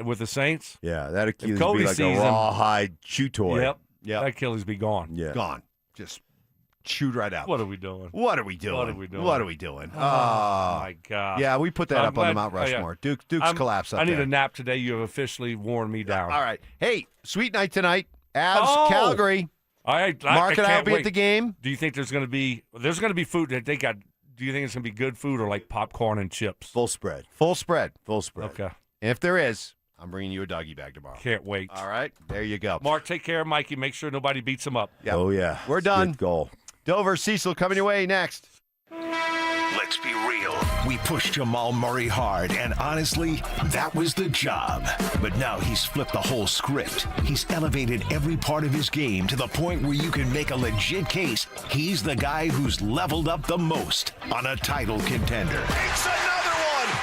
With the Saints? Yeah, that Achilles Cody would be like a sees him- rawhide chew toy. Yep. That Achilles be gone. Yeah. Gone. Just chewed right out. What are we doing? What are we doing? What are we doing? What are we doing? Oh, my God. Yeah, we put that I'm up on the glad- Mount Rushmore. Duke's collapse up I need there. a nap today. You have officially worn me down. All right. Hey, sweet night tonight. Avs, Calgary. All right. Mark and I will can't be wait. at the game. Do you think there's going to be food that they got? Do you think it's going to be good food or like popcorn and chips? Full spread. Full spread. Full spread. Okay. If there is, I'm bringing you a doggy bag tomorrow. Can't wait. All right. There you go. Mark, take care of Mikey. Make sure nobody beats him up. Yeah. Oh, yeah. We're done. Good goal. Dover, Cecil coming your way next. Let's be real. We pushed Jamal Murray hard, and honestly, that was the job. But now he's flipped the whole script. He's elevated every part of his game to the point where you can make a legit case he's the guy who's leveled up the most on a title contender. It's another one!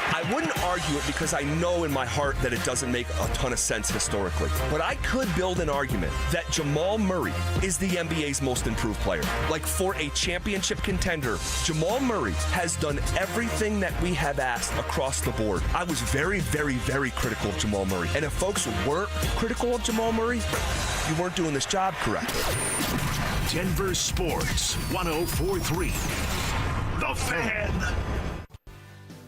I wouldn't argue it because I know in my heart that it doesn't make a ton of sense historically. But I could build an argument that Jamal Murray is the NBA's most improved player. Like, for a championship contender, Jamal Murray has done everything that we have asked across the board. I was very, very, very critical of Jamal Murray. And if folks weren't critical of Jamal Murray, you weren't doing this job correctly. Denver Sports 104.3. The Fan.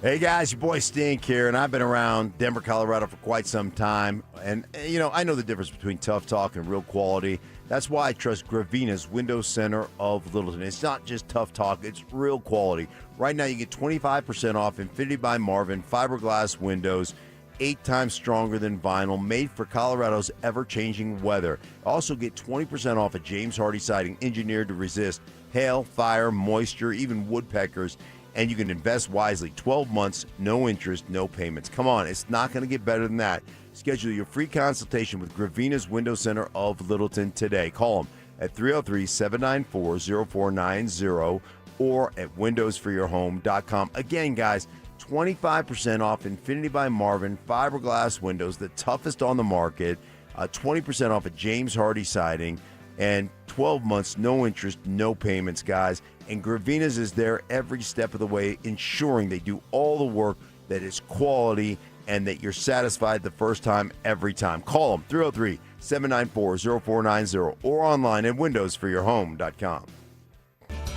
Hey guys, your boy Stink here, and I've been around Denver, Colorado for quite some time. And, you know, I know the difference between tough talk and real quality. That's why I trust Gravina's Window Center of Littleton. It's not just tough talk, it's real quality. Right now you get 25% off Infinity by Marvin fiberglass windows, 8 times stronger than vinyl, made for Colorado's ever-changing weather. Also get 20% off a James Hardy siding engineered to resist hail, fire, moisture, even woodpeckers. And you can invest wisely. 12 months, no interest, no payments. Come on, it's not going to get better than that. Schedule your free consultation with Gravina's Window Center of Littleton today. Call them at 303-794-0490 or at windowsforyourhome.com. Again, guys, 25% off Infinity by Marvin fiberglass windows, the toughest on the market, 20% off a James Hardy siding, and 12 months, no interest, no payments, guys. And Gravina's is there every step of the way, ensuring they do all the work that is quality and that you're satisfied the first time, every time. Call them, 303-794-0490 or online at windowsforyourhome.com.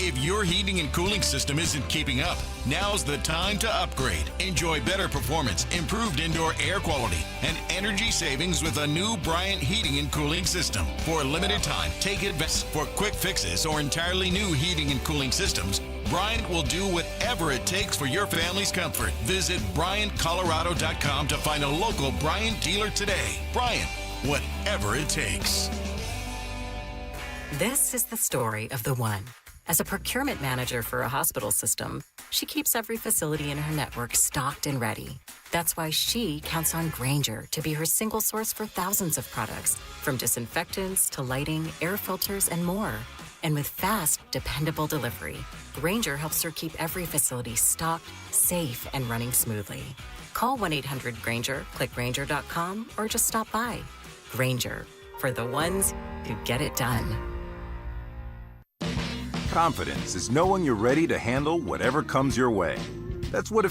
If your heating and cooling system isn't keeping up, now's the time to upgrade. Enjoy better performance, improved indoor air quality, and energy savings with a new Bryant heating and cooling system. For a limited time, take advantage. For quick fixes or entirely new heating and cooling systems, Bryant will do whatever it takes for your family's comfort. Visit BryantColorado.com to find a local Bryant dealer today. Bryant, whatever it takes. This is the story of the one. As a procurement manager for a hospital system, she keeps every facility in her network stocked and ready. That's why she counts on Grainger to be her single source for thousands of products, from disinfectants to lighting, air filters, and more. And with fast, dependable delivery, Grainger helps her keep every facility stocked, safe, and running smoothly. Call 1-800-GRAINGER, click Grainger.com, or just stop by. Grainger, for the ones who get it done. Confidence is knowing you're ready to handle whatever comes your way. That's what it